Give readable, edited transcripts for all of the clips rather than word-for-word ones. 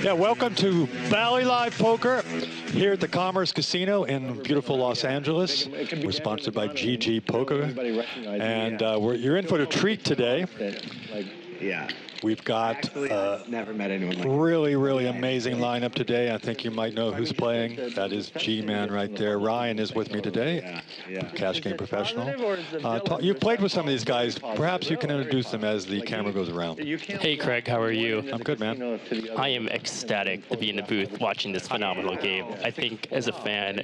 Yeah, welcome to Bally Live Poker here at the Commerce Casino in beautiful Los Angeles. We're sponsored by GG Poker, and you're in for a treat today. Yeah. We've got never met anyone like really amazing lineup today. I think you might know who's playing. That is G-Man right there. Ryan is with me today, Cash Game Professional. You've played with some of these guys. Perhaps you can introduce them as the camera goes around. Hey, Craig, how are you? I'm good, man. I am ecstatic to be in the booth watching this phenomenal game. I think as a fan,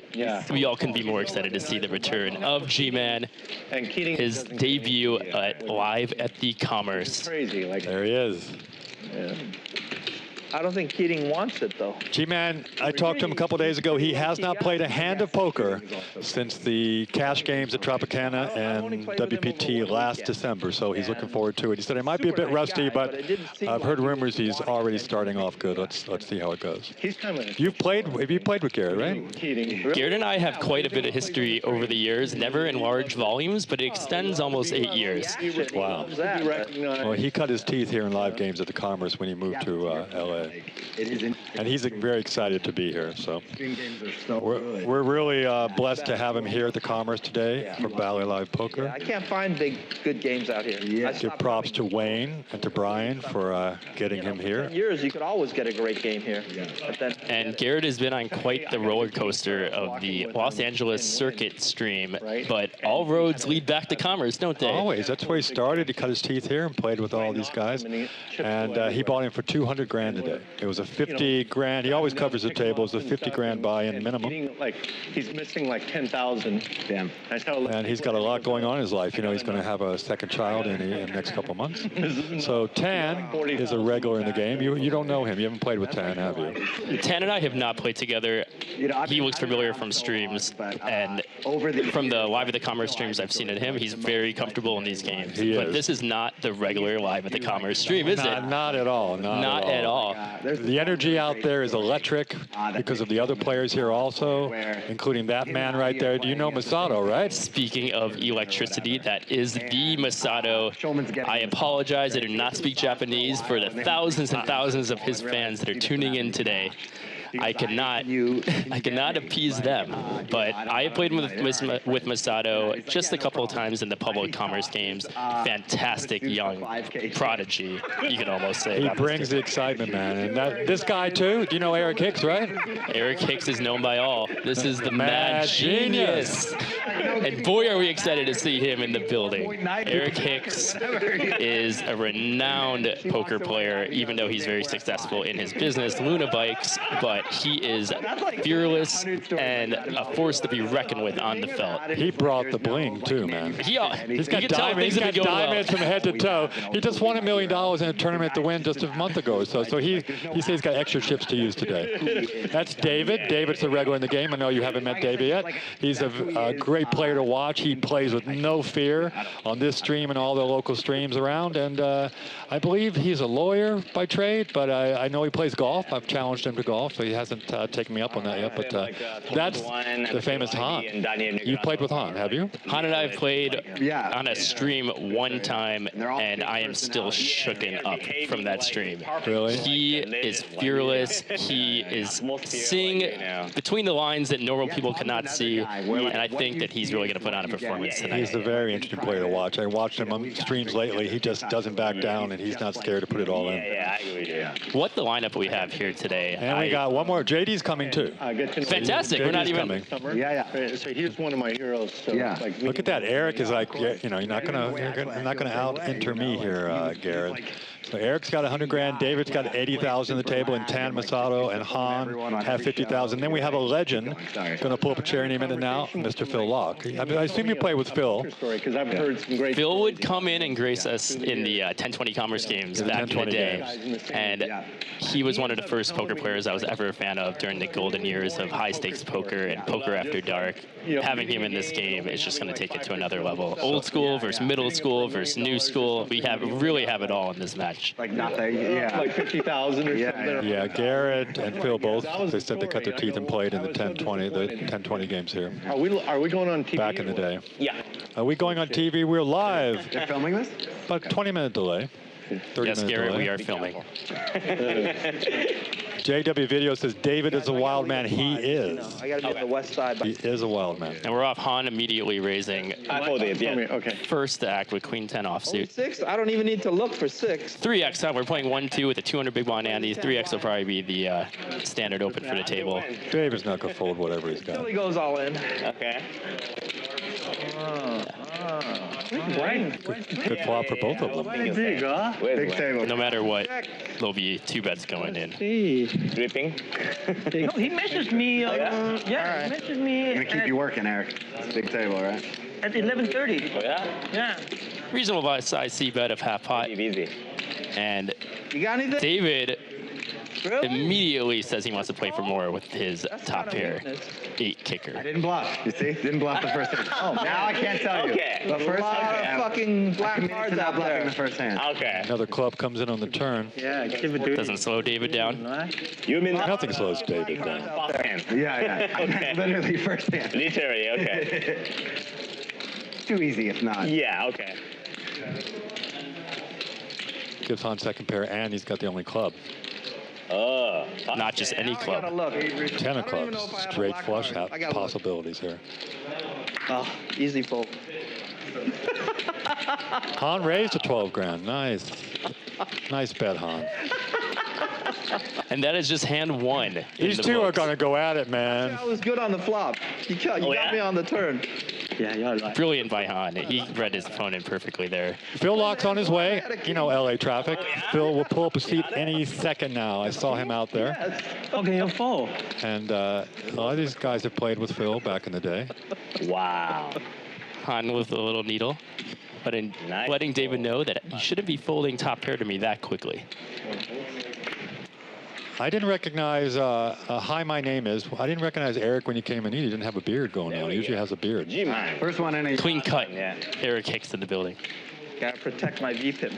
we all can be more excited to see the return of G-Man, his debut live at the Commerce. There he is. Yeah. I don't think Keating wants it, though. G-Man, I talked to him a couple days ago. He has not played a hand of poker since the cash games at Tropicana and WPT last December, so he's looking forward to it. He said it might be a bit rusty, but I've heard rumors he's already starting off good. Let's see how it goes. Have you played with Garrett, right? Garrett and I have quite a bit of history over the years, never in large volumes, but it extends almost 8 years. Wow. Well, he cut his teeth here in live games at the Commerce when he moved to LA. And he's very excited to be here. So we're really blessed to have him here at the Commerce today for Bally Live Poker. Yeah, I can't find good games out here. Give props to Wayne and to Brian for getting him here. In years, you could always get a great game here. And Garrett has been on quite the roller coaster of the Los Angeles circuit stream, but all roads lead back to Commerce, don't they? Always. That's where he started. He cut his teeth here and played with all these guys. And he bought him for 200 grand today. It was a 50 grand. He always covers the table. It was a 50 grand buy-in minimum. He's missing like 10,000. Damn. And he's got a lot going on in his life. You know, he's going to have a second child in the next couple of months. So Tan is a regular in the game. You don't know him. You haven't played with Tan, have you? Tan and I have not played together. He looks familiar from streams, and from the Live at the Commerce streams I've seen at him, he's very comfortable in these games. But this is not the regular Live at the Commerce stream, is it? Not at all. Not at all. The energy out there is electric because of the other players here also, including that man right there. Do you know Masato, right? Speaking of electricity, that is the Masato. I apologize, I do not speak Japanese for the thousands and thousands of his fans that are tuning in today. I cannot appease them, but I have played with Masato just a couple of times in the public commerce games. Fantastic young prodigy, you can almost say. He brings the excitement, man. And this guy too. Do you know Eric Hicks, right? Eric Hicks is known by all. This is the Mad Genius. And boy, are we excited to see him in the building. Eric Hicks is a renowned poker player, even though he's very successful in his business, Luna Bikes, but he is fearless and a force to be reckoned with on the felt. He brought the bling too, man. He's got diamonds from head to toe. He just won $1 million in a tournament to win just a month ago. So he says he's got extra chips to use today. That's David. David's a regular in the game. I know you haven't met David yet. He's a great player to watch. He plays with no fear on this stream and all the local streams around. And I believe he's a lawyer by trade, but I know he plays golf. I've challenged him to golf, so he hasn't taken me up on that yet. But that's the famous Han. You've played with Han, have you? Han and I have played on a stream one time, and I am still shooken up from that stream. Really? He is fearless. He is seeing between the lines that normal people cannot see, and I think that he's really going to put on a performance tonight. He's a very interesting player to watch. I watched him on streams lately. He just doesn't back down, and he's not scared to put it all in. What the lineup we have here today. And we got one more. JD's coming too. Fantastic. We're not even. So he's one of my heroes. So Look at that. Eric is like, you know, you're not gonna out-enter me here, Garrett. So Eric's got 100 grand, David's got 80,000 on the table, and Tan, Masato, and Han have 50,000. Then we have a legend going to pull up a chair any minute now, Mr. Phil Laak. I assume you play with Phil. Phil would come in and grace us in the 1020 Commerce games back in the day, and he was one of the first poker players I was ever a fan of during the golden years of high-stakes poker and poker after dark. Having him in this game is just going to take it to another level. Old school versus middle school versus new school. We really have it all in this match. Like nothing, like 50,000 or something. Yeah, Garrett and Phil both, they said they cut their teeth and played in the 1020 games here. Are we going on TV? Back in the day. Yeah. Are we going on TV? We're live. You're filming this? About a 20-minute delay. 30 yes, minute Garrett, delay. we are filming. JW Video says David is a wild man. He is. I gotta be on the west side. He is a wild man. And we're off Han immediately raising I folded, yeah. Okay. first act with Queen 10 offsuit. 6? I don't even need to look for 6. 3x time. We're playing 1-2 with a 200 big blind Andy. 3x will probably be the standard open for the table. David's not going to fold whatever he's got. Till he goes all in. Okay. Good flop for both of them. Big, huh? Big table. No matter what, there'll be 2 bets going in. Dripping. No, he messaged me. Yeah, he messaged me. Gonna keep you working, Eric. It's a big table, right? At 11:30. Oh, yeah? Yeah. Reasonable size C bet of half pot. Easy. And You got anything? David Really? immediately says he wants to play for more with his top not a pair weakness. 8 kicker. Didn't bluff. You see? Didn't bluff the first hand. Oh, man. Now I can't tell you. Okay. The first A lot hand. of fucking black committed cards to not out bluffing there. the first hand. Okay. Another club comes in on the turn. Yeah, give it to Doesn't slow David down. You mean Nothing slows David down. Off hand. Yeah. Okay. Literally first hand. Literally, okay. Too easy if not. Yeah, okay. Gives Han second pair, and he's got the only club. Oh. Not just any Now I gotta club. look. 10 of I don't even clubs. know if I have a Straight black flush card. I gotta look. possibilities here. Oh, easy fold. Han raised to 12 grand. Nice. Nice bet, Han. And that is just hand 1. in These the two are books. going to go at it, man. I was good on the flop. You got yeah? me on the turn. Yeah, you're right. Brilliant by Han. He read his opponent perfectly there. Phil Laak's on his way. You know LA traffic. Phil will pull up a seat any second now. I saw him out there. Yes. Okay, you're full. And a lot of these guys have played with Phil back in the day. Wow. Han with a little needle, but in Nice. letting David know that you shouldn't be folding top pair to me that quickly. I didn't recognize, hi, my name is. I didn't recognize Eric when you came in. He didn't have a beard going on. He usually has a beard. G-man. First one in a Clean cut. Yeah. Eric Hicks in the building. Gotta protect my V-pip.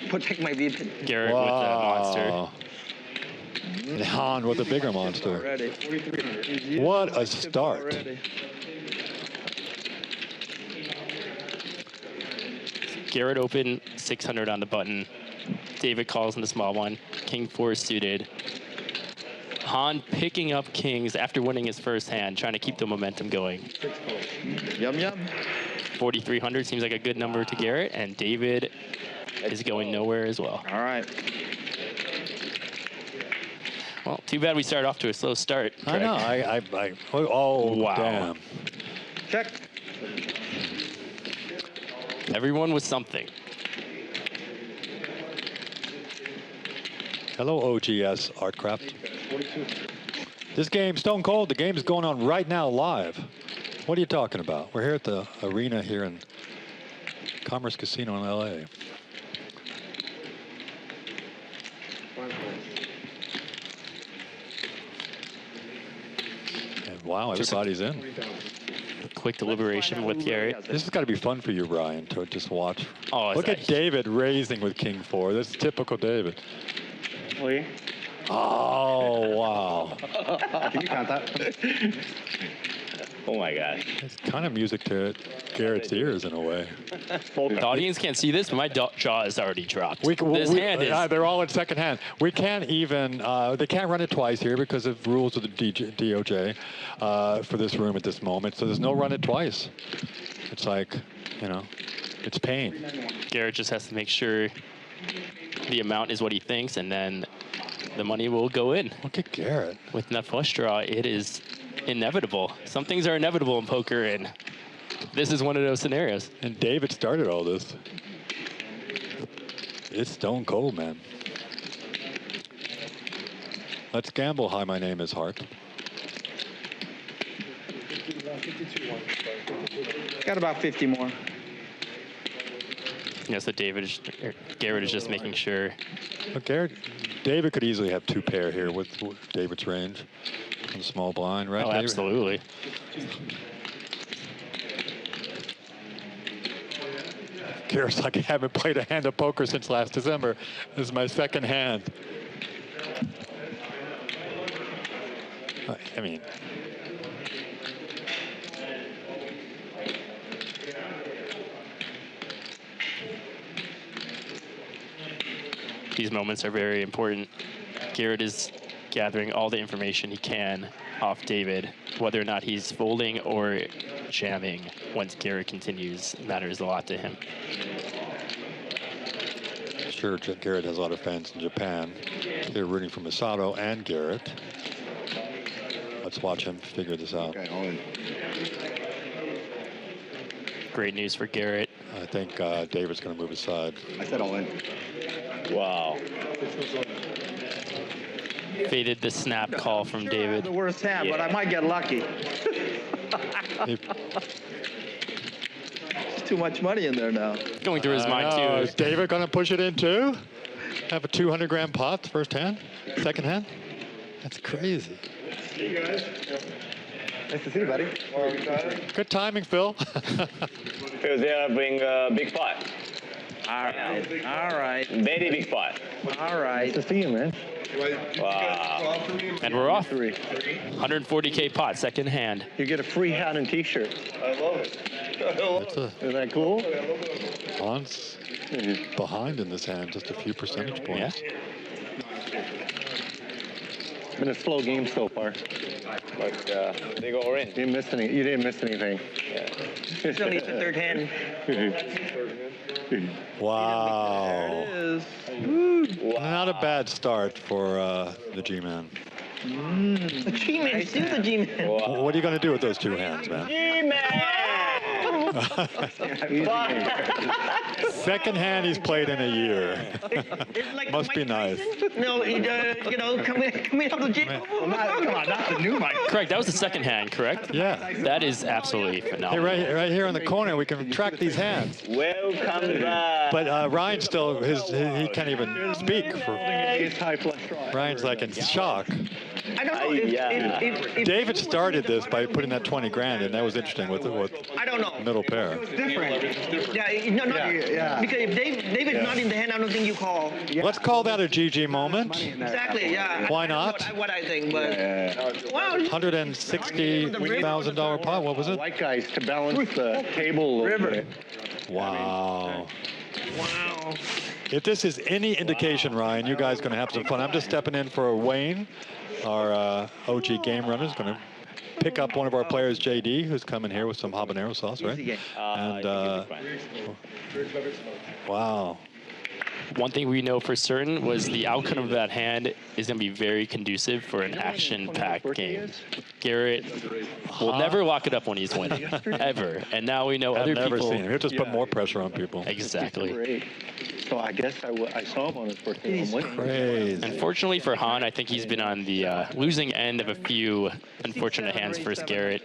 Protect my V-pip. Garrett with the monster. And Han with a bigger monster. Already. What a start. Already. Garrett open 600 on the button. David calls in the small one. King 4 suited. Han picking up kings after winning his first hand, trying to keep the momentum going. Yum, yum. 4,300 seems like a good number to Garrett, and David is going nowhere as well. All right. Well, too bad we started off to a slow start. I know. Oh, Wow. damn. Check. Everyone with something. Hello, OGS Artcraft. This game, Stone Cold, the game is going on right now live. What are you talking about? We're here at the arena here in Commerce Casino in LA. And wow, everybody's in. Quick deliberation with Garrett. This has got to be fun for you, Ryan, to just watch. Oh, it's Look at actually- David raising with King 4. That's typical David. Oui. Oh, wow. Can you count that? Oh my God. It's kind of music to Garrett's ears in a way. The audience can't see this, but my jaw is already dropped. This hand is... they're all in second hand. We can't even, they can't run it twice here because of rules of the DOJ for this room at this moment. So there's no run it twice. It's like, you know, it's pain. Garrett just has to make sure the amount is what he thinks, and then the money will go in. Look at Garrett. With that flush draw, it is inevitable. Some things are inevitable in poker, and this is one of those scenarios. And David started all this. It's stone cold, man. Let's gamble. Hi, my name is Hart. Got about 50 more. Yeah, so Garrett is just making sure. Look, David could easily have 2 pair here with David's range. On the small blind, right? Oh, David? absolutely. Garrett's like, I haven't played a hand of poker since last December. This is my second hand. I mean, These moments are very important. Garrett is gathering all the information he can off David. Whether or not he's folding or jamming once Garrett continues matters a lot to him. Sure, Garrett has a lot of fans in Japan. They're rooting for Masato and Garrett. Let's watch him figure this out. Okay, all in. Great news for Garrett. I think David's going to move aside. I said all in. Wow. Faded the snap call from David. The worst hand, but I might get lucky. He- There's too much money in there now. Going through his mind, know. too. Is David going to push it in too? Have a 200-gram pot, first hand, second hand? That's crazy. Nice to see you, buddy. Good timing, Phil. Because they are bring a big pot. All right. Very big pot. All right. Nice to see you, man. Wow. And we're off. 140K pot, second hand. You get a free hat and T-shirt. That's Isn't that cool? Hans behind in this hand, just a few percentage points. It's been a slow game so far. But they go all in. You didn't miss anything. Still needs a third hand. Wow. Is. Not a bad start for the G-Man. The G-Man, still the G-Man. What are you going to do with those two hands, man? Second hand he's played in a year. It's like Must be nice. No, you know, coming out of the gym. Come on, not the new Mike. Correct, that was the second hand, correct? Yeah. That is absolutely Hey, phenomenal. right here in the corner, we can track these hands. Welcome back. But Ryan still, he can't even speak. It's high flush draw. Ryan's like in shock. I don't know. If David started this by putting that 20 grand in. That was interesting with I don't know. middle pair. Yeah, no, Yeah. because if David's not in the hand, I don't think you call. Let's call that a GG moment. Exactly, yeah. Why not? What I think, but wow. $160,000 pot. What was it? White guys to balance the table. River. Wow. Wow. If this is any indication, Ryan, you guys are going to have some fun. I'm just stepping in for Wayne, our OG game runner, is going to pick up one of our players, JD, who's coming here with some habanero sauce, right? And wow. One thing we know for certain was the outcome of that hand is going to be very conducive for an action-packed game. Garrett will never lock it up when he's winning, ever. And now we know I've other never people. seen him. He'll just put more pressure on people. Exactly. Great. So I guess I saw him on his first day. I'm winning. Crazy. Unfortunately for Han, I think he's been on the losing end of a few unfortunate hands versus Garrett.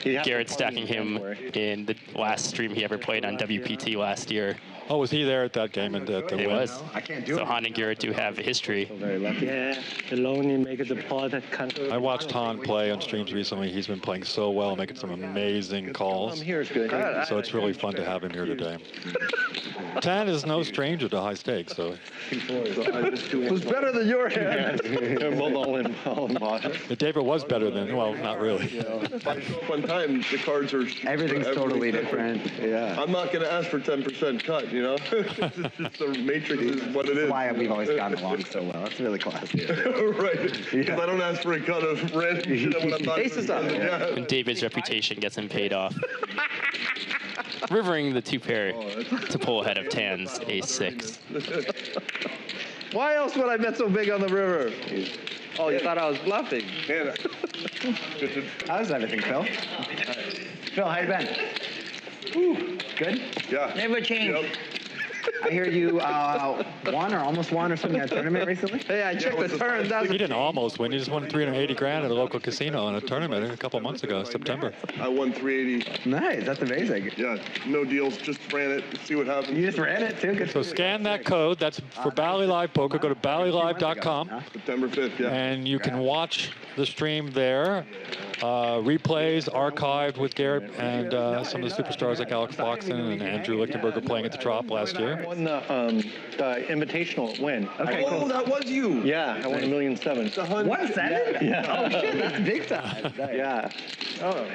Garrett stacking him in the last stream he ever played on WPT last year. Oh, was he there at that game and at the It win? was. I can't do So it. Han and Garrett do have a history. Very lucky. Yeah, alone you make it the part that can't. I watched Han play on streams recently. He's been playing so well, making some amazing calls. I'm here is good. So it's really fun to have him here today. Tan is no stranger to high stakes, so Who's better than your hand? They're both all in bottom. David was better than, well, not really. One time, the cards are... Everything's totally different. Yeah. I'm not going to ask for 10% cut, you know? It's just the matrix is what it is. That's why we've always gotten along so well. That's really classy. Right. Because I don't ask for a cut of random shit when I'm not... Aces up. Yeah. And David's reputation gets him paid off. Rivering the two pair to pull ahead of Tan's ace-6. Why else would I bet so big on the river? Oh, you thought I was bluffing? How's everything, Phil? Phil, how you been? Good? Yeah. Never change. Yep. I hear you won or almost won or something at a tournament recently? Hey, I checked the turn. He didn't almost win. He just won 380 grand at a local casino in a tournament a couple months ago, September. I won 380. Nice, that's amazing. Yeah, no deals. Just ran it. See what happens. You just ran it too? Good. So scan that code. That's for Bally Live Poker. Go to ballylive.com. September 5th, yeah. And you can watch the stream there. Replays archived with Garrett and some of the superstars like Alex Foxen and Andrew Lichtenberger playing at the Trop last year. I won the invitational win. Okay, Oh, cool. that was you. Yeah, I won $1,700,000. 1-7? Yeah. Oh shit, that's big time. Yeah. Oh,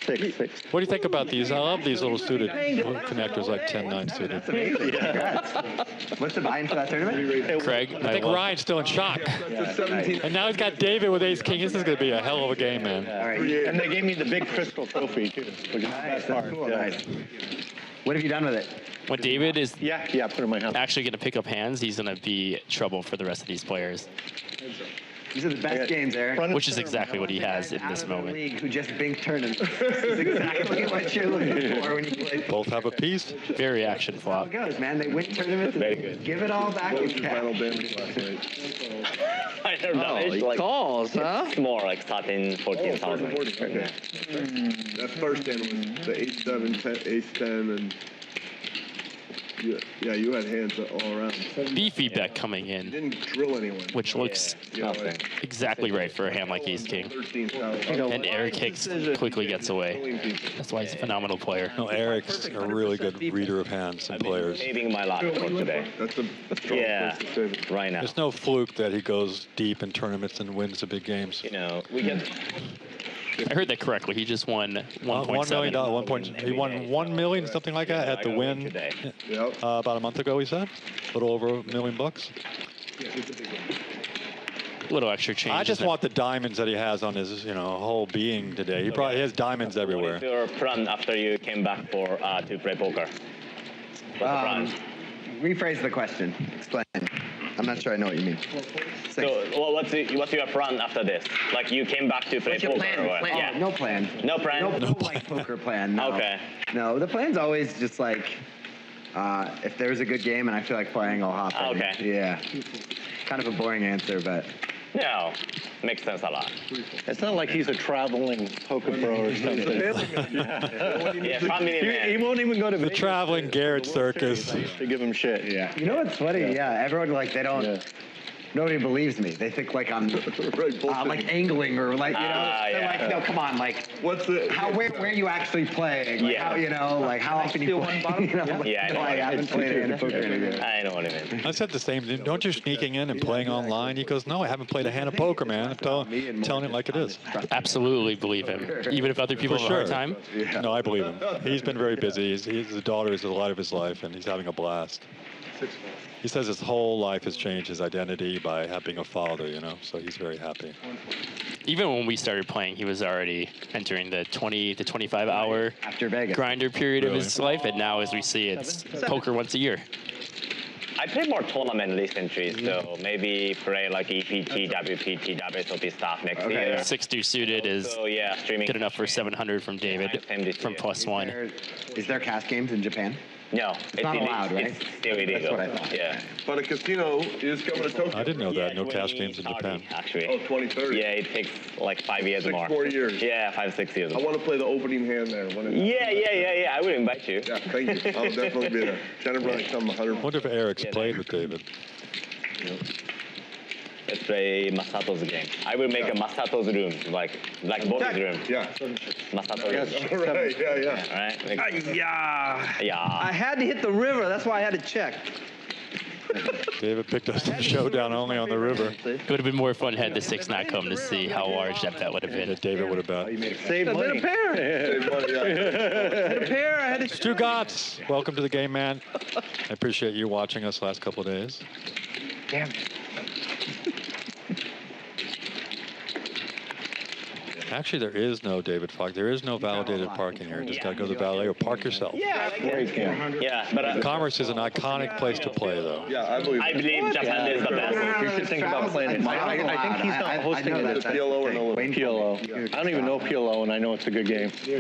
6. What do you think about these? I love these little suited connectors, like 10-9 suited. That's amazing. Congrats. What's the buy-in for that tournament? Craig, I think Ryan's still in shock. That's a 17. And now he's got David with ace king. This is going to be a hell of a game, man. All right. And they gave me the big crystal trophy, too. Which is Nice. the best That's part. cool. Yeah. Nice. What have you done with it? when David is Yeah, put it in my house. actually going to pick up hands, he's going to be trouble for the rest of these players, These are the best games, Eric. which is exactly what he has in this Out of the moment. league who just binked tournaments. This is exactly what you're looking for when you play. Both have a piece. Very action How flop. it goes, man. They win tournaments and Very good. give it all back What in was your final cash. damage last night? Final Oh, damage, he like, calls, huh? it's more like 13, 14,000. 40. Okay. That first hand was the 8-7, 10, ace-10, and yeah, you had hands all around. B feedback coming You in, didn't drill anyone. which looks You know, like exactly right for a hand like ace king. 13,000. And Eric Hicks quickly gets away. That's why he's a phenomenal player. No, Eric's a really good reader of hands and players. Saving my luck for today. That's a strong Yeah. place to save it. Right now. There's no fluke that he goes deep in tournaments and wins the big games. You know, we can. I heard that correctly. He just won $1 million. 1.7. 1 point. He won 1 million, something like that, at the win Today. Yep. about a month ago. He said, a little over $1 million bucks. Little extra change. I just isn't it? want the diamonds that he has on his, whole being today. He probably has diamonds What everywhere. is your plan after you came back for to play poker? What's the plan? Rephrase the question. Explain. I'm not sure I know what you mean. So, well, what's your plan after this? Like, you came back to play What's your poker plan? or what? Plan? Yeah. No plan. No plan? No like poker plan. No. Okay. No, the plan's always just like, if there's a good game and I feel like playing, I'll hop in. Okay. Yeah. Kind of a boring answer, but. No. Makes sense a lot. It's not like he's a traveling poker pro or something. Yeah, family man. He won't even go to The traveling Garrett circus. to give him shit. Yeah. You know what's funny? Yeah, everyone they don't. Yeah. Nobody believes me. They think like I'm Right, bullshit. like angling or like they're yeah. like, no, come on, like What's the? where are you actually playing? Like, Yeah. how often you play? Like, Yeah, I know. no, I haven't played any poker in a year. I know what you mean. I said the same thing. Don't you sneaking in and playing online? He goes, no, I haven't played a hand of poker, man. I'm telling it like it is. Absolutely believe him. Even if other people For have a hard sure. time. No, I believe him. He's been very busy. His daughter is the light of his life, and he's having a blast. He says his whole life has changed his identity by being a father, so he's very happy. Even when we started playing, he was already entering the 20 to 25 hour After Vegas. grinder period of Really? his life, and now as we see, it's poker once a year. I play more tournament recently, so maybe play like EPT, WPT, WSOP stuff next Okay, year. yeah. 6-2 suited is So yeah, streaming. good enough for 700 from David from +1. Is there cast games in Japan? No, it's not illegal. allowed, right? It's still illegal. what I thought. Yeah. But a casino is coming to Tokyo. I didn't know that. No 20, cash games in 30, Japan. Actually. Oh, 2030. Yeah, it takes like 5 years 6 more. more years. Yeah, 5-6 years. I want to play the opening hand there. When Yeah. I will invite you. Yeah, thank you. I'll definitely be there. Jennifer and I come 100. I wonder if Eric's played with David. Let's play Masato's game. I will make a Masato's room, like bonus room. Yeah. Masato room. All right. Yeah. All right. Like, Yeah. I yeah. had to hit the river. That's why I had to check. David picked us a showdown only on the river. It would have been more fun had the 6 not come to see how large that bet would have been. That David would have bet. Save I had a money. pair. Save money, yeah. A pair. I had to. Stu Gotts, welcome to the game, man. I appreciate you watching us last couple of days. Damn. Actually, there is no David Falk. There is no validated parking here. Just got to go to the valet or park yourself. Yeah, but Commerce is an iconic place to play, though. Yeah, I believe I believe Japan is the best. You should think about playing it. I think he's not hosting it. it's PLO or no limit. PLO. I don't even know PLO, and I know it's a good game. Yeah.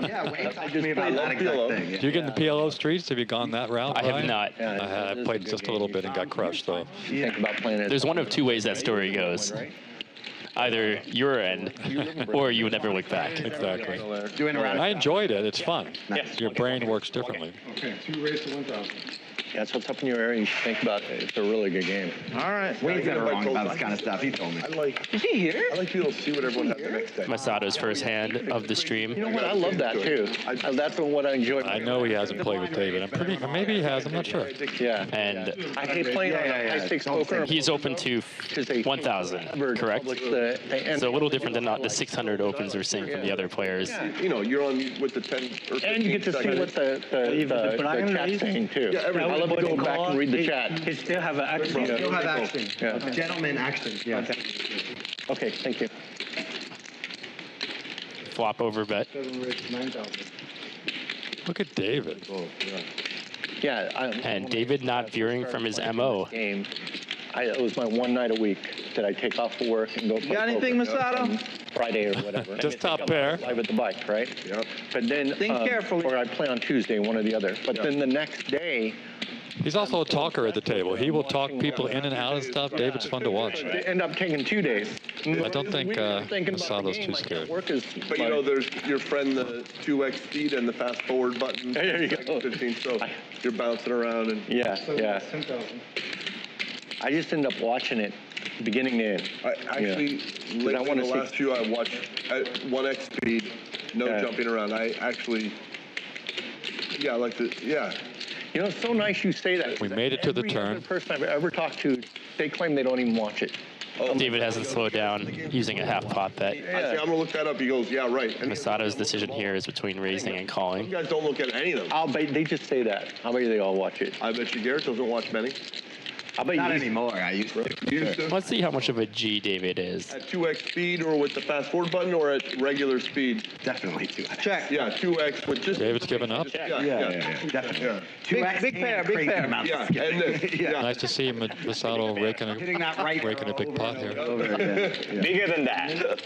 Yeah, Wayne talked to me about that exact PLO. thing. Do you get in the PLO streets? Have you gone that route? I have Ryan? not. I played just a little bit and got crushed, though. Think about playing it. There's one of two ways that story goes. Either your end, or you would never look back. Exactly. Doing around. I enjoyed it. It's fun. Yes. Your brain works differently. Okay, 2 raised to 1,000. Yeah, so it's up in your area. You should think about it. It's a really good game. All right. Wayne's never wrong about this kind of stuff. He told me. Is he here? I like people to see what everyone has the next day. Masato's first hand of the stream. You know what? I love that too. That's what I enjoy. I know he hasn't played with David. Maybe he has. I'm not sure. Yeah. And I hate playing on high stakes poker. he's open to 1,000, correct? So a little different than the 600 opens we're seeing from the other players. You know, you're on with the 10 or 15 And you get to see what the chat's saying too. Yeah, everything. I love to go back and read the chat. He still have an action. Still have action. Yeah. Gentleman action. Yeah. Okay, thank you. Flop over bet. Look at David. Yeah. And David not veering from his MO. Game. It was my one night a week that I take off of work and go play Got anything, poker Masato? on Friday or whatever. Just top pair. Live at the bike, right? Yep. But then, Think carefully. or I play on Tuesday, one or the other. But then the next day, He's also a talker at the table. He will talk people in and out of stuff. David's fun to watch. they end up taking 2 days. I don't think Masato's too scared. Work is But you know, there's your friend, the 2x speed and the fast forward button. There you go. 15, so you're bouncing around and. yeah. I just end up watching it beginning to end. I actually, lately, I wanna the see- last few I watched at 1x speed, no Yeah. jumping around. I actually, I like to, You know, it's so nice you say that. We made it to the Every turn. other person I've ever talked to, they claim they don't even watch it. David hasn't slowed down using a half pot bet. I say, I'm gonna look that up. He goes, yeah, right. And Masato's decision here is between raising and you calling. guys don't look at any of them. I'll bet they just say that. I'll bet you they all watch it. I bet you Garrett doesn't watch many. I'll bet Not you. anymore. I used to. You used to? Let's see how much of a G David is. At 2x speed or with the fast forward button or at regular speed? Definitely 2x. Check. Yeah, 2x with just. David's given up. Yeah. Definitely. Yeah. 2x Big pair, and big crazy pair. amounts of Yeah, skipping. and this. Yeah. Nice to see Masato Hitting that right raking a big pot here. Bigger than that.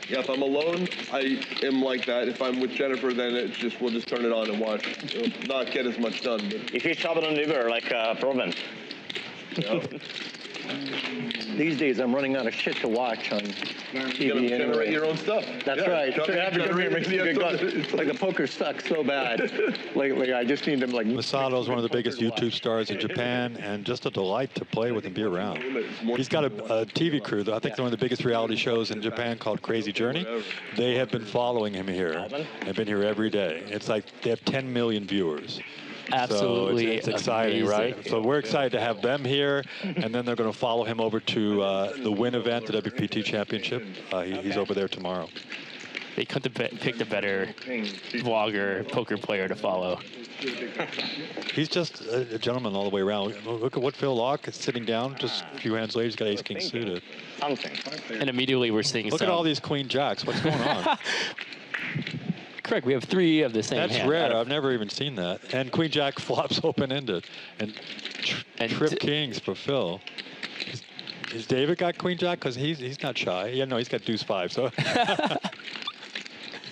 Yeah, if I'm alone, I am like that. If I'm with Jennifer, then it's just we'll just turn it on and watch. It'll not get as much done. But, If you travel on river like Proven, These days, I'm running out of shit to watch on you TV gotta generate anyway. your own stuff. That's Yeah, right. generate- Every generate- makes me good guns. Like the poker sucks so bad lately. I just need to like. Masato is one of the biggest YouTube stars in Japan, and just a delight to play with and be around. He's got a TV crew, I think one of the biggest reality shows in Japan called Crazy Journey. They have been following him here. They've been here every day. It's like they have 10 million viewers. Absolutely So it's exciting, right? amazing. So we're excited to have them here, and then they're going to follow him over to the Win event, the WPT Championship. He's over there tomorrow. They couldn't have picked a better vlogger, poker player to follow. He's just a gentleman all the way around. Look at what Phil Laak is sitting down. Just a few hands later, he's got ace-king suited. something. And immediately we're seeing Look at all these queen jacks. What's going on? Correct, we have 3 of the same That's hand. rare. I've never even seen that. And queen jack flops open-ended. And trip kings for Phil. Is David got queen jack? Because he's not shy. Yeah, no, he's got deuce 5. So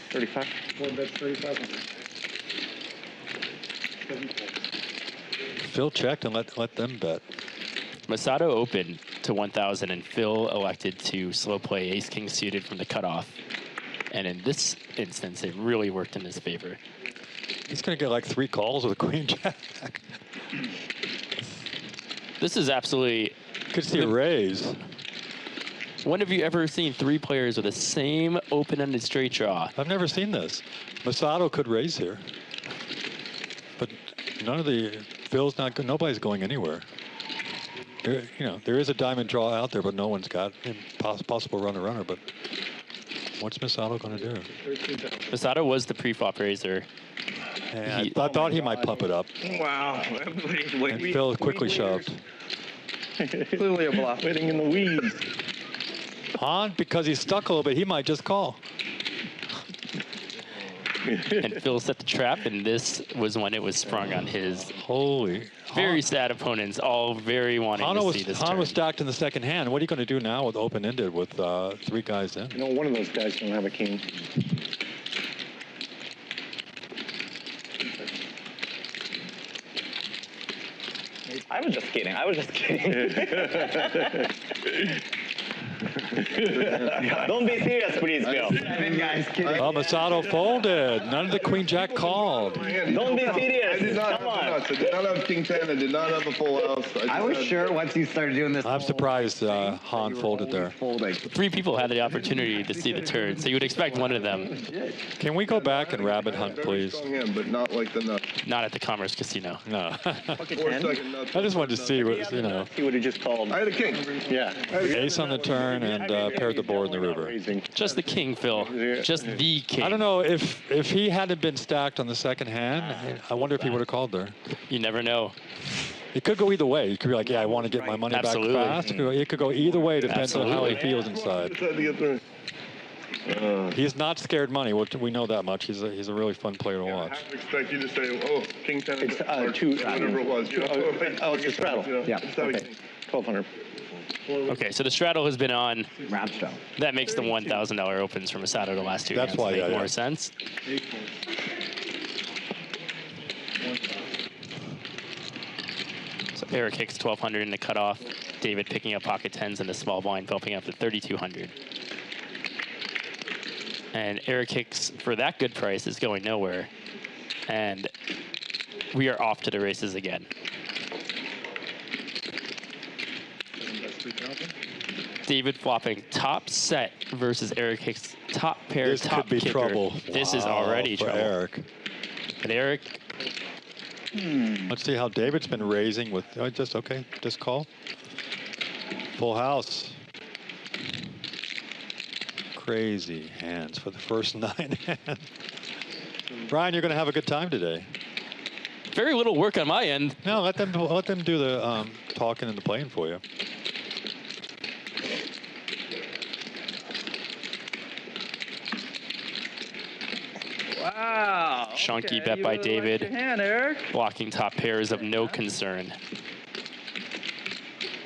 35. Phil checked and let them bet. Masato opened to 1,000, and Phil elected to slow play ace-king suited from the cutoff. And in this instance, it really worked in his favor. He's going to get like 3 calls with a queen jack. This is absolutely... Could see a raise. When have you ever seen 3 players with the same open-ended straight draw? I've never seen this. Masato could raise here. But none of the... Phil's not good. Nobody's going anywhere. There, there is a diamond draw out there, but no one's got possible runner. But what's Masato going to do? Masato was the pre-flop raiser. I thought he might pump it up. Wow. Everybody's And waiting. Phil quickly shoved. Clearly a bluff. Waiting in the weeds. Because he's stuck a little bit, he might just call. And Phil set the trap, and this was when it was sprung on his Holy. very sad opponents, all very wanting to see this turn. Was stacked in the second hand. What are you going to do now with open-ended with 3 guys in? You know, one of those guys don't have a king. I was just kidding. Don't be serious, please, Bill. Oh, Masato folded. None of the Queen Jack called. Don't be serious. I did not. Come on. I did not have King 10. I did not have a full house. I was sure once you started doing this. I'm surprised Han folded there. Folding. 3 people had the opportunity to see the turn, so you would expect one of them. Can we go back and rabbit hunt, please? Strong hand, but not like the nuts. Not at the Commerce Casino. No. Or second nuts. I just wanted to see what, you know. He would have just called. I had a king. Yeah. Ace on the turn and paired the board in the river. Just the king, Phil. Just the king. I don't know if he hadn't been stacked on the second hand. I wonder if he would have called there. You never know. It could go either way. It could be like, yeah, I want to get my money Absolutely. back fast. It could go either way. Depends on how he feels inside. Just had to get through. He's not scared money. We know that much. He's a really fun player to I watch. have to expect you to say, oh, King 10. It's or two. whatever it was. You know? Oh, it's a straddle. You know, Yeah, instead of Okay. king. 1,200. Okay, so the straddle has been on. Roundstone. That makes the $1,000 opens from Masato the last 2 That's hands why, make yeah, more yeah. sense. So Eric hits 1,200 in the cutoff. David picking up pocket 10s in the small blind, bumping up to 3,200. And Eric Hicks, for that good price, is going nowhere. And we are off to the races again. David flopping top set versus Eric Hicks top pair, This top could be kicker. trouble. This is Wow, already for trouble. Eric. But Eric, Let's see how David's been raising with. Oh, just call. Full house. Crazy hands for the first 9 hands. Brian, you're going to have a good time today. very little work on my end. No, let them do the talking and the playing for you. Wow. Chunky okay, bet you by really David. liked your hand, Eric. Blocking top pair is of no concern.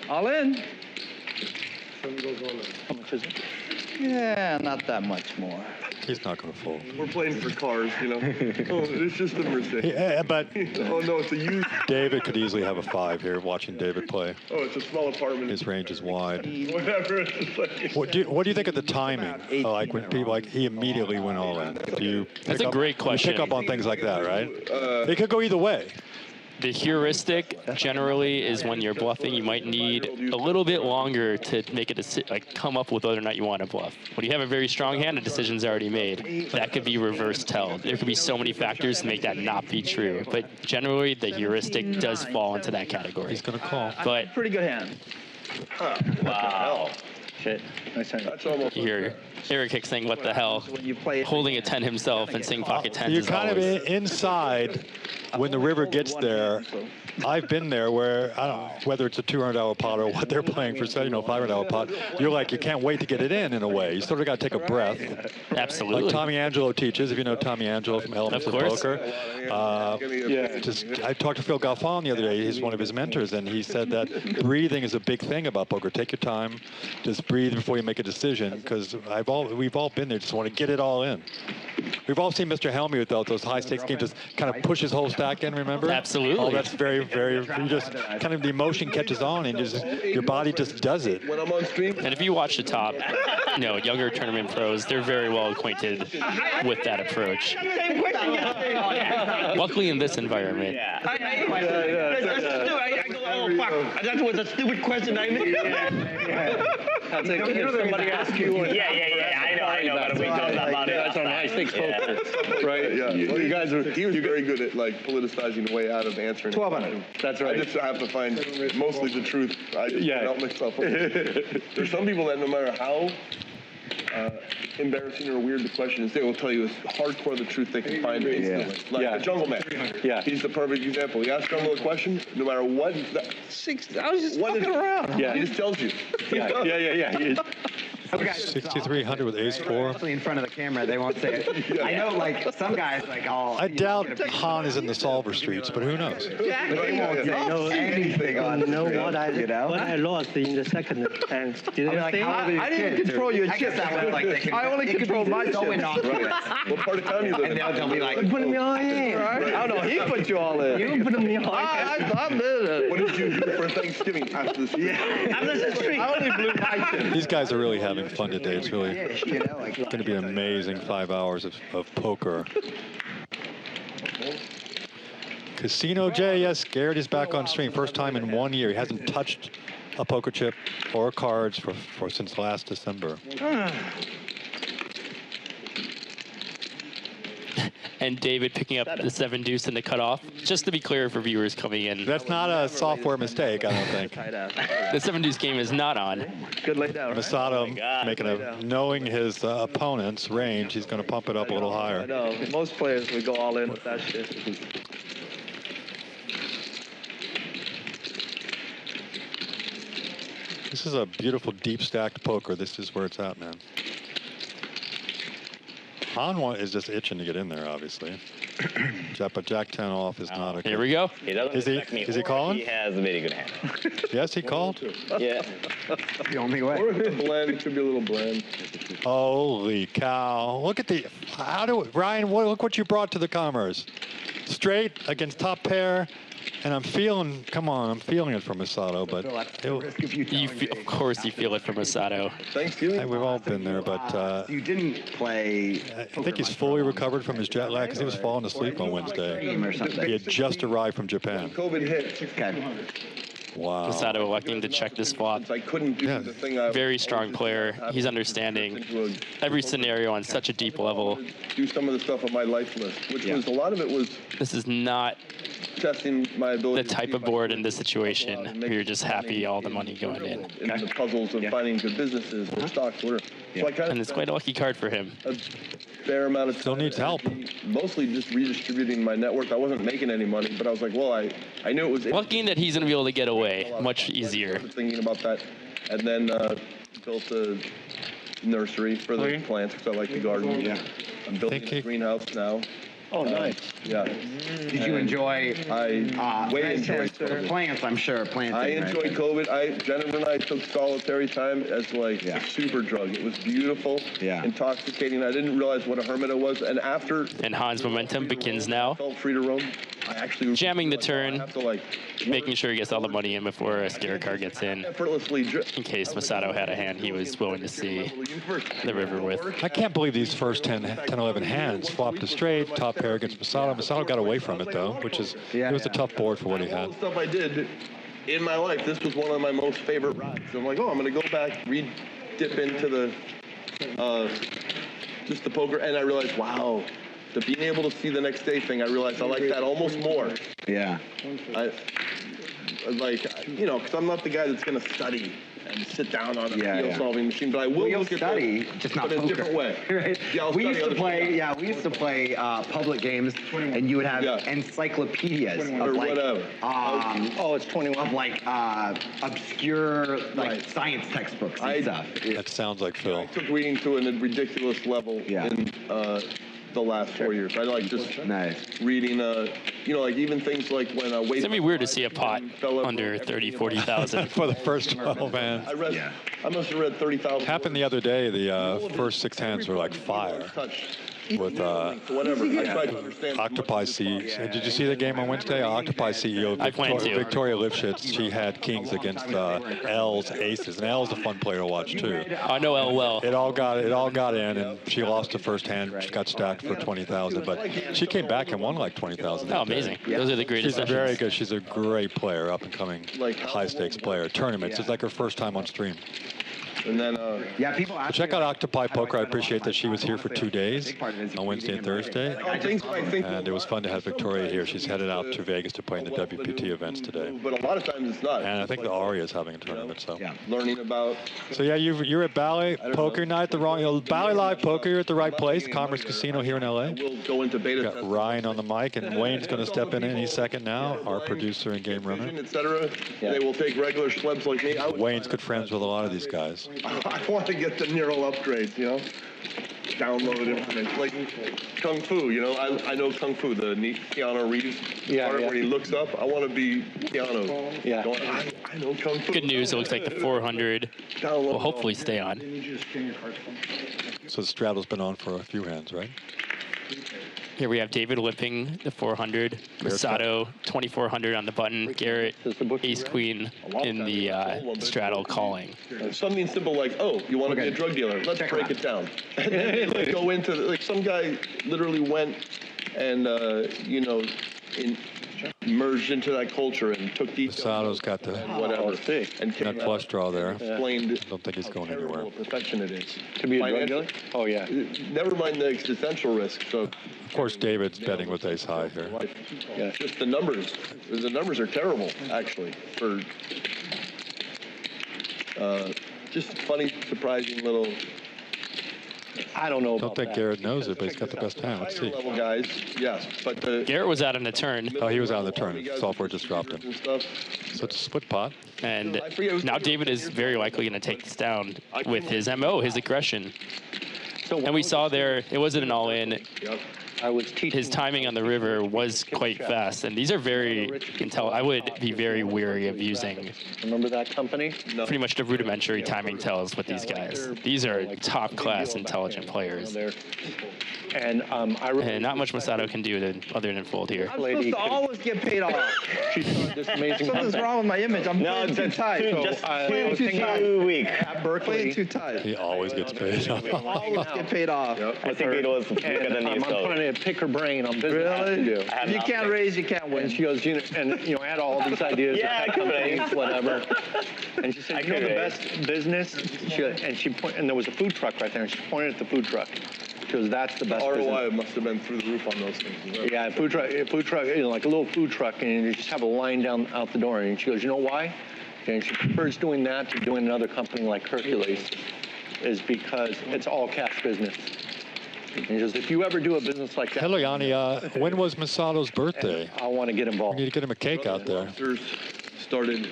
All in. How much is it? Yeah, not that much more. He's not going to fold. We're playing for cars, you know. Oh, it's just a Mercedes. Yeah, but Oh, no, it's a used. David could easily have a 5 here watching David play. Oh, it's a small apartment. His range is wide. Whatever. It's just like, What do you think of the timing? Like when people he immediately went all in. Do you? That's a great question. You pick up on things like that, right? It could go either way. The heuristic generally is when you're bluffing, you might need a little bit longer to make a come up with whether or not you want to bluff. When you have a very strong hand, the decision's already made. That could be reverse tell. There could be so many factors to make that not be true. But generally, the heuristic does fall into that category. He's going to call. But Pretty good hand. Wow. Shit. Nice hand. that's almost. you hear Eric Hicks saying, "What the hell?" When you play it. Holding a 10 himself and seeing pocket 10s You're is kind of always. inside when the river gets there. I've been there where, I don't know, whether it's a $200 pot or what they're playing for, $500 pot, you're like, you can't wait to get it in a way. You sort of got to take a breath. Absolutely. Like Tommy Angelo teaches, if you know Tommy Angelo from Elements of course. Poker. I talked to Phil Galfon the other day. He's one of his mentors, and he said that breathing is a big thing about poker. Take your time. Just breathe before you make a decision, because we've all been there. Just want to get it all in. We've all seen Mr. Helmy with those high-stakes games just kind of push his whole stack in, remember? Absolutely. Oh, that's very, you just kind of the emotion catches on, and your body just does it. When I'm on stream, And if you watch the top, younger tournament pros, they're very well acquainted with that approach. Same question yesterday. Luckily, in this environment, I go, oh, fuck. That was a stupid question. I missed. I think if somebody asks you. I know. But we talked about it. That's on high stakes poker, right? yeah. You guys are. He was very good at like politicizing the way out of answering. 1,200. That's I right. just have to find mostly the truth. I just Yeah. can't help myself. There's some people that no matter how embarrassing or weird the question is, they will tell you as hardcore the truth they can find instantly. Like the Jungle Man. Yeah. He's the perfect example. You ask Jungle a question, no matter what. I was just fucking around. Yeah. He just tells you. Yeah. 6,300 with ace-4. Actually, in front of the camera, they won't say it. I know, like, some guys, like, I doubt Han is in the solver streets, but who knows? They won't say anything on what I you know? what I lost in the second and did I'm I like, say? how old are your I didn't kids? control your I guess chips. that was like they can, I only it could control be my going chips. off to it. What part of town you live And in? they'll be like, Put me all in. I don't know. He put you all in. You put me all in. I did it. What did you do for Thanksgiving after this? I'm not street. I only blew my chips. These guys are really having having fun today. It's really going to be an amazing 5 hours of poker. Casino J, yes, Garrett is back on stream. First time in 1 year. He hasn't touched a poker chip or cards for since last December. And David picking up the 7 deuce in the cutoff. Just to be clear for viewers coming in. That's not a software mistake, I don't think. The 7 deuce game is not on. Good laydown. Masato knowing his opponent's range, he's going to pump it up a little higher. I know. Most players would go all in with that shit. This is a beautiful deep stacked poker. This is where it's at, man. Han is just itching to get in there, obviously. But Jack 10 off is not a. Here we go. He doesn't respect me, is he or calling? He has a very good hand. Yes, he called. Yeah. The only way. Or if it's bland, it could be a little bland. Holy cow! Look at the. Ryan? Look what you brought to the Commerce. Straight against top pair. And I'm feeling, I'm feeling it from Masato, but Of course you feel it from Masato. We've all been there, but you didn't play. I think he's fully recovered from his jet lag because he was falling asleep on Wednesday. He had just arrived from Japan. COVID hit. Wow. Masato electing to check this flop. I couldn't do the thing I Very strong player. He's understanding every scenario on such a deep level. do some of the stuff on my life list, which was a lot of it was This is not testing my ability. the type of board in this situation where you're just happy all the money going in. In the puzzles of finding good businesses or stocks, whatever. So I kind And it's quite a lucky card for him. a fair amount of Still needs help. Mostly just redistributing my net worth. I wasn't making any money, but I was like, well, I knew it was. Lucky that he's going to be able to get away much easier. I was thinking about that, and then built a nursery for the plants because I like the garden. Yeah. I'm building a greenhouse now. Oh, nice. Yeah. Did you enjoy? I way enjoyed plants. I'm sure plants. I enjoyed COVID. Jennifer and I took solitary time as like a super drug. It was beautiful, intoxicating. I didn't realize what a hermit I was, and after. And Han's momentum begins now. Felt free to roam. I actually jamming the turn, making sure he gets all the money in before a scare card gets in. In case Masato had a hand he was willing to see the river with. I can't believe these first 10, 11 hands flopped to straight, top pair against Masato. Masato got away from it though, which is it was a tough board for what he had. All the stuff I did in my life, this was one of my most favorite rides. So I'm like, oh, I'm gonna go back, dip into the just the poker, and I realized, wow. The being able to see the next day thing, I realized I like that almost more. Yeah. I like, you know, because I'm not the guy that's going to study and sit down on a field-solving machine, but I will look at study, just not in a poker. different way. Right? Yeah, we used to play public games, and you would have encyclopedias of or like, whatever. it's 21 of like obscure science textbooks and stuff. That sounds like Phil. I took reading to a ridiculous level in the last 4 years. I like just reading, you know, like even things like when I It's gonna be weird to see a pot under 30, 40,000 for the first 12 hands. I must have read 30,000. Happened the other day. The first 6 hands were like fire. With Octopi CEO. Did you see the game on Wednesday? Octopi CEO Victoria Lifshitz. She had kings against L's aces, and L's a fun player to watch too. I know L well. It all got in, and she lost the first hand. She got stacked for 20,000, but she came back and won like 20,000. Oh, amazing! Those are the greatest. She's very good. She's a great player, up and coming, high stakes player. Tournaments. It's like her first time on stream. And then, people so check out Octopi Poker. I appreciate that she was here for 2 days on Wednesday and Thursday. And it was fun to have Victoria here. She's headed out to Vegas to play in the WPT events today. But a lot of times it's not. And I think the Aria is having a tournament. So learning about. So yeah, you're at Bally Poker Night, Bally Live Poker. You're at the right place. Commerce Casino here in LA. We'll go into beta. Got Ryan on the mic, and Wayne's going to step in any second now. Our producer and game runner. Etc. They will take regular schlubs like me. Wayne's good friends with a lot of these guys. I want to get the neural upgrades, you know? Download information. Like Kung Fu, you know? I know Kung Fu, the Keanu Reeves part where he looks up. I want to be Keanu. Yeah. Going, I know Kung Fu. Good news, it looks like the 400 will hopefully stay on. So the straddle's been on for a few hands, right? Here we have David limping the 400, Masato 2400 on the button, Garrett ace queen in the straddle calling. Something simple like, oh, you want to be a drug dealer? Let's break it down. And then like, go into like some guy literally went and you know merged into that culture and took details. Masato's got the whatever and came net flush draw there. Explained I don't think he's going anywhere. Perfection it is. To be a drug dealer? Oh, yeah. Never mind the existential risk. So Of course, David's betting with ace high here. yeah, just the numbers. The numbers are terrible, actually. For just funny, surprising little. I don't know Don't about think that. Garrett knows it, but he's got the best hand. Let's see. Higher level guys, yes, but the Garrett was out on a turn, Oh, he was out on the turn. Software just dropped him. and stuff. So it's a split pot. and now David is very likely going to take this down with his MO, his aggression. And we saw there, it wasn't an all-in. I was teaching. His timing on the river was quite fast, and these are very I would be very weary of using Remember that company? pretty much the rudimentary timing tells with these guys. These are top-class intelligent players, And and not much Masato can do other than fold here. I'm supposed to always get paid off. she started this amazing Something's comeback. wrong with my image. I'm playing too tight. Just Playing too tight. 2 weeks. At Berkeley. Playing too tight. He always gets paid. Always get paid off. I think it was bigger than you I'm trying thought. to pick her brain on business Really? to do. I have If you not can't picked. raise, you can't And win. she goes, I had all these ideas. Yeah, of I could companies, raise. whatever. And she said, I you know could the raise. best business? And there was a food truck right there, and she pointed at the food truck. She goes, that's the best business. ROI must have been through the roof on those things. Yeah, food truck, like a little food truck, and you just have a line down out the door. And she goes, you know why? And she prefers doing that to doing another company like Hercules, is because it's all cash business. And she goes, if you ever do a business like that, Hello, Yanni. When was Masato's birthday? I want to get We involved. need to get him a cake out there. Doctors started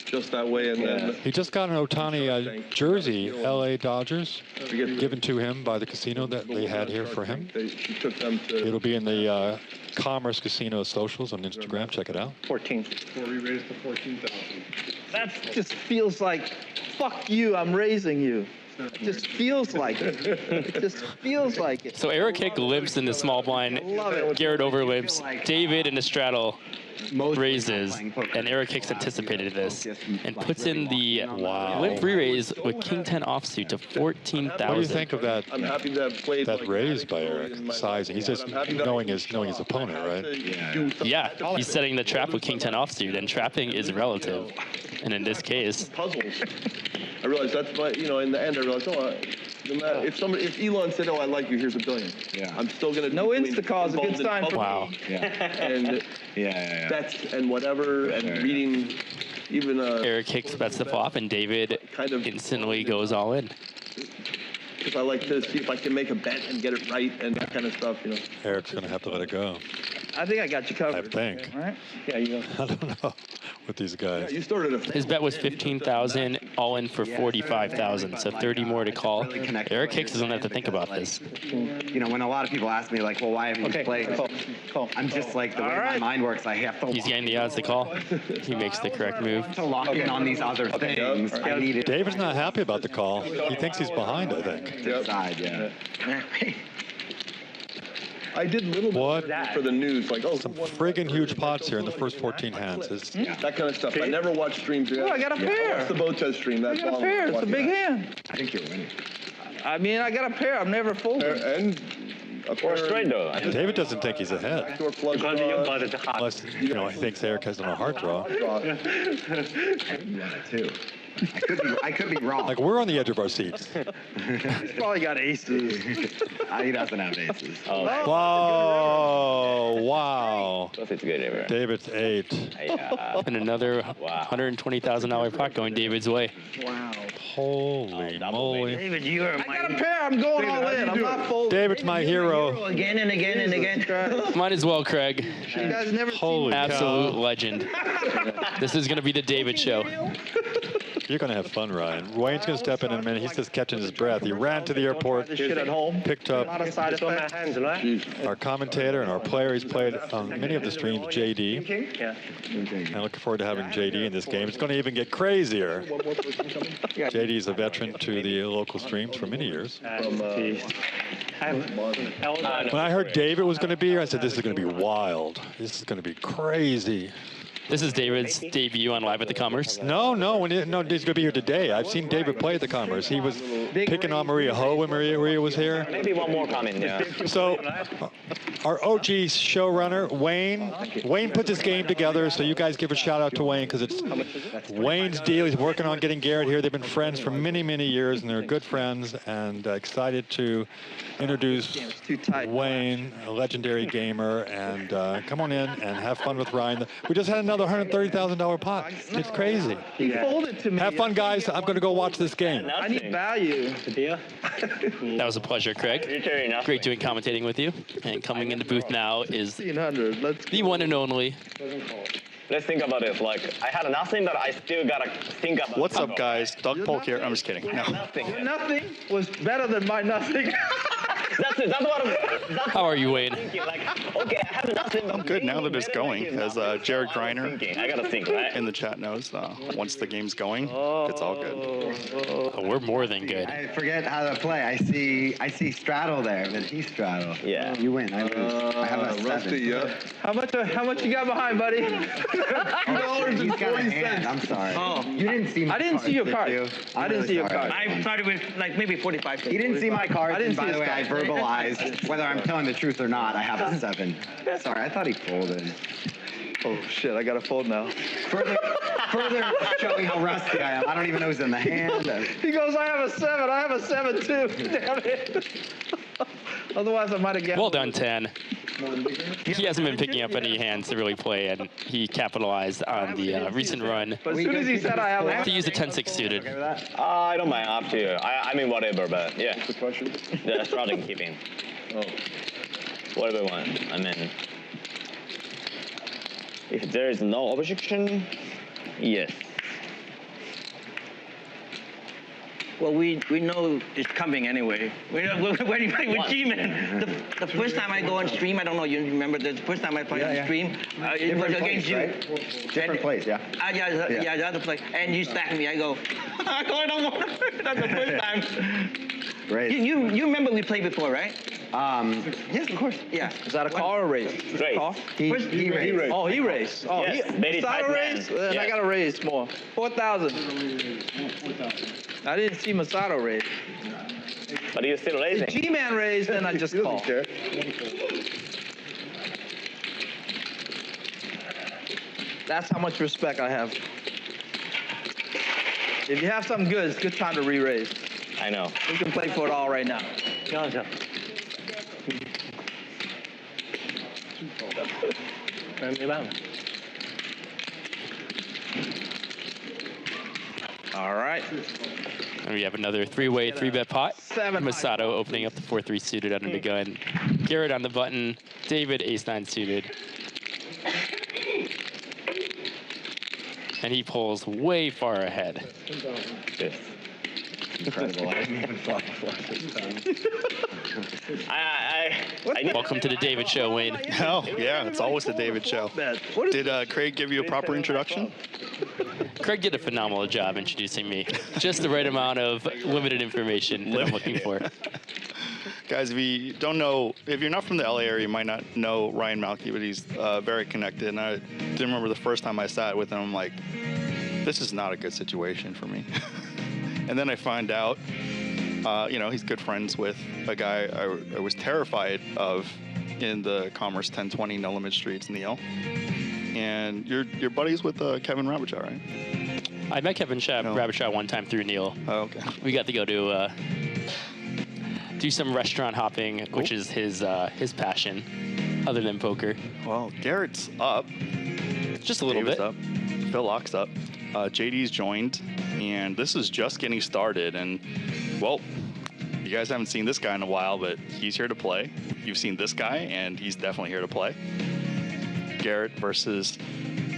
just that way, and then He just got an Otani jersey, LA Dodgers, given to him by the casino that they had here for him. She took them to. It'll be in the Commerce Casino socials on Instagram. Check it out. 14. Before we raised to 14,000. That just feels like, fuck you, I'm raising you. It just feels like it. It just feels like it. So Eric Hick limps in the small blind, Love it. Garrett over limps, David in the straddle raises, and Eric Hicks anticipated this and puts in the limp re-raise with King 10 offsuit to 14,000. What do you think of that? I'm happy to have played That like raise that by early Eric, in my sizing. He's life. just I'm happy that knowing I his opponent, how right? to do something. Yeah, he's setting the trap with King 10 offsuit, and trapping is relative. And in this case, Puzzles. I realized that's my, in the end, I realized, no matter, if Elon said, oh, I like you, here's $1 billion. Yeah. I'm still going to No Instacall is a good sign for wow. And bets and whatever, and reading even Eric Hicks bets the flop, and David kind of instantly goes all in. because I like to see if I can make a bet and get it right and that kind of stuff, Eric's going to have to let it go. I think I got you covered. I think. Right? Yeah, you go. I don't know with these guys. You started a His bet was 15,000, all in for 45,000, so 30 more to call. Eric Hicks doesn't have to think about this. When a lot of people ask me, like, well, why haven't you played? Call. I'm just like, the way my mind works, I have to He's getting the odds to call. He makes the correct move. lock in on these other things. I need it David's not happy about the call. He thinks he's behind, I think. to decide, yeah. I did little What? bit for the news, like, oh, Some friggin' huge pots here in the first 14 hands. that kind of stuff. I never watch streams. Oh, I got a pair. It's the Botez stream. I That's got a all pair. I'm It's a watching. big hand. I think you're winning. I mean, I got a pair. I'm never folding. And a pair Or straight though. David doesn't think he's ahead. or flush draw. Unless, he thinks Eric has on a hard draw. Yeah, too. I could be wrong. Like, we're on the edge of our seats. He's probably got aces. He doesn't have aces. Whoa, wow. It's good ever. David's 8. And another $120,000 pot going David's way. Wow. Holy moly. David, you are I got a pair. I'm going all in. I'm not folding. David's my hero. again and again and again. Might as well, Craig. You guys never Holy Absolute cow. legend. This is going to be the David show. You're going to have fun, Ryan. Wayne's going to step in a minute. He's just catching his breath. He ran to the airport, this shit at home. picked Not up a side effect. our commentator and our player. He's played on many of the streams, JD. Yeah. I'm looking forward to having JD in this game. It's going to even get crazier. JD is a veteran to the local streams for many years. When I heard David was going to be here, I said, this is going to be wild. This is going to be crazy. This is David's debut on Live at the Commerce. No, he's going to be here today. I've seen David play at the Commerce. He was picking on Maria Ho when Maria was here. Maybe one more comment, yeah. So our OG showrunner, Wayne put this game together, so you guys give a shout out to Wayne, because it's Wayne's deal. He's working on getting Garrett here. They've been friends for many, many years, and they're good friends, and excited to introduce Wayne, a legendary gamer, and come on in and have fun with Ryan. We just had another $130,000 pot. It's crazy. He folded to me. Have fun, guys. I'm going to go watch this game. I need value. That was a pleasure, Craig. Great doing commentating with you. And coming in the booth now is the one and only. Let's think about this. Like, I had nothing, but I still gotta think about. What's up, guys? Doug Polk here. I'm just kidding. No. Your nothing was better than my nothing. That's it. That's what I'm. How are you, Wayne? Like, okay, I have nothing. I'm good now that it's going. As Jared Greiner I gotta think, right? in the chat knows, once the game's going, it's all good. Oh, we're more than good. I forget how to play. I see straddle there, but he's straddle. Yeah. You win. I lose. I have a 7. Rusty, yeah. How much you got behind, buddy? He's got a hand. I'm sorry. Oh. You didn't see my I didn't see your did card. you? I didn't see your sorry. card. I started with like maybe 45. He didn't see my cards. I didn't And by see the way, his I card. verbalized whether I'm telling the truth or not. I have a 7. Sorry, I thought he folded. Oh shit! I got to fold now. Further showing how rusty I am. I don't even know who's in the hand. He goes, I have a 7. I have a 7 too. Damn it. Otherwise, I might have Well gambled. done, 10. He hasn't been picking up any hands to really play, and he capitalized on the recent run But as soon as he said I have to use a 10-6 suited. I don't mind up to you. I mean, whatever, but yeah. The question? Yeah, straddling keeping. Oh. Whatever one. I mean, if there is no objection, yes. Well, we know it's coming anyway. We know when you play with G-Man. The first time I go on stream, I don't know, you remember the first time I played on stream, it was against you. Right? Different place, yeah. Yeah, the other place. And you stack me. I go, I don't want to. That's the first time. Great. You remember we played before, right? Yes, of course. Yeah. Is that a call or a raise? Raise. Call? He raised. Oh, he raised. Oh, Yes, he very tight Masato man. raised? Then I Yeah. got to raise more. 4,000. I didn't see Masato raise. But you're still raising. If G-Man raised, then I just call. That's how much respect I have. If you have something good, it's a good time to re-raise. I know. We can play for it all right now. All right. And we have another 3-way 3-bet pot. 7. Masato opening up the 4-3 suited under the gun. Garrett on the button. David ace-9 suited. And he pulls way far ahead. Yes. Incredible. I didn't even thought before this time. Welcome to the David Show, Wayne. Oh, yeah, it's always the David show. Did Craig give you a proper introduction? Craig did a phenomenal job introducing me. Just the right amount of limited information that I'm looking for. Guys, if you don't know, if you're not from the LA area, you might not know Ryan Malky, but he's very connected. And I didn't remember the first time I sat with him, I'm like, this is not a good situation for me. And then I find out, he's good friends with a guy I was terrified of in the Commerce 1020 No Limit Streets, Neil. And you're buddies with Kevin Rabichaud, right? I met Kevin Rabichaud one time through Neil. Oh, okay. We got to go to do some restaurant hopping, which is his passion, other than poker. Well, Garrett's up. Just a little David's bit. up. Phil Laak's up. JD's joined, and this is just getting started. And, well, you guys haven't seen this guy in a while, but he's here to play. You've seen this guy, and he's definitely here to play. Garrett versus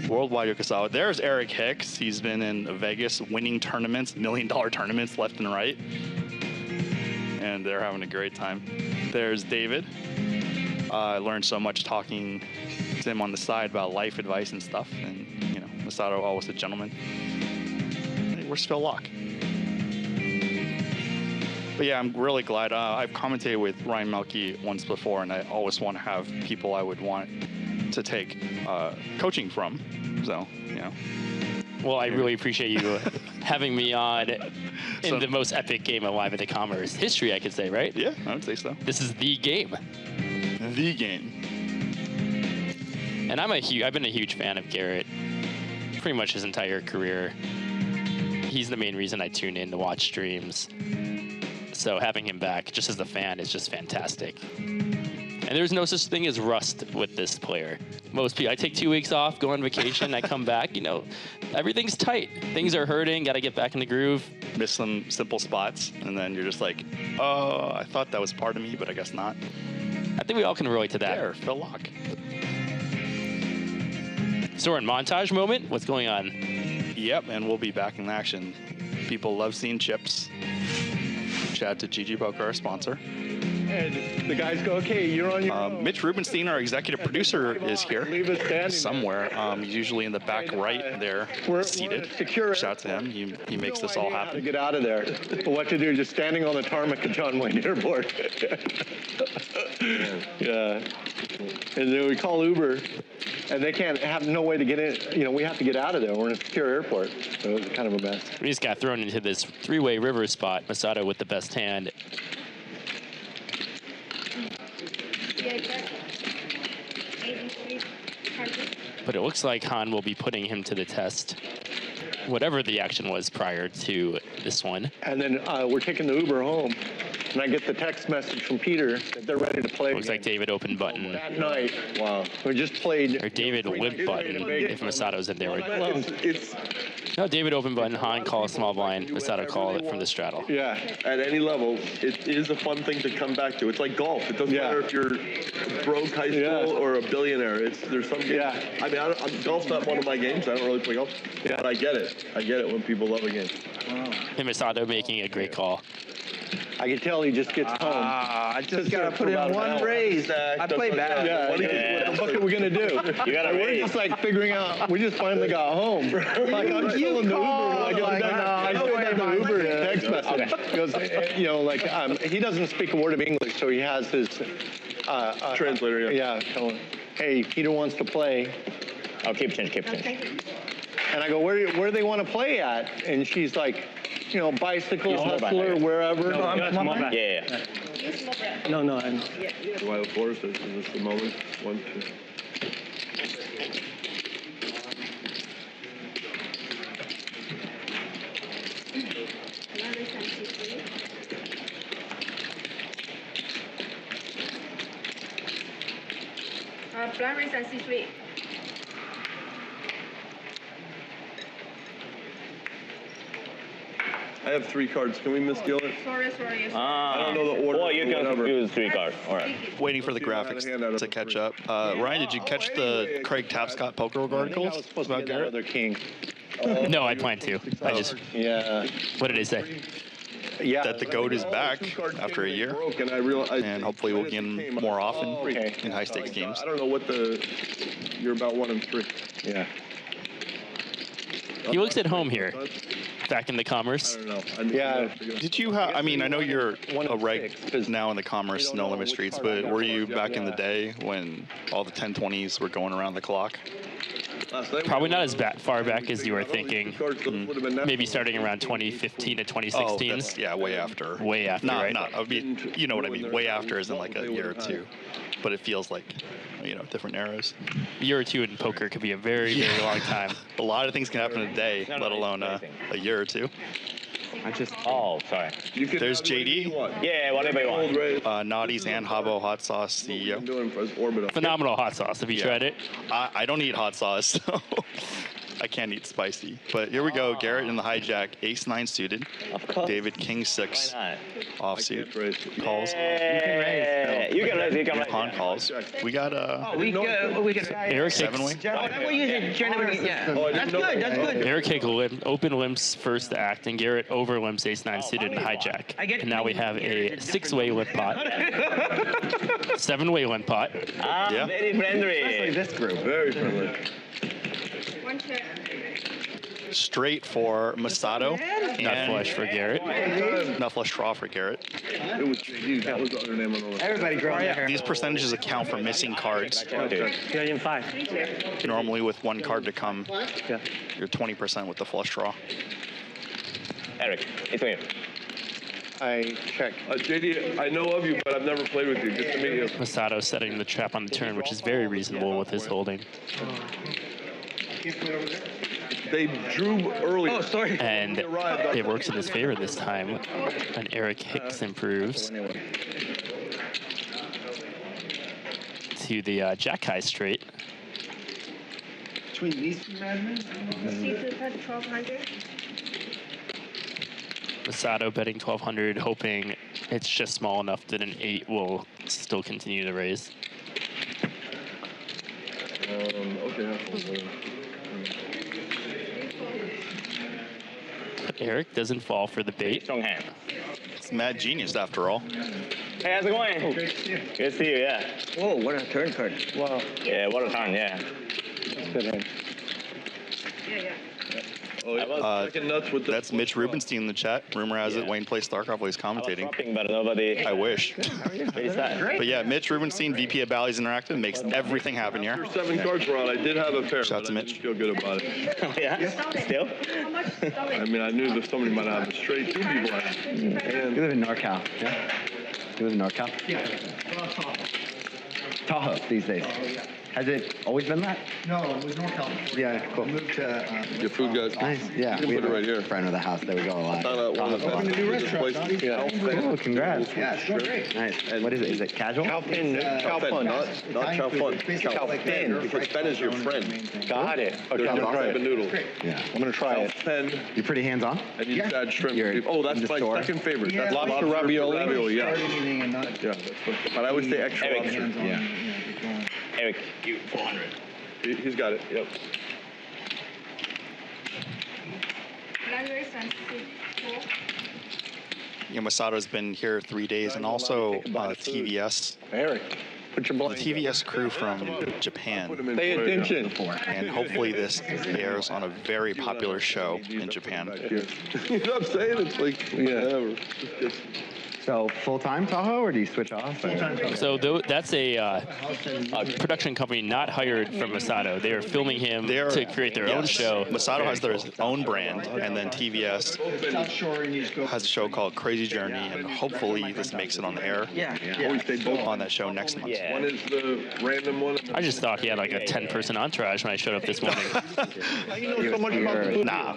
Worldwide Yokosawa. There's Eric Hicks. He's been in Vegas winning tournaments, $1 million tournaments left and right. And they're having a great time. There's David. I learned so much talking to him on the side about life advice and stuff. And, Masato, always a gentleman. Hey, where's Phil Laak? But yeah, I'm really glad. I've commentated with Ryan Melke once before, and I always want to have people I would want to take coaching from. So, you know. Well, I really appreciate you having me on in the most epic game of Live at the Commerce history, I could say, right? Yeah, I would say so. This is the game. The game. And I've been a huge fan of Garrett pretty much his entire career. He's the main reason I tune in to watch streams. So having him back just as a fan is just fantastic. And there's no such thing as rust with this player. Most people, I take 2 weeks off, go on vacation, I come back, you know, everything's tight. Things are hurting, gotta get back in the groove. Miss some simple spots, and then you're just like, oh, I thought that was part of me, but I guess not. I think we all can relate to that. There, Phil Laak. So we're in montage moment, what's going on? Yep, and we'll be back in action. People love seeing chips. Shout out to GG Poker, our sponsor. And the guys go, okay, you're on your own. Mitch Rubenstein, our executive producer, is here Leave us standing somewhere. He's usually in the back right there, seated. Secure. Shout out to him. He makes this all How to happen. get out of there. But what to do, just standing on the tarmac at John Wayne Airport. Yeah. And then we call Uber, and they can't have no way to get in. You know, we have to get out of there. We're in a secure airport. So it was kind of a mess. We just got thrown into this three-way river spot. Masato with the best hand. But it looks like Han will be putting him to the test, whatever the action was prior to this one. And then we're taking the Uber home, and I get the text message from Peter that they're ready to play. Looks like David open button. That night, wow, we just played. Or David limp button, if Masato's in there. It's No, David open button, Han call small blind, Masato call it from the straddle. Yeah. at any level, it is a fun thing to come back to. It's like golf. It doesn't matter if you're broke high school or a billionaire. There's some games. I mean, golf's not one of my games. I don't really play golf. But I get it. I get it when people love a game. And Masato making a great call. I can tell he just gets home. I just got to put in one raise. I play bad. Yeah, what the fuck are we going to do? You got to We're raise. just like figuring out, we just finally got home. Like I'm still in the Uber. I still got the Uber text message. Because, you know, like he doesn't speak a word of English, so he has his Translator, yeah. Tell him, hey, Peter wants to play. Oh, keep change. And I go, where do they want to play at? And she's like, you know, Bicycle, Hustler, wherever. Yeah. No, I'm. Wild Forest, is this the moment? 1, 2. Blind raise and C3. I have 3 cards. Can we misdeal it? Sorry. I don't know the order. Well, you can whatever. use 3 cards. All right. Waiting for the graphics to catch up. Ryan, did you catch the Craig Tapscott poker articles about Garrett? Other king. No, I plan to. I just. Yeah. What did they say? Yeah. That the GOAT is back after a year, and hopefully we'll get him more often in high stakes games. I don't know what you're about 1 and 3. Yeah. He looks at home here. Back in the Commerce. I don't know. Yeah. Did you have? I mean, I know you're a reg now in the Commerce No Limit Streets, but were you back in the day when all the 1020s were going around the clock? Probably not as far back as you were thinking. Maybe starting around 2015 to 2016. Oh, that's, yeah, way after. Way after, right? Not. I mean, you know what I mean. Way after isn't like a year or two, but it feels like, you know, different eras. A year or two in poker could be a very, very long time. A lot of things can happen in a day, let alone a year or two. Oh, sorry. There's JD. Yeah, whatever you want. Naughty's and Habbo Hot Sauce CEO. Phenomenal hot sauce. Have you tried it? I don't eat hot sauce, so I can't eat spicy. But here we go. Garrett in the hijack. Ace-9 suited. David King-6 offsuit. Calls. You can raise. Pawn calls. We got We can. Eric 7-way. That's good. Eric Hick open limps first act, and Garrett over limps Ace-9 suited in hijack. And now we have a 6-way limp pot. 7-way limp pot. Yeah. Very friendly. This group. Very friendly. One check. straight for Masato. Nut flush for Garrett. Nut flush draw for Garrett. It was JD. That was the other name on the list. Everybody growing their hair. These percentages account for missing cards. Normally with one card to come, you're 20% with the flush draw. Eric, it's me. I check. JD, I know of you, but I've never played with you. Good to meet you. Masato setting the trap on the turn, which is very reasonable with his holding. They drew early. Oh, sorry. And it works in his favor this time. And Eric Hicks improves to the Jack High straight. Between these two madmen? Seafood at 1200. Masato betting 1200, hoping it's just small enough that an 8 will still continue to raise. Okay. But Eric doesn't fall for the bait. Strong hand. It's mad genius after all. Hey, how's it going? Oh, good to see you, yeah. Whoa, what a turn card. Wow. Yeah, what a turn, yeah. Good hand. Oh, yeah. Nuts with That's Mitch Rubenstein in the chat. Rumor has it Wayne plays StarCraft while he's commentating. But nobody. I wish. Great. But yeah, Mitch Rubenstein, VP of Bally's Interactive, makes everything happen here. 7 cards were out. I did have a pair. Shout out to but I Mitch. didn't feel good about it. Oh, yeah? Still? I mean, I knew that somebody might have a straight 2 people. You live in NorCal. Yeah. You live in NorCal? Yeah. Tahoe these days. Has it always been that? No, it was NorCal. Yeah, cool. I moved to. Your food guys. Nice. Yeah. You can put it right here. Friend of the house. There we go a lot. Found out one of the Opened a new restaurant. Oh, congrats. Yeah, it's going great. Nice. What is it? Is it casual? Chow Fun, not Chow Fun. Chow Fun, because Fen is your friend. Got it. Okay, There's I'm no gonna try type of it. noodle. Yeah. I'm gonna try Chow it. Fen, You're pretty hands-on? and you just add shrimp. You're Oh, that's in the my store? second favorite. Yeah, That's lobster ravioli. Ravioli, yeah. Anything and not. Yeah, that's what, but I always say extra Eric. lobster. Hands-on. Yeah. Get going. Eric, you 400. He's got it, yep. Blind race and C4. Masato's been here 3 days, and also TVS. Eric, put your The blind. TVS crew from Japan. Pay attention. And hopefully this airs on a very popular show in Japan. You know what I'm saying? It's like, whatever. So full-time Tahoe, or do you switch off? So that's a production company not hired from Masato. They are filming him to create their own show. Masato has their own brand, and then TVS South Shore and you just go. has a show called Crazy Journey, and hopefully this makes it on the air Always stay both. on that show next month. Yeah. One is the random one. I just thought he had like a 10-person entourage when I showed up this morning. You know so much about the food. Nah,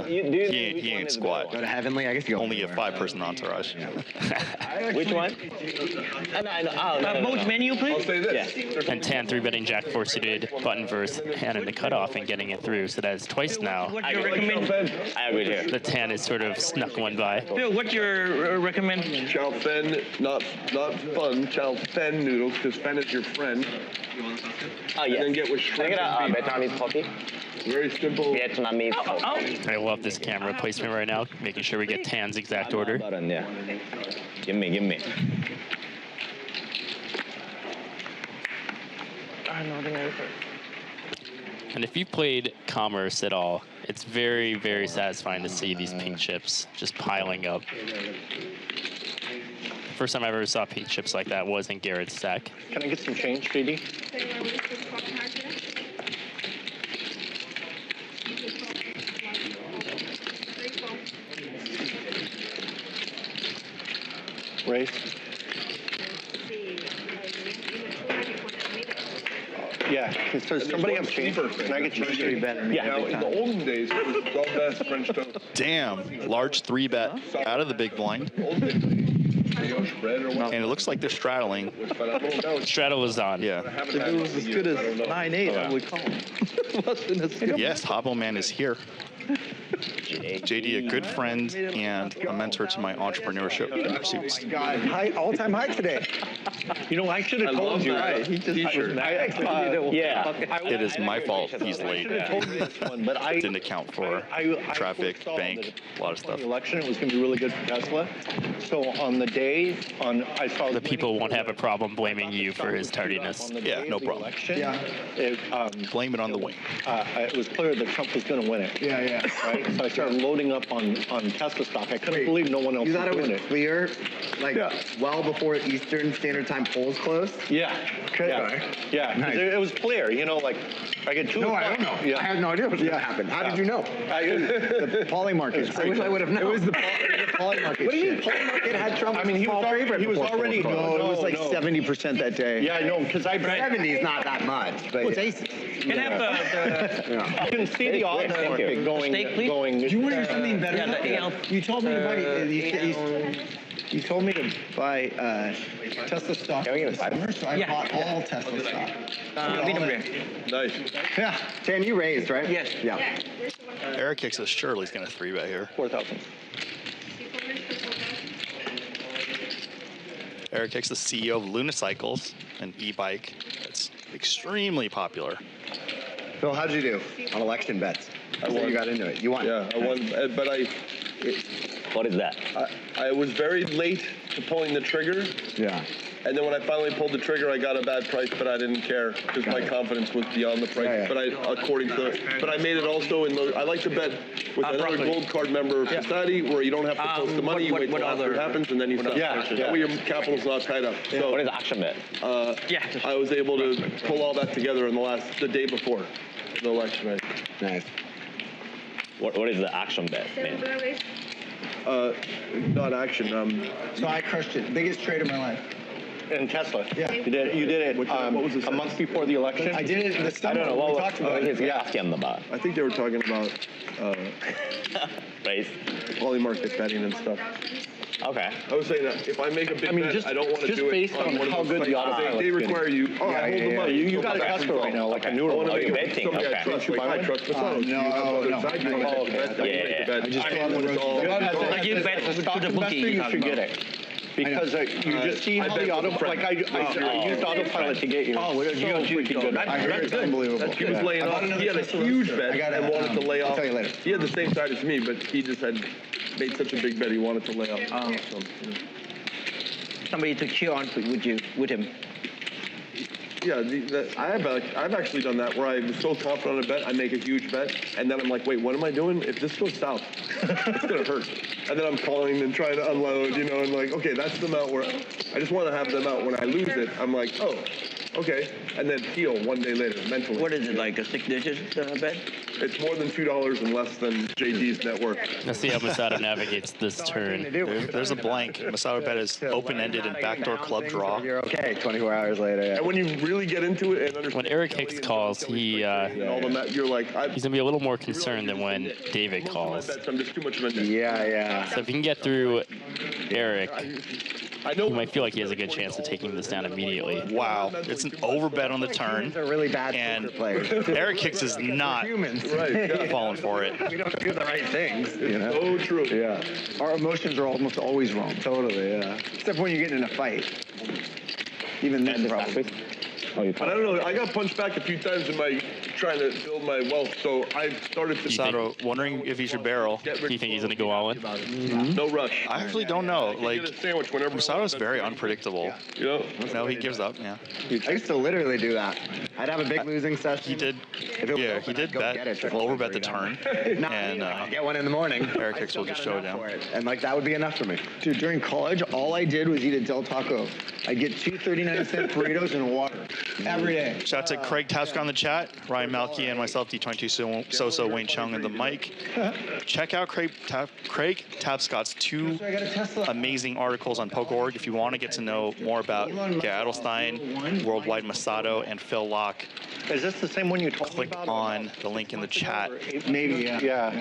he ain't squat. Go to Heavenly, I guess you go. Only a anywhere. 5-person entourage. Which one? I know. Oh, no, Both menu, I'll please? say this. Yeah. And Tan 3-betting Jack 4 suited button verse hand in the cutoff and getting it through. So that is twice now. What's your recommend? I agree here. The Tan is sort of snuck one by. Phil, what's your recommend? Chow Fen, not fun. Chow Fen noodles, because Fen is your friend. Oh, And yes. then get with Can I shrimp get a and beef. Vietnamese coffee? Very simple. Vietnamese coffee. I love this camera placement right now, making sure we get Tan's exact order. Button, yeah. Give me. And if you've played Commerce at all, it's very, very satisfying to see these pink chips just piling up. The first time I ever saw pink chips like that was in Garrett's stack. Can I get some change, JD? So you want to use this 1200? Race? Yeah. Does somebody have change? Can I get change? Now, in the olden days, it was the best French toast. Damn, large 3-bet out of the big blind. And it looks like they're straddling. Straddle is on. Yeah. If it was as good as 9-8, I would call him. Wasn't as good. Yes, Hobo Man is here. JD, a good friend and a mentor to my entrepreneurship pursuits. God, all-time high today. You know, I should have told you. It is my fault he's late. I should have told you this one, but I didn't account for traffic, foresaw bank, that a lot of stuff. The election, it was going to be really good for Tesla. So on the day, I saw The people won't have a problem blaming you for his tardiness. Yeah, no problem. Blame it on the wing. It was clear that Trump was going to win it. Yeah. Right? So I started loading up on Tesla stock. I couldn't believe no one else You was thought it doing was it. clear, like well before Eastern Standard Time polls closed? Yeah. Yeah. Nice. It was clear, you know, like I get 2 No, o'clock. I don't know. Yeah. I had no idea what was going to happen. How did you know? The poly market. I wish I would have known. It was the poly market. What do you mean poly market had Trump? I mean, he was already. No, it was like 70% that day. Yeah, I know, because I 70 is not that much. But Well, it's aces. Can I have you can see the odds market going. steak, please? You wanted something better? Yeah, the AL. You told me to buy. You told me to buy Tesla stock this summer, so I bought all Tesla stock. Medium rare. Nice. Yeah. Dan, you raised, right? Yes. Yeah. Eric kicks us. Surely he's going to 3-bet here. 4,000. Eric kicks the CEO of Lunicycles, an e-bike that's extremely popular. Phil, how'd you do on election bets? I won. You got into it. You won. Yeah, I won, but What is that? I was very late to pulling the trigger. Yeah. And then when I finally pulled the trigger, I got a bad price, but I didn't care because my confidence was beyond the price. Yeah. But I made it also in the. I like to bet with another gold card member of society where you don't have to post the money. You wait till after it happens, and then you start. That way your capital's not tied up. So What is the action bet? I was able to pull all that together in the day before the election. Right? Nice. What is the action bet? Not action. So I crushed it. Biggest trade of my life. In Tesla. Yeah. You did it what was this? a month before the election. I did it in the summer. I don't know. We talked about it. He's asking about. I think they were talking about Race. poly market betting and stuff. Okay. I was saying that if I make a big bet, I don't want to do it. Just based on how good the autopilot They require you. Oh, I hold the money. You got a Tesla right now, like a newer one. you're betting. Somebody I Okay. trust, like I trust Masano. I give bets to the bookie. You should get it. Because you just see how the autopilot, I used autopilot to get you. Oh, well, you pretty good. That's good. Unbelievable. He was laying off. He had a huge bet and wanted to lay off. I'll tell you later. He had the same side as me, but he just had made such a big bet he wanted to lay off. So, Somebody to cheer on with him. yeah, I've actually done that where I was so confident on a bet, I make a huge bet, and then I'm like, wait, what am I doing? If this goes south, it's gonna hurt. And then I'm calling and trying to unload, and like, okay, that's the amount where I just want to have the amount when I lose it. I'm like, oh, okay, and then heal one day later mentally. What is it, like a 6-digit bet? It's more than $2 and less than JD's net worth. Let's see how Masato navigates this turn. There's a blank. Masato bet is open-ended and backdoor club draw. You're okay 24 hours later. Yeah. And when you really get into it and understand When Eric Hicks calls, he all the you're like, he's gonna be a little more concerned than when David calls. I'm just too much of a Yeah. So if he can get through Eric, I know he might feel like he has a good chance of taking this down immediately. Wow, it's an overbet on the turn. They're really bad And players. Eric Hicks is not falling for it. We don't do the right things. So true. Yeah. Our emotions are almost always wrong. Totally. Yeah. Except when you get in a fight. Even then, probably. I don't know. I got punched back a few times in my trying to build my wealth, so I started to. Masato wondering if he should barrel. Do you think he's gonna go all in? No rush. I actually don't know. Like, Get a sandwich whenever. Masato's very unpredictable. No, he gives up. Yeah. I used to literally do that. I'd have a big losing session. He did. Yeah, he did bet. Overbet the turn. And get one in the morning. Eric Hicks will just show it down. And like that would be enough for me. Dude, during college, all I did was eat a Del Taco. I'd get 2 39-cent burritos and water every day. Shout out to Craig Tapscott in the chat, Ryan Malky, and myself, D22 Soso, Wayne Chung, and the mic. Check out Craig Tapscott's 2 amazing articles on Poke.org if you want to get to know more about Garrett Adelstein, Worldwide Masato, and Phil Laak. Is this the same one you told me Click on the link in the chat. Maybe, yeah.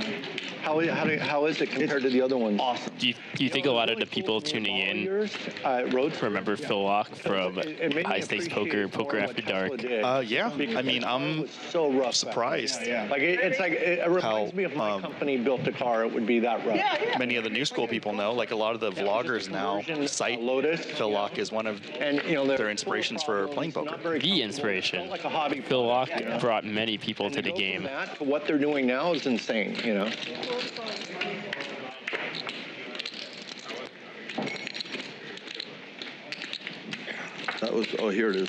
How is it compared to the other ones? Awesome. Do you think a lot of the people tuning in remember Phil Laak from High Stakes Poker after dark. Yeah. I mean, I'm so rough. surprised. Like it reminds me of my company built a car. It would be that rough. Many of the new school people know, like a lot of the vloggers now cite Phil Laak as one of their inspirations for playing poker. The inspiration. Phil Laak brought many people to the game. What they're doing now is insane, you know. That was, oh, here it is.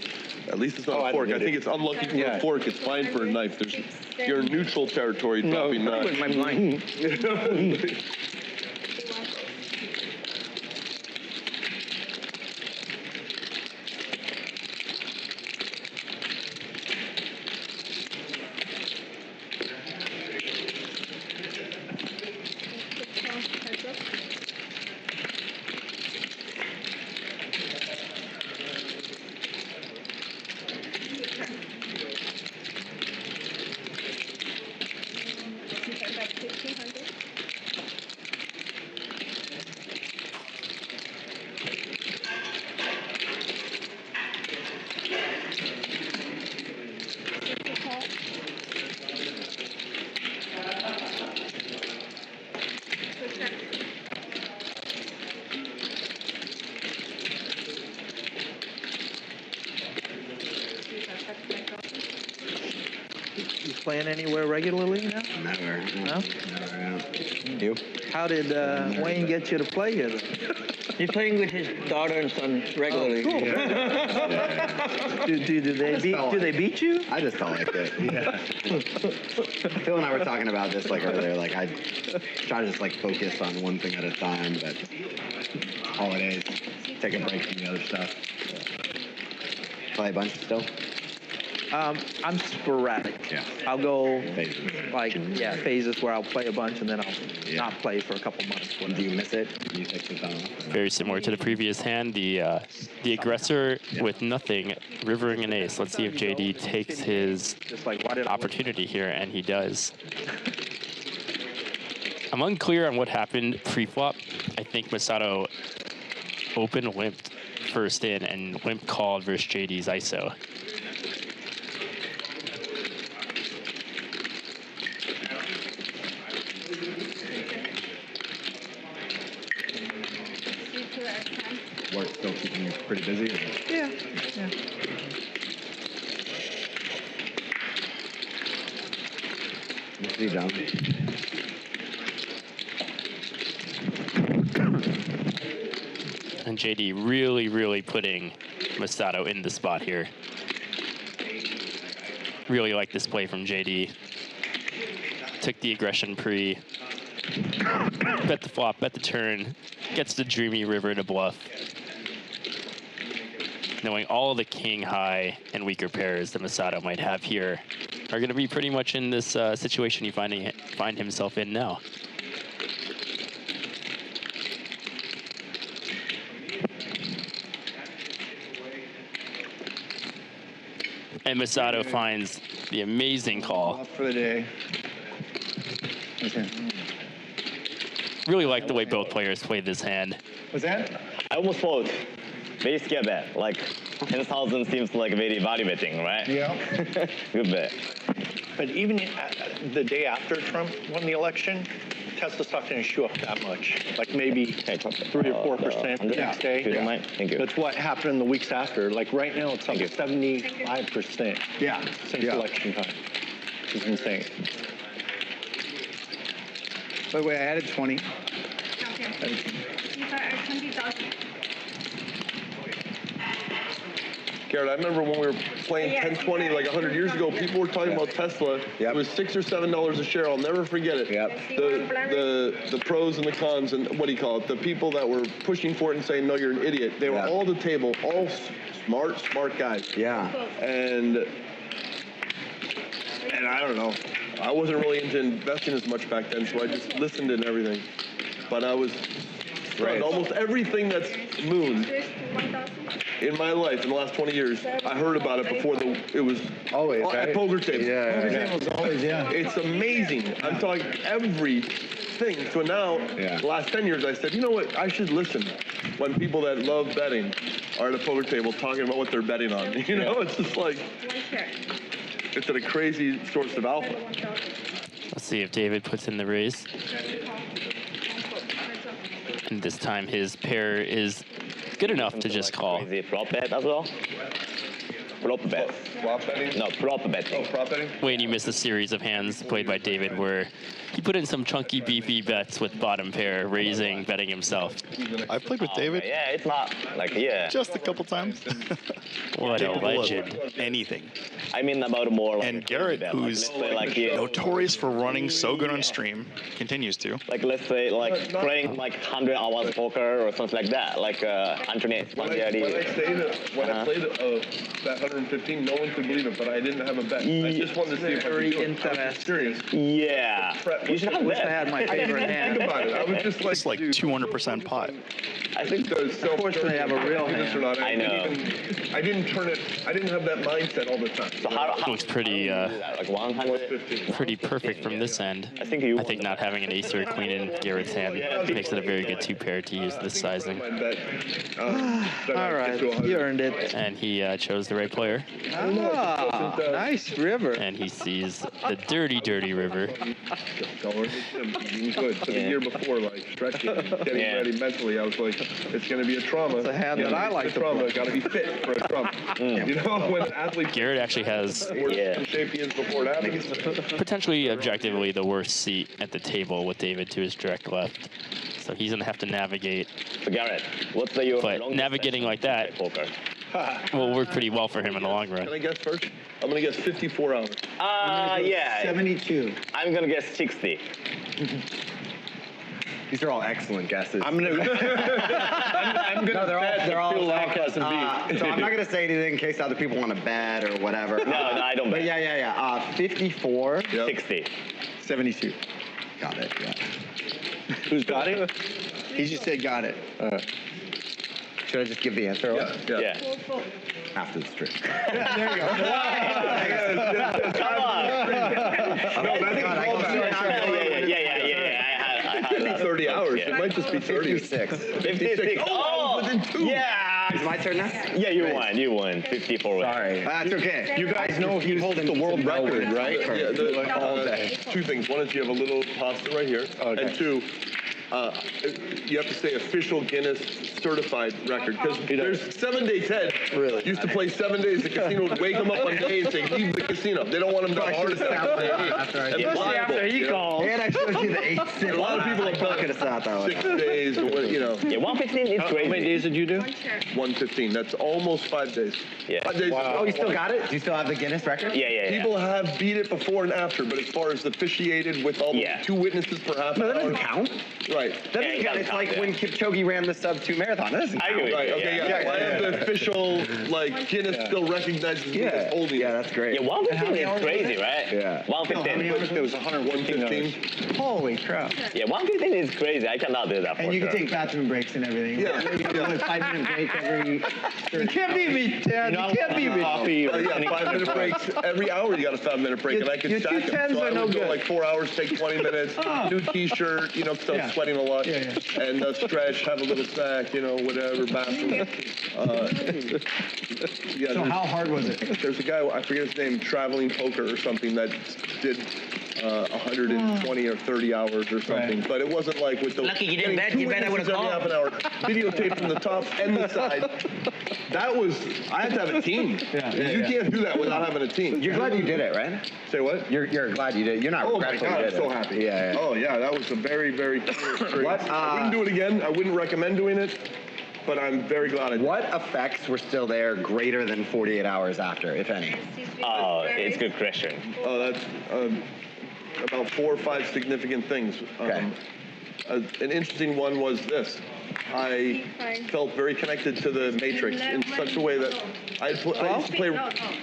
At least it's not a fork. I think it's unlucky for a fork. It's fine for a knife. You're in neutral territory dropping that. With my blind. Playing anywhere regularly now? Never. No? Never. You? How did Wayne get you to play here? He's playing with his daughter and son regularly. Oh, cool. Do they beat you? I just don't like it. Yeah. Phil and I were talking about this like earlier. Like I try to just like focus on one thing at a time, but holidays, take a break from the other stuff. Play a bunch still? I'm sporadic. Yeah. I'll go phases where I'll play a bunch and then I'll not play for a couple months. Do you miss it? Do you take the time? Very similar to the previous hand, the aggressor with nothing, rivering an ace. Let's see if JD takes his opportunity here, and he does. I'm unclear on what happened pre-flop. I think Masato open limped first in and limp called versus JD's ISO. Work still keeping you pretty busy? Yeah. We'll see, John. And JD really putting Masato in the spot here. Really like this play from JD. Took the aggression pre. Bet the flop, bet the turn. Gets the dreamy river to bluff. Knowing all the king high and weaker pairs that Masato might have here are going to be pretty much in this situation you find himself in now. And Masato finds the amazing call. For the day. Really like the way both players played this hand. What's that? I almost fold. Very scared bet. Like 10,000 seems like very value betting, right? Yeah. Good bet. But even the day after Trump won the election, Tesla stock didn't show up that much. Like maybe 3 or 4% the next day. If you don't mind. Thank you. That's what happened in the weeks after. Like right now, it's up 75%. Yeah. Since election time, which is insane. By the way, I added 20. Okay. These are 20,000. Garrett, I remember when we were playing 1020 like 100 years ago, people were talking about Tesla. It was $6 or $7 a share. I'll never forget it. The pros and the cons and what do you call it? The people that were pushing for it and saying, no, you're an idiot. They were all at the table, all smart guys. Yeah. And I don't know. I wasn't really into investing as much back then, so I just listened and everything. But I was almost everything that's moon in my life in the last 20 years. I heard about it before it was always at poker table. Yeah. Poker table was always, It's amazing. I'm talking every thing. So now, the last 10 years, I said, you know what? I should listen when people that love betting are at a poker table talking about what they're betting on. You know, it's just like, it's a crazy source of alpha. Let's see if David puts in the raise. And this time his pair is good enough to just call. Is it prop bet as well? Prop bet. Prop betting? No, prop betting. Oh, prop betting? Wayne, you missed a series of hands played by David where he put in some chunky, beefy bets with bottom pair, raising, betting himself. I've played with David. Yeah, it's not like, just a couple times. What a Capable legend. of anything. I mean about more like. And Garrett, who's notorious for running so good on stream, continues to. Like, let's say, like playing like 100 hours poker or something like that, like alternate. When I played that 115, no one could believe it, but I didn't have a bet. I just wanted to see if I could do it. I was serious. Yeah. You should have bet. I had my favorite hand. Think about it. I was just like, it's like 200% pot. I think the Unfortunately, I have a real hand. I know. I didn't turn it. I didn't have that mindset all the time. So how looks pretty, like 100? pretty perfect from this end. I think not having an ace or a queen in Garrett's hand makes it a very good two pair to use this sizing. All right, you earned it. And he chose the right player. Ah, nice river. And he sees the dirty, dirty river. Eating good. So the year before, like stretching, getting ready mentally, I was like, it's going to be a trauma. It's a hand that I like to trauma. Got to be fit for a trauma. You know, when athletes. Garrett actually has shape he is before it happens. potentially objectively the worst seat at the table with David to his direct left. So he's going to have to navigate. So Garrett, what's the But navigating like that will work pretty well for him in the long run. Can I guess first? I'm going to guess 54 hours. Yeah. 72. I'm going to guess 60. These are all excellent guesses. I'm gonna. I'm gonna. No, they're all Laak so I'm not gonna say anything in case other people want to bet or whatever. No, I don't bet. But yeah. 54. 60. 72. Got it. Yeah. Who's got it? He just said got it. Should I just give the answer? Yeah. After the stream. There you go. Come on. No, I think I had 30 hours. It might just be 30. 56. 56. Oh, within 2. Yeah. Is my turn now? Yeah, you won. You won. 54. Sorry. That's okay. You guys know he holds the world record, right? Yeah, 2 things. One is you have a little pasta right here. Okay. And 2, you have to say official Guinness certified record because there's 7-day Ted. Really? Used to play 7 days. The casino would wake him up one day and say, leave the casino. They don't want him to have a heart attack. Especially after he called. And I showed you the 8. A lot of people have could have sat that 6 days, you know. Yeah, 115 is crazy. How many days did you do? 115. That's almost 5 days. Yeah. 5 days. Oh, you still got it? Do you still have the Guinness record? Yeah. People have beat it before and after, but as far as officiated with all the 2 witnesses per half No, an that hour. doesn't count. Right. That doesn't count. It's like when Kipchoge ran the sub-2 marathon. That doesn't count. I agree. Right, okay, yeah. I have the official, like, Guinness still recognizes me as holding. Yeah, that's great. Yeah, 115 is crazy, right? Yeah. 115. It was 115. Holy crap. Yeah, 115 is crazy. I cannot do that for And you sure. can take bathroom breaks and everything. Yeah. You can do a 5-minute break every. You can't beat me, Ted. You can't beat me. Coffee or Yeah, 5-minute breaks. Every hour you got a 5-minute break, and I could Your stack 2 them. tens So I are no would go good. like 4 hours, take 20 minutes, new T-shirt, you know, because I was sweating a lot, and stretch, have a little snack, you know, whatever, bathroom. So how hard was it? There's a guy, I forget his name, Traveling Poker or something, that did 120 or 30 hours or something. But it wasn't like with the Lucky you didn't bet. You bet I would've every called. half an hour, videotape from the top and the side. That was, I had to have a team. You can't do that without having a team. You're glad you did it, right? Say what? You're glad you did it. You're not Oh my regretful God, you I'm did so it. happy. Yeah. Oh yeah, that was a very, very cool experience. What, I wouldn't do it again. I wouldn't recommend doing it, but I'm very glad I did. What effects were still there greater than 48 hours after, if any? Oh, it's a good question. Oh, that's about 4 or 5 significant things. Okay. An interesting one was this. I felt very connected to the Matrix in such a way that I used to play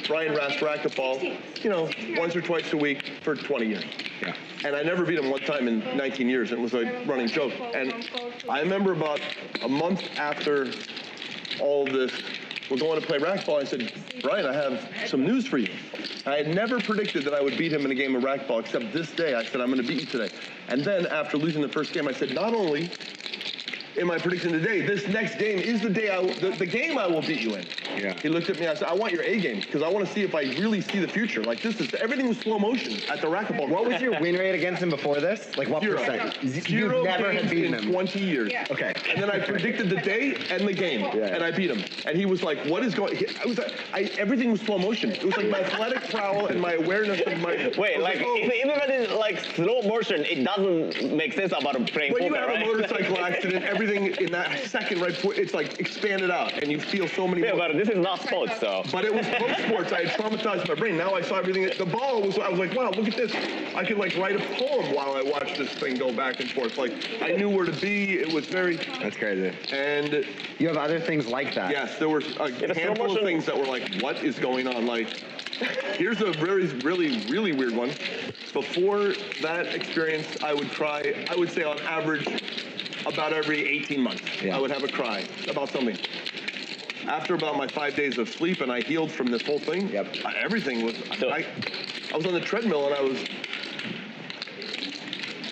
Brian Rass racquetball, you know, once or twice a week for 20 years. Yeah. And I never beat him one time in 19 years. It was a running joke. And I remember about a month after all this, we're going to play racquetball. I said, Brian, I have some news for you. I had never predicted that I would beat him in a game of racquetball, except this day I said, I'm going to beat you today. And then after losing the first game, I said, not only am I predicting today, this next game is the day the game I will beat you in. Yeah. He looked at me, I said, I want your A game, because I want to see if I really see the future. Like, everything was slow motion at the racquetball. What was your win rate against him before this? Like, what Zero. percent? Zero You've never games had beaten in him. 20 years. Yeah. Okay. And then I predicted the day and the game, and I beat him. And he was like, what is going, everything was slow motion. It was like my athletic prowess and my awareness of my... Wait, like, even if it is like slow motion, it doesn't make sense about playing When poker, you have right? a motorcycle accident, everything in that second right before, it's like expanded out, and you feel so many... Yeah, but this is not sports, so... But it was both sports. I had traumatized my brain. Now I saw everything. The ball was, I was like, wow, look at this. I could like write a poem while I watched this thing go back and forth. Like, I knew where to be. It was very... That's crazy. And... You have other things like that. Yes, there were a handful of things that were like, what is going on? Like, here's a really weird one. Before that experience, I would say on average, about every 18 months, I would have a cry about something. After about my 5 days of sleep and I healed from this whole thing, everything was, I was on the treadmill and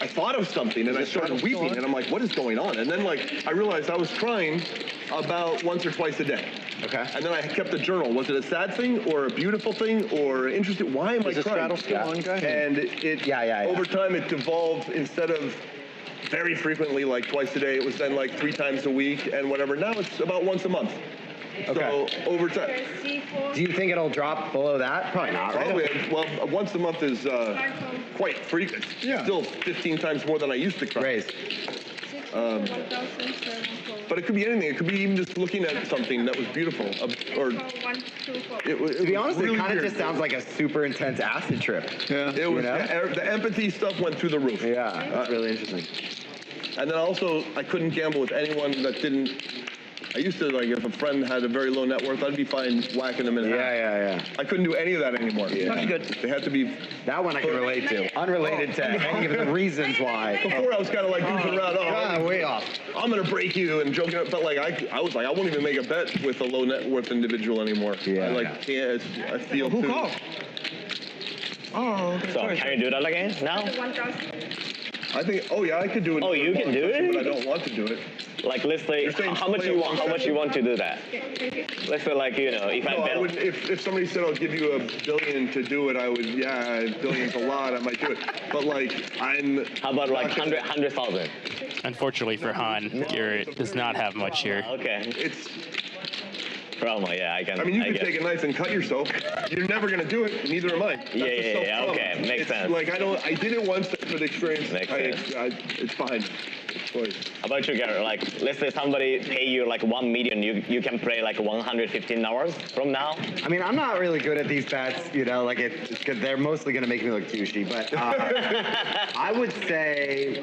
I thought of something and I started weeping and I'm like, what is going on? And then like, I realized I was crying about once or twice a day. Okay. And then I kept a journal. Was it a sad thing or a beautiful thing or interesting? Why am I crying? And over time it devolved, instead of very frequently, like twice a day, it was then like 3 times a week and whatever. Now it's about once a month. Okay. So over time. Do you think it'll drop below that? Probably not, right? Probably. Well, once a month is quite frequent. Yeah. Still 15 times more than I used to cry. Raise. But it could be anything. It could be even just looking at something that was beautiful. Or to be honest, really it kind of weird. just sounds like a super intense acid trip. Yeah. It was, the empathy stuff went through the roof. Yeah, that's really interesting. And then also, I couldn't gamble with anyone that didn't. I used to, like, if a friend had a very low net worth, I'd be fine whacking them in half. Yeah. I couldn't do any of that anymore. Yeah. That's good. They had to be... That one I can relate to. Unrelated to any of the reasons why. Before I was kind of like goofing around. Way off. I'm going to break you and joking. But, like, I was like, I won't even make a bet with a low net worth individual anymore. Yeah. I, like, can't. I feel Who too... called? Oh, so can you do that again now? I think, I could do it. Oh, you can do it? But I don't want to do it. Like, let's say, how much you want to do that? Let's say, like, you know, if I bet... If somebody said, I'll give you $1 billion to do it, I would, $1 billion's a lot, I might do it. But, like, How about, like, 100,000? Unfortunately for Han, Garrett does not have much here. Okay. It's... Trauma, yeah, I can. I mean, you could take a knife and cut yourself. You're never gonna do it. Neither am I. That's Yeah, okay, makes sense. Like I did it once for the experience. Makes sense. It's fine. How about you, Garrett? Like, let's say somebody pay you like $1 million, you can play like 115 hours from now. I mean, I'm not really good at these bets, you know, like it's good. They're mostly gonna make me look douchey, but I would say.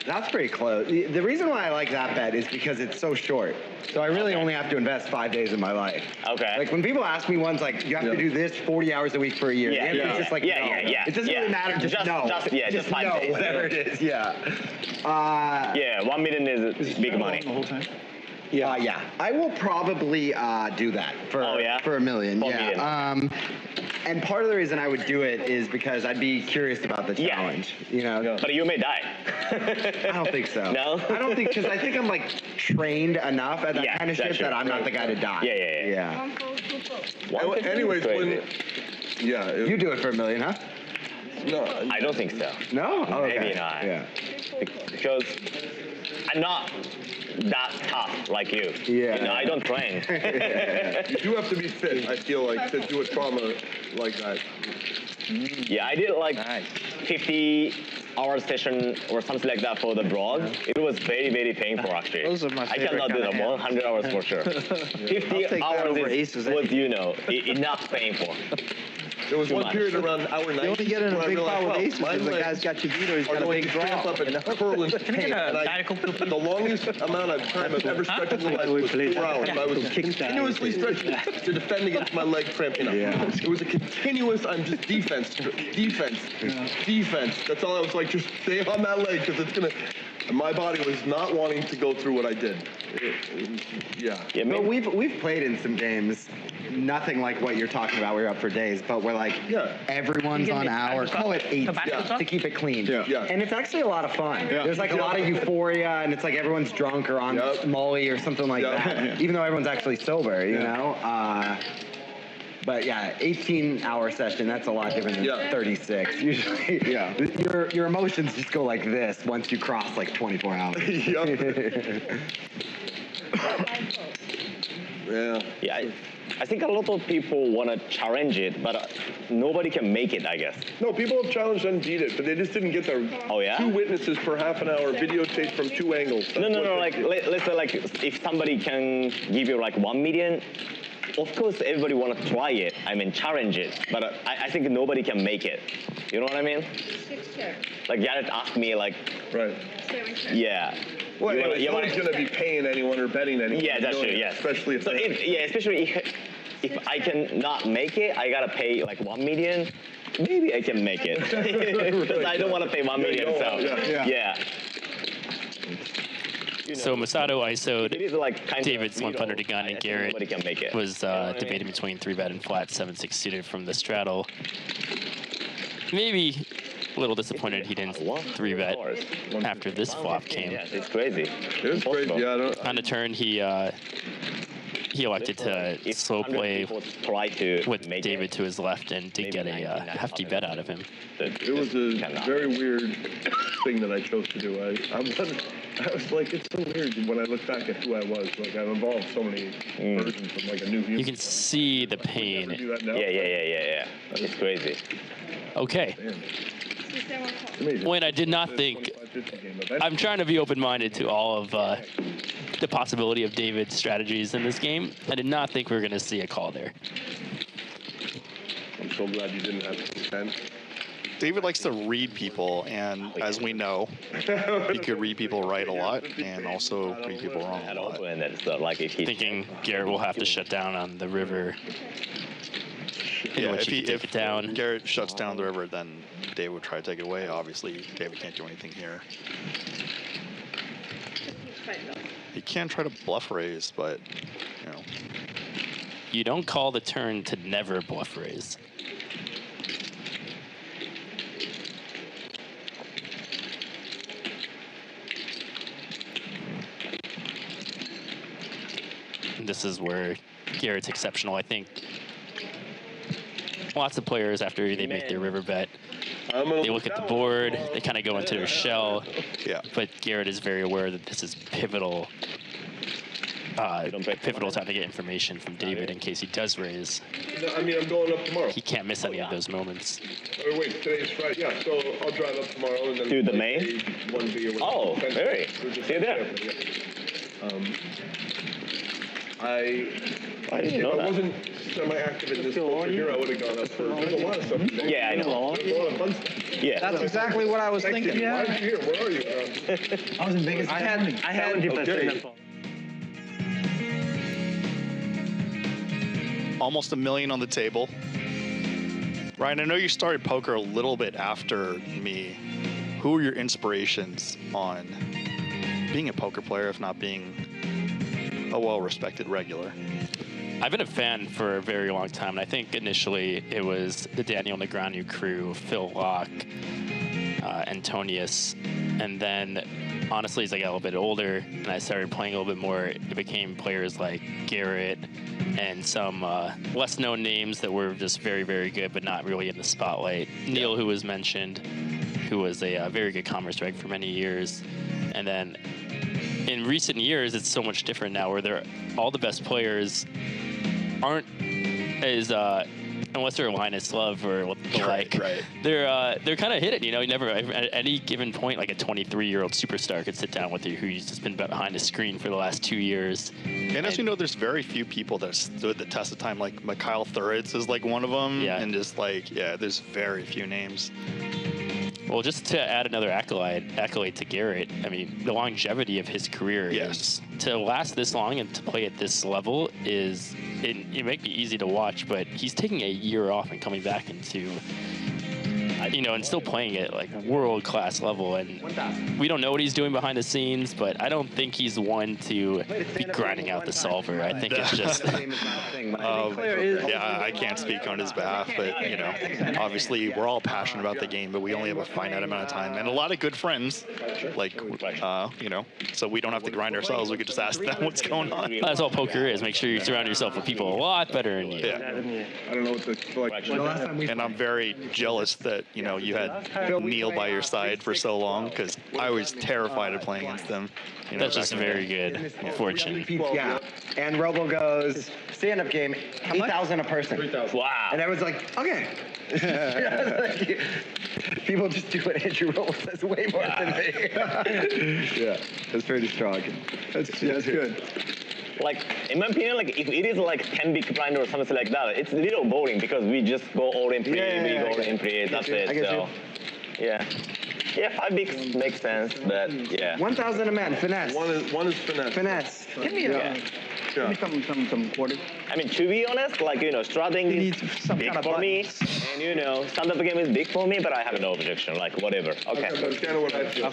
That's pretty close. The reason why I like that bet is because it's so short. So I really only have to invest 5 days of my life. Okay. Like when people ask me ones like, you have to do this 40 hours a week for a year. Yeah, the answer's just like, no. It doesn't really matter, just no. Just 5 days. Whatever it is, yeah. 1 million is big money. The whole time? Yeah. I will probably do that for $1 million. $1 million. And part of the reason I would do it is because I'd be curious about the challenge. You know. But you may die. I don't think so. No? I don't think, because I think I'm like trained enough at that kind of shit that I'm not the guy to die. Yeah. Anyways, you do it for $1 million, huh? No, I don't think so. No? Oh, okay. Maybe not. Yeah. Because I'm not that tough like you. Yeah. You know, I don't train. You do have to be fit, I feel like, to do a trauma like that. Yeah, I did like 50-hour session or something like that for the broad. It was very, very painful actually. Those are my I favorite cannot do kind that of 100 hours for sure. 50 hours was, you know, enough painful. There was one period around hour 90. You only get in a big pile with aces if the guy's got you beat or he's got a big draw. Up and curl and pain. The longest amount of time I've ever stretched in my life was 4 hours. I was continuously stretching to defend against my leg cramping up. It was a continuous, I'm just defense. That's all I was like, just stay on that leg because it's going to... My body was not wanting to go through what I did. Yeah. No, we've played in some games, nothing like what you're talking about. We're up for days, but we're like, everyone's on hour. Call it 8 to keep it clean. Yeah. And it's actually a lot of fun. There's like a lot of euphoria, and it's like everyone's drunk or on Molly or something like that, even though everyone's actually sober, you know? But yeah, 18-hour session, that's a lot different than 36. Usually, your emotions just go like this once you cross like 24 hours. Yeah, I think a lot of people want to challenge it, but nobody can make it, I guess. No, people have challenged Unedited, but they just didn't get their 2 witnesses per half an hour videotaped from 2 angles. No, like, let's say, like, if somebody can give you, like, 1 million, of course, everybody want to try it. I mean, challenge it. But I think nobody can make it. You know what I mean? Like Garrett asked me, like, yeah. Well, nobody's going to be paying anyone or betting anyone. Yeah, that's true. Yeah. Especially if. Especially if I can not make it, I gotta pay like 1 million. Maybe I can make it because I don't want to pay 1 million. So yeah. So Masato ISO'd like David's 100 to gun, and Garrett can make it. was debating between 3-bet and flat 7-6 suited from the straddle. Maybe a little disappointed he didn't 3-bet after this flop came. Yeah, it's crazy. It was crazy. Yeah, on the turn, he elected to slow play with David to his left and did get a hefty bet out of him. It was a very weird thing that I chose to do. I was like, it's so weird when I look back at who I was. Like, I've evolved so many versions of like a new human. You can see the pain. Yeah. It's crazy. Okay. When I did not think, I'm trying to be open-minded to all of the possibility of David's strategies in this game. I did not think we were going to see a call there. I'm so glad you didn't have to contend. David likes to read people, and as we know, he could read people right a lot and also read people wrong a lot. Thinking Garrett will have to shut down on the river. Yeah, if Garrett shuts down the river, then David would try to take it away. Obviously, David can't do anything here. He can try to bluff raise, but, you know. You don't call the turn to never bluff raise. And this is where Garrett's exceptional, I think. Lots of players, after they make their river bet, they look at the board, they kind of go into their shell. Yeah. But Garrett is very aware that this is pivotal. Pivotal time to get information from David in case he does raise. I mean, I'm going up tomorrow. He can't miss any of those moments. Oh, wait, today's Friday. Yeah, so I'll drive up tomorrow and then do the main. Oh, very. See you there. I didn't know if I that. wasn't semi-active in this culture here, I would have gone up for. There's a lot of stuff today. Yeah, I know. There's a lot of fun stuff. Yeah. That's exactly what I was thinking. Why are you here? Where are you? I was in Vegas. I had 70%. Almost $1 million on the table. Ryan, I know you started poker a little bit after me. Who are your inspirations on being a poker player, if not being a well-respected regular? I've been a fan for a very long time, and I think initially it was the Daniel Negreanu crew, Phil Laak, Antonius, and then honestly, as I got a little bit older and I started playing a little bit more, it became players like Garrett and some less-known names that were just very, very good, but not really in the spotlight. Neil, who was mentioned, who was a very good commerce reg for many years, and then in recent years, it's so much different now, where all the best players aren't as unless they're Linus Love or the like. Right. They're kind of hidden. You know, you never at any given point, like a 23-year-old superstar could sit down with you who's just been behind a screen for the last 2 years. And as you know, there's very few people that stood the test of time. Like Mikhail Thuritz is like one of them. Yeah. And just like, yeah, there's very few names. Well, just to add another accolade to Garrett, I mean, the longevity of his career is to last this long and to play at this level is, it might be easy to watch, but he's taking a year off and coming back into you know, and still playing it like world-class level. And we don't know what he's doing behind the scenes, but I don't think he's one to be grinding out the solver. I think it's just. Yeah, I can't speak on his behalf, but you know, obviously we're all passionate about the game, but we only have a finite amount of time and a lot of good friends, like you know, so we don't have to grind ourselves. We could just ask them what's going on. That's all poker is. Make sure you surround yourself with people a lot better than you. Yeah. I don't know what the like. And I'm very jealous that you know you had Neil by your side for so long, because I was terrified of playing against them. You know, that's just very good. Fortune. Yeah. And Robo goes, stand-up game, 8,000 a person. Wow. And I was like, okay. People just do what Andrew Robo says way more than me. Yeah, that's pretty strong. That's good. Like, in my opinion, like, if it is like 10 big blind or something like that, it's a little boring because we just go all in pre, we go all in pre, that's it. So, yeah. Yeah, 5 bigs makes sense, but yeah. 1,000 a man, finesse. One is finesse. Finesse. Give me some quarters. I mean, to be honest, like, you know, strutting is big for me, and you know, stand-up game is big for me, but I have no objection, like, whatever. Okay. That's kind of what I feel.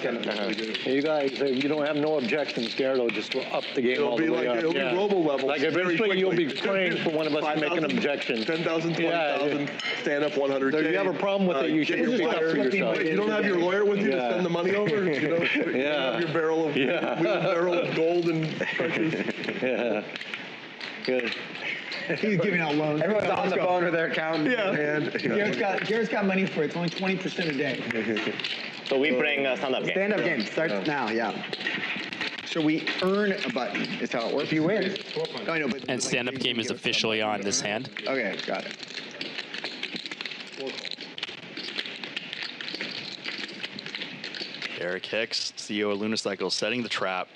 You guys, if you don't have no objections, Garrett will just up the game all the way up. It'll be Robo level. Like eventually you'll be praying for one of us to make an objection. 10,000, 20,000, stand up 100K. So if you have a problem with it, you should just up for yourself. You don't have your lawyer with you to send the money over? You don't have your barrel of gold and precious? Yeah. Good. He's giving out loans. Everyone's on the phone with their accountant. Yeah. Garrett's got money for it. It's only 20% a day. So we bring stand-up game. Stand-up game starts now, yeah. So we earn a button, is how it works. If you win. I know, but and stand-up game is officially on this hand. Okay, got it. Eric Hicks, CEO of Lunacycle, setting the trap,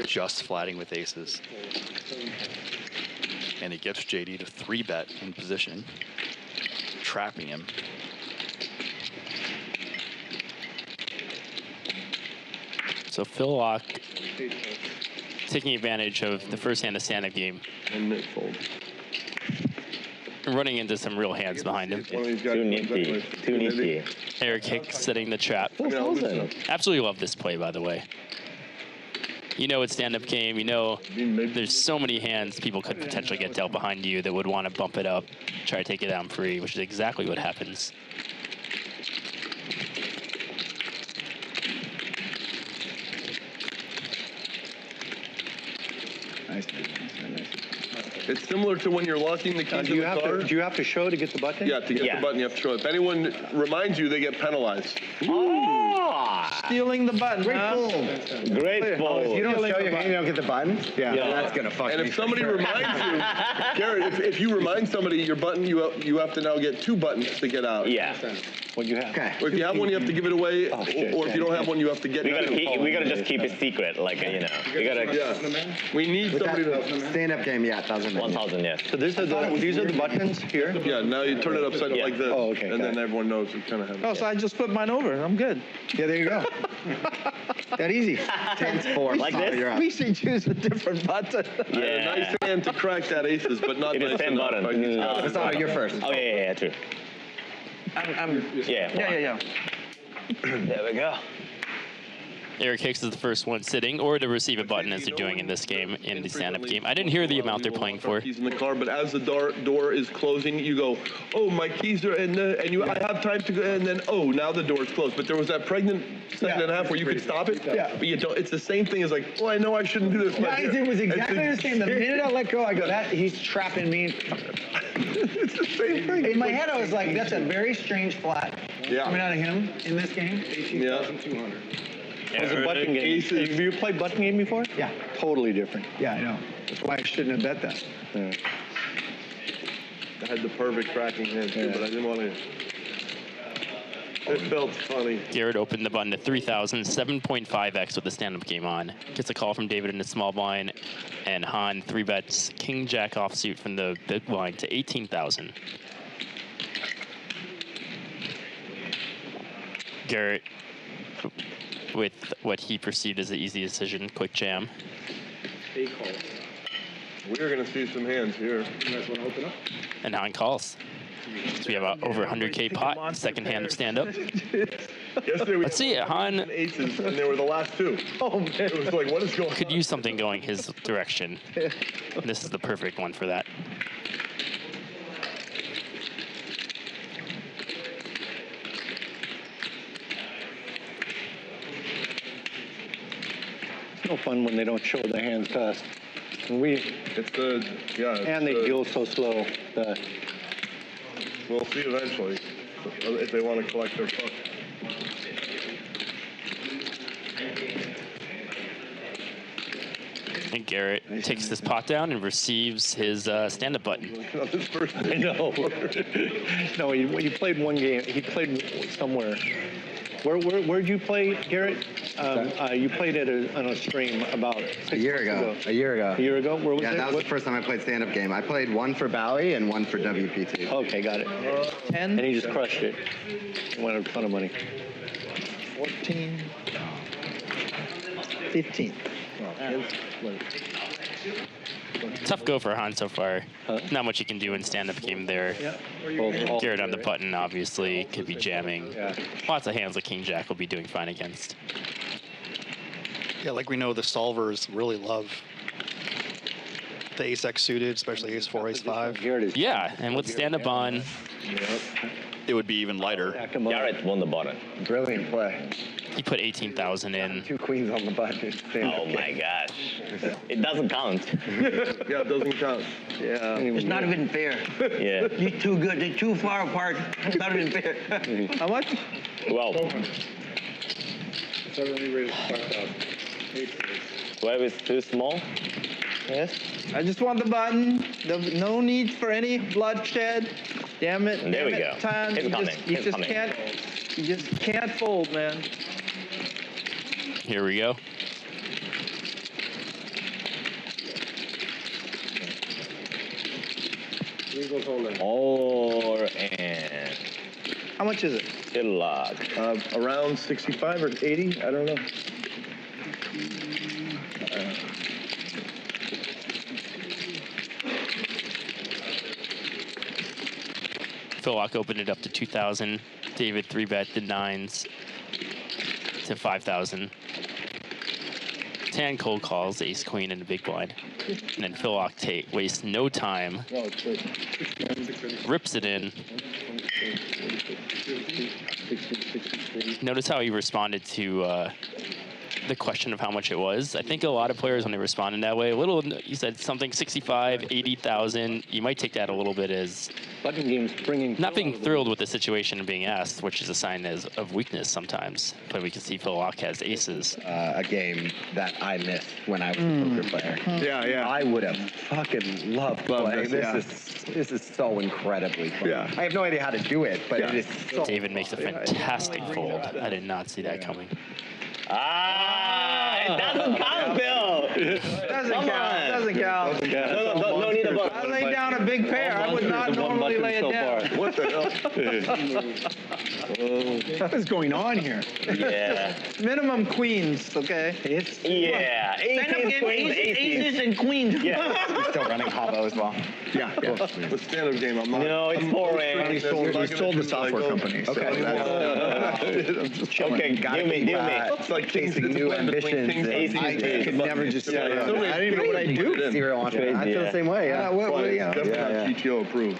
just flatting with aces. And he gets JD to 3-bet in position, trapping him. So Phil Laak taking advantage of the first hand of stand-up game. And fold. Running into some real hands behind him. Too nifty. Eric Hicks setting the trap. Absolutely love this play, by the way. You know it's stand-up game. You know there's so many hands people could potentially get dealt behind you that would want to bump it up, try to take it down free, which is exactly what happens. Nice. It's similar to when you're locking the keys in the car. Do you have to show to get the button? Yeah, to get the button, you have to show it. If anyone reminds you, they get penalized. Stealing the button. Great huh? fold. Great fold. If you don't show your hand, you don't get the button? Yeah. That's going to fuck me. And if somebody reminds you, Garrett, if you remind somebody your button, you have to now get 2 buttons to get out. Yeah. What you have? Okay. Or if you have one, you have to give it away. Or if you don't have one, you have to get it. We gotta just keep it secret, like, you know. We gotta. Yeah. We need somebody to. Stand-up game, yeah, 1,000. 1,000, yes. So these are the buttons here? Yeah, now you turn it upside down like this. Oh, okay. And then everyone knows it's kind of heavy. Oh, so I just flip mine over. I'm good. Yeah, there you go. That easy. 10-4. Like this? You're up. We should choose a different button. Yeah. Nice hand to crack that aces, but not It is nice 10 enough. button. Masado, you're first. Oh, yeah, true. Yeah. There we go. Eric Hicks is the first one sitting, or to receive a button as they're doing in this game, in the stand-up game. I didn't hear the amount they're playing for. Keys in the car, but as the door is closing, you go, oh, my keys are in the, and you, I have time to go, and then, oh, now the door's closed. But there was that pregnant second and a half where you could stop it. Yeah. But you don't. It's the same thing as like, oh, I know I shouldn't do this. Yeah, it was exactly the same. The minute I let go, I go, he's trapping me. It's the same thing. In my head, I was like, that's a very strange flat coming out of him in this game. 18,200. It's a button game. Have you played button game before? Yeah. Totally different. Yeah, I know. That's why I shouldn't have bet that. Yeah. I had the perfect tracking hand too, but I didn't want to. It felt funny. Garrett opened the button to 3,000, 7.5x with the stand-up game on. Gets a call from David in the small blind, and Han 3-bets King Jack offsuit from the big blind to 18,000. Garrett with what he perceived as an easy decision, quick jam. We're gonna see some hands here. You guys want to open up? And Han calls. So we have a over 100K pot, second hand of stand-up. Yesterday we Let's see it, Han. aces, and they were the last two. Oh, man. It was like, what is going on? Could use something going his direction. This is the perfect one for that. It's no fun when they don't show the hands fast. And and they go so slow. We'll see eventually if they want to collect their fuck. And Garrett takes this pot down and receives his stand-up button. I know. No, he played one game. He played somewhere. Where'd you play, Garrett? You played it on a stream about a year ago. A year ago. A year ago? Where was it? Yeah, that was the first time I played stand-up game. I played one for Bally and one for WPT. Okay, got it. 10. And he just crushed it. He won a ton of money. 14. 15. Tough go for Han so far. Not much you can do in stand-up game there. Garrett on the button, obviously, could be jamming. Lots of hands like King Jack will be doing fine against. Yeah, like we know the solvers really love the ace-X suited, especially ace-4, ace-5. Yeah, and with stand-up on, it would be even lighter. Garrett won the button. Brilliant play. he put 18,000 in. 2 queens on the button. Oh my gosh. It doesn't count. Yeah, it doesn't count. Yeah. It's not even fair. Yeah. You're too good. They're too far apart. It's not even fair. How much? Well, 7 raised 5,000. 12 is too small. Yes. I just want the button. No need for any bloodshed. Damn it. There we damn it, go. Tan. It's coming. You It's just coming. can't. You just can't fold, man. Here we go. Or and How much is it? still Laak. Around 65 or 80, I don't know. Phil Laak opened it up to 2,000. David 3-bet the 9s to 5,000. Tan cold calls ace queen in the big blind. And then Phil Laak wastes no time. Rips it in. Notice how he responded to the question of how much it was. I think a lot of players, when they respond in that way, you said something 65, 80,000. You might take that a little bit as button games bringing not being thrilled with the situation and being asked, which is a sign of weakness sometimes. But we can see Phil Laak has aces. A game that I missed when I was a poker player. Yeah, yeah. I would have fucking loved playing. This is so incredibly fun. Yeah. I have no idea how to do it, but it is so David makes a fantastic fold. I did not see that coming. Ah, it doesn't count, Bill. Doesn't Come count. on. Doesn't count. No need a I button. laid down a big pair. I would not normally lay it down. What the hell? What is going on here? Yeah. Minimum queens, okay? Yeah. Stand-up game, aces and queens. Yeah. still running Havo as well. Yeah. The stand-up game, I'm not. No, it's boring. We sold the software company. Okay, give me. It's like chasing new ambitions. I could never just say, I didn't even know what I do. Zero entree. I feel the same way. Yeah. Definitely not GTO approved.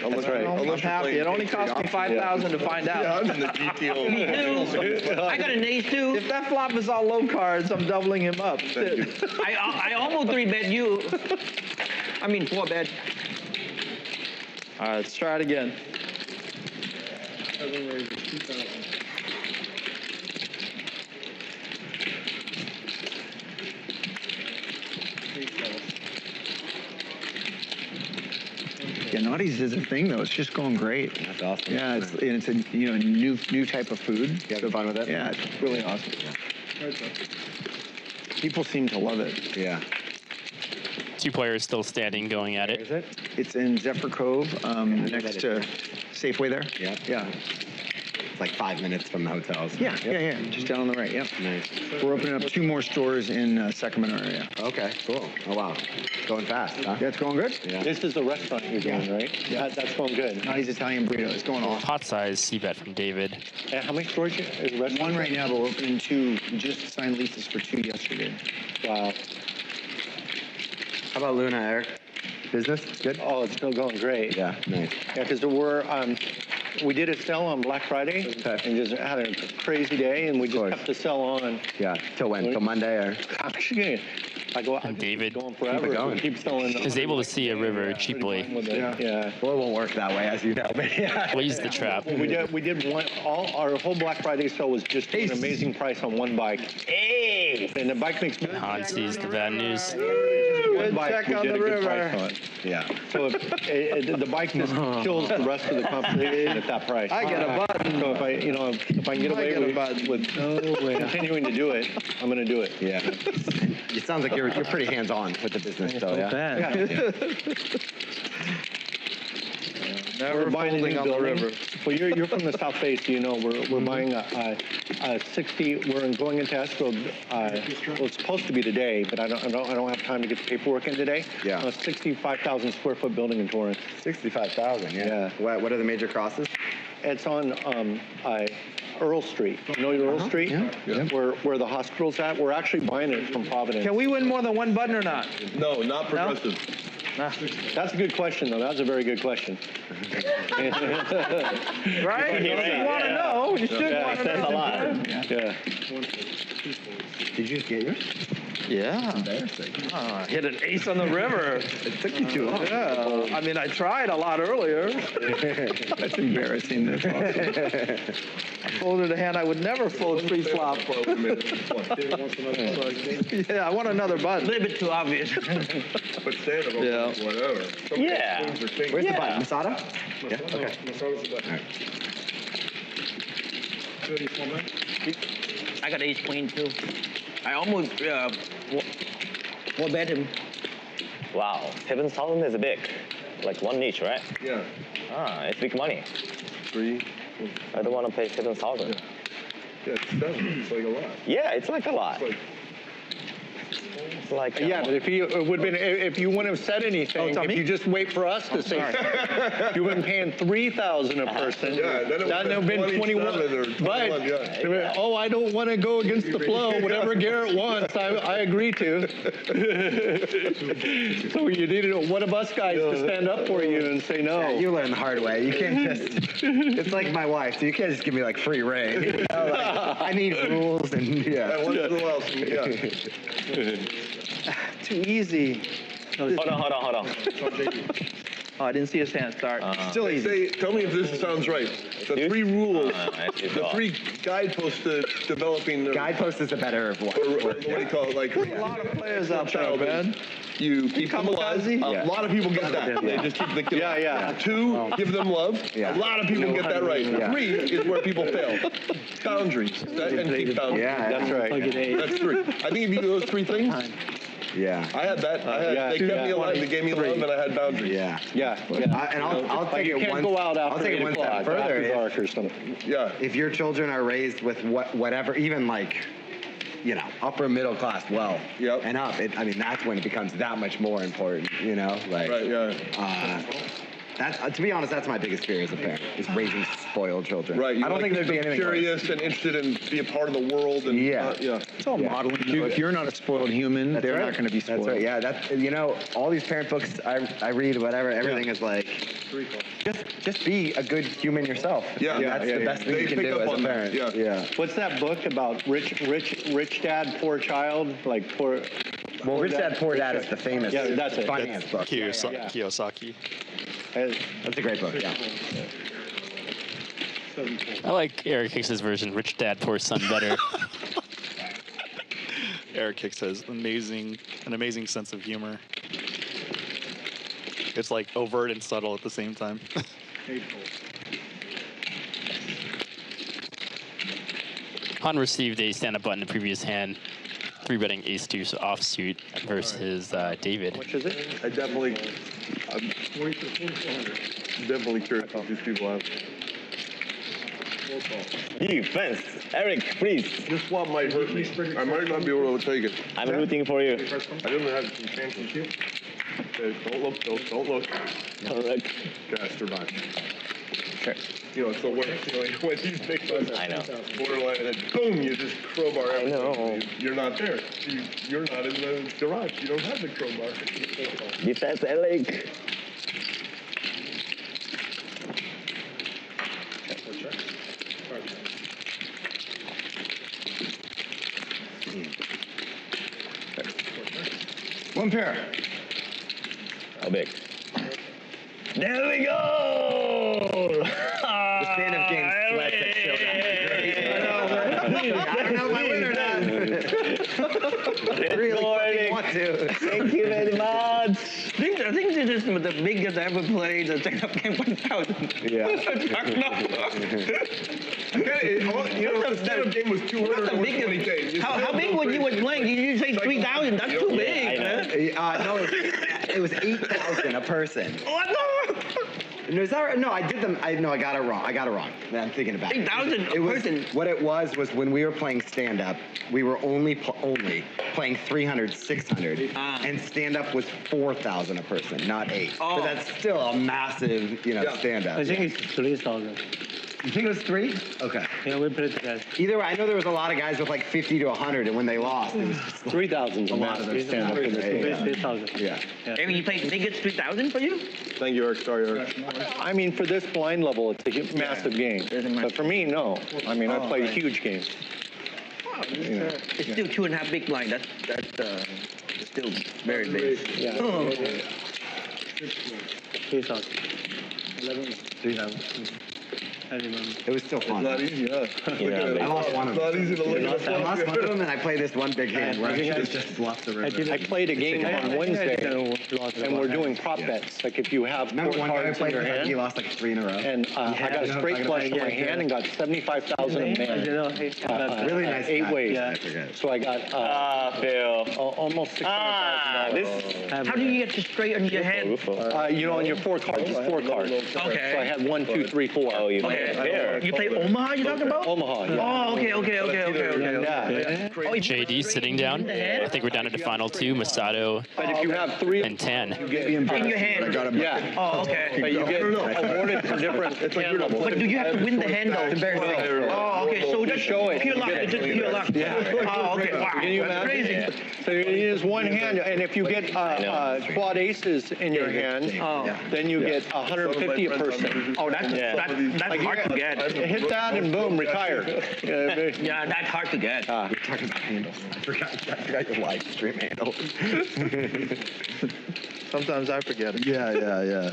That's right. I'm happy. It only cost me 5,000 to find out. Yeah, I'm in the GTO. I got an ace too. If that flop is all low cards, I'm doubling him up. I almost 3-bet you. I mean 4-bet. All right, let's try it again. 7 raised 2,000. Yeah, naughties is a thing though. It's just going great. That's awesome. Yeah, it's a new type of food. You having fun with it? Yeah, it's really awesome. People seem to love it. Yeah. 2 players still standing, going at Where is it. it? It's in Zephyr Cove, next to Safeway there. Yeah. Yeah. It's like 5 minutes from the hotels. Yeah, just down on the right. Yep. Nice. We're opening up 2 more stores in Sacramento area. Okay, cool. Oh wow, going fast, huh? Yeah, it's going good. Yeah. This is the restaurant you're doing, right? Yeah. That's going good. Nice Italian burrito. It's going awesome. Pot size C-bet from David. And how many stores is the restaurant? 1 right now, but we're opening 2. We just signed leases for 2 yesterday. Wow. How about Luna, Eric? Business? Good? Oh, it's still going great. Yeah, nice. Yeah, because we did a sell on Black Friday and just had a crazy day, and we just kept the sell on. Yeah, till when? Till Monday or? And David going forever. going. Keep selling. is able to see a river cheaply. Yeah. Well, it won't work that way, as you know. But yeah. Lays the trap. We did one. Our whole Black Friday sale was just an amazing price on one bike. Hey! And the bike makes good. Han sees the bad news. One bike check we on did the a good river. price on. Yeah. So the bike just kills the rest of the competition at that price. I get a button. So if I can get away with continuing to do it, I'm going to do it. Yeah. It sounds like you're pretty hands-on with the business, though. Yeah. Never buying a folding new on the building. river. Well, you're from the South Bay, so you know we're buying a 60. We're going into escrow. Well, it's supposed to be today, but I don't have time to get the paperwork in today. Yeah. A 65,000 square foot building in Torrance. 65,000. Yeah. What are the major crosses? It's on Earl Street. You know your Earl Street? Yeah. Where the hospital's at. We're actually buying it from Providence. Can we win more than 1 button or not? No, not progressive. That's a good question, though. That's a very good question. Right? You want to know. You should want to know. That's a lot. Yeah. Did you just get yours? Yeah. Embarrassing. Hit an ace on the river. It took you too long. Yeah. I mean, I tried a lot earlier. That's embarrassing. That's awesome. I folded a hand I would never fold pre-flop. Yeah, I want another A button. little bit too obvious. But Standup, Yeah. whatever. Yeah. Where's the button? Masada? Yeah. Okay. I got ace queen too. I almost four bet him. Wow, 7,000 is big. Like 1 each, right? Yeah. It's big money. 3. I don't want to pay 7,000. Yeah, it's 7. It's like a lot. Yeah, it's like a lot. It's like Yeah, but if you wouldn't have said anything, if you just wait for us to say, you would have been paying $3,000 a person. Yeah, then it would have been 21. 27 or 21, But I don't want to go against the flow. Whatever Garrett wants, I agree to. So you needed one of us guys to stand up for you and say no. Yeah, you learn the hard way. You can't just. It's like my wife. So you can't just give me like free reign. You know, like, I need rules and yeah. Once in a while, Too easy. Hold on. Oh, I didn't see his hand start. Still easy. Tell me if this sounds right. The 3 rules, the 3 guideposts to developing. Guidepost is a better one. Or what do you call it? Like, A lot of players out there, man. You keep them alive. A lot of people get that. They just keep the kid alive. Yeah. 2, give them love. Yeah. A lot of people get that right. Yeah. 3 is where people fail. Boundaries. And keep boundaries. Yeah, That's right. That's 3. I think if you do those 3 things, Yeah. I had that. They kept me alive. They gave me love, and I had boundaries. Yeah. I'll take You it can't one. go out I'll after take 8 it one step o'clock, further. after If, dark or something. Yeah. if your children are raised with whatever, even like, upper middle class wealth and up, that's when it becomes that much more important. Like. Right. Yeah. To be honest, that's my biggest fear as a parent, is raising spoiled children. Right. I don't think there'd be anything curious and interested in be a part of the world. And, It's all modeling. If you're not a spoiled human, they're not going to be spoiled. That's right. Yeah. All these parent books I read, whatever, everything is like, just be a good human yourself. Yeah. That's the best thing you can do as a parent. Yeah. What's that book about rich dad, poor child? Like poor. Well, Rich Dad, Poor Dad is the famous finance book. Kiyosaki. That's a great book, yeah. I like Eric Hicks's version, Rich Dad, Poor Son, better. Eric Hicks has an amazing sense of humor. It's like overt and subtle at the same time. Han received a stand-up button in the previous hand, 3-betting ace-deuce offsuit versus David. Which is it? I'm definitely curious what these people have. Defense. Eric, please. This one might hurt me. I might not be able to take it. I'm rooting for you. I didn't have some fancy shit. Okay, don't look, don't look. Don't look. Gotta survive. Okay. You know, so when you make those borderline and then boom, you just crowbar out. I know. You're not there. You're not in the garage. You don't have the crowbar. Defense, Eric. One pair. How big? There we go! The stand-up game sweats at Chiang. I don't know if I win or not. I really fucking want to. Thank you very much. I think this is the biggest I ever played, the stand-up game 1,000. Yeah. You know, the stand-up game was 220K. How big when you were playing? You say 3,000? That's too big, man. No, it was 8,000 a person. What the? No, is that right? No, I did them. I got it wrong. I'm thinking about it. 8,000 a person. What it was when we were playing stand-up, we were only playing 300, 600, and stand-up was 4,000 a person, not 8. Oh. But that's still a massive, stand-up. I think it's 3,000. You think it was 3? Okay. Yeah, we played together. Either way, I know there was a lot of guys with like 50 to 100, and when they lost, it was just 3,000 a lot of their stand-up. 3,000. Yeah. I mean, you played biggest 3,000 for you? Thank you, Eric. Sorry, Eric. I mean, for this blind level, it's a massive game. But for me, no. I mean, I play huge games. It's still 2.5 big blind. That's still very big. Yeah. Oh. 3,000. 3,000. I remember. It was still fun. It's not easy, huh? I lost one of them. It's not easy to look at I lost one of them, and I played this one big hand where I just lost the river. I played a game on Wednesday, and we're doing prop bets. Like if you have 4 Remember one guy I cards in played your with, hand, he lost like 3 in a row. and I got a straight flush in my hand and got 75,000 a man. Really nice 8 guy. ways. Yeah, I forget. So I got Phil. almost $600,000. How do you get to straight on your hand? On your 4 cards, it's 4 cards. Okay. So I had 1, 2, 3, 4. Oh, you Okay. there. You play Omaha, you talking about? Omaha, yeah. Oh, okay. Yeah. JD sitting down. I think we're down to the final 2, Masato But if you have 3 and 10. In your hand. yeah. Oh, okay. But you get awarded for different hand levels. But do you have to win the hand though? Oh, okay. So just show it. pure luck. It's just pure luck. Yeah. Oh, okay. Wow. Can you That's imagine? crazy. So you use one hand, and if you get quad aces in your hand, then you get 150 a person. Oh, that's hard to get. Hit that and boom, retire. Yeah, that's hard to get. We're talking about handles. I forgot your live stream handle. Sometimes I forget it. Yeah.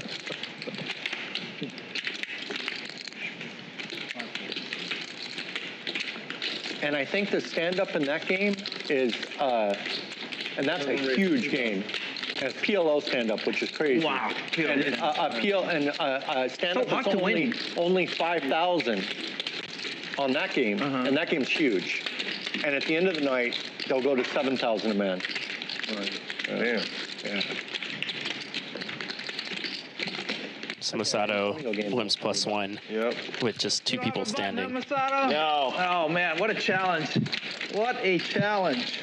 And I think the stand-up in that game is, and that's a huge game. And PLO stand-up, which is crazy. Wow. And stand-up So hard is to win. only 5,000 on that game, and that game's huge. And at the end of the night, they'll go to 7,000 a man. Right. Damn. Yeah. So Masato limps +1 with just 2 people standing. Masato? No. Oh, man, what a challenge. What a challenge.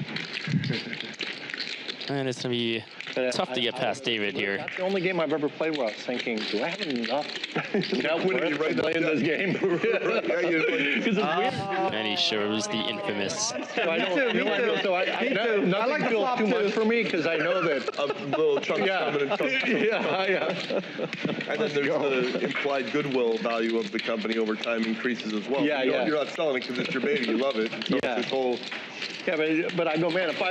And it's going to be tough to get past David here. That's the only game I've ever played where I was thinking, do I have enough Right playing this game? And he shows the infamous. So I don't, nothing feels too much for me because I know that little chunks coming in chunks. Yeah. And then there's the implied goodwill value of the company over time increases as well. You're not selling it because it's your baby. You love it. So Yeah. this whole but I go, man, if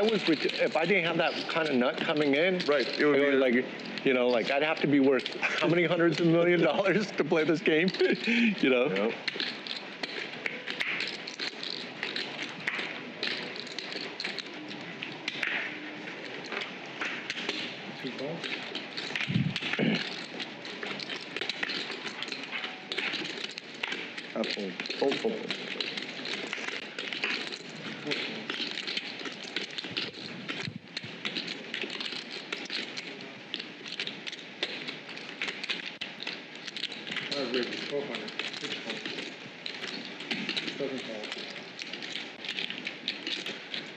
I didn't have that kind of nut coming in, right, it would be like, I'd have to be worth how many hundreds of $1 million to play this game, Yep.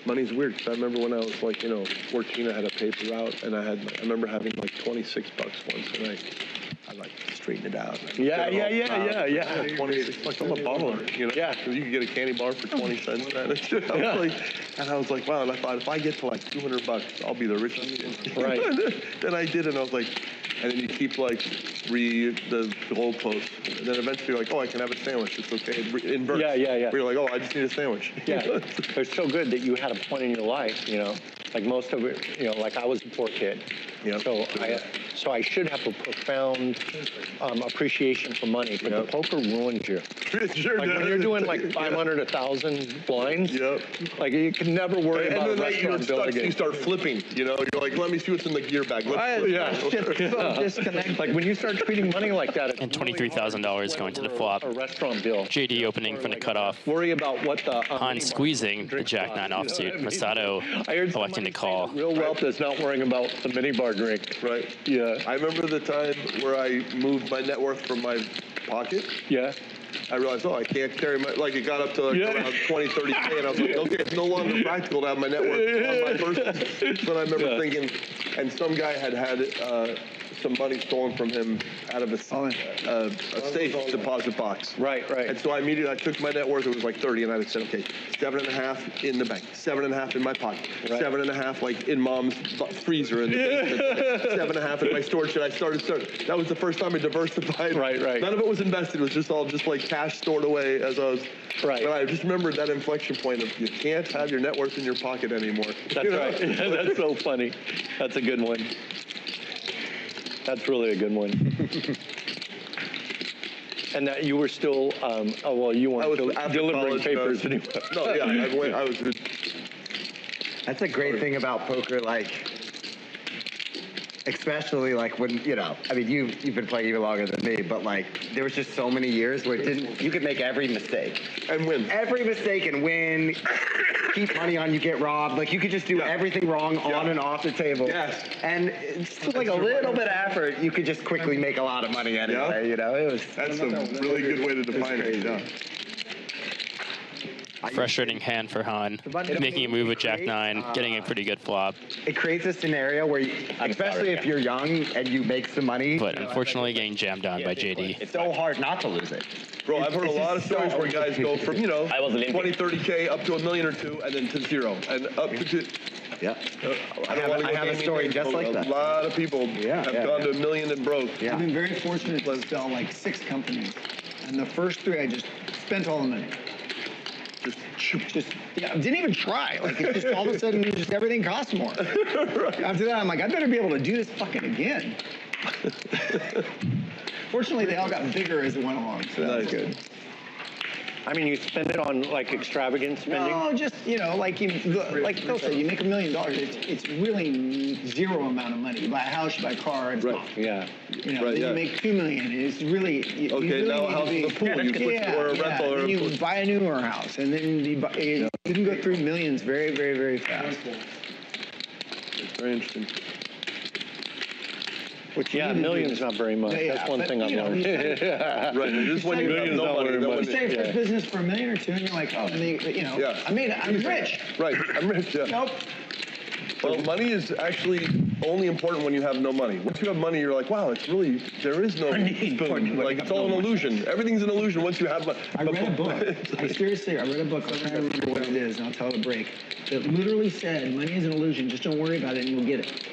Money's weird, 'cause I remember when I was like, 14, I had a paper route, and I remember having like $26 once, and I like straightened it out. Yeah. 26 bucks. I'm a baller, Yeah, because you could get a candy bar for 20 cents, man. And I was like, wow. And I thought, if I get to like $200, I'll be the richest. Right. Then I did, and I was like, and then you keep like the goalposts, and then eventually you're like, oh, I can have a sandwich. It's okay. Inverse. Yeah. Where you're like, oh, I just need a sandwich. Yeah. It's so good that you had a point in your life, like most of it, like I was a poor kid. So I should have a profound appreciation for money, but the poker ruins you. It sure like does. when you're doing like 500, 1,000 blinds, like you can never worry about a restaurant bill again. You start flipping, you're like, let me see what's in the gear bag. Like when you start treating money like that. And $23,000 going to the flop. A restaurant bill. JD opening from the cutoff. Worry about what the... Han squeezing the Jack-9 offsuit. Masato electing to call. Real wealth is not worrying about the minibar drink. Right. Yeah. I remember the time where I moved my net worth from my pocket. Yeah. I realized, I can't carry my, it got up to around 20, 30K, and I was like, okay, it's no longer practical to have my net worth on my person. So I remember thinking, and some guy had some money stolen from him out of a safe deposit box. Right. And so I took my net worth, it was like 30, and I said, okay, 7.5 in the bank, 7.5 in my pocket, 7.5 in mom's freezer in the basement, 7.5 in my storage. And I started. That was the first time I diversified. Right. None of it was invested. It was just all cash stored away as I was. Right. But I just remembered that inflection point of you can't have your net worth in your pocket anymore. That's right. That's so funny. That's a good one. That's really a good one. And that you were still, you weren't delivering papers anymore. No, I was. That's a great thing about poker, especially when, you've been playing even longer than me, but there was just so many years where you could make every mistake. And win. Every mistake and win. Keep money on, you get robbed. You could just do everything wrong on and off the table. Yes. And just a little bit of effort, you could just quickly make a lot of money anyway, It was. That's a really good way to define it, Frustrating hand for Han. Making a move with Jack-9, getting a pretty good flop. It creates a scenario where, especially if you're young and you make some money. But unfortunately getting jammed down by JD. It's so hard not to lose it. Bro, I've heard a lot of stories where guys go from, 20, 30K up to $1 million or $2 million and then to zero. And up to Yeah. I have a story just like that. A lot of people have gone to $1 million and broke. I've been very fortunate to sell 6 companies. And the first 3, I just spent all the money. Didn't even try. It just all of a sudden, just everything costs more. After that, I'm like, I better be able to do this fucking again. Fortunately, they all got bigger as it went along, so that was good. I mean, you spend it on extravagant spending? No, just, like Phil said, you make $1 million. It's really zero amount of money. You buy a house, you buy a car, it's gone. Yeah. Then you make $2 million. It's really now a house with a pool, you put or a rental or then you buy a newer house, and then you can go through millions very, very, very fast. It's very interesting. Which, million's not very much. That's one thing I've learned. Right, just when you have no money. You stay for business for $1 million or $2 million, and you're like, I'm rich. Right, I'm rich, Nope. Well, money is actually only important when you have no money. Once you have money, you're like, wow, there is no spoon. It's all an illusion. Everything's an illusion once you have money. I read a book. I read a book. I can't remember what it is, and I'll tell the break. It literally said, money is an illusion. Just don't worry about it, and you'll get it.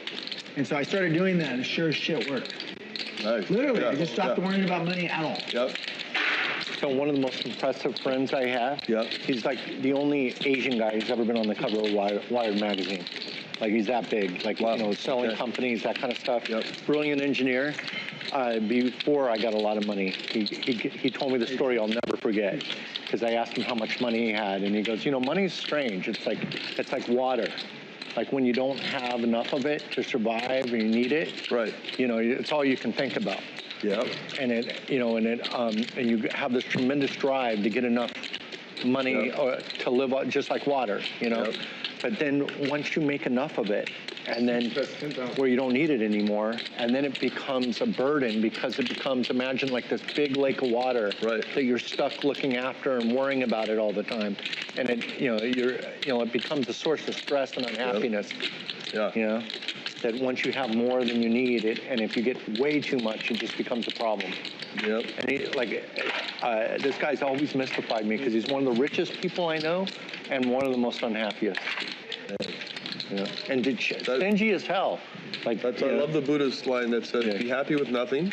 And so I started doing that, and sure as shit worked. Nice. Literally, I just stopped worrying about money at all. Yep. So one of the most impressive friends I have, he's the only Asian guy who's ever been on the cover of Wired magazine. He's that big, selling companies, that kind of stuff. Yep. Brilliant engineer. Before I got a lot of money, he told me the story I'll never forget, because I asked him how much money he had, and he goes, money's strange. It's like water. When you don't have enough of it to survive and you need it, right? It's all you can think about. Yeah. And and you have this tremendous drive to get enough money to live on, just like water, But then once you make enough of it, and then where you don't need it anymore, and then it becomes a burden because it becomes, imagine like this big lake of water that you're stuck looking after and worrying about it all the time, and it, it becomes a source of stress and unhappiness. Yeah. You know, that once you have more than you need, and if you get way too much, it just becomes a problem. Yep. And this guy's always mystified me because he's one of the richest people I know and one of the most unhappiest. Yeah. And stingy as hell. Like I love the Buddhist line that says, "Be happy with nothing,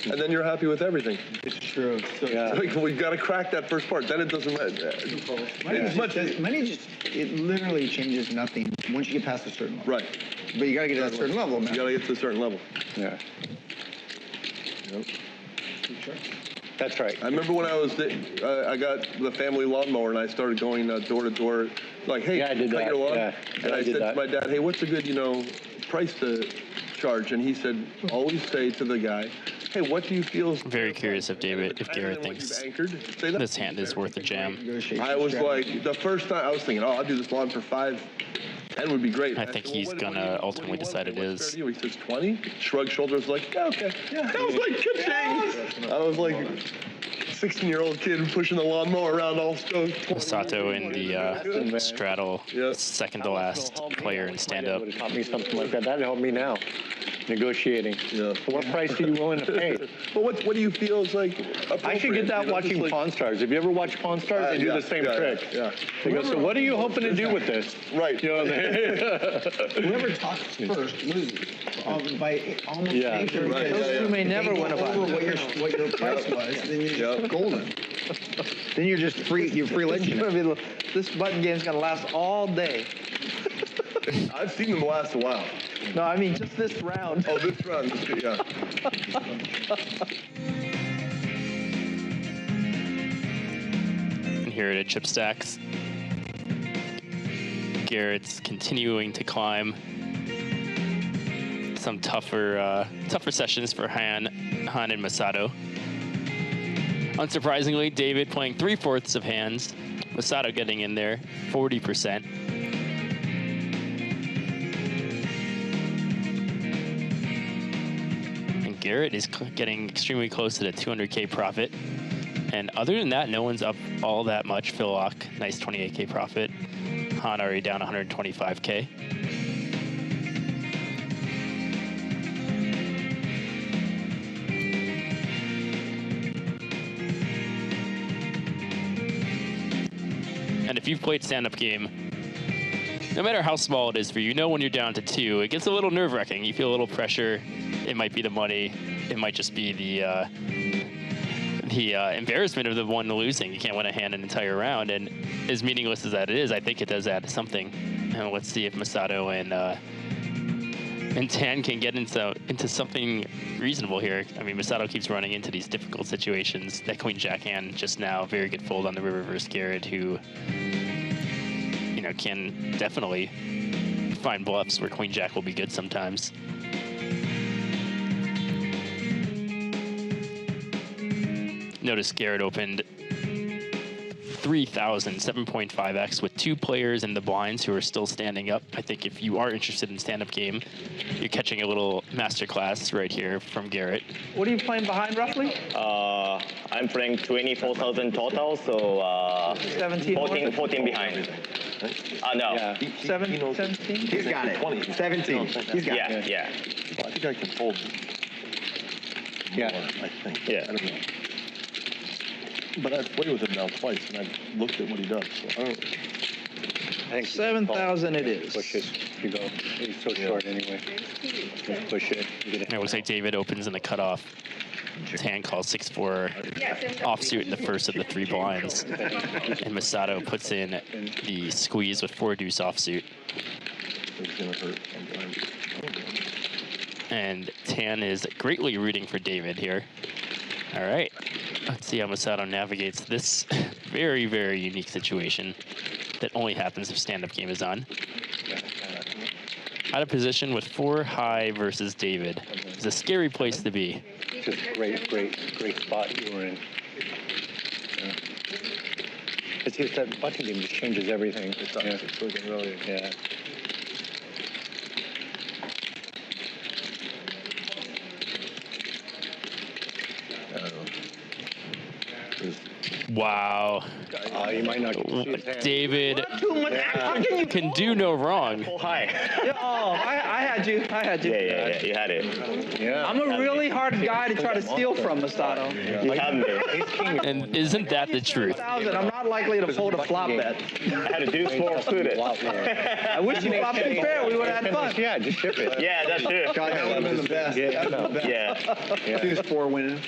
and then you're happy with everything." It's true. So Like we've got to crack that first part. Then it doesn't matter. Money it literally changes nothing once you get past a certain level. Right. But you got to get to that certain level, man. You got to get to a certain level. Yeah. Yep. That's right. I remember when I got the family lawnmower and I started going door to door, like, hey, I did cut that. your lawn. Yeah. And I said to my dad, hey, what's a good, price to charge? And he said, always say to the guy, hey, what do you feel? Very curious if Garrett thinks this hand is worth a jam. I was like, the first time I was thinking, I'll do this lawn for 5. 10 would be great. I think he's gonna ultimately decide it is. He says 20. Shrugged shoulders, like, yeah, okay. Yeah. That was like, good change. I was like, 16-year-old kid pushing the lawnmower around all stoked. Masato in the straddle, second to last player in stand-up. Would have taught me something like that. That'd help me now. Negotiating. Yeah. What price are you willing to pay? But what do you feel is like I should get that watching Pawn Stars. Have you ever watched Pawn Stars? They do the same trick. Yeah. They go, so what are you hoping to do with this? Right. Whoever talks first loses by almost anything. Those two may never win a over what your price was, then you're just golden. Then you're just free. You're free legend. This button game's gonna last all day. I've seen them last a while. No, I mean just this round. Oh, this round, yeah. And here at Chip Stacks, Garrett's continuing to climb. Some tougher sessions for Han and Masato. Unsurprisingly, David playing 3/4 of hands. Masato getting in there, 40%. And Garrett is getting extremely close to the 200K profit. And other than that, no one's up all that much. Phil Laak, nice 28K profit. Han already down 125K. And if you've played stand-up game, no matter how small it is for you, when you're down to 2, it gets a little nerve-wracking. You feel a little pressure. It might be the money. It might just be the embarrassment of the one losing. You can't win a hand an entire round. And as meaningless as that is, I think it does add something. And let's see if Masato and Tan can get into something reasonable here. I mean, Masato keeps running into these difficult situations. That Queen Jack hand just now, very good fold on the river versus Garrett, who can definitely find bluffs where Queen Jack will be good sometimes. Notice Garrett opened 3,000, 7.5x with 2 players in the blinds who are still standing up. I think if you are interested in stand-up game, you're catching a little masterclass right here from Garrett. What are you playing behind roughly? I'm playing 24,000 total, so 14 behind. No. Yeah. 17? He's got it. 20. 17. He's got it. Yeah. I think I can fold. Yeah. I think. Yeah. I don't know. But I've played with him now twice, and I've looked at what he does. So I think 7,000 it is. Push it. You go. He's so short anyway. Just push it. It looks like David opens in the cutoff. Tan calls 6-4 offsuit in the first of the 3 blinds. And Masato puts in the squeeze with 4 deuce offsuit. It's going to hurt sometimes. And Tan is greatly rooting for David here. All right. Let's see how Masato navigates this very, very unique situation that only happens if stand-up game is on. Out of position with 4 high versus David. It's a scary place to be. Just great spot you were in. Yeah. It's just that button game just changes everything. It's looking really. Yeah. Wow. You might not see his hand. David Too much action. can do no wrong. Oh, hi. I had you. Yeah, you had it. Yeah. I'm a really hard guy to try to steal from, Masato. You had me. And isn't that the truth? I'm not likely to fold a flop bet. I had to do more suited. I wish you flopped it fair. We would have had fun. Yeah, just ship it. Yeah, that's true. God, that would have been the best. Yeah. Choose 4 winners.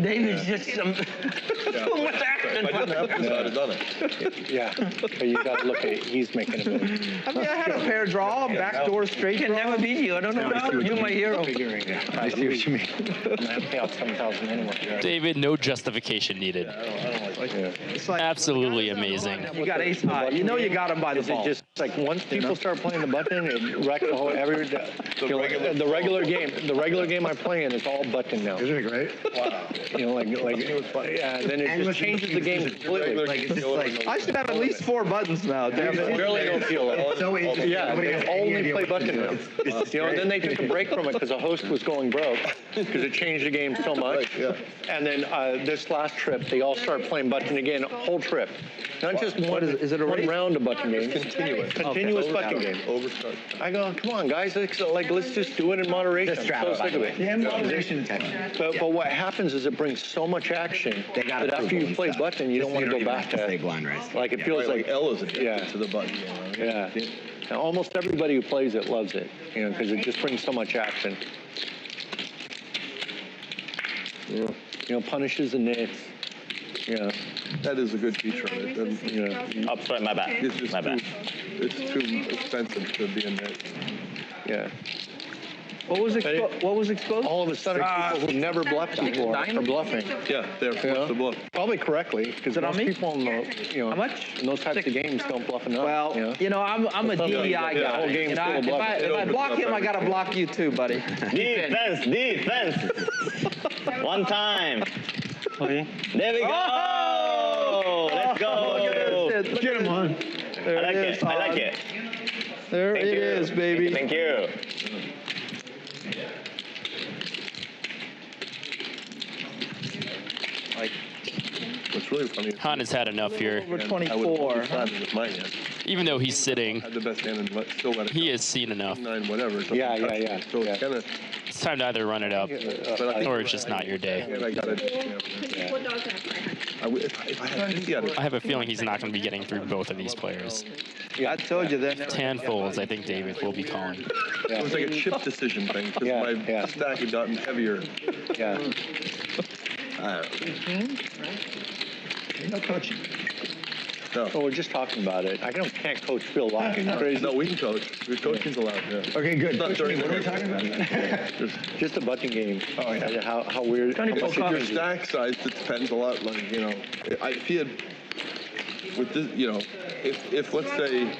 David's just some too much action. If I didn't have this, I'd have done it. Yeah. But you got to look at it. He's making a move. I mean, I had a pair draw, backdoor straight. Can never beat you. I don't know. You're my hero. I see what you mean. I'm going to pay out 7,000 anyway. David, no justification needed. It's like Absolutely amazing. you got ace high. You know you got him by the Is it ball. just like once people start playing the button, it wrecks the whole the regular game. The regular game I'm playing is all button now. Isn't it great? Wow. You know, yeah. Then it just changes the game completely. Like, it's just like, I should have at least 4 buttons now. Damn it. Really don't feel it. so easy. Yeah, Nobody they has any only idea play what to button do. now. It's You know, and then they took a break from it because the host was going broke because it changed the game so much. And then this last trip, they all start playing button again, whole trip. Not just one. Is it a one race? round of button games? Continuous button game. Overstart. I go, come on, guys. Let's just do it in moderation. I'm so sick of it. Yeah, moderation is fun. But what happens is it brings so much action They gotta that after prove you all play stuff. button, you don't want to go back to stay blind race. like it feels Like like L is addicted to the button. yeah. And almost everybody who plays it loves it, you know, because it just brings so much action. You know, punishes the nits. Yeah. That is a good feature of it. And, you know, Oh, sorry, my bad. it's just My bad. it's too expensive to be in there. Yeah. What was exposed? All of a sudden, people who never bluffed before are bluffing. Yeah, they're forced to bluff. Probably correctly, because it on most me? people in the, you know, How much? in those types of games don't bluff enough. Well, you know, I'm a DEI guy. the whole game's You know, full of if bluffing. I block him, I gotta block you too, buddy. Defense. One time. Okay. There we go. Oh! Let's go. Get him on. There I like it is. it. I like it. There Thank it you. is, baby. Thank you. What's really funny is Han has had enough here. Over I 24. would have with mine yet. Even though he's sitting, Had the best hand and still let it he go. has seen enough. 9, whatever. It doesn't Yeah, touch yeah. it. So it's kind of, It's time to either run it up, but I think or it's just not your day. I got it. If I had 50 out of it. I have a feeling he's not going to be getting through both of these players. I told you that. 10 folds, I think David will be calling. It was like a chip decision thing because my stack had gotten heavier. Yeah. No coaching. No. Well, we're just talking about it. Can't coach Phil Laak. It's crazy. No, we can coach. Coaching's allowed. Yeah. Okay, good. Not during What are we the talking about? Just a button game. Oh, yeah. How weird. How much Your stack size depends a lot. Like, you know, if he had with this, you know, if let's say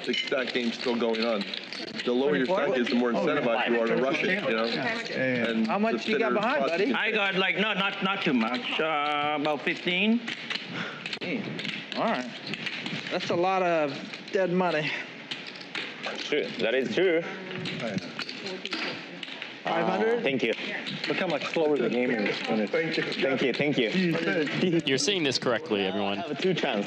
the stack game's still going on, the lower your stack is, the more incentivized you are to rush it. You know. And How much you got behind, buddy? I got like not too much. About 15. All right. That's a lot of dead money. True. That is true. 500? Thank you. Look how much slower the game is when it's. Thank you. You're seeing this correctly, everyone. I have a 2 chance.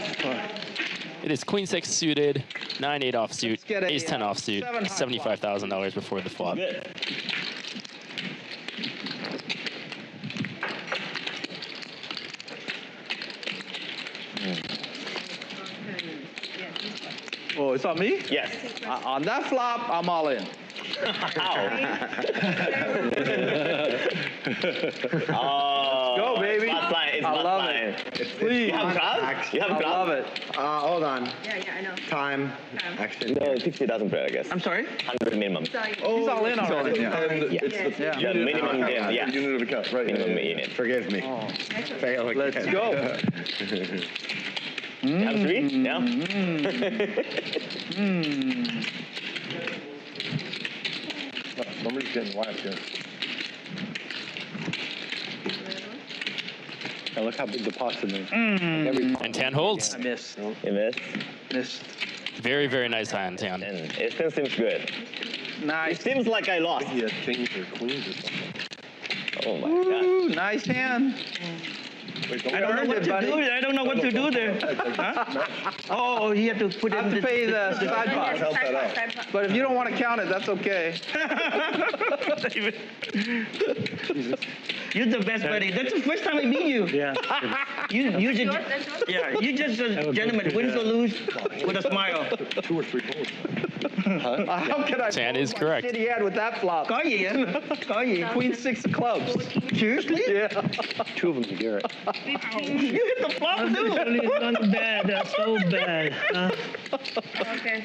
It is Queen 6 suited, 9-8 offsuit, get a, Ace 10 offsuit, $75,000 before the flop. Good. Oh, it's on me? Yes. On that flop, I'm all in. Oh, Go, baby. It's not fine. It's I not love fine. it. Please. You have crowd? You have I crowd? love it. Hold on. Yeah, I know. Time. Action. No, 50,000 per, I guess. I'm sorry? 100 minimum. Oh, He's all in already. And it's the Yeah. The minimum game, yeah. unit of account, right? Minimum unit. Forgive me. Fail again. Let's go. You have 3? Yeah? Somebody's getting whacked here. Now look how big the pots are. And 10 holds. I missed. You missed? Missed. Very, very nice hand, 10. And it still seems good. It Nice. seems like I lost. He had kings or queens or something. Oh my god. Ooh, nice hand. I don't know what to do. I don't know what to do there. Huh? Oh, you have to put I have to pay the side pot. Help that out. But if you don't want to count it, that's okay. You're the best buddy. That's the first time I meet you. Yeah. You just, yeah, you just a gentleman, win or lose, with a smile. 2 or 3 holes. How can I? Tan is correct. Shit he had with that flop. Có gì anh? Có gì? Queen 6 of clubs. Seriously? Yeah. 2 of them to Garrett. You hit the flop too. Not bad. That's so bad. Okay.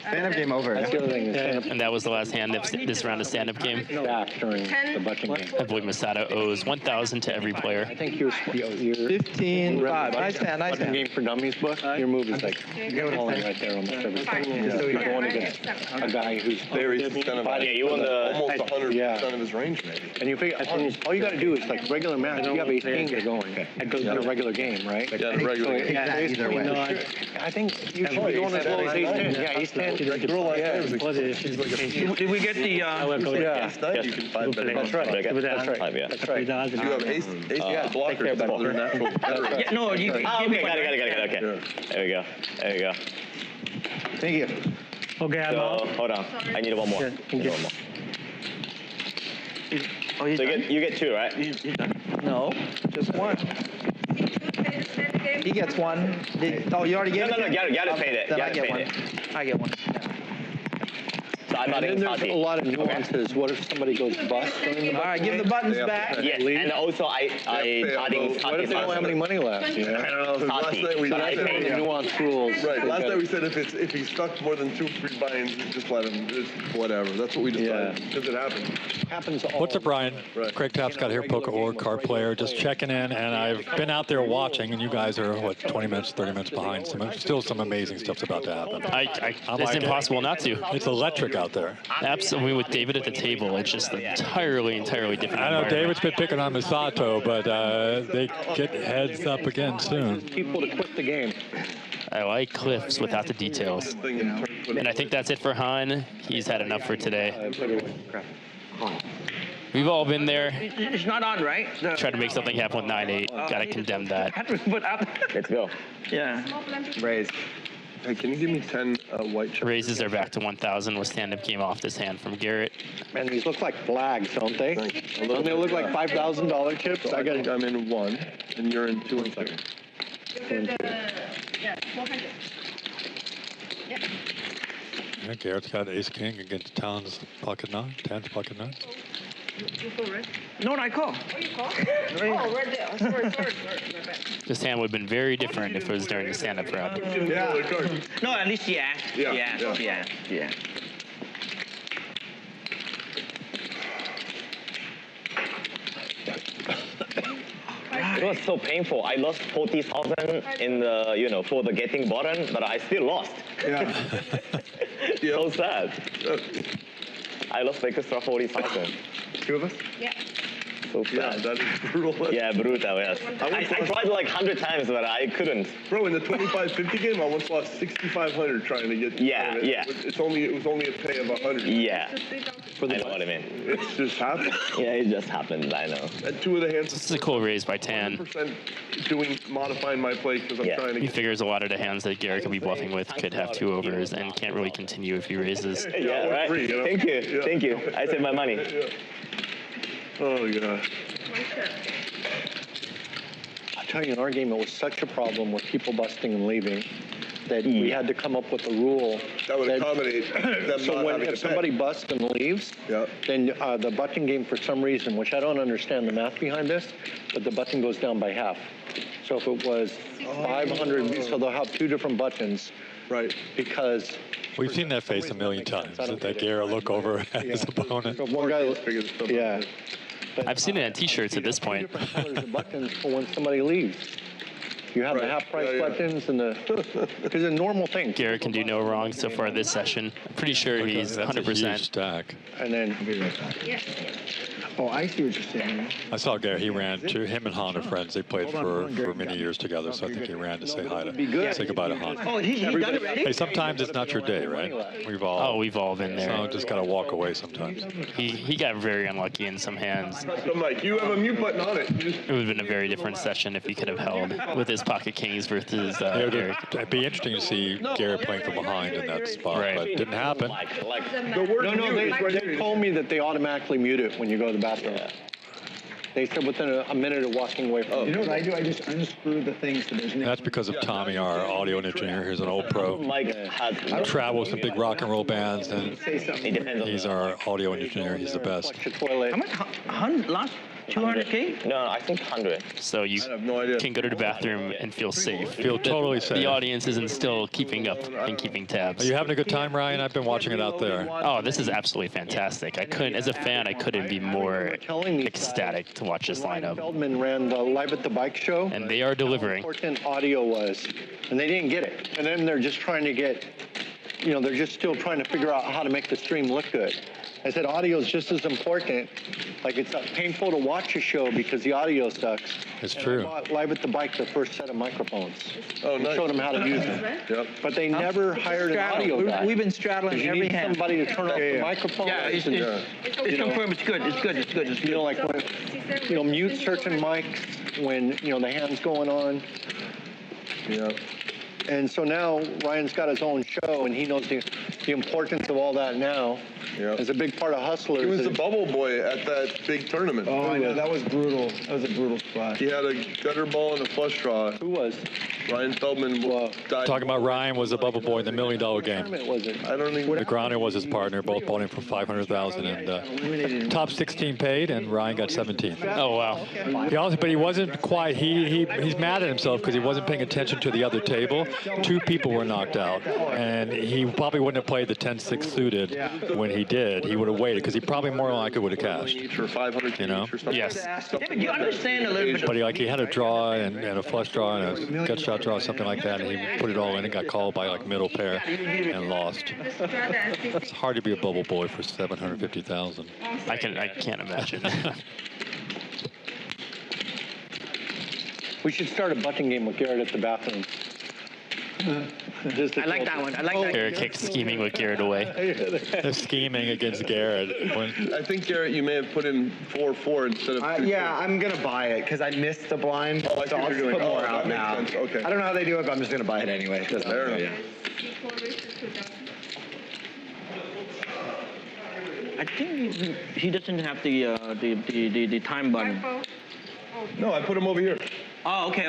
Stand-up game over. That's the other thing. And that was the last hand of this round of stand-up game. Back during the button game. I believe Masato owes 1,000 to every player. I think you're 15-5. Nice hand, nice Button hand. game for dummies book. Your move is like calling right there almost every time. You're going against a guy who's Very kind of you won the almost 100% Yeah. of his range, maybe. and you figure all you got to do is like regular match. You have ace king to going. It goes in a regular game, right? Yeah, the regular game. Either way. I think you should be going as well as ace 10. Yeah, ace 10. Girl last night was Did we get the? Yeah, last night you can 5 bet. that's right. That's right. Yeah. That's right. You have ace blocker. care about They're natural. Yeah, no, you give Okay, me got one. it. Okay. There we go. Thank you. Okay, I'm So, out. hold on. I need one more. Yeah, thank you. Oh, he's So done? you get 2, right? He's done. No, just one. He gets one. Oh, you already gave No, it? Garrett paid it. Then I Garrett get paid one. it. I get one. So I'm not And then in there's party. a lot of nuances. What if somebody goes bust during the All right, give the buttons back. Yes, and also I What if they don't have any money left? You know? I don't know. Last night we But I said, paid Nuanced rules. right. Last night we said if he's stuck more than 2 free buy-ins, just let him. It's whatever. That's what we decided because it happened. Happens all. What's up, Brian? Right. Craig Tapscott here, Poker Org, card player, just checking in, and I've been out there watching, and you guys are, what, 20 minutes, 30 minutes behind. Still some amazing stuff's about to happen. It's impossible not to. It's electric out there. Absolutely, with David at the table, it's just entirely different. I know environment. David's been picking on Masato, but they get heads up again soon. people to quit the game. I like cliffs without the details. And I think that's it for Han. He's had enough for today. We've all been there. It's not on, right? Tried to make something happen with 9-8. Gotta condemn that. Let's go. Yeah. Raise. Hey, can you give me 10 white chips? Raises are back to 1,000 with stand-up game off this hand from Garrett. Man, these look like flags, don't they? Don't they look like $5,000 chips? So I think I'm in 1, and you're in 2 and 3. Yeah, 400. Yeah, Garrett's got ace king against Talon's pocket 9, Tan's pocket 9. You go red. No, I call. Oh, you call? Oh, right there. Sorry. This hand would have been very different if it was during the stand-up round. No, at least yeah. Yeah. It was so painful. I lost 40,000 in the, for the getting button, but I still lost. Yeah. So sad. I lost like extra 40,000. 2 of us? Yeah. So Yeah, sad. that is brutal. Yeah, brutal, yes. I tried like 100 times, but I couldn't. Bro, in the 25-50 game, I once lost 6,500 trying to get. Yeah, yeah. It was only a pay of 100. Yeah. I know what I mean. It's just happened. Yeah, it just happened, I know. And 2 of the hands. This is a cool raise by Tan. 100% modifying my play because I'm trying to He get. figures a lot of the hands that Garrett could be bluffing with could have 2 overs and can't really continue if he raises. Yeah, right? 3, you know? Thank you. Yeah. Thank you. I saved my money. Yeah. Oh, God. I tell you, in our game, it was such a problem with people busting and leaving that we had to come up with a rule That would accommodate them so not when having if to pay. somebody busts and leaves, then the button game for some reason, which I don't understand the math behind this, but the button goes down by half. So if it was 500, so they'll have 2 different buttons. Right. Because We've seen that face a million times, that Garrett look over at his opponent. so one guy, yeah. I've seen it on T-shirts at this point. Different colors of buttons for when somebody leaves. You have the half-price buttons and the, because a normal thing. Garrett can do no wrong so far this session. I'm pretty sure he's That's a huge 100%. stack. And then, Oh, I see what you're saying. I saw Garrett. He ran to him and Han are friends. They played for many years together, so I think he ran to say hi to say goodbye to Han. Oh, he done it already? Hey, sometimes it's not your day, right? We've all been there. So just gotta walk away sometimes. He got very unlucky in some hands. I'm like, you have a mute button on it. It would have been a very different session if he could have held with his pocket kings versus Garrett. It'd be interesting to see Garrett playing from behind in that spot, but it didn't happen. No, they told me that they automatically mute it when you go to the bathroom. They said within a minute of walking away from You know what I do? I just unscrew the things so there's no... That's because of Tommy, our audio engineer. He's an old pro. Travels some big rock and roll bands, and he's our audio engineer. He's the best. How much? Last 200K? No, I think 100. So you can go to the bathroom and feel safe. Feel totally safe. The audience isn't still keeping up and keeping tabs. Are you having a good time, Ryan? I've been watching it out there. Oh, this is absolutely fantastic. As a fan, I couldn't be more ecstatic to watch this lineup. Feldman ran the Live at the Bike Show. And they are delivering. How important audio was, and they didn't get it. And then they're just trying to get, they're just still trying to figure out how to make the stream look good. I said audio is just as important. Like, it's painful to watch a show because the audio sucks. It's true. I bought Live at the Bike the first set of microphones. Oh, and nice. showed them how to use them. Yep. But they never hired an audio guy. We've been straddling You every need hand. somebody to turn off the microphone. Yeah, it's confirmed. It's good. It's good. It's good. It's good. Like when, mute certain mics when, the hand's going on. Yeah. And so now Ryan's got his own show, and he knows the importance of all that now. Yeah. As a big part of Hustlers. He was the bubble boy at that big tournament. Oh, I know. That was brutal. That was a brutal spot. He had a gutter ball and a flush draw. Who was? Ryan Feldman died. Talking about Ryan was a bubble boy in the $1 Million game. Was it? I don't even. The Grana was his partner. Both bought him for $500,000, and top 16 paid, and Ryan got 17. Oh wow! But he wasn't quite. He's mad at himself because he wasn't paying attention to the other table. 2 people were knocked out, and he probably wouldn't have played the 10-6 suited when he did. He would have waited because he probably more than likely would have cashed. For 500 each or something. Yes. You understand a little bit. But he had a draw and a flush draw and a gut shot draw, something like that, and he put it all in and got called by middle pair and lost. It's hard to be a bubble boy for $750,000. I can't imagine. We should start a button game with Garrett at the bathroom. I like that one. I like that. Garrett kicked scheming with Garrett away. They're scheming against Garrett. I think, Garrett, you may have put in 4-4 instead of 2-4. Yeah, I'm going to buy it because I missed the blind. Oh, I see so what I'll you're doing. put more out that makes now. sense. Okay. I don't know how they do it, but I'm just going to buy it anyway. It doesn't Fair matter, enough. I think he doesn't have the time button. No, I put him over here. Oh, okay.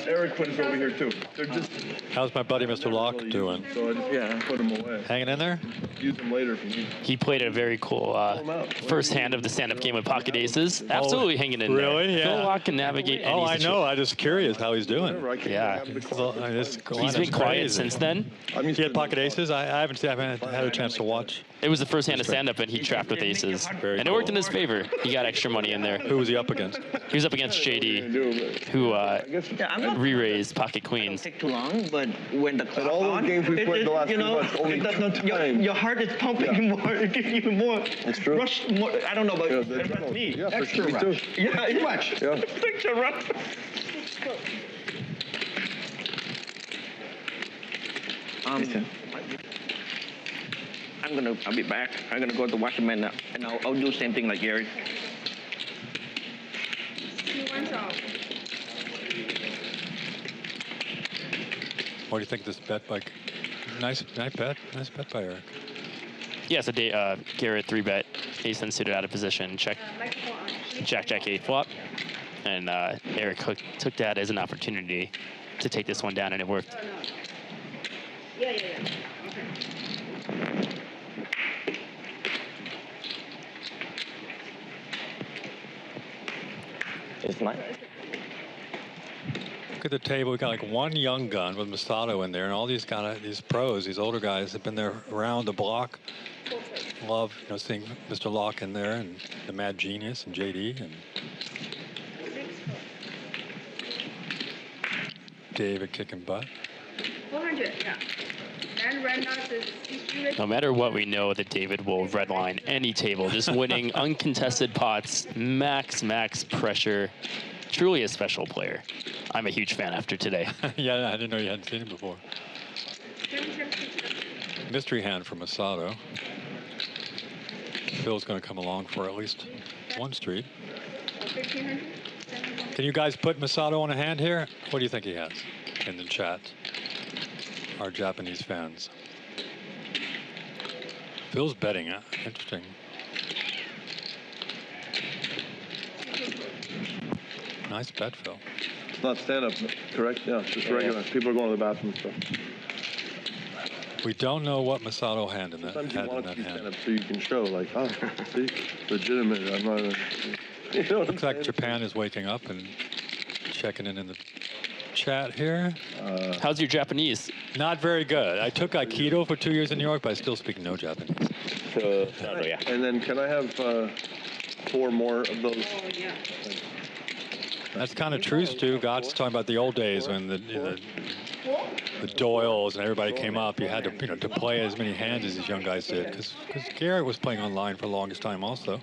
Eric put his over here too. They're just. How's my buddy Mr. Laak doing? So I just put him away. Hanging in there? Use him later if you need. He played a very cool first hand of the stand-up game with pocket aces. Absolutely hanging in there. Really? Yeah. Phil Laak can navigate any I know. I'm just curious how he's doing. Yeah. He's been quiet crazy. since then. He had pocket aces? I haven't had a chance to watch. It was the first hand of stand-up, and he trapped with aces. And it worked in his favor. He got extra money in there. Who was he up against? He was up against JD, who re-raised pocket queens. Take too long, but when the clock all those games we played the last few months, only your heart is pumping more. It gives you more. That's true. Rush more. I don't know about that's me. Yeah, Extra rush. rush. Yeah, too much. Yeah. Extra rush. I'll be back. I'm gonna go to the washman now, and I'll do the same thing like Gary. What do you think of this bet by? Nice bet by Eric. Yeah, so Garrett 3-bet, ace unsuited out of position, check, Jack 8 flop, and Eric took that as an opportunity to take this one down, and it worked. Yeah. It's nice. Look at the table. We got like one young gun with Masato in there, and all these pros, these older guys, have been there around the block. Love, seeing Mr. Laak in there, and the Mad Genius, and JD, and David kicking butt. 400, yeah. No matter what, we know that David will redline any table, just winning uncontested pots, max pressure. Truly a special player. I'm a huge fan after today. Yeah, I didn't know you hadn't seen him before. Mystery hand from Masato. Phil's going to come along for at least one street. Can you guys put Masato on a hand here? What do you think he has in the chat? Our Japanese fans. Phil's betting. Interesting. Nice bet, Phil. It's not stand-up, correct? Yeah, it's just regular. People are going to the bathroom and stuff. We don't know what Masato had in that Sometimes you want it to be hand. stand-up so you can show, like, oh, see, legitimate. I'm not. You know what I'm Looks like saying? Japan is waking up and checking in the chat here. How's your Japanese? Not very good. I took Aikido for 2 years in New York, but I still speak no Japanese. So, And then can I have 4 more of those? That's kind of true, Stu. God's talking about the old days when the Doyles and everybody came up. You had to, to play as many hands as these young guys did, because Garrett was playing online for the longest time also.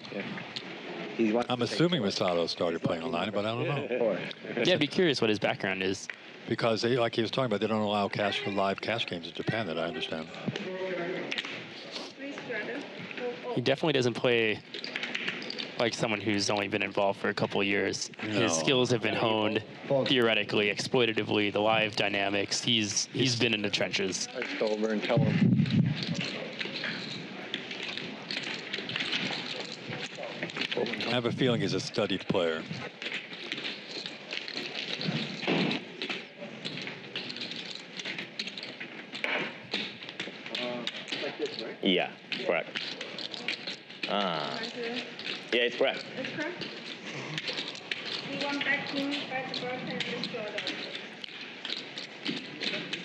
I'm assuming Masato started playing online, but I don't know. Yeah, I'd be curious what his background is. Because they, like he was talking about, they don't allow live cash games in Japan, that I understand. He definitely doesn't play like someone who's only been involved for a couple of years. No. His skills have been honed theoretically, exploitatively, the live dynamics. He's been in the trenches. I just go over and tell him. I have a feeling he's a studied player. yeah, correct. Yeah, it's correct. It's correct. We want back to by the birthday and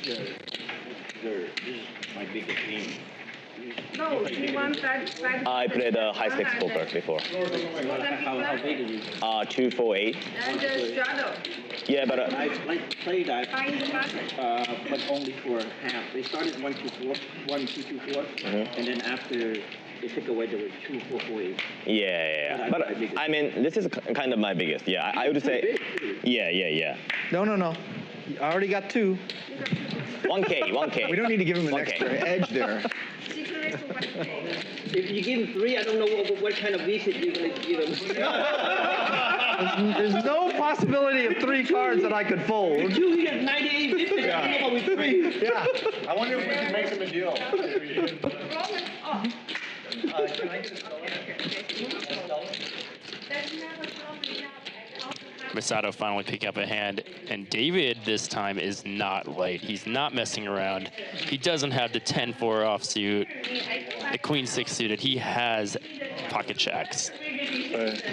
This is my biggest dream. No, we want that by the I played high stakes poker before. How big is it? 248. and straddle. Yeah, but I played that, Buy in the market. but only for half. They started 1-2-4, 1-2-2-4, and then after they took away, there was 2-4-4-8. yeah. But I mean, this is kind of my biggest. Yeah, I would say. Yeah. No. I already got 2. 1K. We don't need to give him an 1K. extra edge there. If you give him 3, I don't know what kind of visit you're going to give him. There's no possibility of 3 cards that I could fold. 2, he got 98 visits. I don't know about with 3. Yeah. I wonder if we can make him a deal. Masato finally picking up a hand, and David this time is not light. He's not messing around. He doesn't have the 10-4 offsuit, the Queen-6 suited. He has pocket jacks.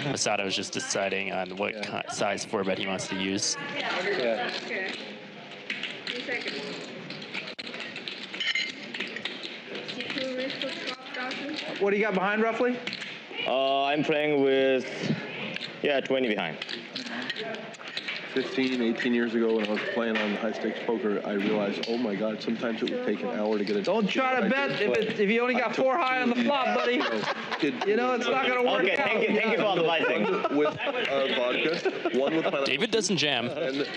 Masato is just deciding on what size 4-bet he wants to use. Yeah. What do you got behind roughly? I'm playing with 20 behind. 15, 18 years ago when I was playing on high stakes poker, I realized, oh my God, sometimes it would take an hour to get a. Don't try to bet if you only got 4 high on the flop, buddy. You know it's not going to work out. Thank you for advising. With vodka, one with pineapple. David doesn't jam. And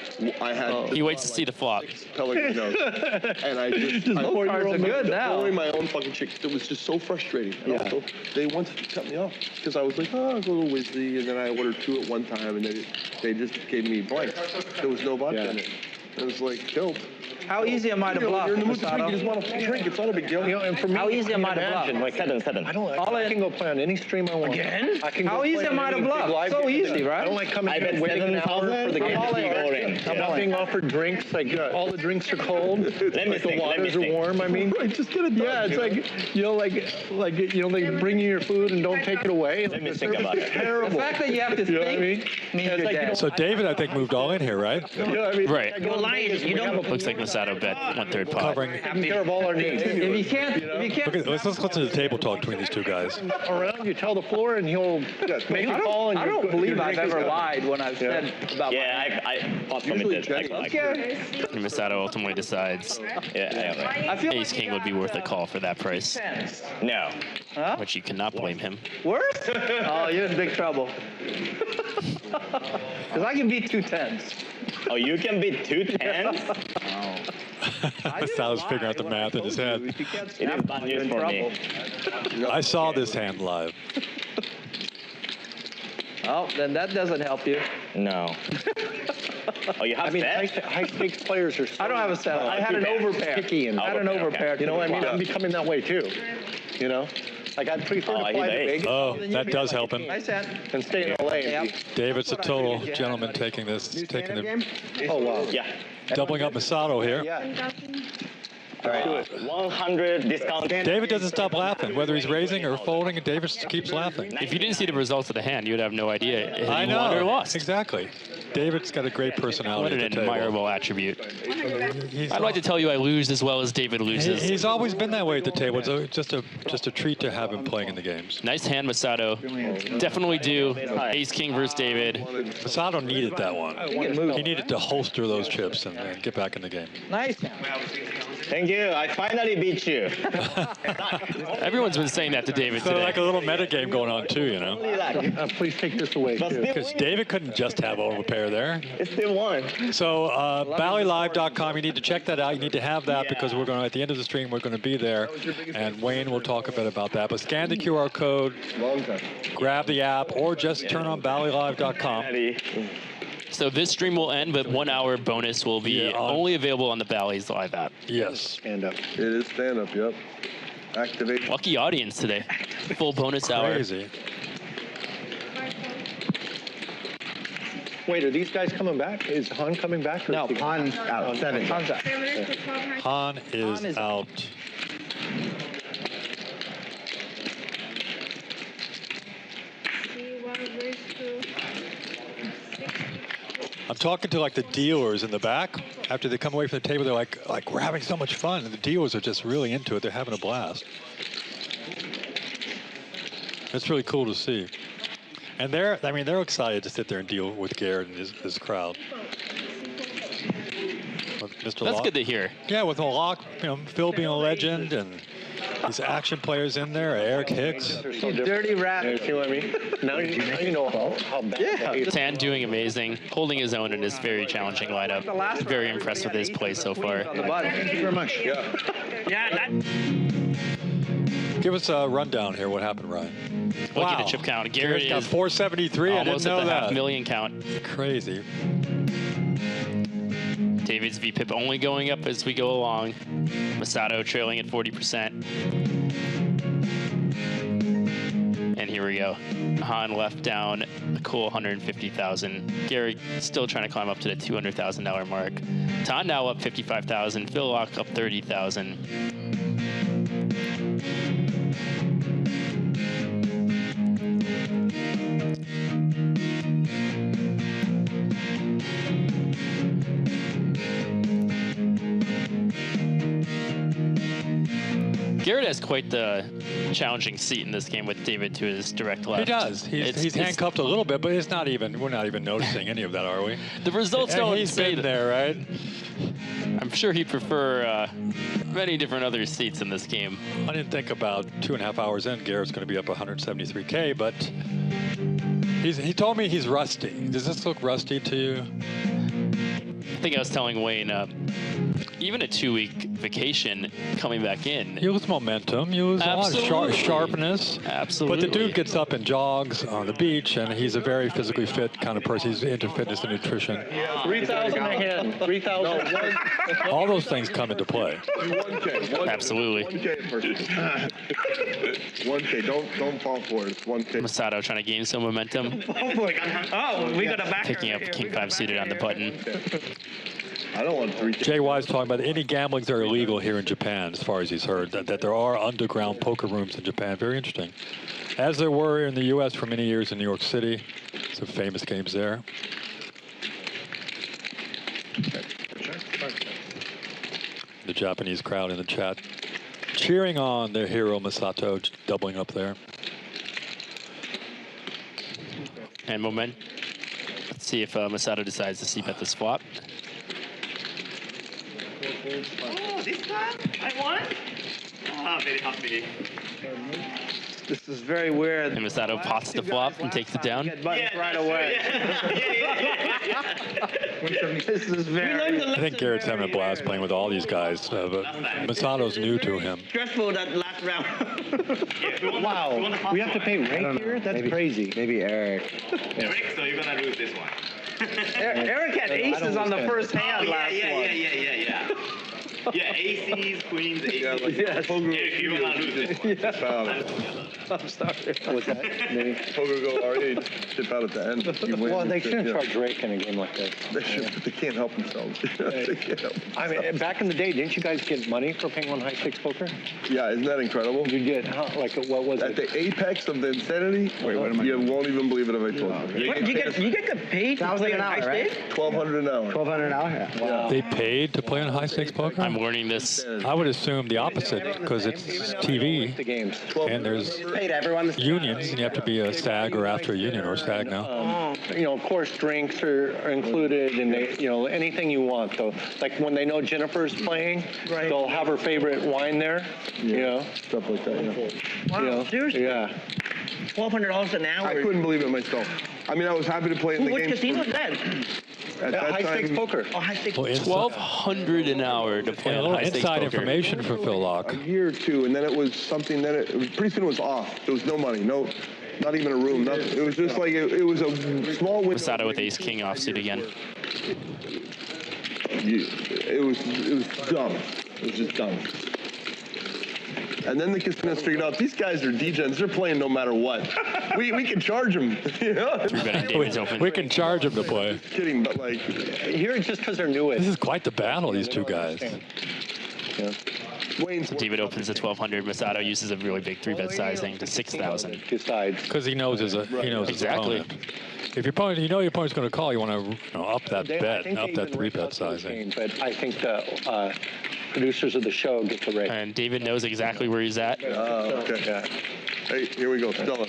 I had. He waits to see the flop. Pellegrinos. And I just. Those cards are good now. Pouring my own fucking chick. It was just so frustrating. And also, they wanted to cut me off because I was like, oh, it's a little whizzy, and then I ordered 2 at one time, and they just gave me blank. There was no vodka in it. It was like killed. How easy am I to bluff, You're in the mood to drink, you just Masato? want to drink. It's not a big deal. And for me, How easy am I to bluff? Like 7. I can go play on any stream I want. Again? I can How go easy play am on I to any bluff? big live So game. easy, right? I don't like coming I in bet and waiting an hour 7,000 for the game all to in. start. I'm not being offered drinks. Like all the drinks are cold. Like the waters are warm. I mean, Right, just get it done. yeah, it's like they bring you your food and don't take it away. Let me think about it. Terrible. The fact that you have to You know what I mean? think means It's you're like, dead. So David, I think, moved all in here, right? You know what I mean? Right. I go to Vegas, we have a Looks like Masato bet 1/3 pot. Covering. taking care of all our needs. If you can't, Let's listen to the table talk between these two guys. Around, you tell the floor, and he'll make a call. And I your don't believe your I've drink is ever done. lied when I've said about Yeah, I committed. And Masato ultimately decides Yeah. Ace King would be worth a call for that price. No. Which you cannot blame him. Worse? Oh, you're in big trouble. Because I can beat 2 10s. Oh, you can beat 2 10s? Masato's figuring out the math in his head. It is bad news for me. I saw this hand live. Oh, then that doesn't help you. No. Oh, you have I mean, bet? high stakes players are. I don't have a set. I had an overpair. Picky and I had an overpair. You know what I mean? I'm becoming that way too. You know, like I'd prefer to fly to Vegas. Oh, that does help him. Nice hand. And stay in LA. And David's a total gentleman taking the oh wow. Yeah. doubling up Masato here. All right. 100 discount. David doesn't stop laughing, whether he's raising or folding, and David keeps laughing. If you didn't see the results of the hand, you would have no idea if I he won or know. lost. Exactly. David's got a great personality. What an at the table. admirable attribute. I'd like to tell you I lose as well as David loses. He's always been that way at the table. It's just a treat to have him playing in the games. Nice hand, Masato. Definitely do. Ace King versus David. Masato needed that one. He needed to holster those chips and get back in the game. Nice. Thank you. I finally beat you. Everyone's been saying that to David So today. like a little meta game going on too, you know. Please take this away too. Because David couldn't just have over pair there. It's still one. So BallyLive.com, you need to check that out. You need to have that because we're going to, at the end of the stream, we're going to be there, and Wayne will talk a bit about that. But scan the QR code, grab the app, or just turn on BallyLive.com. So this stream will end, but 1 hour bonus will be only available on the Bally's Live app. Yes. Stand up. It is stand up, yep. Activate. Lucky audience today. Full bonus hour. Crazy. Wait, are these guys coming back? Is Han coming back? Or No, is he- Han's out. 7. Han's out. Han is out. I'm talking to like the dealers in the back. After they come away from the table, they're like we're having so much fun. And the dealers are just really into it. They're having a blast. It's really cool to see. And they're excited to sit there and deal with Garrett and his crowd. With Mr. That's Laak. good to hear. Yeah, with Laak, Phil being a legend and these action players in there, Eric Hicks. You dirty rat. You see what I mean? Now you know how bad. Tan doing amazing, holding his own in this very challenging lineup. Very impressed with his play so far. Thank you very much. Give us a rundown here. What happened, Ryan? Looking at the chip count, Garrett got is 473. almost I didn't know at the that. $500,000 count. Crazy. David's VPIP only going up as we go along. Masato trailing at 40%. And here we go. Han left down a cool 150,000. Garrett still trying to climb up to the $200,000 mark. Tan now up 55,000. Phil Laak up 30,000. Garrett has quite the challenging seat in this game with David to his direct left. He does. He's handcuffed a little bit, but we're not even noticing any of that, are we? The results don't He's say been there, right? I'm sure he'd prefer many different other seats in this game. I didn't think about 2.5 hours in, Garrett's going to be up 173K, but he told me he's rusty. Does this look rusty to you? I think I was telling Wayne, even a 2-week vacation coming back in. You lose momentum. You lose a lot of sharpness. Absolutely. But the dude gets up and jogs on the beach, and he's a very physically fit kind of person. He's into fitness and nutrition. 3,000 a hand. 3,000. All those things come into play. 1K. Absolutely. 1K first. 1K. Don't fall for it. It's 1K. Masato trying to gain some momentum. Oh, we got a back. Picking up King 5 suited on the button. I don't want 3K. Jay Wise talking about any gamblings are illegal here in Japan, as far as he's heard, that there are underground poker rooms in Japan. Very interesting. As there were in the U.S. for many years in New York City. Some famous games there. The Japanese crowd in the chat cheering on their hero Masato, doubling up there. And see if Masato decides to sleep at this flop. Oh, this time I won? Ah, very happy. This is very weird. And Masato pots the flop and takes it down. Buttons right away. This is very. I think Garrett's having a blast playing with all these guys, but Masato's new to him. Stressful that last round. Wow. We have to pay rate here? That's crazy. Maybe Eric. Eric, so you're gonna lose this one. Eric had aces on the first hand last one. Yeah, aces, queens, aces. Yeah, like Yes. poker. Eric, you're gonna lose this one. I'm sorry. What's that? Poker go R8, chip out at the end. You win. Well, they shouldn't Yeah. charge rake in a game like this. They should, but they can't help themselves. They can't help I mean, back in the day, didn't you guys get money for paying on high stakes poker? Yeah, isn't that incredible? You did, huh? Like, what was At it? the apex of the insanity, you won't even believe it if I told you. What, you get paid to play an hour, high right? stakes? $1,200 an hour. $1,200 an hour. Yeah. Wow. They paid to play on high stakes poker? I'm learning this. I would assume the opposite, because it's TV, The games. and there's Paid everyone the same. unions, and you have to be a SAG or after a union or SAG now. You know, of course, drinks are included, and they, you know, anything you want, though. Like when they know Jennifer's playing, they'll have her favorite wine there. You know, Stuff like that, yeah. Wow, you know, seriously? yeah. $1,200 an hour. I couldn't believe it myself. I mean, I was happy to play in the Which games. casino is that? At that High stakes time, poker. Oh, high stakes. Well, $1,200 an hour to play and a on little high stakes inside poker. information for Phil Laak. a year or two, and then it was something. Then it was pretty soon it was off. There was no money, not even a room. Nothing. It was just like it was a small window. Masato with ace king offsuit again. It was dumb. It was just dumb. And then the casinos figured out these guys are degens. They're playing no matter what. We can charge them. You know? We can charge them to play. Kidding, but like here it's just because they're new. This is quite the battle, these two guys. Yeah. So David opens at 1,200. Masato uses a really big 3-bet sizing to 6,000. Two sides. Because he knows his Exactly. opponent. If your opponent, you know your opponent's going to call, you want to up that I bet, think up they that even 3-bet rate those sizing. games, but I think the producers of the show get the rate. And David knows exactly where he's at. Oh, okay. Yeah. Hey, here we go. Stella.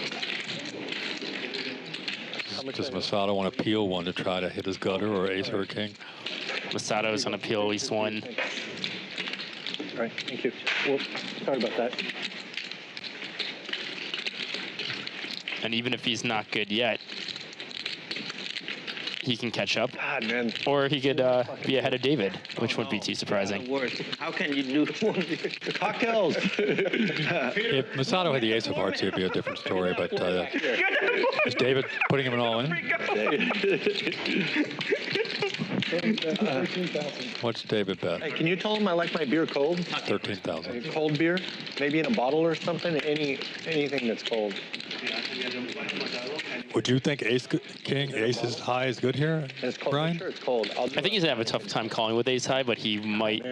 Does Masato want to peel one to try to hit his gutter or ace or king? Masato's going to peel at least one. All right, thank you. Well, sorry about that. And even if he's not good yet, he can catch up. God, man. Or he could be ahead of David, which wouldn't be too surprising. Worse. How can you do one? Cocktails. If Masato had the ace of hearts, it'd be a different story, but is David putting him all in? What's David bet? Hey, can you tell him I like my beer cold? 13,000. Cold beer? Maybe in a bottle or something? Anything that's cold. Would you think king, ace is high is good here, It's cold. Brian? Sure, it's cold. I think he's going to have a tough time calling with ace high, but he might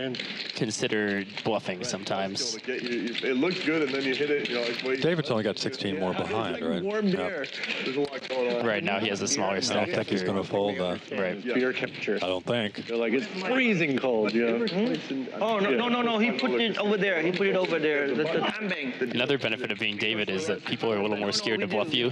consider bluffing sometimes. It looks good, and then you hit it. You're like, wait. David's only got 16 more behind, right? Warm Yeah. beer. There's a lot going on. Right now he has a smaller I stack. don't think he's going to fold that. Right. Beer temperature. I don't think. They're like, it's freezing cold, you know? Oh, no. He put it over there. He put it over there. The tambang. Another benefit of being David is that people are a little more scared to bluff you.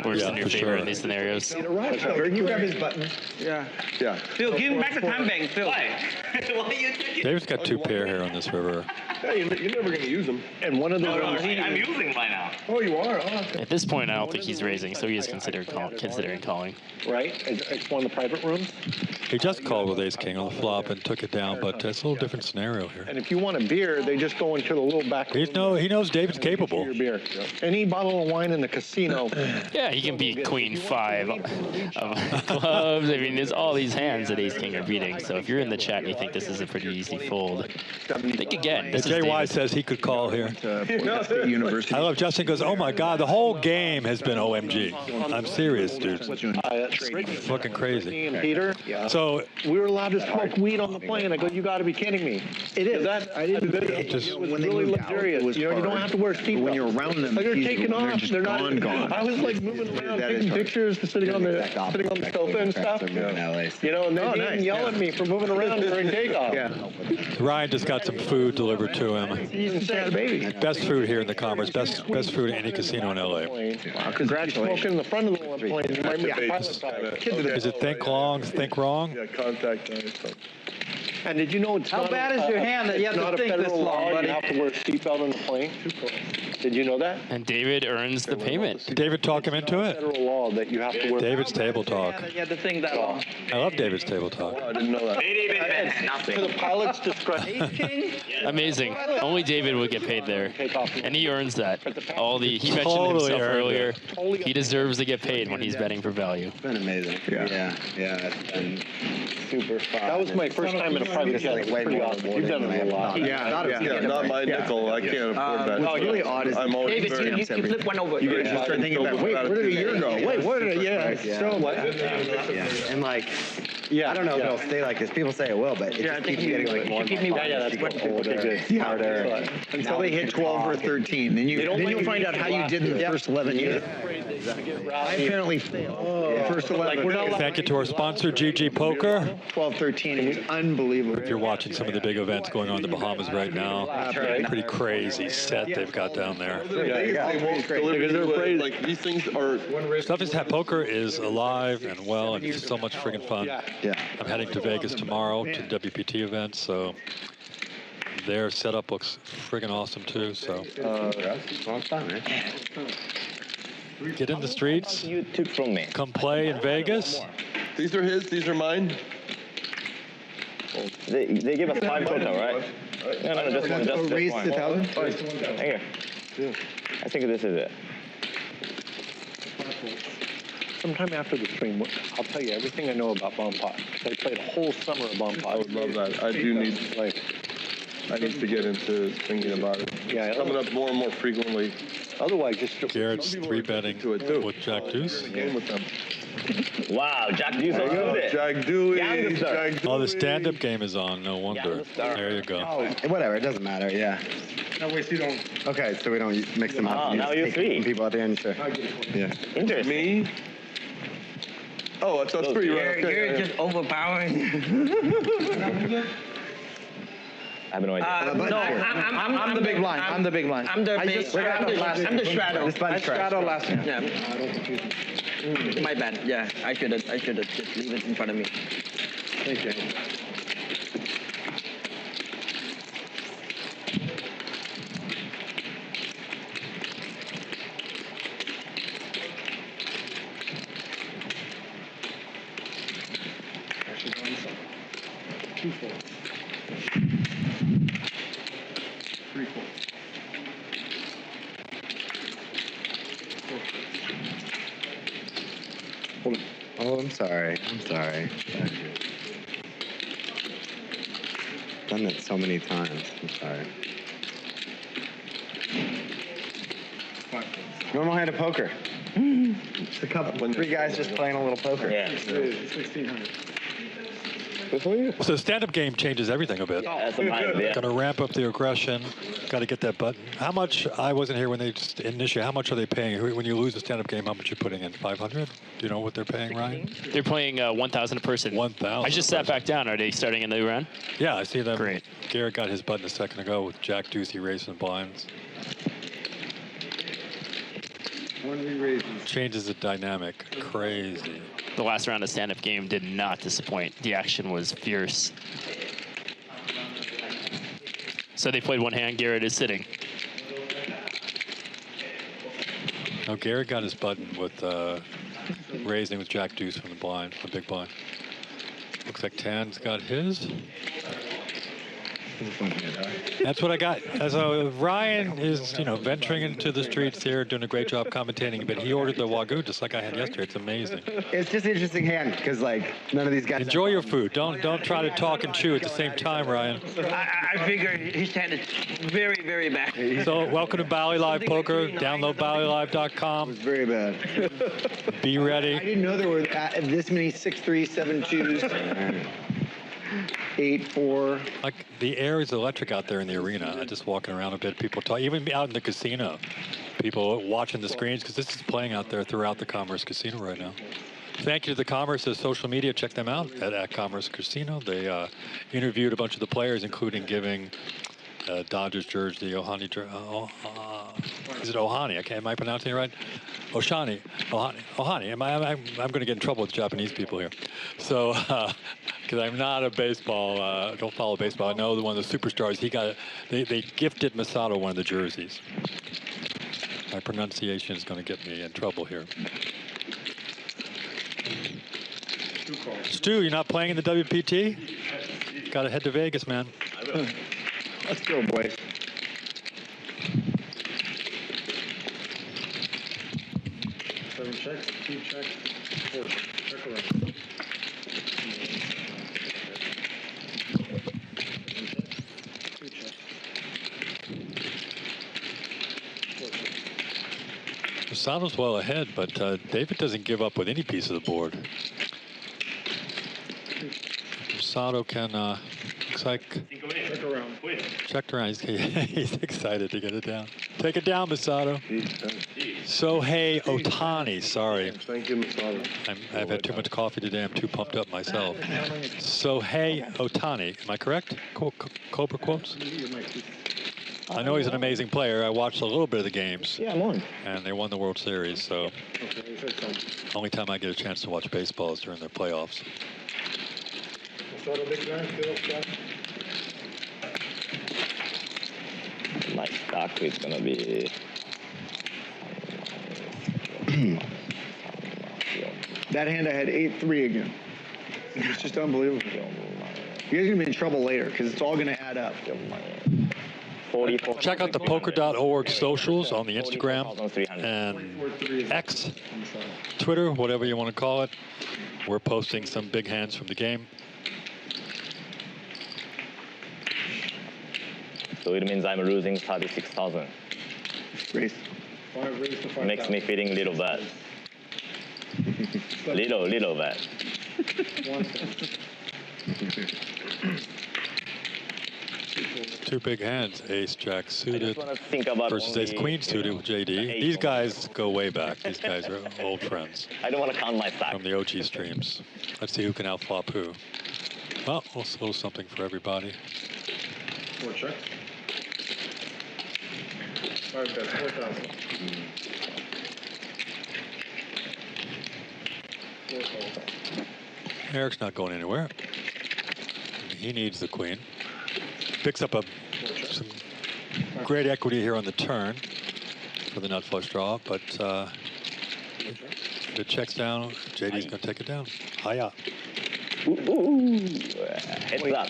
Worse in your for favor sure. in these scenarios. Can you grab his button? Yeah. Yeah. Phil, give him back the tambang, Phil. Why are you taking? David's got 2 pair here on this river. Yeah, you're never going to use them. And one of the No, I'm using mine now. Oh, you are? Oh, At this point, I don't think he's raising, so he is considering calling. right? It's one of the private rooms. He just called with ace king on the flop and took it down, but it's a little different scenario here. And if you want a beer, they just go into the little back room. He knows David's capable. Your beer. Any bottle of wine in the casino. Yeah, he can beat queen 5 of clubs. I mean, there's all these hands that ace king are beating. So if you're in the chat and you think this is a pretty easy fold, think again. This is JY David. says he could call here. University. I love Justin goes, oh my God, the whole game has been OMG. I'm serious, dude. It's fucking crazy. Me and Peter. So We were allowed to smoke weed on the plane. I go, you got to be kidding me. It is. That, I didn't. it just- was when they really moved out, luxurious. it was You know, you don't hard. have to wear seatbelts. But when you're around them, like they're it's taking easy. When off. they're just They're not gone. I was like moving around. around taking pictures, sitting on the sofa and stuff. You know, and they didn't yell at me for moving around during takeoff. Ryan just got some food delivered to him. He's a baby. Best food here in the Commerce. Best food in any casino in LA. Wow, congratulations. Smoking in the front of the plane. You might be a pilot pilot. Is it think long, think wrong? Yeah, contact. And did you know it's How not bad is your hand that you have to think this long, buddy? You have to wear a seatbelt on the plane. Did you know that? And David earns the payment. Did David talk him into it? Federal law that you have to wear. David's table talk. You had to think that long. I love David's table talk. I didn't know that. To the pilot's discretion. Amazing. Only David would get paid there, and he earns that. He mentioned Totally himself earned earlier. He deserves to get paid when he's betting for value. It's been amazing. Yeah. It's been super fun. That was my first time in a private jet. It was pretty awesome. You've done it a lot. Yeah, not my nickel. I can't afford that. What's really odd is I'm always David, very you flip one over. you guys just start thinking about, wait, where did a year go? Wait, where did so what? Yeah, and like, I don't know if it'll stay like this. People say it will, but it just keeps getting like more and more fun. that's what older, harder. Until they hit 12 or 13. Then you'll find out how you did in the first 11 years. I apparently failed. The first 11. Thank you to our sponsor, GG Poker. 12, 13. It was unbelievable. If you're watching some of the big events going on in the Bahamas right now, pretty crazy set they've got down there. They won't deliver. Like these things are. Stuff is poker is alive and well, and it's so much friggin' fun. Yeah. I'm heading to Vegas tomorrow to the WPT event, so their setup looks friggin' awesome too. So get in the streets. You took from me. Come play in Vegas. These are his. These are mine. They give us 5 total, right? No, just one. Just Raise one. the 1,000? Here. I think this is it. Sometime after the stream, I'll tell you everything I know about bomb pot. I played a whole summer of bomb pot. I would love that. I do need I need to get into thinking about it. Yeah, it's coming up more and more frequently. Otherwise, just Garrett's 3-betting with Jack Deuce. Game with them. Wow, Jack Deuce are good. Jack Dewey. Oh, the stand-up game is on. No wonder. There you go. Whatever, it doesn't matter. Yeah. No, wait, you don't. Okay, so we don't mix them up. Oh, now you're free. People at the end, sure. Yeah. Interesting. Me? Oh, that's three, right? You're just overpowering. I have no idea. No, I'm the big blind. I'm the big blind. I'm the straddle. I straddle last time. Yeah. My bad. Yeah, I should have just leave it in front of me. Thank you. Oh, I'm sorry. Done that so many times. I'm sorry. Normal hand of poker. Just a couple. 3 guys just playing a little poker. Yeah. 1,600. So the stand-up game changes everything a bit. That's a mind, yeah. Got to ramp up the aggression. Got to get that button. How much? I wasn't here when they initiated. How much are they paying? When you lose a stand-up game, how much are you putting in? 500? Do you know what they're paying, Ryan? They're playing 1,000 a person. 1,000. I just sat back down. Are they starting a new round? Yeah, I see them. Great. Garrett got his button a second ago with Jack Deuce raising the blinds. Changes the dynamic. Crazy. The last round of stand-up game did not disappoint. The action was fierce. So they played one hand. Garrett is sitting. No, Garrett got his button with raising with Jack Deuce from the blind, from the big blind. Looks like Tan's got his. That's what I got. So Ryan is, venturing into the streets here, doing a great job commentating, but he ordered the Wagyu just like I had yesterday. It's amazing. It's just an interesting hand because none of these guys. Enjoy your food. Don't try to talk and chew at the same time, Ryan. I figure his hand is very, very bad. So welcome to Bally Live Poker. Download ballylive.com. It was very bad. Be ready. I didn't know there were this many 6-3, 7-2s. 8-4. Like, the air is electric out there in the arena. I'm just walking around a bit. People talk, even out in the casino. People watching the screens, because this is playing out there throughout the Commerce Casino right now. Thank you to the Commerce social media. Check them out at Commerce Casino. They interviewed a bunch of the players, including giving Dodgers jersey, Ohani. Is it Ohani? Am I pronouncing it right? Oshani. Ohani. I'm going to get in trouble with Japanese people here. So, because I'm not a baseball, don't follow baseball. I know one of the superstars. They gifted Masato one of the jerseys. My pronunciation is going to get me in trouble here. Stu, you're not playing in the WPT? Got to head to Vegas, man. Let's go, boys. Seven checks, 2 checks, 4 checks. Check around. 2 checks. 4 checks. Masato's well ahead, but David doesn't give up with any piece of the board. Masato can, looks like, Check around. checked around. He's excited to get it down. Take it down, Masato. Sohei Ohtani, sorry. Thank you, Masato. I've had too much coffee today. I'm too pumped up myself. Sohei Ohtani, am I correct? Cobra quotes? I know he's an amazing player. I watched a little bit of the games. Yeah, I'm on. And they won the World Series, so only time I get a chance to watch baseball is during their playoffs. My stack is gonna be. That hand I had 8-3 again. It's just unbelievable. You guys are going to be in trouble later because it's all going to add up. 44. Check out the poker.org socials on the Instagram and X, Twitter, whatever you want to call it. We're posting some big hands from the game. So it means I'm losing 36,000. Race. Makes me feeling little bad. little bad. Two big hands, ace jack suited think about versus ace queen suited with JD. These guys go way back. These guys are old friends. I don't want to count my stack. From the OG streams. Let's see who can outflop who. Well, we'll slow something for everybody. 4 checks. 5 bets, 4,000. 4 calls. Eric's not going anywhere. He needs the queen. Picks up some great equity here on the turn for the nut flush draw, but if it checks down, JD's going to take it down. Hiya. Heads up.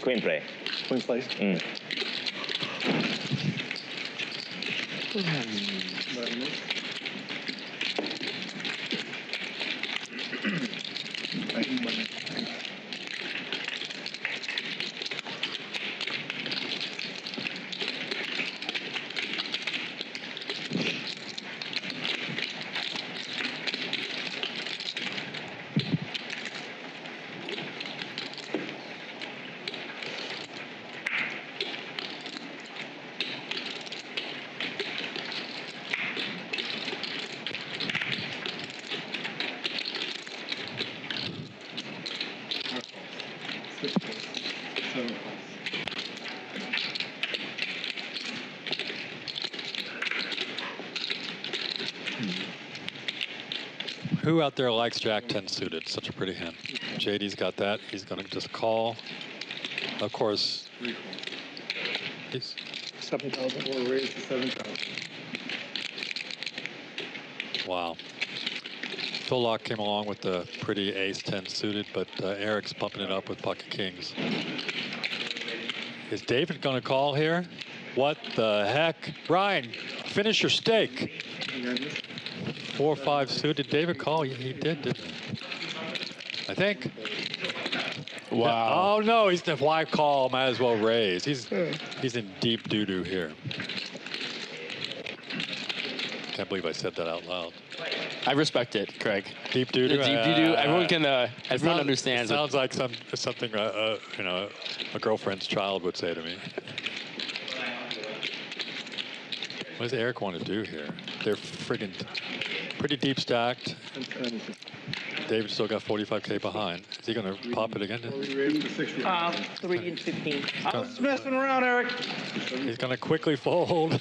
Queen play. Queen plays. Who out there likes Jack 10 suited? Such a pretty hand. JD's got that. He's going to just call. Of course. He's 7,000. Or raise to 7,000. Wow. Phil Laak came along with the pretty ace 10 suited, but Eric's bumping it up with pocket kings. Is David going to call here? What the heck? Ryan, finish your steak. 4-5 suited. David call? He did, didn't he? I think. Wow. Oh no, he's the why call? Might as well raise. He's in deep doo-doo here. Can't believe I said that out loud. I respect it, Craig. Deep doo-doo. The deep doo-doo. Everyone can. Everyone understands. It sounds like something you know, a girlfriend's child would say to me. What does Eric want to do here? They're friggin' pretty deep stacked. David's still got 45K behind. Is he going to pop it again? 3 and 15. I was messing around, Eric. He's going to quickly fold.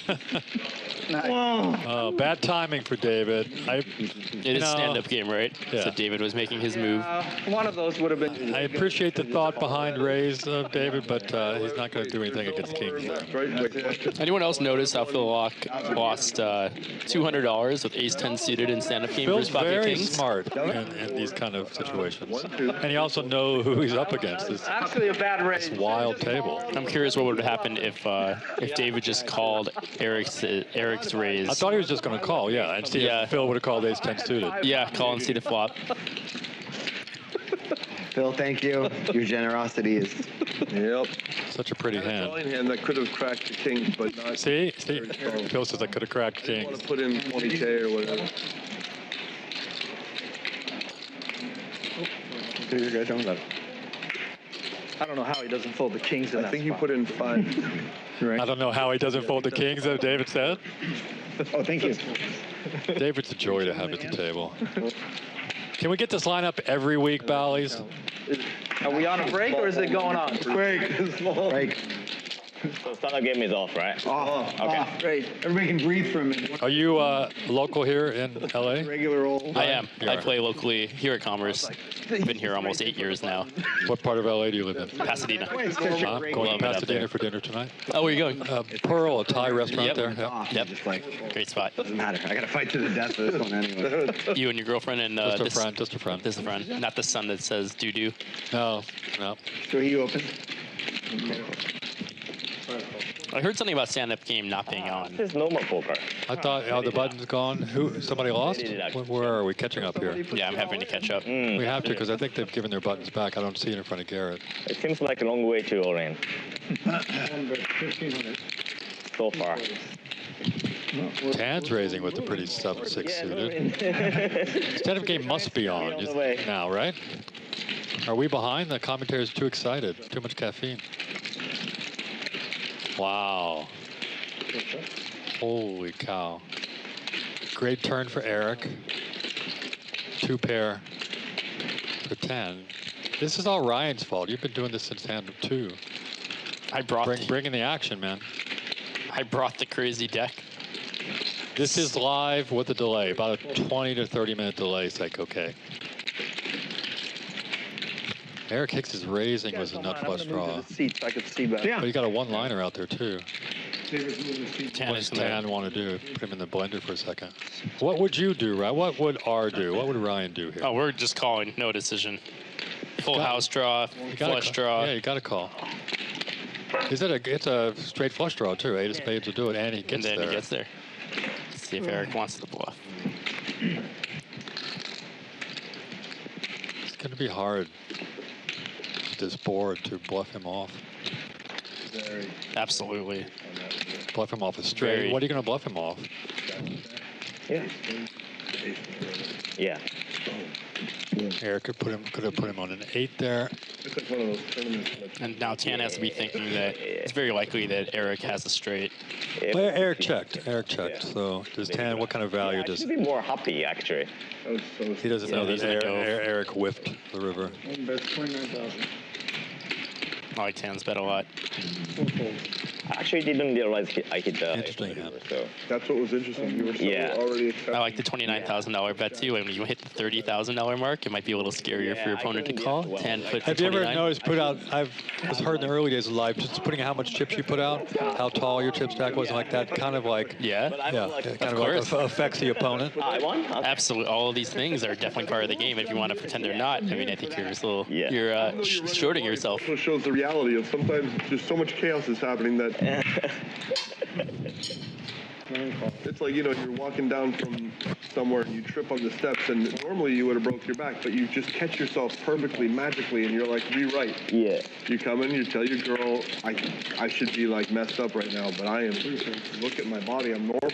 Oh, bad timing for David. It is a stand-up game, right? Yeah. So David was making his move. One of those would have been. I appreciate the thought behind raise of David, but he's not going to do anything against kings there. Anyone else notice how Phil Laak lost $200 with ace-10 suited in stand-up game Phil's versus Pocket very Kings? smart in these kind of situations. And he also knows who he's up against. This Actually, a bad raise. wild table. I'm curious what would have happened if David just called Eric's raise. I thought he was just going to call, yeah, and see if Phil would have called ace-10 suited. Yeah, call and see the flop. Phil, thank you. Your generosity is. Yep. Such a pretty hand. Calling hand that could have cracked the kings, but not. See? Phil says I could have cracked I kings. want to put in 20K or whatever. You're good. Don't let it. I don't know how he doesn't fold the kings in that I think you spot. put in 5. I don't know how he doesn't fold the kings, as David said. Oh, thank you. David's a joy to have at the table. Can we get this lineup every week, Bally's? Are we on a break or is it going on? Break. So stand-up game is off, right? Off. Okay. Off. Great. Everybody can breathe for a minute. Are you local here in LA? Regular old. I am. You I are. play locally here at Commerce. Been here almost 8 years now. What part of LA do you live in? Pasadena. Going Love to it up Pasadena there. for dinner tonight? Oh, where are you going? Pearl, a Thai restaurant Yep. there. Yep. Yep. Great spot. Doesn't matter. I got to fight to the death for this one anyway. You and your girlfriend and Just a this friend, just a friend. This is a friend, not the son that says doo-doo. No. So he opened. I heard something about stand-up game not being on. This is normal poker. I thought, the button's gone. Somebody lost? Where are we catching up here? Yeah, I'm having to catch up. We have to, because I think they've given their buttons back. I don't see it in front of Garrett. It seems like a long way to all in. 1,500. So far. Tan's raising with the pretty 7-6 suited. Stand-up game must be on now, right? Are we behind? The commentator's too excited. Too much caffeine. Wow. Holy cow. Great turn for Eric. 2 pair for 10. This is all Ryan's fault. You've been doing this since hand 2. I brought bringing the action, man. I brought the crazy deck. This is live with a delay, about a 20 to 30 minute delay. It's like, okay. Eric Hicks is raising with a nut flush draw. Seats, I could see better. But you got a one-liner out there too. Tan What does Tan want to do? Put him in the blender for a second. What would you do, Ryan? What would R do? What would Ryan do here? Oh, we're just calling. No decision. Full house draw, flush draw. Yeah, you got to call. It's a straight flush draw too. 8 of spades will do it, and he gets And then there. he gets there. Let's see if Eric wants to bluff. It's going to be hard with this board to bluff him off. Absolutely. Bluff him off a straight. Very. What are you going to bluff him off? Yeah. Yeah. Eric could have put him on an 8 there. It's like one of those tournaments. And now Tan has to be thinking that it's very likely that Eric has a straight. Well, Eric checked. So does Tan? What kind of value I does? should be more happy actually. He doesn't know that he's gonna go. Eric whiffed the river. One bet 29,000. I like Tan's bet a lot. I actually didn't realize I hit the. Interesting hand. So. That's what was interesting. You were so already accepting. I like the $29,000 bet too. And when you hit the $30,000 mark, it might be a little scarier for your opponent to call. Tan put Have you ever 29. noticed I've heard in the early days of life, just putting how much chips you put out, how tall your chip stack was, like that kind of like Yeah. kind of like affects the opponent. I won. Okay. Absolutely. All of these things are definitely part of the game. If you want to pretend they're not, I mean, I think you're just a little, you're shorting yourself. Also shows the reality of sometimes there's so much chaos is happening that It's like, you know, you're walking down from somewhere and you trip on the steps, and normally you would have broke your back, but you just catch yourself perfectly, magically, and you're like, rewrite. Yeah. You come in, you tell your girl, I should be like messed up right now, but I am. Look at my body, I'm normal.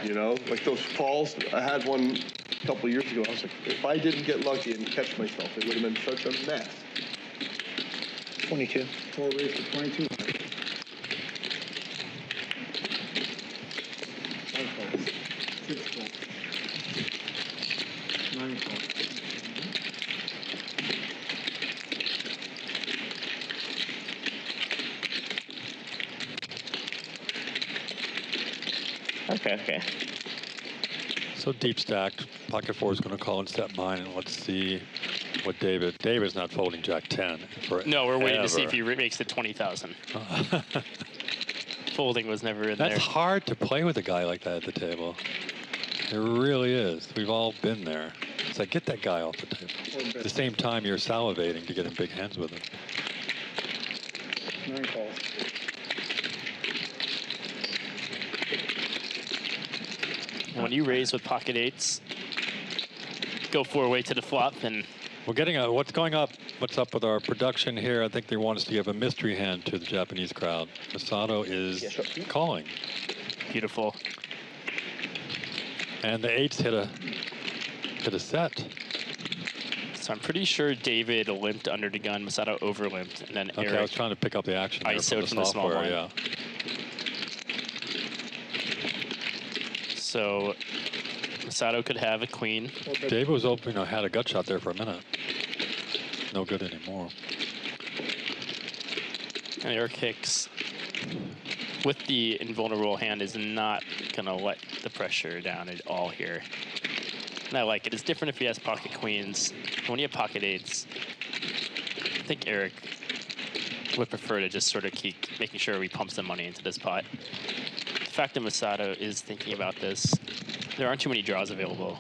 You know, like those falls. I had one a couple years ago. I was like, if I didn't get lucky and catch myself, it would have been such a mess. 22. 4 raised to 22. Okay. So deep stacked. Pocket four is going to call and set mine, and let's see what David's not folding Jack 10. No, we're waiting to see if he makes it 20,000. Folding was never in there. That's hard to play with a guy like that at the table. It really is. We've all been there. It's like, get that guy off the table. At the same time, you're salivating to get in big hands with him. 9 calls. When you raise with pocket eights, go 4-way to the flop, and we're getting what's up with our production here. I think they want us to give a mystery hand to the Japanese crowd. Masato is calling. Beautiful. And the eights hit a set. So I'm pretty sure David limped under the gun, Masato over limped, and then Eric I was trying to pick up the action there ISO'd from the small blind. Yeah. So Masato could have a queen. David was open, had a gut shot there for a minute. No good anymore. And Eric Hicks, with the invulnerable hand, is not going to let the pressure down at all here. And I like it. It's different if he has pocket queens. When you have pocket eights, I think Eric would prefer to just sort of keep making sure we pump some money into this pot. The fact that Masato is thinking about this, there aren't too many draws available.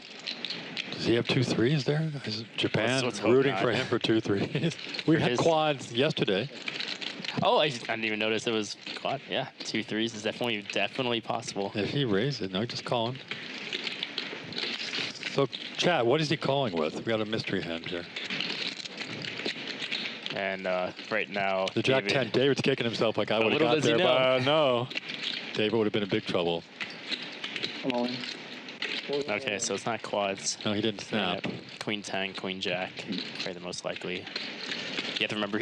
Does he have 2 3s there? Is Japan rooting for him for 2 3s? We had quads yesterday. Oh, I didn't even notice it was quad. Yeah, 2 3s is definitely possible. If he raised it, no, just calling. So, chat, what is he calling with? We got a mystery hand here. And right now, the Jack 10, David's kicking himself like I would have got there, but no. David would have been a big trouble. Come on. Okay, so it's not quads. No, he didn't snap. Queen 10, Queen Jack, probably the most likely. You have to remember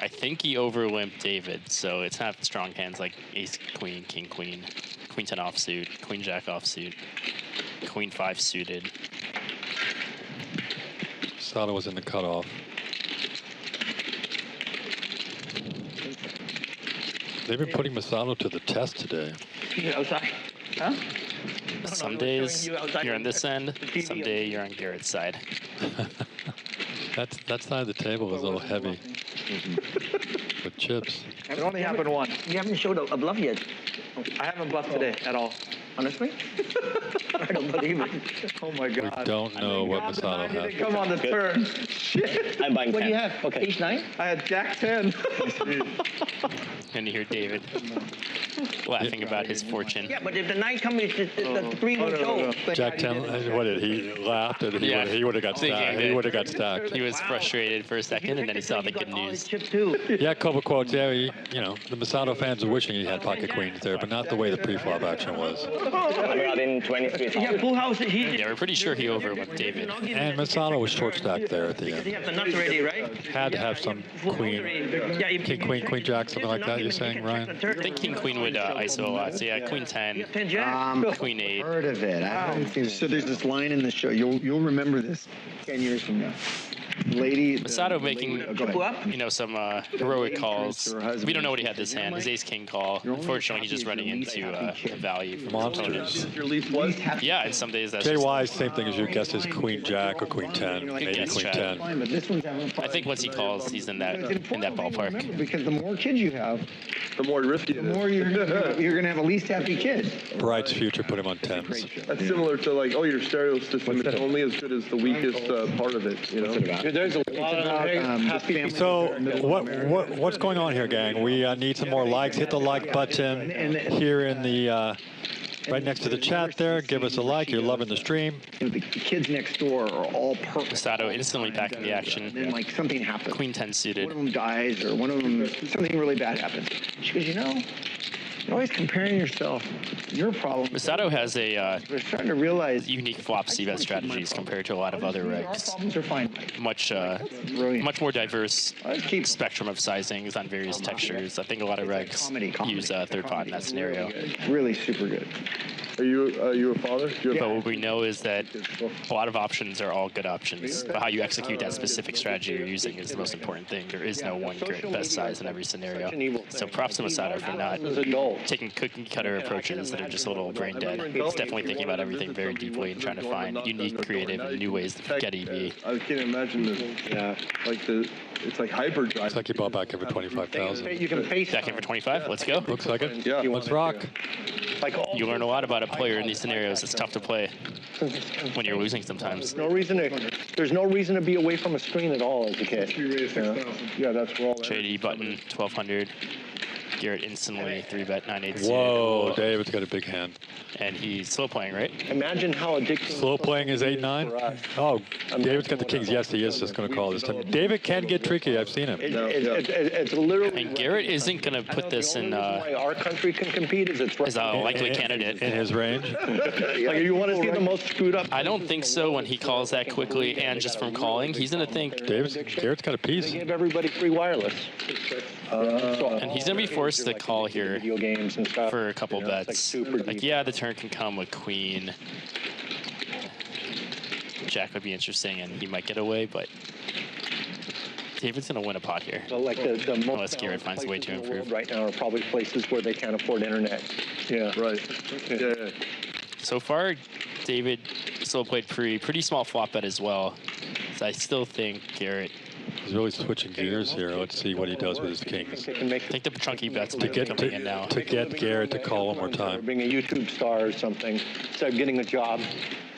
I think he over limped David, so it's not strong hands like Ace Queen, King Queen, Queen 10 offsuit, Queen Jack offsuit, Queen 5 suited. Masato was in the cutoff. They've been putting Masato to the test today. You're outside. Huh? Some days you're on this end, some day you're on Garrett's side. That side of the table was a little heavy with chips. It only happened once. You haven't showed a bluff yet. I haven't bluffed today at all. Honestly? I don't believe it. Oh my God. We don't know what Masato has. Come on the turn. Shit. I'm buying 10. What do you have? Okay. Ace 9? I had Jack 10. And you hear David laughing about his fortune. Yeah, but if the 9 comes, the 3 will show. Jack 10, what did he laughed? And he would have got stacked. He would have got stacked. He was frustrated for a second, and then he saw the good news. Yeah, couple quotes. Yeah, the Masato fans are wishing he had pocket queens there, but not the way the pre-flop action was. I'm running 23. Yeah, full house. Yeah, we're pretty sure he overlimped David. And Masato was short stacked there at the end. You have the nuts ready, right? Had to have some queen, king, queen, queen, jack, something like that. You're saying, Ryan? I think king, queen would ISO a lot. So yeah, queen 10, queen 8. Heard of it. I haven't seen it. So there's this line in the show. You'll remember this 10 years from now. Lady Masato making some heroic calls. We don't know what he had this hand. His ace king call. Unfortunately, he's just running into value from monsters. Your least was? Yeah, and some days that's JY, same thing as you guessed, is queen jack or queen 10, maybe queen 10. I think once he calls, he's in that ballpark. Because the more kids you have, the more risky the more you're going to have a least happy kid. Bright's future put him on 10s. That's similar to like, your stereo system is only as good as the weakest part of it. You know. There's a lot of So what's going on here, gang? We need some more likes. Hit the like button here in the Right next to the chat there. Give us a like. You're loving the stream. The kids next door are all perfect. Masato instantly back in the action. And then like something happens. Queen 10 suited. One of them dies, or one of them, something really bad happens. She goes, you know, you're always comparing yourself. Your problem. Masato has a we're starting to realize unique flop c-bet strategies compared to a lot of other regs. problems are fine. Much more diverse spectrum of sizings on various textures. I think a lot of regs use third pot in that scenario. Really super good. Are you a father? But what we know is that a lot of options are all good options. But how you execute that specific strategy you're using is the most important thing. There is no one great best size in every scenario. So props to Masato for not taking cookie cutter approaches that are just a little brain dead. It's definitely thinking about everything very deeply and trying to find unique, creative, and new ways to get EV. I can't imagine this. Yeah. It's like hyperdrive. Looks like you bought back in for 25,000. You can face back in for 25. Let's go. Looks like it. Yeah. Let's rock. You learn a lot about a player in these scenarios. It's tough to play when you're losing sometimes. There's no reason to be away from a screen at all as a kid. Yeah, that's wrong. JD button 1200. Garrett instantly 3-bet 9/8. Whoa, David's got a big hand. And he's slow playing, right? Imagine how addicting. Slow playing is 8-9. Oh, David's got the kings. Yes, he is just going to call this time. David can get tricky. I've seen him. It's literally. And Garrett isn't going to put this in. Our country can compete as it's a likely candidate in his range. Like you want to see the most screwed up. I don't think so. When he calls that quickly and just from calling, he's going to think. Garrett's got a piece. They give everybody free wireless. And he's going to be forced to call here for a couple bets. Like, yeah, the turn can come with queen. Jack would be interesting, and he might get away, but David's going to win a pot here. So like the unless Garrett finds a way to improve. Right now are probably places where they can't afford internet. Yeah. Right. Yeah. So far, David still played pretty small flop bet as well. So I still think Garrett. He's really switching gears here. Let's see what he does with his kings. I think the chunky bets might be coming in now. To get Garrett to call one more time. Being a YouTube star or something, instead of getting a job.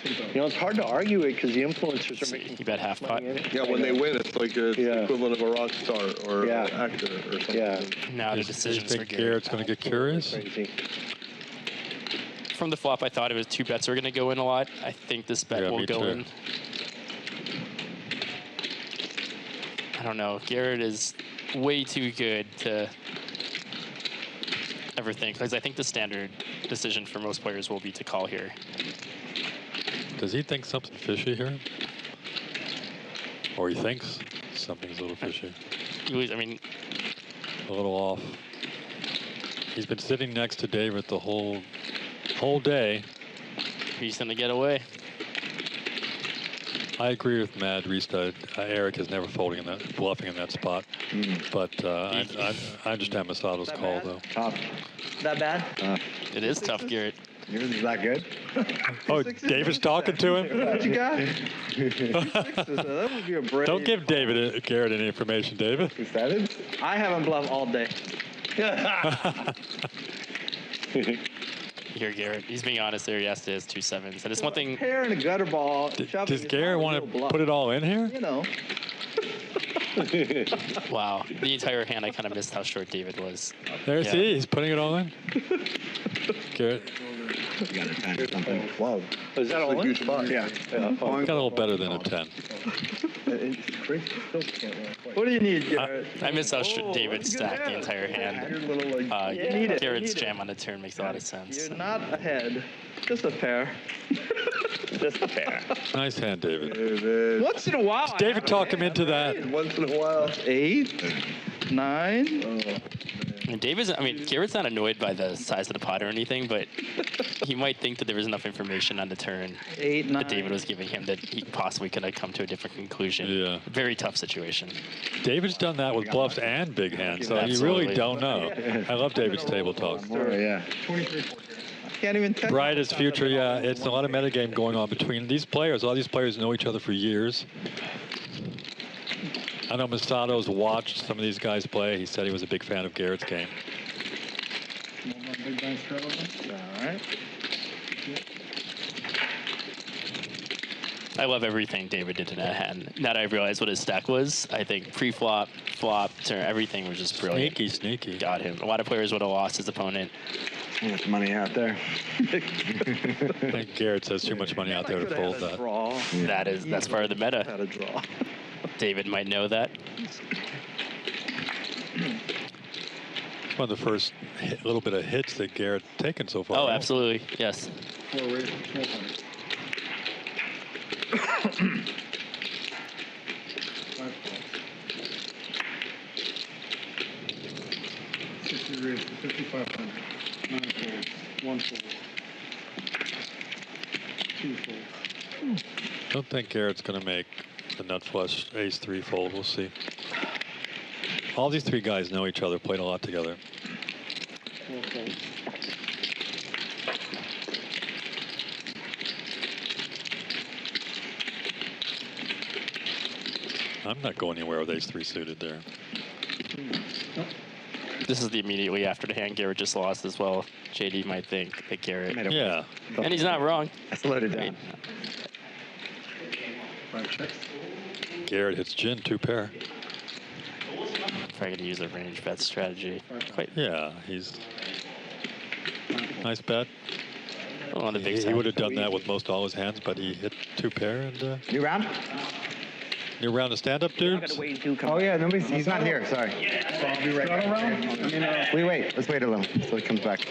You know, it's hard to argue it because the influencers are making. You bet half pot. Yeah, when they win, it's like the equivalent of a rock star or an actor or something. Yeah. Now the decisions for Garrett's going to get curious. From the flop, I thought it was 2 bets were going to go in a lot. I think this bet will go in. I don't know. Garrett is way too good to ever think, because I think the standard decision for most players will be to call here. Does he think something fishy here? Or he thinks something's a little fishy? I mean, a little off. He's been sitting next to David the whole day. He's going to get away. I agree with Mad Restart. Eric is never folding in that, bluffing in that spot. But I understand Masato's call, though. Tough. That bad? It is tough, Garrett. Yours is that good? Oh, David's talking to him? What you got? That would be a brave. Don't give Garrett any information, David. I haven't bluffed all day. Here, Garrett. He's being honest there. Yes, it is 2 7s. And it's one thing. Pair and a gutter ball. Does Garrett want to put it all in here? You know. Wow. The entire hand, I kind of missed how short David was. There, see? He's putting it all in. Garrett. You got a 10 or something. Wow. Is that all in? Yeah. Got a little better than a 10. What do you need, Garrett? I miss how David stacked the entire hand. You need it. Garrett's jam on the turn makes a lot of sense. You're not ahead. Just a pair. Just a pair. Nice hand, David. Once in a while. David talk him into that. Once in a while. 8, 9. And Garrett's not annoyed by the size of the pot or anything, but he might think that there was enough information on the turn 8, 9. that David was giving him that he possibly could have come to a different conclusion. Yeah. Very tough situation. David's done that with bluffs and big hands, so you really don't know. I love David's table talk. Oh, yeah. Can't even tell. Brightest future, yeah. It's a lot of metagame going on between these players. All these players know each other for years. I know Masato's watched some of these guys play. He said he was a big fan of Garrett's game. All right. I love everything David did in that hand. Now that I realized what his stack was, I think pre-flop, flop, turn, everything was just brilliant. Sneaky. Got him. A lot of players would have lost his opponent. Too much money out there. I think Garrett says too much money out there to fold that. That's part of the meta. Had a draw. David might know that. It's one of the first little bit of hits that Garrett's taken so far. Oh, right? absolutely. Yes. 4 raise, 1200. 5 calls. 60 raise, 5500. 9 folds, 1 fold. 2 folds. I don't think Garrett's going to make the nut flush ace-3 fold. We'll see. All these three guys know each other, played a lot together. 4 folds. I'm not going anywhere with ace-3 suited there. This is the immediately after the hand Garrett just lost as well. JD might think that Garrett. Yeah. And he's not wrong. I slowed it down. 5 checks. Garrett hits gin, 2 pair. Probably gonna use a range bet strategy. Quite Yeah, he's nice bet. on the big He side. would have done that with most all his hands, but he hit 2 pair and New round? new round of stand-up, dudes. Oh yeah, he's not here. Sorry. So I'll be right back. Wait. Let's wait a little so he comes back.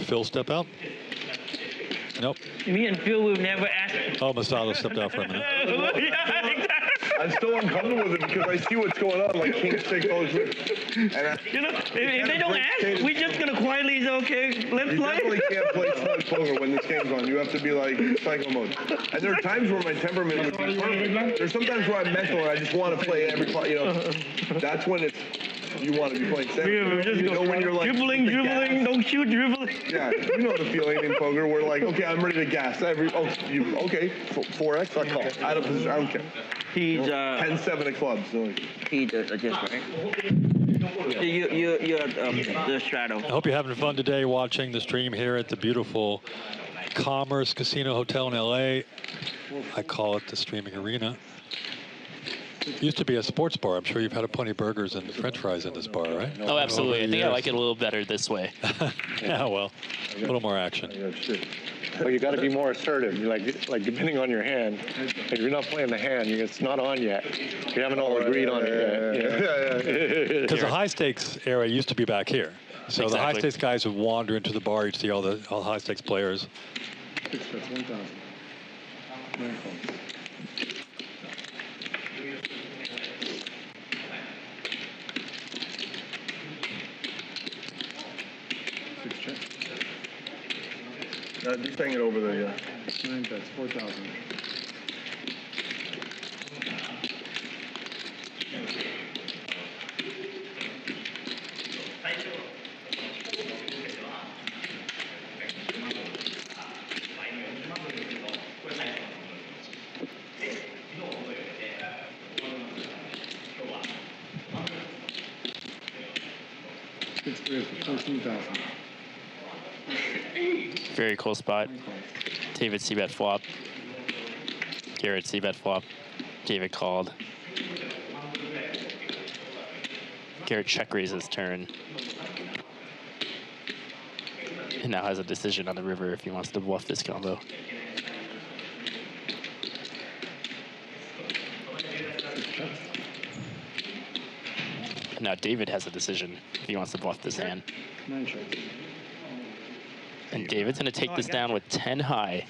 Phil step out. Nope. Me and Phil will never ask. Oh, Masato stepped out for a minute. I'm still uncomfortable with it because I see what's going on. Like King Six always. And You know, if they don't ask, we're just gonna quietly say, okay, let's you play. definitely can't play smart poker when this game's on. You have to be like psycho mode. And there are times where my temperament would be perfect. There's sometimes where I'm mental and I just want to play every part. You know, that's when it's you want to be playing seven. We're just You know when you're like dribbling, don't shoot, dribbling. Yeah, you know the feeling in poker. We're like, okay, I'm ready to gas every. Oh, you okay? 4x, I call. Out of position, I don't care. He's 10-7 of clubs. So like. He's just right. You're the straddle. I hope you're having fun today watching the stream here at the beautiful Commerce Casino Hotel in LA. I call it the streaming arena. It used to be a sports bar. I'm sure you've had plenty of burgers and French fries in this bar, right? Oh, absolutely. I think I like it a little better this way. Yeah, well, a little more action. Well, you got to be more assertive. Like depending on your hand. If you're not playing the hand, it's not on yet. You haven't all agreed on it yet. Because the high stakes area used to be back here. So the high Exactly. stakes guys would wander into the bar. You'd see all the high stakes players. 6 bets, 1000. 9 calls. Just hang it over there, yeah. 9 bets, 4000. Six players for 14,000. Very cool spot. David c-bet flop. Garrett c-bet flop. David called. Garrett check raises turn. And now has a decision on the river if he wants to bluff this combo. And now David has a decision if he wants to bluff this hand. 9 checks. And David's going to take this down with 10 high.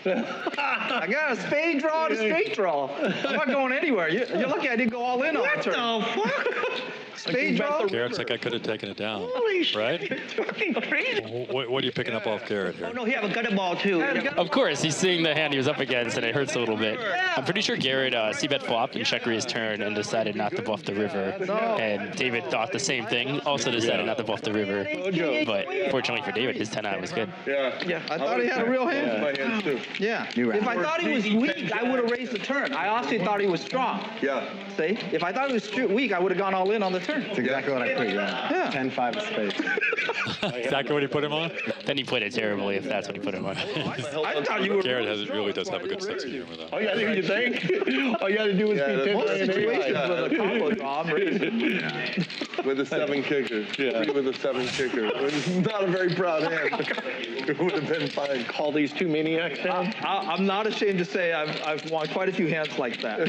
I got a spade draw and a straight draw. I'm not going anywhere. You're lucky I didn't go all in on the turn. What the fuck? Spade draw? Garrett's like, I could have taken it down. Holy shit. Right? It's fucking crazy. What are you picking up off Garrett here? Oh, no, he have a gutter ball, too. Of course, he's seeing the hand he was up against, and it hurts a little bit. I'm pretty sure Garrett c-bet flopped and check raised turn and decided not to bluff the river. And David thought the same thing, also decided not to bluff the river. But fortunately for David, his 10 high was good. Yeah. I thought he had a real hand. My hands too. Yeah. New round. If I thought he was weak, I would have raised the turn. I honestly thought he was strong. Yeah. See? If I thought he was weak, I would have gone all in on the turn. That's exactly what I put you on. Yeah. 10-5 of spades. Exactly what he put him on? Then he played it terribly if that's what he put him on. I thought you were Garrett really does have a good sense of humor, though. Oh, yeah, you think? All you got to do is be 10 most and situations eight. with a combo draw, I'm raising. With a 7 kicker. Yeah. 3 with a 7 kicker. It's not a very proud hand. It would have been fine. Call these two maniacs hands? I'm not ashamed to say I've won quite a few hands like that.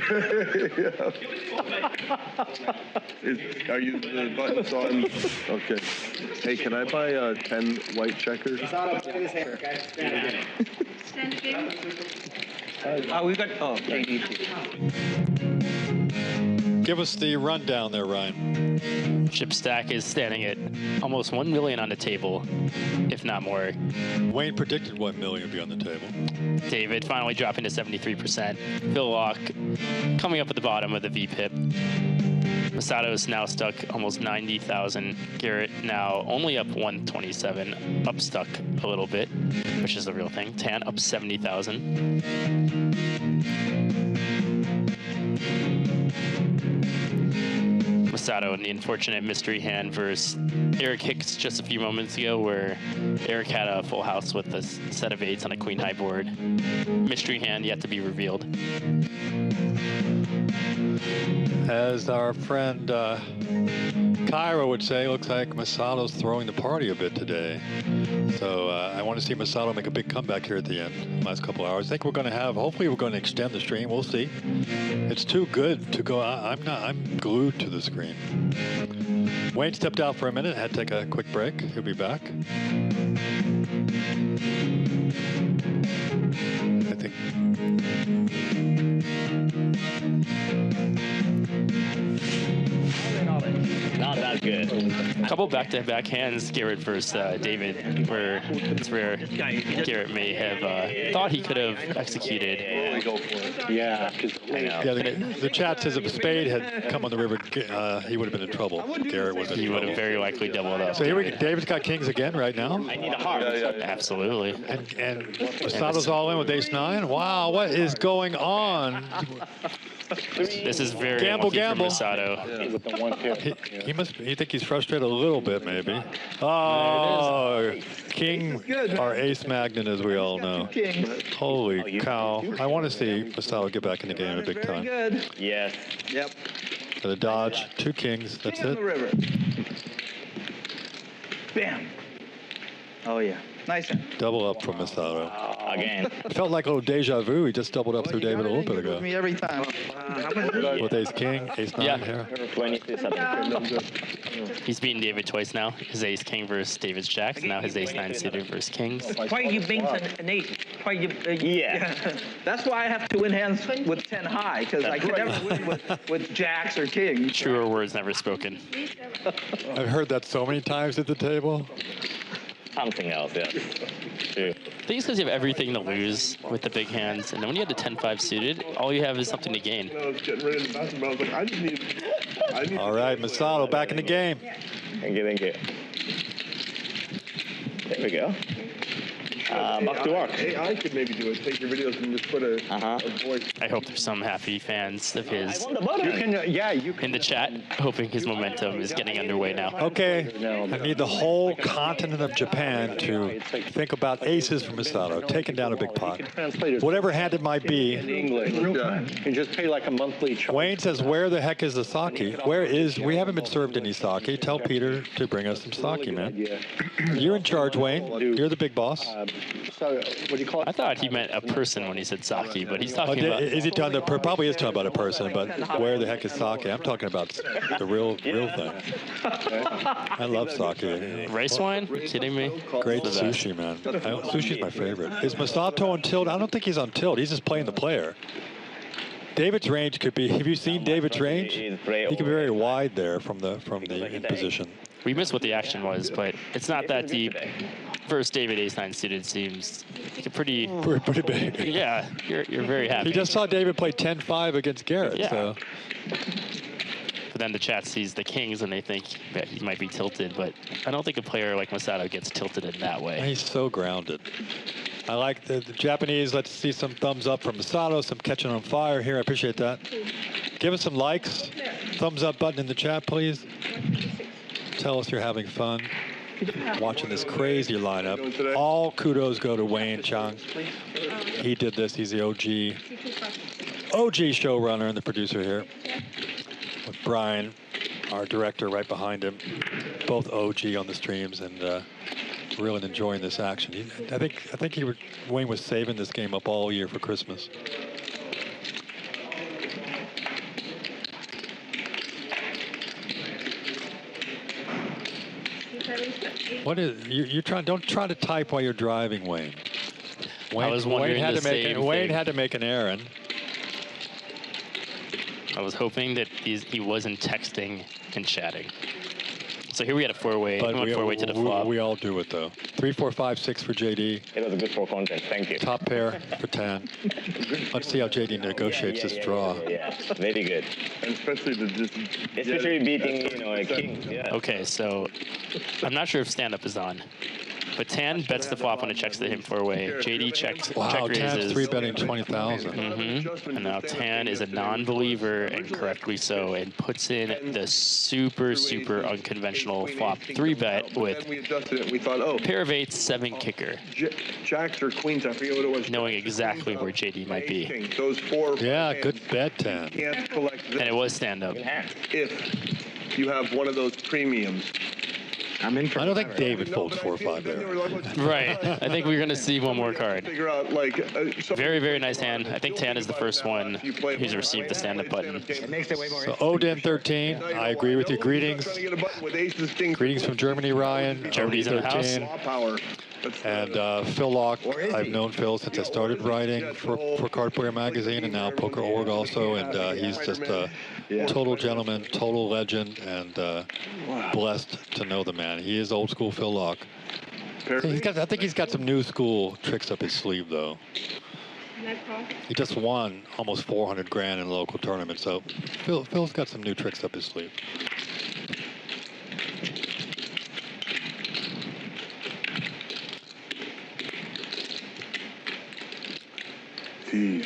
Are you the button? So I'm okay. Hey, can I buy 10 white checkers? Stand again. We got, JD. Give us the rundown there, Ryan. Chip stack is standing at almost 1 million on the table, if not more. Wayne predicted 1 million would be on the table. David finally dropping to 73%. Phil Laak coming up at the bottom of the VPIP. Masato is now stuck almost 90,000. Garrett now only up 127, up stuck a little bit, which is the real thing. Tan up 70,000. Masato in the unfortunate mystery hand versus Eric Hicks just a few moments ago, where Eric had a full house with a set of 8s on a queen high board. Mystery hand yet to be revealed. As our friend Kyra would say, looks like Masato's throwing the party a bit today. So I want to see Masato make a big comeback here at the end, last couple hours. I think we're going to have, hopefully we're going to extend the stream. We'll see. It's too good to go. I'm glued to the screen. Wayne stepped out for a minute, had to take a quick break. He'll be back. I think. Not that good. A couple back-to-back hands, Garrett versus David, where it's where Garrett may have thought he could have executed. Yeah, the chat says if a spade had come on the river, he would have been in trouble. Garrett would have been in trouble. He would have very likely doubled up. So here we go. David's got kings again right now. I need a heart. Absolutely. And Masato's all in with ace-9. Wow, what is going on? This is very gamble lucky gamble. for Masato. He must. You think he's frustrated a little bit, maybe? Oh, king or ace magnet, as we all know. Holy cow! I want to see Masato get back in the game a big time. Good. Yes. Yep. For the dodge, 2 kings. That's King on it. the river. Bam. Oh yeah. Nice hand. Double up from Masato. Again. It felt like a little deja vu. He just doubled up through David a little bit ago. Me every time. With ace king, ace 9 here. 27. He's beaten David twice now. His ace king versus David's jacks. Now his ace 9 suited versus kings. Why you bring an 8? Why you? Yeah. That's why I have to win hands with 10 high, because I can never win with jacks or kings. Truer words never spoken. I've heard that so many times at the table. Something else, yes. True. I think it's because you have everything to lose with the big hands, and then when you have the 10-5 suited, all you have is something to gain. I was getting ready to basketball. I was like, I need All right, Masato back in the game. Thank you, thank you. There we go. Back to work. AI could maybe do it. Take your videos and just put a voice. I hope there's some happy fans of his I won the button. in the chat, hoping his momentum is getting underway now. Okay, I need the whole continent of Japan to think about aces for Masato, taking down a big pot. Whatever hand it might In be. English. You just pay like a monthly charge. Wayne says, where the heck is the sake? We haven't been served any sake. Tell Peter to bring us some sake, man. You're in charge, Wayne. You're the big boss. So, what do you call it? I thought he meant a person when he said sake, but he's talking about... Is he talking about, probably is talking about a person, but where the heck is sake? I'm talking about the real thing. I love sake. Rice wine? Are you kidding me? Great It's the best. sushi, man. Sushi's my favorite. Is Masato on tilt? I don't think he's on tilt. He's just playing the player. David's range could be, have you seen David's range? He can be very wide there from the in position. We missed what the action was, but it's not that deep. First David ace-9 suited seems like a pretty big. Yeah, you're very happy. He just saw David play 10-5 against Garrett. Yeah. So. But then the chat sees the kings and they think that he might be tilted, but I don't think a player like Masato gets tilted in that way. He's so grounded. I like the Japanese. Let's see some thumbs up from Masato, some catching on fire here. I appreciate that. Give us some likes. Thumbs up button in the chat, please. Tell us you're having fun watching this crazy lineup. All kudos go to Wayne Chiang. He did this. He's the OG showrunner and the producer here with Brian. our director right behind him, both OG on the streams and really enjoying this action. I think Wayne was saving this game up all year for Christmas. What is you trying? Don't try to type while you're driving, Wayne. I was wondering Wayne the same thing. had to make an errand. I was hoping that he wasn't texting and chatting. So here we had a four-way. But We went four-way to the flop. We all do it though. 3, 4, 5, 6 for JD. It was a good 4 contest. Thank you. Top pair for 10. Let's see how JD negotiates this draw. Yeah, very good. And especially beating, a king. Yeah. Okay, so I'm not sure if stand-up is on. But Tan bets the flop when it checks to him four-way. JD checks check raises. Tan's 3-betting 20,000. And now Tan is a non-believer, and correctly so, and puts in the super unconventional flop 3-bet with we adjusted it. We thought, oh, pair of 8s, 7 kicker. Jacks or queens, I forget what it was. Knowing exactly where JD might be. Those 4. Yeah, good bet, Tan. Can't collect this. And it was stand-up. If you have one of those premiums. I don't think David folds 4 or 5 there. Right. I think we're going to see one more card. Figure out, Very, very nice hand. I think Tan is the first one who's received the stand-up button. So Odin 13, I agree with you. Greetings. Greetings from Germany, Ryan. Germany's in the house. And Phil Laak, I've known Phil since I started writing for Card Player Magazine and now Poker Org also, and he's just a total gentleman, total legend, and blessed to know the man. He is old school Phil Laak. I think he's got some new school tricks up his sleeve, though. He just won almost 400 grand in a local tournament, so Phil's got some new tricks up his sleeve.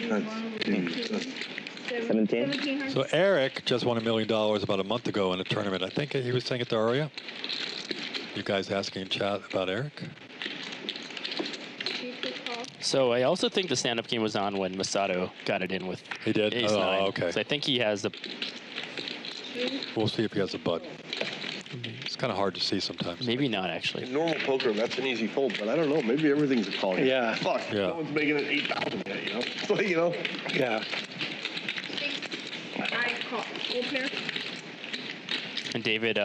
That's 17. So Eric just won $1 million about a month ago in a tournament. I think he was saying it to Aria. You guys asking in chat about Eric? So I also think the stand-up game was on when Masato got it in with He did? Ace 9. Okay. So I think he has the... We'll see if he has a bud. It's kind of hard to see sometimes. Maybe not, actually. In normal poker, that's an easy fold, but I don't know. Maybe everything's a call. Yeah. Fuck. Yeah. No one's making it 8,000 yet, It's like, Yeah. I call pair. And David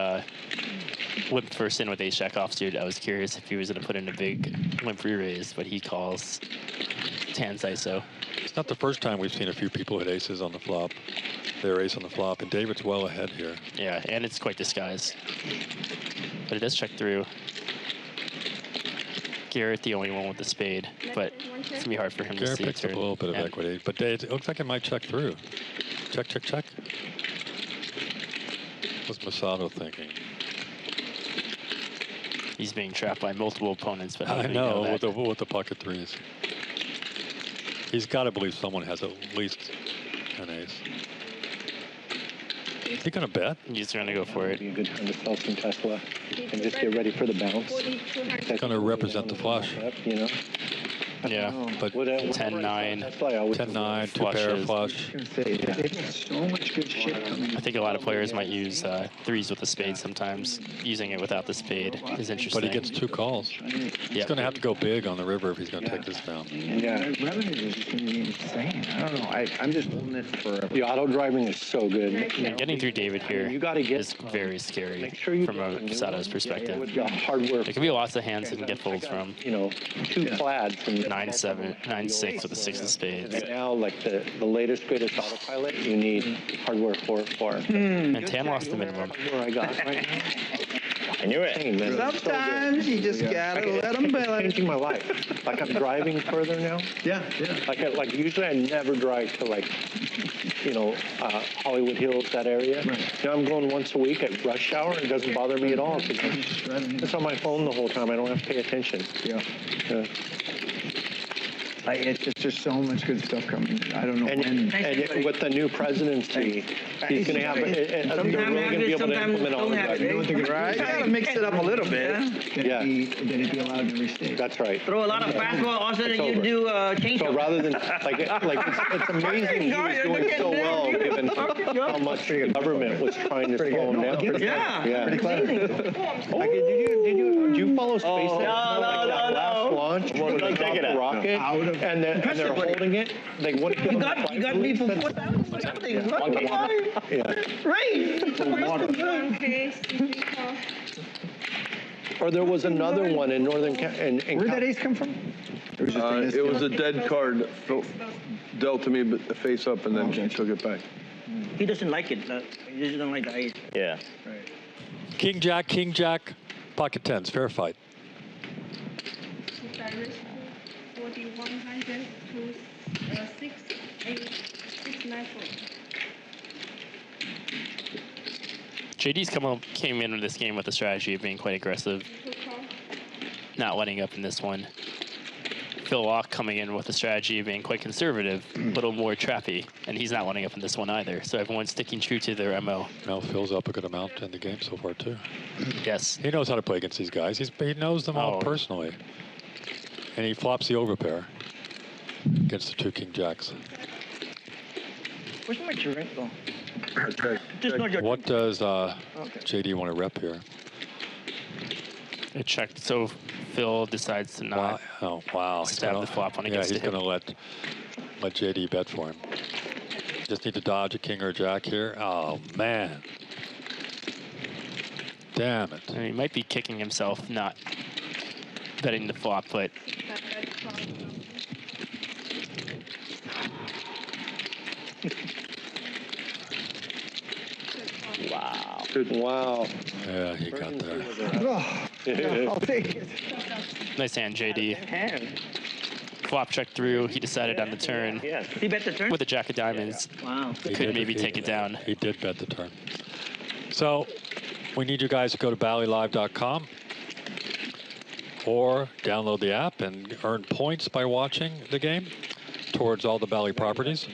went first in with ace jack offsuit. I was curious if he was going to put in a big limp free raise, but he calls Tan's ISO. It's not the first time we've seen a few people hit aces on the flop. Their ace on the flop, and David's well ahead here. Yeah, and it's quite disguised. But it does check through. Garrett, the only one with the spade, but it's going to be hard for him Garrett to see. picks up a little bit of equity, but it looks like it might check through. Check, check, check. What's Masato thinking? He's being trapped by multiple opponents, but how I do we know know, that? with the pocket threes. He's got to believe someone has at least an ace. Is he going to bet? He's going to go for it. Be a good time to sell some Tesla and just get ready for the bounce. He's going to represent the flush. Yeah, but 10-9, 10-9, two-pair flush. So much good shit coming. I think a lot of players might use threes with the spade sometimes. Using it without the spade is interesting. But he gets 2 calls. He's going to have to go big on the river if he's going to take this down. Yeah, revenue is just going to be insane. I don't know. I'm just holding it forever. The auto driving is so good. And getting through David here is very scary from a Sato's perspective. Hard work. There could be lots of hands that can get folds from. 2 plaids from 9-7, 9-6 with a 6 of spades. Right now, like the latest, greatest autopilot, you need hardware 4-4. And Tan lost the minimum. Where I got right now. I knew it. Sometimes you just gotta let them belly. Changing my life. Like I'm driving further now. Yeah. Like usually I never drive to Hollywood Hills, that area. Right. Now I'm going once a week at rush hour. It doesn't bother me at all because it's on my phone the whole time. I don't have to pay attention. Yeah. It's just there's so much good stuff coming. I don't know when. And with the new presidency, he's going to have. They're really going to be able to implement all of that. Right? You gotta mix it up a little bit. Yeah. Then it'd be allowed in every state. That's right. Throw a lot of fastball, also It's then you over. do change. So rather than it's amazing he was doing so well given how much the government was trying to slow him down. Yeah. Pretty clever. Did you follow SpaceX? No. Last launch when they dropped the rocket and they're holding it. They wouldn't give You got me for 4,000 something. Yeah. Great. Or there was another one in Northern Where'd that ace come from? It was a dead card dealt to me, but the face up, and then she took it back. He doesn't like it. He doesn't like the ace. Yeah. King Jack, pocket tens, fair fight. 4100 to 694. JD's came into this game with a strategy of being quite aggressive, not letting up in this one. Phil Laak coming in with a strategy of being quite conservative, a little more trappy, and he's not letting up in this one either. So everyone's sticking true to their MO. Now Phil's up a good amount in the game so far too. Yes. He knows how to play against these guys. He knows them all personally. And he flops the overpair against the two King Jacks. Where's my drink though? What does JD want to rep here? It checked, so Phil decides to not stab the flop when it gets to he's him. going to let JD bet for him. Just need to dodge a king or a jack here. Oh, man. Damn it. And he might be kicking himself, not betting the flop, but Wow. Wow. Yeah, he got there. I'll take it. nice hand, JD. Flop check through. He decided on the turn. Yes. He bet the turn? With a jack of diamonds. Wow. Could maybe take it down. He did bet the turn. So we need you guys to go to ballylive.com or download the app and earn points by watching the game towards all the Bally properties.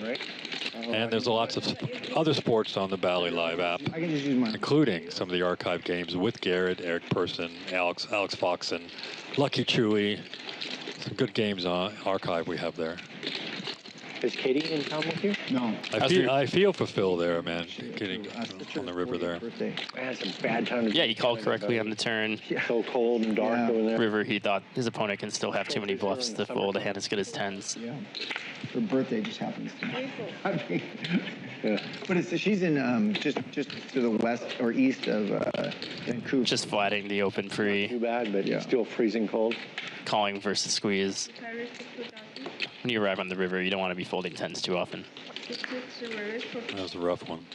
And there's lots of other sports on the Bally Live app, including some of the archive games with Garrett, Eric Person, Alex Foxen, Lucky Chewy. Some good games on archive we have there. Is Katie in town with you? No. I feel for Phil there, man, getting on the river there. I had some bad time. Yeah, he called correctly on the turn. So cold and dark over there. River, he thought his opponent can still have too many bluffs to fold a hand as good as tens. Yeah. Her birthday just happens to me. But she's in just to the west or east of Vancouver. Just flatting the open free. Too bad, but still freezing cold. Calling versus squeeze. When you arrive on the river, you don't want to be folding tens too often. That was a rough one.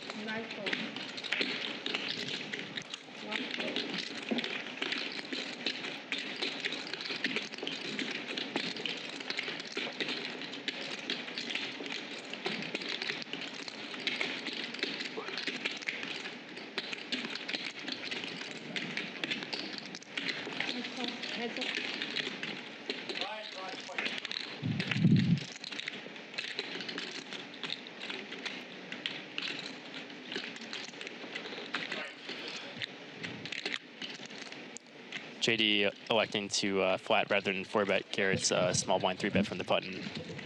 JD electing to flat rather than 4-bet Garrett's small blind 3-bet from the button.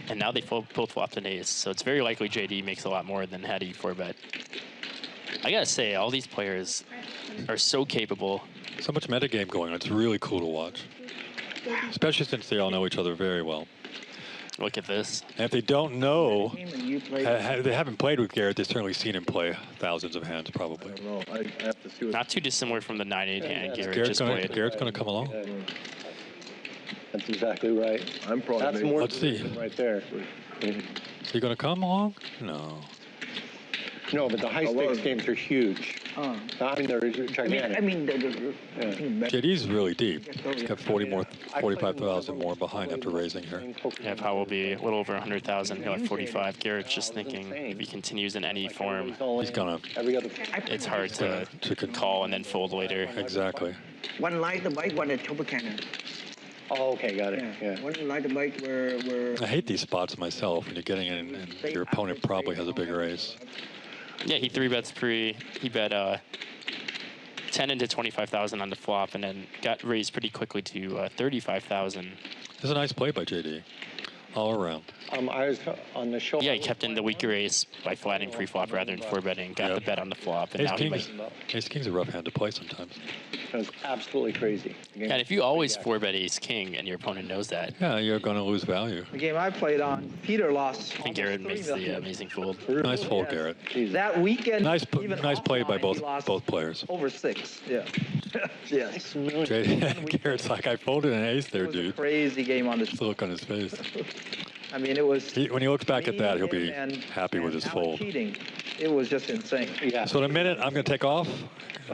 And now they both flopped an ace, so it's very likely JD makes a lot more than had he 4-bet. I gotta say, all these players are so capable. So much metagame going on. It's really cool to watch, especially since they all know each other very well. Look at this. And if they don't know, they haven't played with Garrett, they've certainly seen him play thousands of hands, probably. I don't know. I have to see what. Not too dissimilar from the 9-8 hand Garrett Garrett's just gonna, played. Garrett's going to come along. That's exactly right. I'm probably. That's more Let's see. right there. Is he going to come along? No. No, but the high stakes games are huge. I mean, they're gigantic. JD's really deep. He's got 45,000 more behind after raising here. Yeah, Powell will be a little over 100,000. He'll have 45. Garrett's just thinking if he continues in any form, he's gonna. It's hard to call and then fold later. Exactly. One light the bike, one a triple cannon. Oh, okay, got it. Yeah. One like a bike where I hate these spots myself when you're getting in and your opponent probably has a big raise. Yeah, he 3-bets pre. He bet 10 into 25,000 on the flop, and then got raised pretty quickly to 35,000. This is a nice play by JD, all around. I was on the show. Yeah, he kept in the weaker race by flatting pre-flop rather than 4-betting. Got the bet on the flop, and now he might. Ace King's a rough hand to play sometimes. It was absolutely crazy. And if you always 4-bet Ace King and your opponent knows that, yeah, you're going to lose value. The game I played on, Peter lost. I think Garrett makes the amazing fold. Nice fold, Garrett. That weekend, nice even play by both players. Over 6, yeah. Yes. Garrett's like, I folded an ace there, dude. Crazy game on this. Look on his face. I mean, it was. When he looks back at that, he'll be happy with his fold. Cheating. It was just insane. Yeah. So in a minute, I'm going to take off.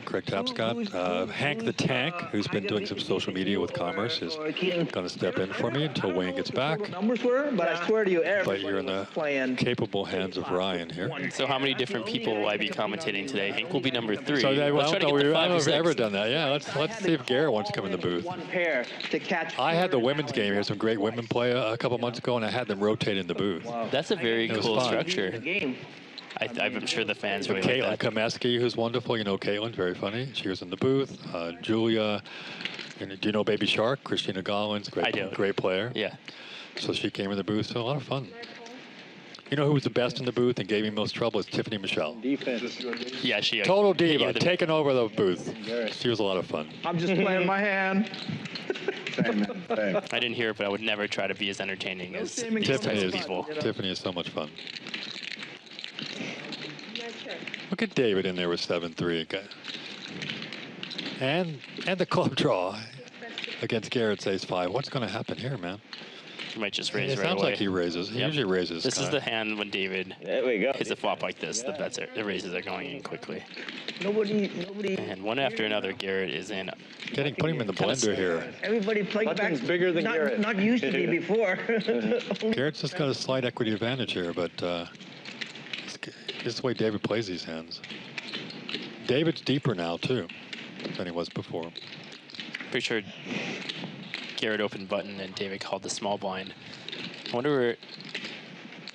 Craig Tapscott. Hank the Tank, who's been doing some social media with Commerce, is going to step in for me until Wayne gets back. What numbers were, but I swear to you, But you're in the capable hands of Ryan here. So how many different people will I be commentating today? Hank will be number 3. So Let's try to get to 5 I don't or know if 6. we've ever done that. Yeah, let's see if Garrett wants to come in the booth. One pair to catch. I had the women's game here, some great women play a couple months ago, and I had them rotate in the booth. Wow. That's a very cool structure. The game. I'm sure the fans really Caitlin like that. Komeski, who's wonderful. You know Caitlin, very funny. She was in the booth. Julia, do you know Baby Shark? Christina Gollins, great player. Yeah. So she came in the booth, so a lot of fun. You know who was the best in the booth and gave me most trouble? It's Tiffany Michelle. Defense. Yeah, she. Total diva, taking over the booth. She was a lot of fun. I'm just playing my hand. I didn't hear it, but I would never try to be as entertaining as these types of people. Tiffany is so much fun. Look at David in there with 7-3. And the club draw against Garrett's ace-5. What's going to happen here, man? He might just raise it right sounds away. like he raises. He usually raises. This is the hand when David hits a flop like this. Yeah. The raises are going in quickly. Nobody. And one after another, Garrett is in. Putting him in the blender here. Everybody playing back. Button's bigger than Garrett. Not used to be before. Garrett's just got a slight equity advantage here, but this is the way David plays these hands. David's deeper now, too, than he was before. Pretty sure Garrett opened button and David called the small blind. I wonder where.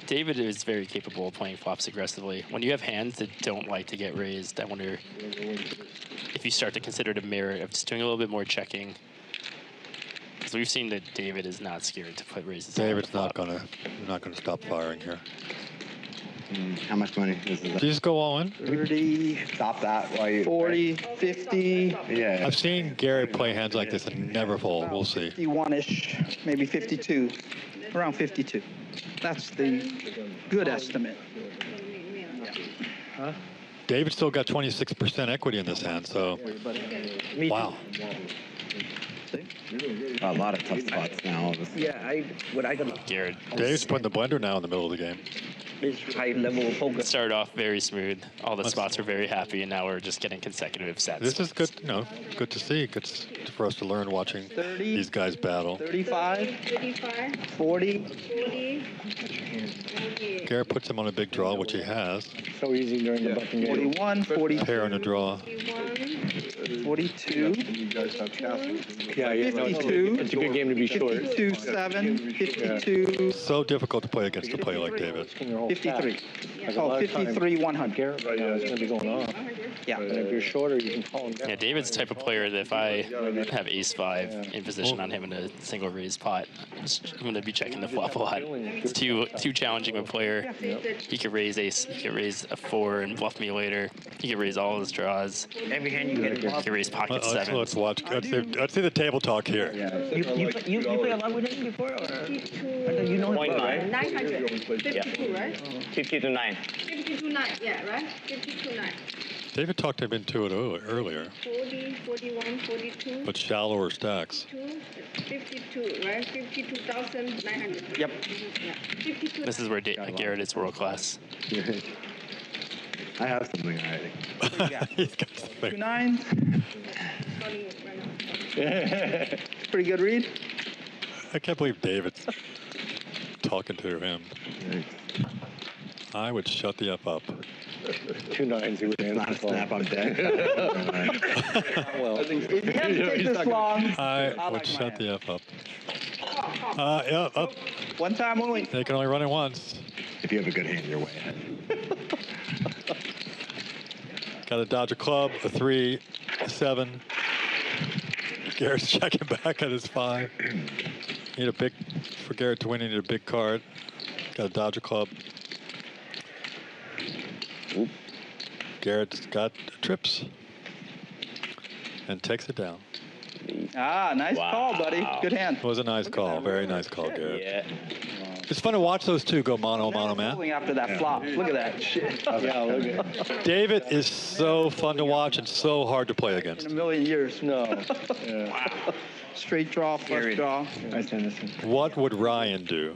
David is very capable of playing flops aggressively. When you have hands that don't like to get raised, I wonder if you start to consider the merit of just doing a little bit more checking. Because we've seen that David is not scared to put raises. David's not gonna stop firing here. How much money is Do you that? just go all in? 30, Stop that while you. 40, 50, Yeah. I've seen Garrett play hands like this and never fold. We'll see. 51-ish, maybe 52, around 52. That's the good estimate. Huh? David still got 26% equity in this hand, so wow. A lot of tough spots now. Yeah, what I got. Garrett. Dave's putting the blender now in the middle of the game. Is high level poker. It started off very smooth. All the spots were very happy, and now we're just getting consecutive sets. This is good, good to see. Good for us to learn watching 30, these guys battle. 35, 35, 40. 40, Garrett puts him on a big draw, which he has. So easy during the button game. 41, 42. Pair on a draw. 42. Yeah, no, 52. it's a good game to be short. 52, 7, 52. So difficult to play against a player like David. 53. Oh, 53, 100. Garrett right now is going to be going off. Yeah. And if you're shorter, you can call him down. Yeah, David's the type of player that if I have ace-5 in position on him in a single raise pot, I'm going to be checking the flop a lot. It's too challenging of a player. He could raise ace, he could raise a 4 and bluff me later. He could raise all his draws. Every hand you get. He could raise pocket 7. Let's watch. Let's see the table talk here. You play a lot with him before, or? You know him, right? 900. 52, right? 50 to 9. 52, 9, yeah, right? 52, 9. David talked him into it earlier, 40, 41, 42. but shallower stacks. 52, right? 52,900. Yep. Yeah. 52. This is where Garrett is world class. I have something already. He's got something. 29. Pretty good read. I can't believe David's talking to him. I would shut the F up. 2 9s. He was Not a snap on deck. well, If you have to take this long, I I would like shut my the F up. Yeah, up. one time only. They can only run it once. If you have a good hand, you're way ahead. Got to dodge a club, a 3, a 7. Garrett's checking back at his 5. Need a big, for Garrett to win, you need a big card. Got to dodge a club. Oop. Garrett's got trips and takes it down. Ah, nice call, buddy. Good hand. It was a nice call. Very nice call, Garrett. Yeah. It's fun to watch those two go mano, man. Folding after that flop. Look at that shit. yeah, look at it. David is so fun to watch and so hard to play In against. a million years. No. Yeah. Wow. Straight draw, flush draw. Nice hand, this one. What would Ryan do?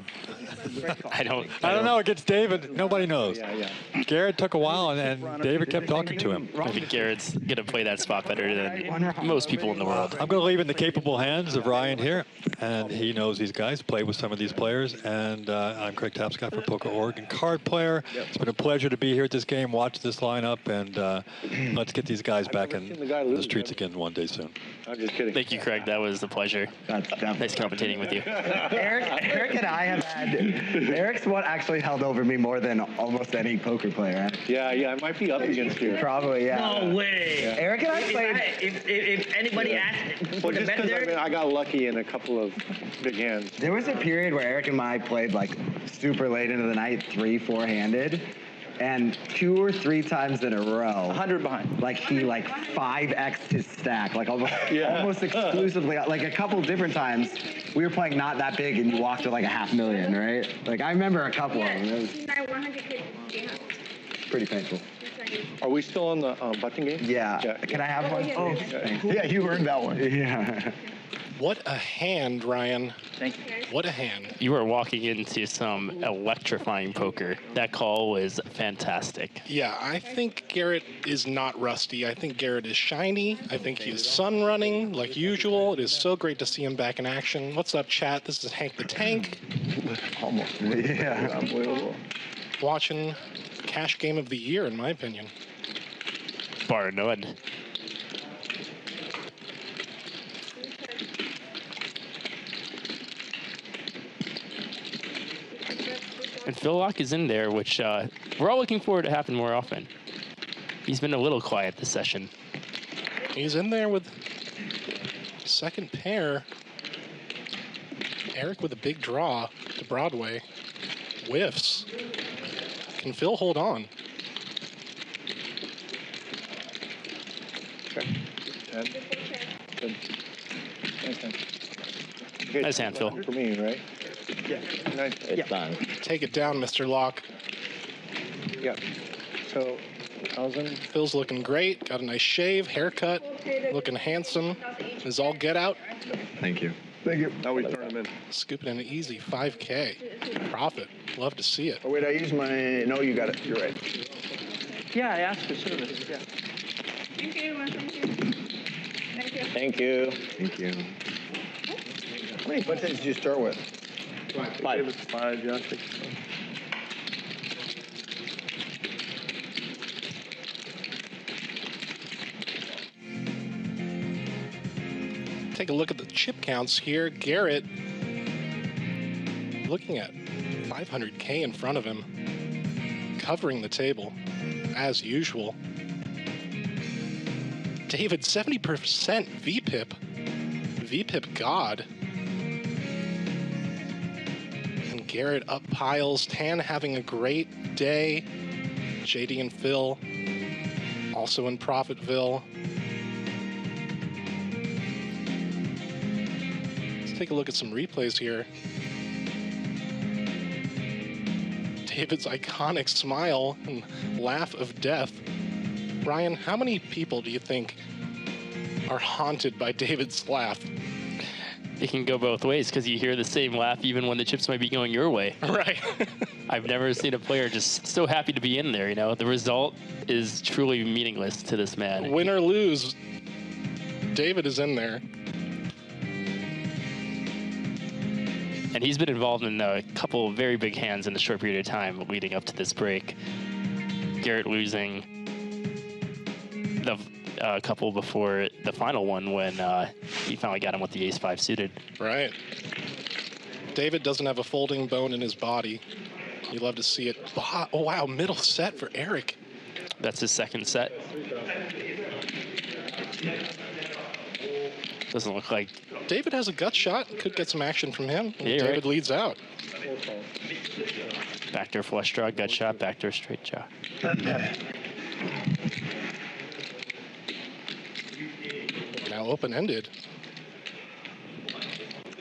I don't know. Against David, nobody knows. Yeah. Garrett took a while, and David kept talking to him. I think Garrett's going to play that spot better than most people in the world. I'm going to leave it in the capable hands of Ryan here, and he knows these guys, played with some of these players, and I'm Craig Tapscott for Poker Oregon Card Player. It's been a pleasure to be here at this game, watch this lineup, and let's get these guys back in the streets again one day soon. I'm just kidding. Thank you, Craig. That was a pleasure. Nice commentating with you. Eric and I have had. Eric's what actually held over me more than almost any poker player. Yeah, I might be up against you. Probably, yeah. No way. Yeah. Eric and I played. If anybody asked for Well, the just bet because there, I got lucky in a couple of big hands. There was a period where Eric and I played like super late into the night, 3-4 handed. And 2 or 3 times in a row, 100 behind. like he 5x'd his stack, like almost exclusively. Like a couple different times, we were playing not that big, and you walked to like a $500,000, right? Like I remember a couple of them. It was 100K. pretty painful. Are we still on the button game? Yeah. Can I have one? Oh, Yeah, you earned that one. Yeah. What a hand, Ryan. Thank you. What a hand. You are walking into some electrifying poker. That call was fantastic. Yeah, I think Garrett is not rusty. I think Garrett is shiny. I think he is sun running like usual. It is so great to see him back in action. What's up, chat? This is Hank the Tank. Almost. Yeah. Unbelievable. Watching cash game of the year, in my opinion. Bar none. And Phil Laak is in there, which we're all looking forward to happen more often. He's been a little quiet this session. He's in there with second pair. Eric with a big draw to Broadway. Whiffs. Can Phil hold on? Okay. 10. Good. Okay, Nice hand, Phil. For me, right? Yeah. Nice. It's done. Take it down, Mr. Locke. Yeah. So, 1,000. Phil's looking great. Got a nice shave, haircut, looking handsome. Is all get out. Thank you. Thank you. Now we turn them in. Scooping in an easy 5K. Profit. Love to see it. Oh, wait, I used my... No, you got it. You're right. Yeah, I asked for service. Yeah. Thank you, everyone. Thank you. Thank you. Thank you. Thank you. How many buttons did you start with? 5. It was 5, yeah. Take a look at the chip counts here. Garrett looking at 500K in front of him, covering the table as usual. David, 70% VPIP. VPIP God. And Garrett up piles. Tan having a great day. JD and Phil also in Profitville. Let's take a look at some replays here. David's iconic smile and laugh of death. Ryan, how many people do you think are haunted by David's laugh? It can go both ways because you hear the same laugh even when the chips might be going your way. Right. I've never seen a player just so happy to be in there, you know. The result is truly meaningless to this man. Win or lose, David is in there. And he's been involved in a couple of very big hands in a short period of time leading up to this break. Garrett losing the couple before the final one when he finally got him with the ace-5 suited. Right. David doesn't have a folding bone in his body. You love to see it. Oh, wow, middle set for Eric. That's his second set. Doesn't look like... David has a gut shot. Could get some action from him. Yeah, David right. leads out. Backdoor flush draw, gut shot, backdoor straight draw. Now open-ended.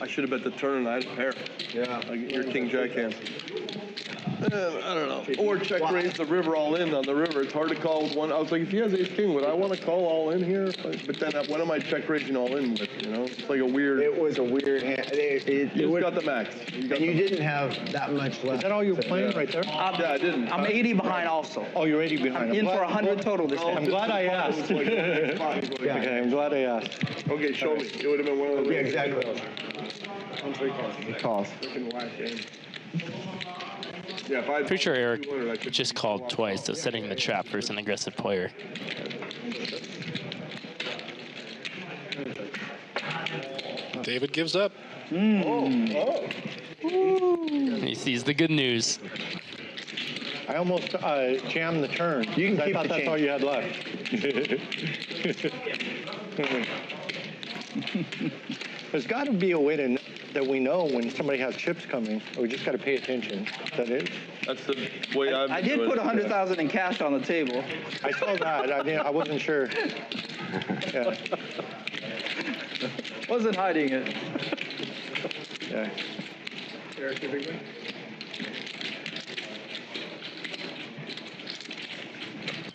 I should have bet the turn and I had a pair. Yeah. Like your king jack hand. I don't know. Or check raise the river all in on the river. It's hard to call with one. I was like, if he has ace king, would I want to call all in here? But then what am I check raising all in with? You know, it's like a weird. It was a weird hand. You got the max. You didn't have that much left. Is that all you're playing right there? Yeah, I didn't. I'm 80 behind also. Oh, you're 80 behind. I'm in for 100 total this time. I'm glad I asked. Okay, I'm glad I asked. Okay, show me. It would have been one of those. Yeah, exactly. On 3 calls. Calls. Freaking whack game. Yeah, if I Pretty sure Eric just called twice, so setting the trap versus an aggressive player. David gives up. He sees the good news. I almost jammed the turn. You can I keep thought the that's change. all you had left. There's got to be a way that we know when somebody has chips coming. We just got to pay attention. Is that it? That's the way I did put 100,000 in cash on the table. I saw that. I wasn't sure. Yeah. Wasn't hiding it. Yeah. Eric, your big win?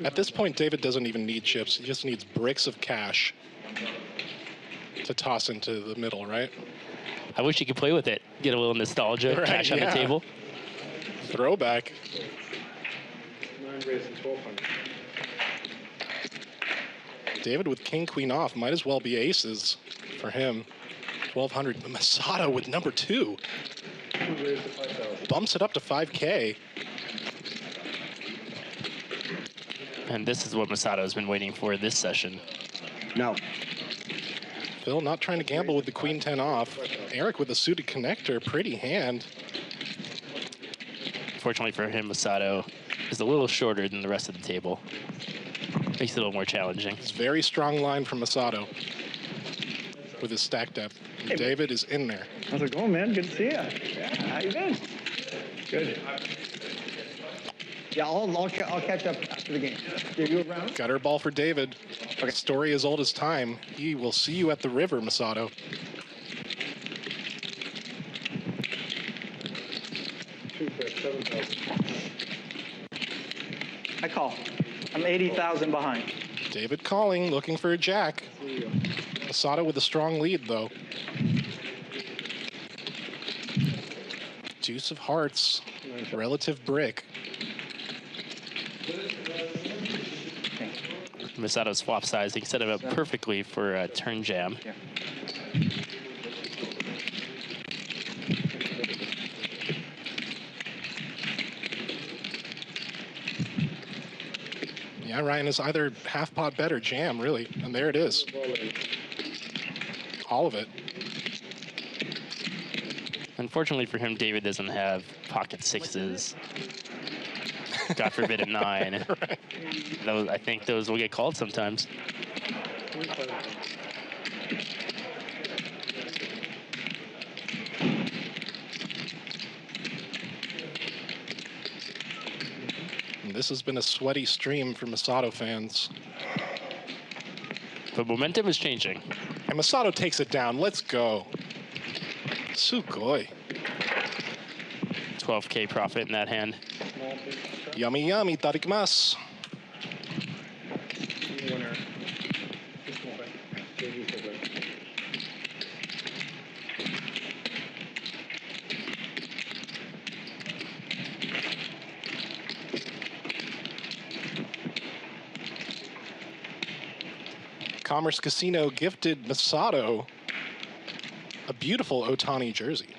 At this point, David doesn't even need chips. He just needs bricks of cash to toss into the middle, right? I wish you could play with it. Get a little nostalgia, Right, cash on the yeah. table. Throwback. 9 raising 1,200. David with king, queen off. Might as well be aces for him. 1,200. Masato with number 2. 2 raised to 5,000. Bumps it up to 5K. And this is what Masato's been waiting for this session. No. Phil not trying to gamble with the queen 10 off. Eric with a suited connector. Pretty hand. Fortunately for him, Masato is a little shorter than the rest of the table. Makes it a little more challenging. It's a very strong line from Masato with his stack depth. And David is in there. How's it going, man? Good to see you. Yeah, how you been? Good. Yeah, I'll catch up after the game. Are you around? Gutter ball for David. Okay. Story as old as time. He will see you at the river, Masato. Two bet, 7,000. I call. I'm 80,000 behind. David calling, looking for a jack. Masato with a strong lead, though. Deuce of hearts. Relative brick. Masato's flop sizing set him up perfectly for a turn jam. Yeah, Ryan is either half pot bet or jam, really. And there it is. All of it. Unfortunately for him, David doesn't have pocket sixes. God forbid a 9. Right. Those, I think those will get called sometimes. And this has been a sweaty stream for Masato fans. But momentum is changing. And Masato takes it down. Let's go. Sugoi. 12K profit in that hand. Yummy, yummy. Itadakimasu. Winner. Just one bet. JD full bet. Commerce Casino gifted Masato a beautiful Otani jersey.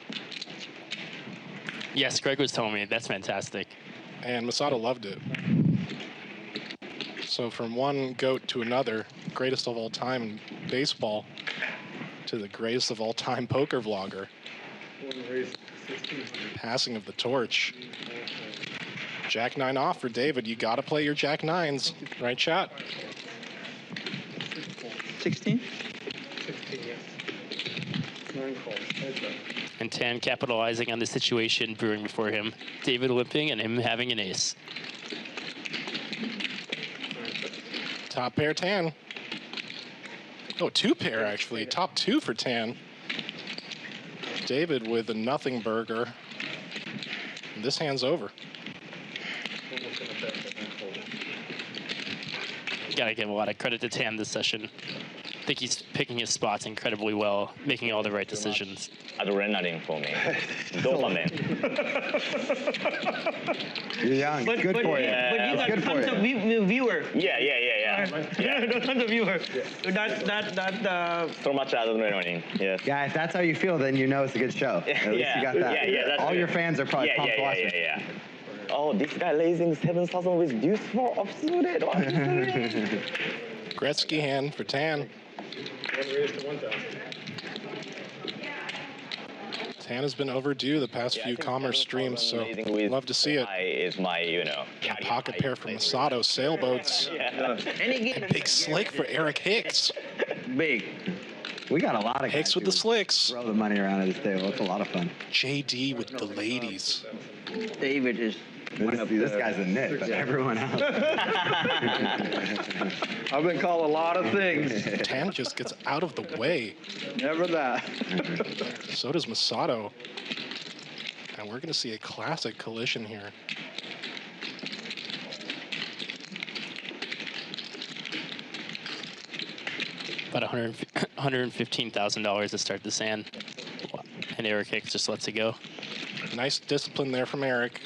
Yes, Greg was telling me that's fantastic. And Masato loved it. So from one GOAT to another, greatest of all time in baseball, to the greatest of all time poker vlogger. Passing of the torch. Jack 9 off for David. You got to play your Jack 9s. Right, chat? 16? 16, yes. 9 calls. And Tan capitalizing on the situation brewing before him. David limping and him having an ace. Top pair Tan. Oh, 2 pair actually. Top 2 for Tan. David with a nothing burger. And this hand's over. Gotta give a lot of credit to Tan this session. I think he's picking his spots incredibly well, making all the right decisions. Adrenaline for me. Dopamine. You're young. But, Good but, for you. But you got Good for tons of viewer. Yeah. Tons of viewer. That. So much adrenaline. Yes. Yeah, if that's how you feel, then you know it's a good show. At least you got that. Yeah, that's all good. your fans are probably pumped to watch it. Yeah. Oh, this guy raising 7,000 with deuce 4 offsuited. Gretzky hand for Tan. One raised to 1,000. Tan has been overdue the past few commerce streams, so love to see it. Is my, A pocket pair from Masato, sailboats. And big slick for Eric Hicks. Big. We got a lot of Hicks guys with the who slicks. throw the money around at this table. It's a lot of fun. JD with the ladies. David is. This guy's a nit, but everyone else. I've been called a lot of things. Tan just gets out of the way. Never that. So does Masato. And we're going to see a classic collision here. About $115,000 to start this hand. And Eric Hicks just lets it go. Nice discipline there from Eric.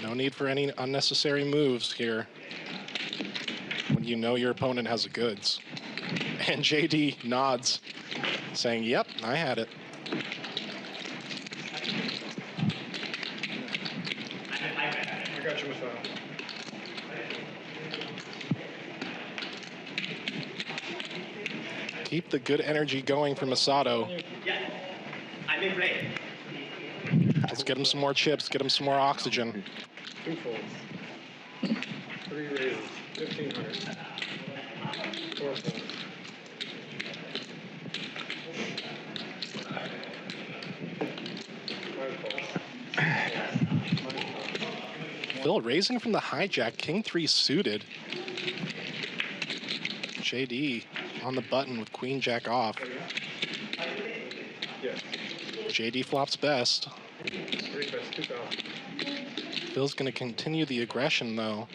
No need for any unnecessary moves here when you know your opponent has the goods. And JD nods, saying, yep, I had it. I got you, Masato. Keep the good energy going for Masato. Yeah, I'm in play. Let's get him some more chips, get him some more oxygen. 2 folds. 3 raises. 1,500. 4 folds. Phil raising from the hijack, King 3 suited. JD on the button with Queen Jack off. JD flops best. 3 bets, 2,000. Phil's going to continue the aggression, though.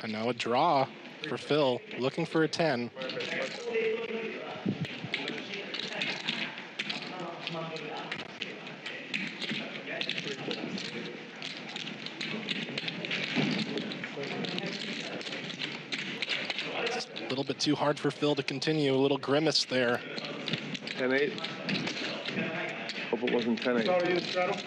And now a draw for Phil, looking for a 10. A little bit too hard for Phil to continue. A little grimace there. 10-8. Hope it wasn't 10-8. Masato, you straddle?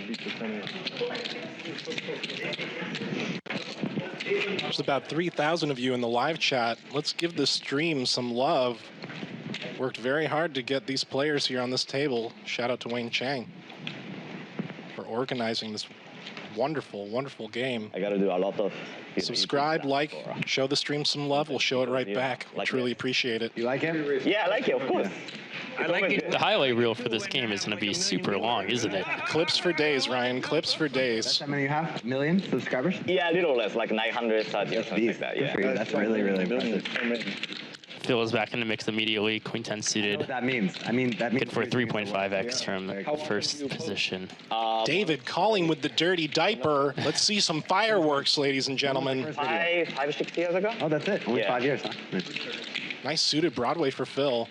Beat the 10-8. There's about 3,000 of you in the live chat. Let's give the stream some love. Worked very hard to get these players here on this table. Shout out to Wayne Chiang for organizing this wonderful, wonderful game. I gotta do a lot of. Subscribe, like, show the stream some love. We'll show it right back. We'll truly appreciate it. You like it? Yeah, I like it, of course. I like it. The highlight reel for this game is going to be super long, isn't it? Clips for days, Ryan. Clips for days. How many you have? Million subscribers? Yeah, a little less, like 930 or something like that. Good Yeah. for you. That's really, really impressive. Phil is back in the mix immediately. Queen 10 I know suited. what that means. I mean, that means Good for 3.5x from first position. David calling with the dirty diaper. Let's see some fireworks, ladies and gentlemen. 5 or 6 years ago. Oh, that's it. Only 5 years, huh? Nice suited Broadway for Phil.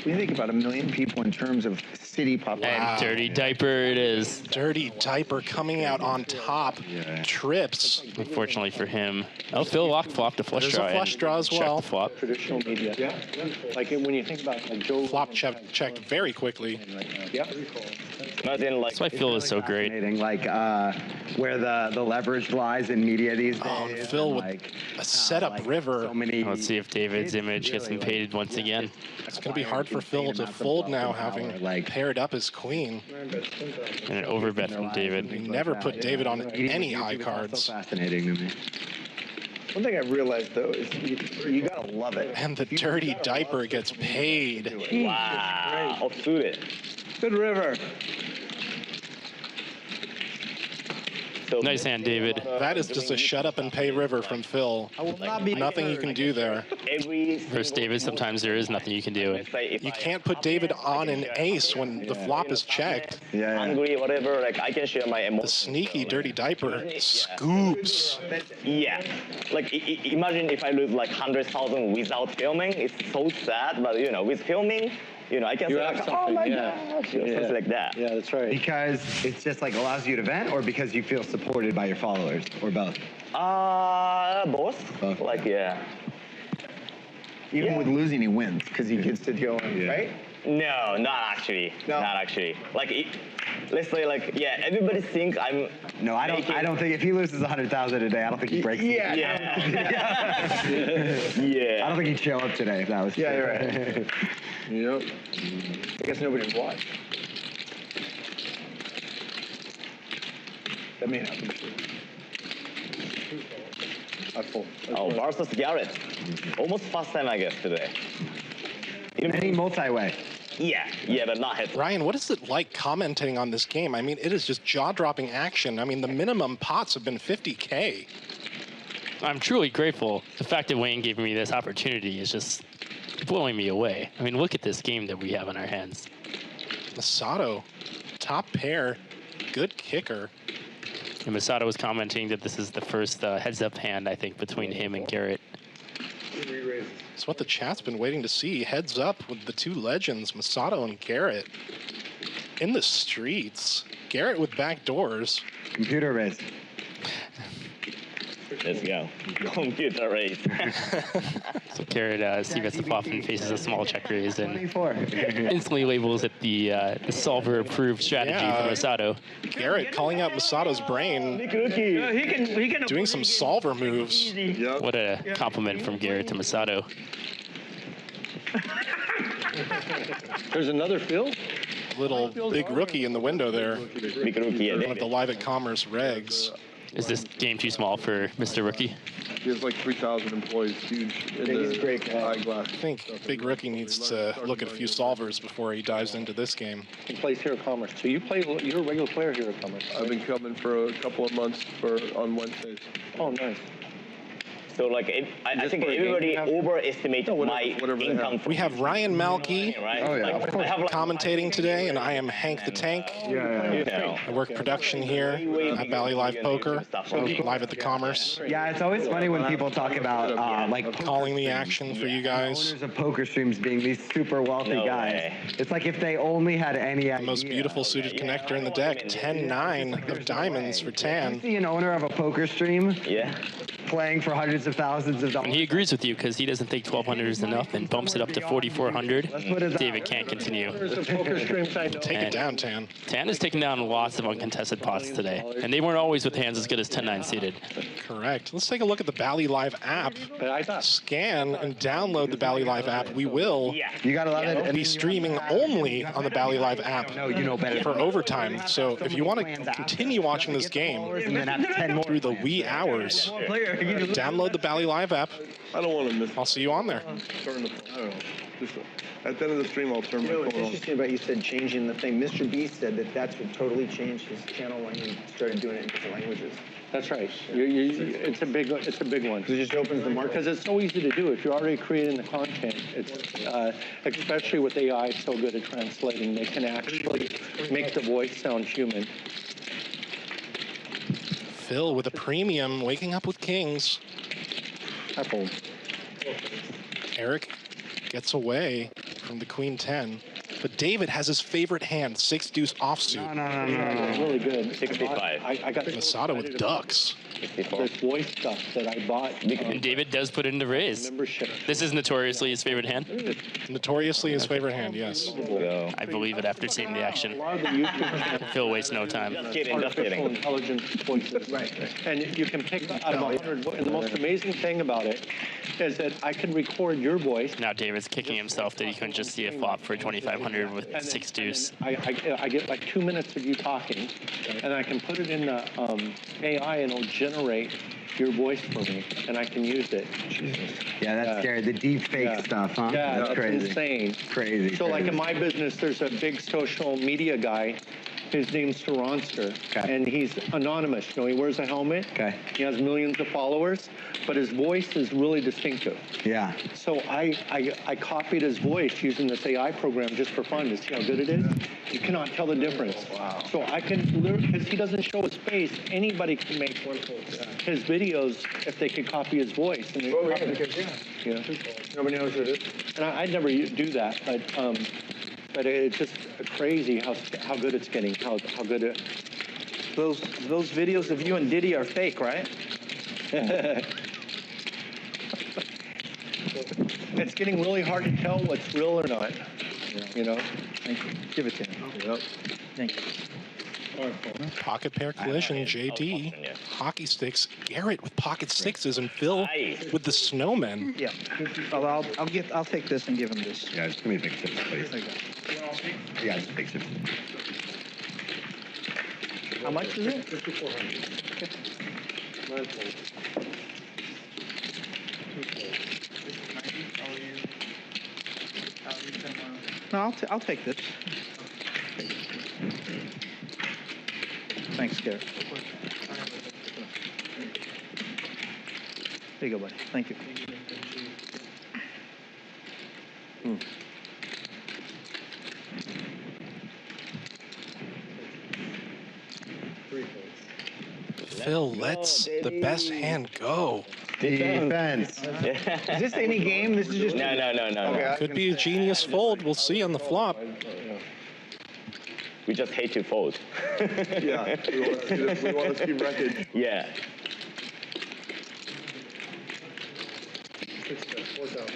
We think about 1 million people in terms of city population. And dirty diaper it is. Dirty diaper coming out on top. Trips. Unfortunately for him. Oh, Phil Laak flopped a flush There's draw. a flush and draw as checked well. the flop. Traditional media. Yeah. Like when you think about like Joe. Flop checked very quickly. Yeah. Not in like. That's why Phil is so great. Like where the leverage lies in media these days. Oh, and Phil with a setup river. So many, Let's see if David's image gets invaded once again. It's going to be hard for Phil to fold now, having paired up his queen. And an overbet from David. He never put David on any high cards. So fascinating to me. One thing I've realized, though, is you gotta love it. And the dirty diaper gets paid. Wow. Offsuited. Good river. Nice hand, David. That is just a shut up and pay river from Phil. Nothing you can do there. Versus David, sometimes there is nothing you can do. You can't put David on an ace when the flop is checked. Hungry, whatever. Like I can share my The emotions. sneaky dirty diaper scoops. Yeah. Like imagine if I lose like 100,000 without filming. It's so sad, but you know, with filming, you know, I can You say have like, something, oh my yeah. gosh, you know, something like that. Yeah, that's right. Because it's just like allows you to vent, or because you feel supported by your followers, or both? Both. Like yeah. Even with losing, he wins because he gets to go on, right? No, not actually. No. Not actually. Like, let's say, like, yeah, everybody thinks I'm. No, I don't. I don't think if he loses 100,000 a day, I don't think he breaks. Yeah. Yeah. I don't think he'd show up today if that was. Yeah, true. you're right. Yep. I guess nobody would watch. That may not be true. I fold. Oh, versus Garrett. Almost first time, I guess, today. Any multi-way. Yeah, but not hit. Ryan, what is it like commentating on this game? I mean, it is just jaw-dropping action. I mean, the minimum pots have been 50K. I'm truly grateful. The fact that Wayne gave me this opportunity is just blowing me away. I mean, look at this game that we have in our hands. Masato, top pair, good kicker. And Masato was commenting that this is the first heads-up hand, I think, between him and Garrett. It's what the chat's been waiting to see. Heads up with the two legends, Masato and Garrett. In the streets. Garrett with back doors. Computer race. Let's go. Computer race. So Garrett see bets the flop and faces a small check raise and 24. instantly labels it the solver-approved strategy for Masato. Garrett calling out Masato's brain. He can doing some solver moves. What a compliment from Garrett to Masato. There's another Phil? Little big rookie in the window there. Big rookie, yeah. One of the Live at Commerce regs. Is this game too small for Mr. Rookie? He has like 3,000 employees, huge. Yeah, he's a great guy. Eyeglass. I think Big Rookie needs to look at a few solvers before he dives into this game. He plays Hero Commerce. So you're a regular player Hero Commerce. I've been coming for a couple of months on Wednesdays. Oh, nice. So like, I think everybody overestimates my income. We have Ryan Malky Right? Oh, yeah, Like, of course. I have like commentating today, and I am Hank the Tank. you know, I work production here at Bally Live Poker, live at the Commerce. Yeah, it's always funny when people talk about like Calling the action for you guys. owners of poker streams being these super wealthy No guys. way. It's like if they only had any The idea. most beautiful suited connector in the deck, 10-9 of diamonds for You Tan. see an owner of a poker stream yeah. playing for hundreds of thousands of dollars. And he agrees with you because he doesn't think 1,200 is enough and bumps it up to 4,400. David can't continue. There's a poker streams I know. Take it down, Tan. Tan has taken down lots of uncontested pots today, and they weren't always with hands as good as 10-9 seated. Correct. Let's take a look at the Bally Live app. Scan and download the Bally Live app. We will You gotta love it. and be streaming only on the Bally Live app No, you know better. for overtime. So if you want to continue watching this game And then have 10 more. through the wee hours, download the Bally Live app. I don't want to miss. I'll see you on there. Turn the. I don't know. Just at the end of the stream, I'll turn my You know, it's phone on. interesting about you said changing the thing. Mr. B said that that's what totally changed his channel when he started doing it in different languages. That's right. It's a big one. It just opens the market. Because it's so easy to do. If you're already creating the content, it's especially with AI so good at translating, they can actually make the voice sound human. Phil with a premium, waking up with kings. I fold. Eric gets away from the Queen 10. But David has his favorite hand, 6 deuce offsuit. No. Really good. 65. I got Masato with ducks. this voice stuff that I bought. And David does put in the raise. Membership. This is notoriously his favorite hand. Notoriously his favorite hand, yes. I believe it after seeing the action. A lot of the YouTube Phil wastes no time. artificial intelligence voices. Right. And you can pick out of 100. And the most amazing thing about it is that I can record your voice. Now David's kicking himself that he couldn't just see a flop for 2,500 with 6 deuce. I get like 2 minutes of you talking, and I can put it in the AI, and it'll generate your voice for me, and I can use it. Yeah, that's scary. The deep fake stuff, huh? Yeah, that's crazy. insane. Crazy. So, like in my business, there's a big social media guy. His name's Saronster, and he's anonymous. You know, he wears a helmet. Okay. He has millions of followers, but his voice is really distinctive. Yeah. So I copied his voice using this AI program just for fun to see how good it is. You cannot tell the difference. Wow. So I can literally, because he doesn't show his face, anybody can make his videos if they could copy his voice. And nobody knows who it is. And I'd never do that, but it's just crazy how good it's getting, how good it. Those videos of you and Diddy are fake, right? It's getting really hard to tell what's real or not. You know. Thank you. Give it to him. Yep. Thank you. Pocket pair collision, JD. Hockey sticks. Garrett with pocket sixes and Phil with the snowmen. Yeah. I'll take this and give him this. Yeah, just give me a big six, please. Yeah, just a big six. How much is it? 5,400. Okay. 9 folds. 2 folds. No, I'll take this. Thanks, Garrett. There you go, buddy. Thank you. Phil lets the best hand go. Defense. Is this any game? This is just No. Okay, Could be a genius fold. We'll see on the flop. We just hate to fold. Yeah, we want to see wreckage. Yeah. 4,000.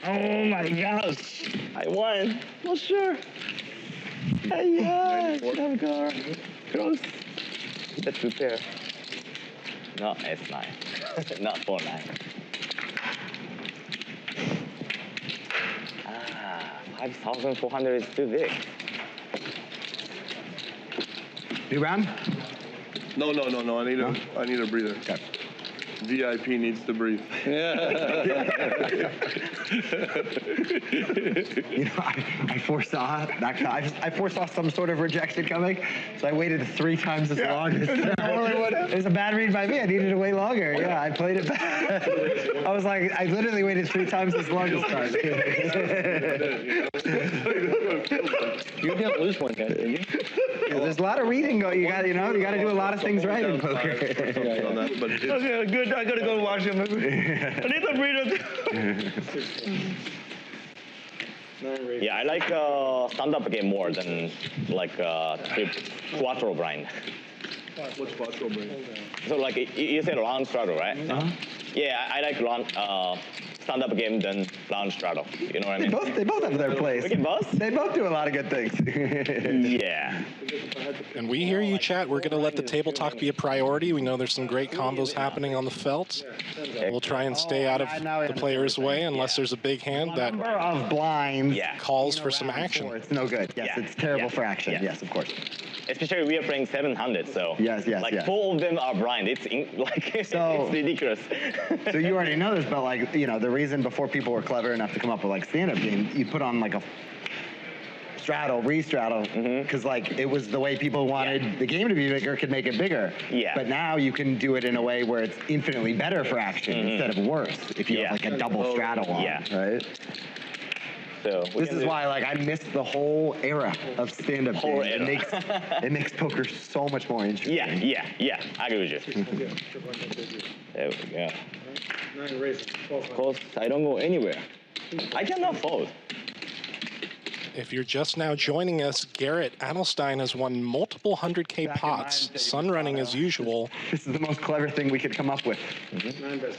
Oh my gosh. I won. Well, sure. Yeah, have car. Close. Let's prepare. No, S9. Not 4-9. 5,400 is too big. New round? No. I need a breather. Okay. VIP needs to breathe. I foresaw that. I foresaw some sort of rejection coming, so I waited 3 times as long. It was a bad read by me. I needed to wait longer. Yeah, I played it back. I was like, I literally waited 3 times as long this time. You didn't lose one yet, did you? Yeah, there's a lot of reading going. You got to do a lot of things right in poker. Okay, good. I gotta go watch him. I need to read it. Yeah, I like stand-up game more than like quattro blind. What's quattro blind? So like you said round straddle, right? Uh-huh. Yeah, I like stand-up game than round straddle. You know what I mean? They both have their place. We can both? They both do a lot of good things. Yeah. And we hear you, chat. We're going to let the table talk be a priority. We know there's some great combos happening on the felt. We'll try and stay out of the player's way unless there's a big hand that Number of blinds calls for some action. It's no good. Yes, it's terrible for action. Yeah. Yes, of course. Especially we are playing 700, so Yes, like 4 of them are blind. It's it's ridiculous. So you already know this, but like, you know, the reason before people were clever enough to come up with like stand-up game, you put on like a straddle, re-straddle, because like it was the way people wanted the game to be bigger, could make it bigger. Yeah. But now you can do it in a way where it's infinitely better for action instead of worse if you have like a double straddle on, right? So this is why like I missed the whole era of stand-up game. It makes poker so much more interesting. Yeah. I agree with you. There we go. 9 raises. Of course, I don't go anywhere. I cannot fold. If you're just now joining us, Garrett Adelstein has won multiple 100K pots, sun running as usual. This is the most clever thing we could come up with.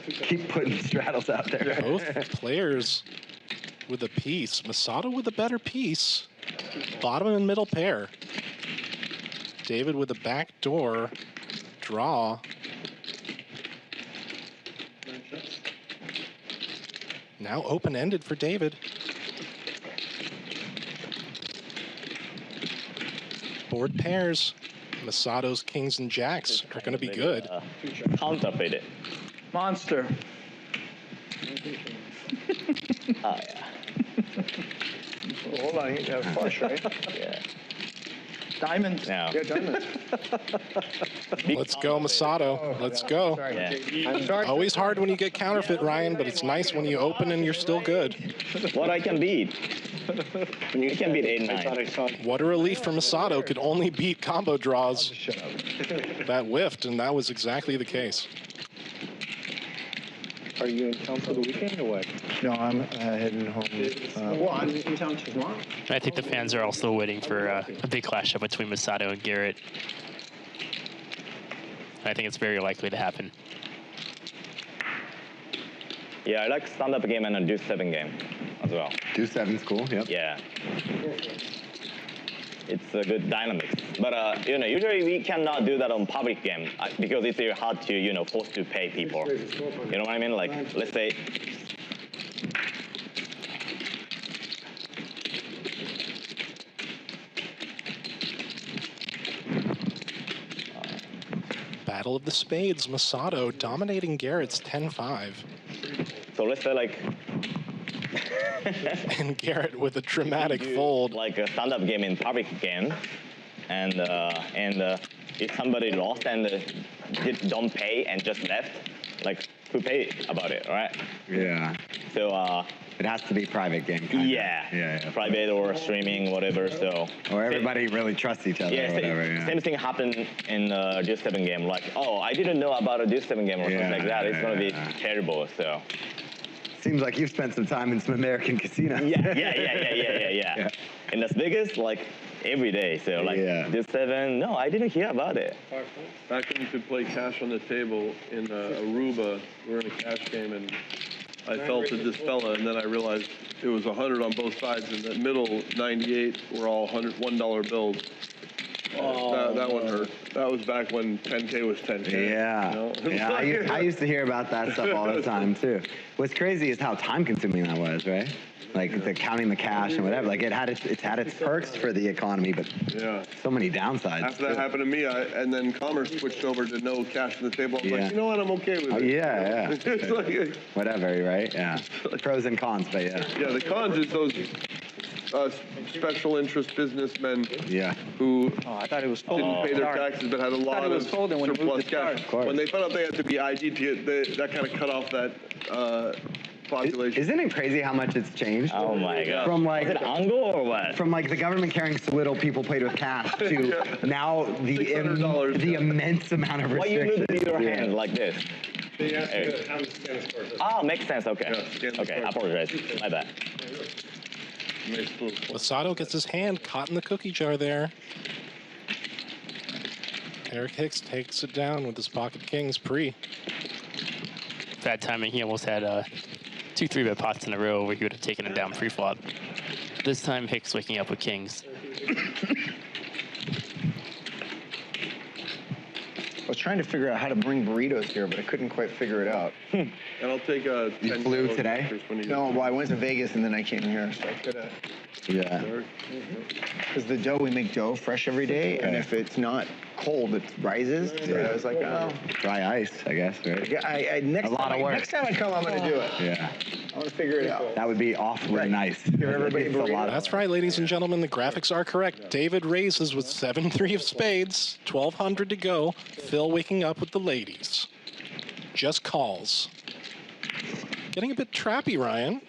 Keep putting straddles out there. Both players with a piece. Masato with a better piece. Bottom and middle pair. David with a backdoor draw. Now open-ended for David. Board pairs. Masato's kings and jacks are going to be good. Counterfeit it. Monster. Oh, yeah. Oh, hold on, you have flush, right? Yeah. Diamonds. Yeah. Yeah, diamonds. Let's go, Masato. Let's go. I'm sorry. Always hard when you get counterfeit, Ryan, but it's nice when you open and you're still good. What I can beat. You can beat 8-9. What a relief for Masato. Could only beat combo draws. That whiffed, and that was exactly the case. Are you in town for the weekend or what? No, I'm heading home. Well, I'm in town tomorrow. I think the fans are also waiting for a big clash up between Masato and Garrett. I think it's very likely to happen. Yeah, I like stand-up game and a deuce 7 game as well. Deuce 7's cool, yep. Yeah. It's a good dynamics. But, you know, usually we cannot do that on public game because it's very hard to, you know, force to pay people. You know what I mean? Like, let's say... Battle of the Spades. Masato dominating Garrett's 10-5. So let's say, like... And Garrett with a dramatic fold. Like a stand-up game in public game, and if somebody lost and don't pay and just left, like who pay about it, right? Yeah. So it has to be private game. Yeah. Private or streaming, whatever. So. Or everybody really trusts each other. Yeah. Or whatever, yeah. Same thing happened in Deuce 7 game. Like, oh, I didn't know about a Deuce 7 game or something like that. It's gonna be terrible. So. Seems like you've spent some time in some American casinos. Yeah. In Las Vegas, like every day. So like this 7, no, I didn't hear about it. Back when you could play cash on the table in Aruba, we were in a cash game, and I felt at this fella, and then I realized it was 100 on both sides, and the middle 98 were all $1 bills. That one hurt. That was back when 10K was 10K. Yeah. You know? I used to hear about that stuff all the time too. What's crazy is how time-consuming that was, right? Like the counting the cash and whatever. Like it's had its perks for the economy, but so many downsides. After that happened to me, and then Commerce switched over to no cash on the table. I'm like, you know what? I'm okay with it. Yeah. It's like, whatever, right? Yeah. Pros and cons, but yeah. Yeah, the cons is those special interest businessmen who I thought it was didn't pay their taxes but had a lot of surplus cash. When they found out they had to be ID to get, that kind of cut off that population. Isn't it crazy how much it's changed? Oh my God. From like, is it angle or what? From like the government caring so little people paid with cash to now the immense amount of restrictions. Why you move with your hand like this? They asked you how to scan the scores. Oh, makes sense. Okay. Okay, I apologize. My bad. Masato gets his hand caught in the cookie jar there. Eric Hicks takes it down with his pocket kings pre. Bad timing. He almost had 2 3-bet pots in a row where he would have taken it down pre-flop. This time Hicks waking up with kings. I was trying to figure out how to bring burritos here, but I couldn't quite figure it out. And I'll take a... You flew today? No, well, I went to Vegas and then I came here, so I could have... Yeah. Because the dough, we make dough fresh every day, and if it's not cold, it rises. So I was like, oh. Dry ice, I guess, right? Yeah, next time I come, I'm going to do it. Yeah. I want to figure it out. That would be awfully nice. Give everybody a burrito. That's right, ladies and gentlemen. The graphics are correct. David raises with 7-3 of spades. 1,200 to go. Phil waking up with the ladies. Just calls. Getting a bit trappy, Ryan.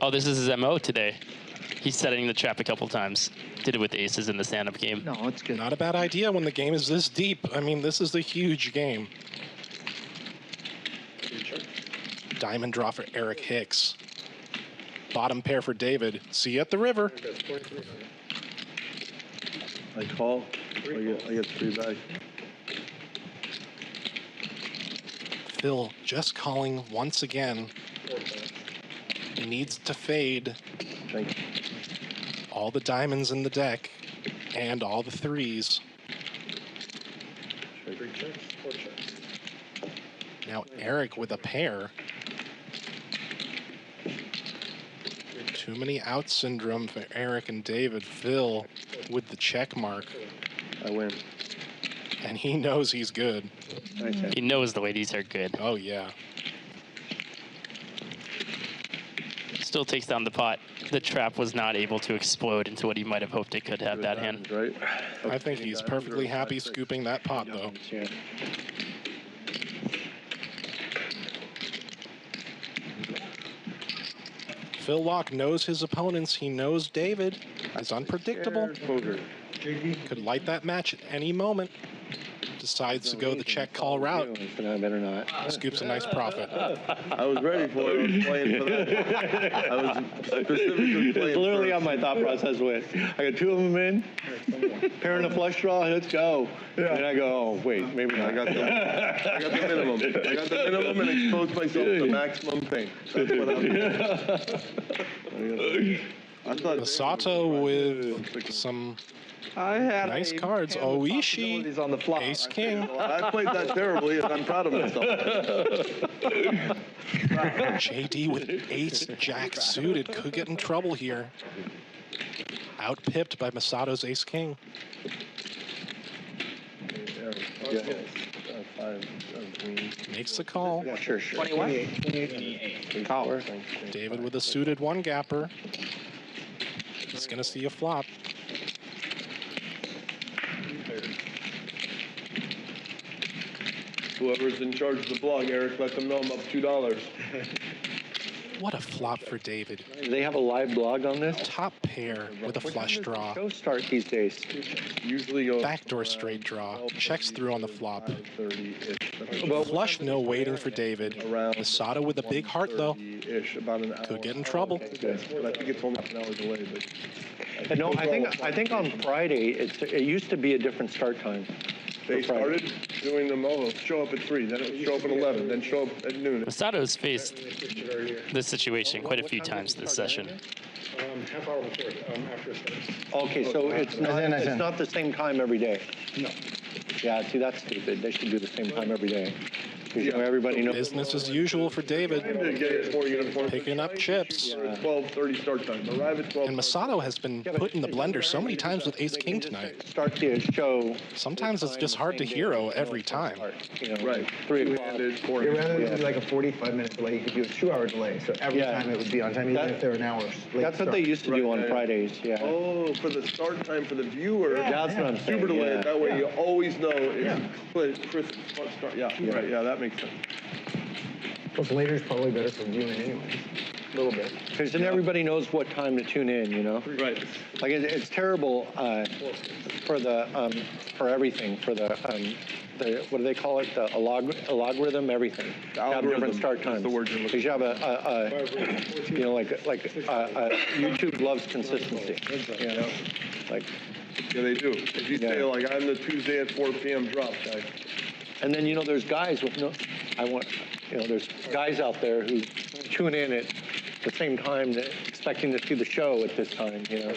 Oh, this is his MO today. He's setting the trap a couple times. Did it with the aces in the stand-up game. No, it's good. Not a bad idea when the game is this deep. I mean, this is a huge game. Diamond draw for Eric Hicks. Bottom pair for David. See you at the river. I call. I get 3 back. Phil just calling once again. He needs to fade all the diamonds in the deck and all the 3s. 3 checks, 4 checks. Now Eric with a pair. Too many out syndrome for Eric and David. Phil with the check mark. I win. And he knows he's good. He knows the ladies are good. Oh, yeah. Still takes down the pot. The trap was not able to explode into what he might have hoped it could have that hand. Right. I think he's perfectly happy scooping that pot, though. Phil Laak knows his opponents. He knows David is unpredictable. Could light that match at any moment. Decides to go the check call route. I better not. Scoops a nice profit. I was ready for it. I was playing for that. I was specifically playing. It's literally on my thought process with. I got 2 of them in. Pair in a flush draw. Let's go. And I go, oh wait, maybe not. I got the minimum. I got the minimum and exposed myself to maximum pain. That's what I'm doing. Masato with some nice cards. Oishi, on the flop. Ace King. I played that terribly, and I'm proud of myself. JD with Ace Jack suited could get in trouble here. Outpipped by Masato's Ace King. Makes the call. Yeah, sure. 21? Call. David with a suited 1-gapper. He's going to see a flop. Whoever's in charge of the blog, Eric, let them know I'm up $2. What a flop for David. They have a live blog on this? Top pair with a flush draw. Show start these days. Usually goes Backdoor straight draw. Checks through on the flop. 30-ish. Flush, no waiting for David. Masato with a big heart, though. About an hour. Could get in trouble. But I think it's only an hour delay. But No, I think on Friday it used to be a different start time. they started doing them all. Show up at 3, then it would show up at 11, then show up at noon. Masato's faced this situation quite a few times this session. Half hour before, after it starts. Okay, so it's not the same time every day. No. Yeah, see, that's stupid. They should do the same time every day. Because you know, everybody knows. Business as usual for David. Picking up chips. 12:30 start time. Arrive at 12. And Masato has been put in the blender so many times with Ace King tonight. Start the show. Sometimes it's just hard to hero every time. You know, Right. 3 o'clock. You'd rather do like a 45-minute delay. You could do a 2-hour delay. So every time it would be on time, even if they're an hour late. That's what they used to do on Fridays, yeah. Oh, for the start time for the viewer. That's what I'm saying. Super delay. Yeah. That way you always know it's crisp start. Yeah, right. Yeah, that makes sense. Plus, later is probably better for viewing anyways. A little bit. Because then everybody knows what time to tune in, you know? Right. Like, it's terrible for the, for everything, for the what do they call it? The logarithm, everything. Have different start times. The word because you have you know, like YouTube loves consistency. Yeah. Like. Yeah, they do. If you say, like, I'm the Tuesday at 4 p.m. drop guy. And then, you know, there's guys with there's guys out there who tune in at the same time, expecting to see the show at this time, you know.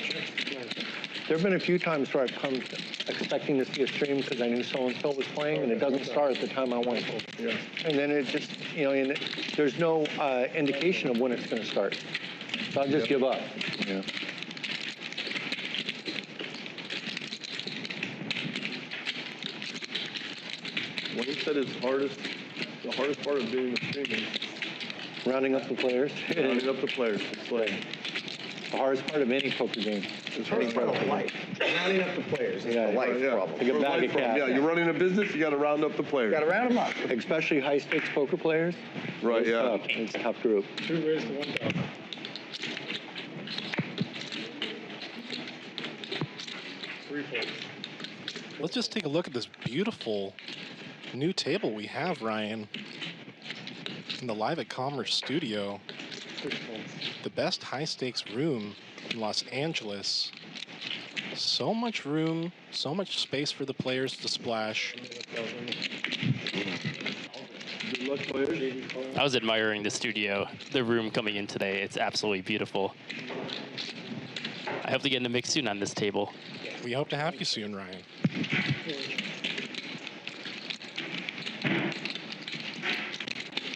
There have been a few times where I've come expecting to see a stream because I knew so-and-so was playing, and it doesn't start at the time I want it to. Yeah. And then it just, you know, and there's no indication of when it's going to start. So I'll just give up, you know. What he said is the hardest part of doing the streaming. Rounding up the players. Rounding up the players. It's like the hardest part of any poker game. It's the hardest part of life. Rounding up the players is the life problem. Like a bag of cats. Yeah, you're running a business, you got to round up the players. You got to round them up. Especially high-stakes poker players. Right, yeah. Tough. It's a tough group. 2 raised to 1,000. Let's just take a look at this beautiful new table we have, Ryan, in the Live at Commerce studio. The best high-stakes room in Los Angeles. So much room, so much space for the players to splash. I was admiring the studio, the room coming in today. It's absolutely beautiful. I hope to get in the mix soon on this table. We hope to have you soon, Ryan.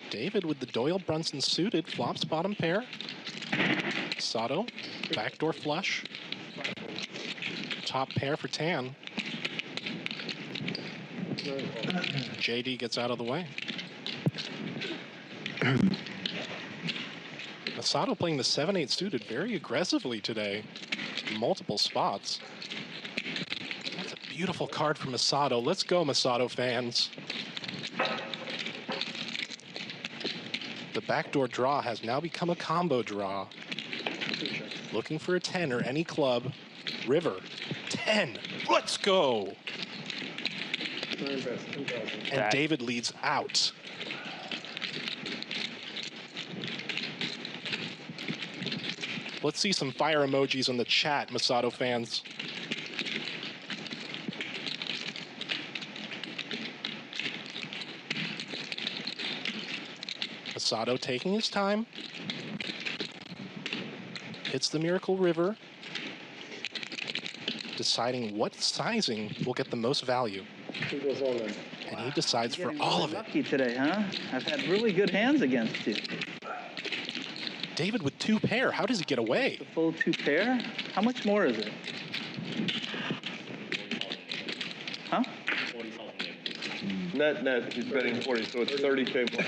David with the Doyle Brunson suited, flops bottom pair. Sato, backdoor flush. Top pair for Tan. JD gets out of the way. Masato playing the 7-8 suited very aggressively today. Multiple spots. That's a beautiful card from Masato. Let's go, Masato fans. The backdoor draw has now become a combo draw. Looking for a 10 or any club. River. 10. Let's go. And David leads out. Let's see some fire emojis in the chat, Masato fans. Masato taking his time. Hits the Miracle River. Deciding what sizing will get the most value. And he decides for all of it. Lucky today, huh? I've had really good hands against you. David with 2 pair. How does he get away? The full 2 pair? How much more is it? Huh? Net, he's betting 40, so it's 30K more.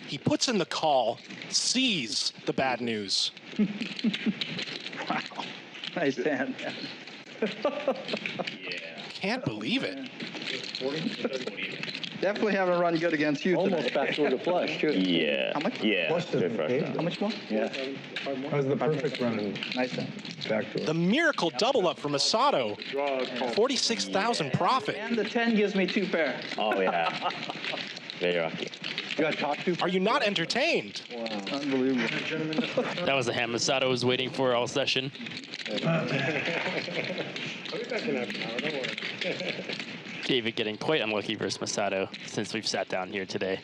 He puts in the call, sees the bad news. Wow. Nice hand. Can't believe it. Definitely haven't run good against you Almost today. backdoor to flush, too. Yeah. How much? Yeah. How much more? Yeah. That was the perfect run. Nice hand. Backdoor. The miracle double up from Masato. 46,000 profit. And the 10 gives me 2 pair. Oh, yeah. Very lucky. You got to talk to? Are you not entertained? Wow. Unbelievable. That was the hand Masato was waiting for all session. I'll be back in half an hour, don't worry. David getting quite unlucky versus Masato since we've sat down here today.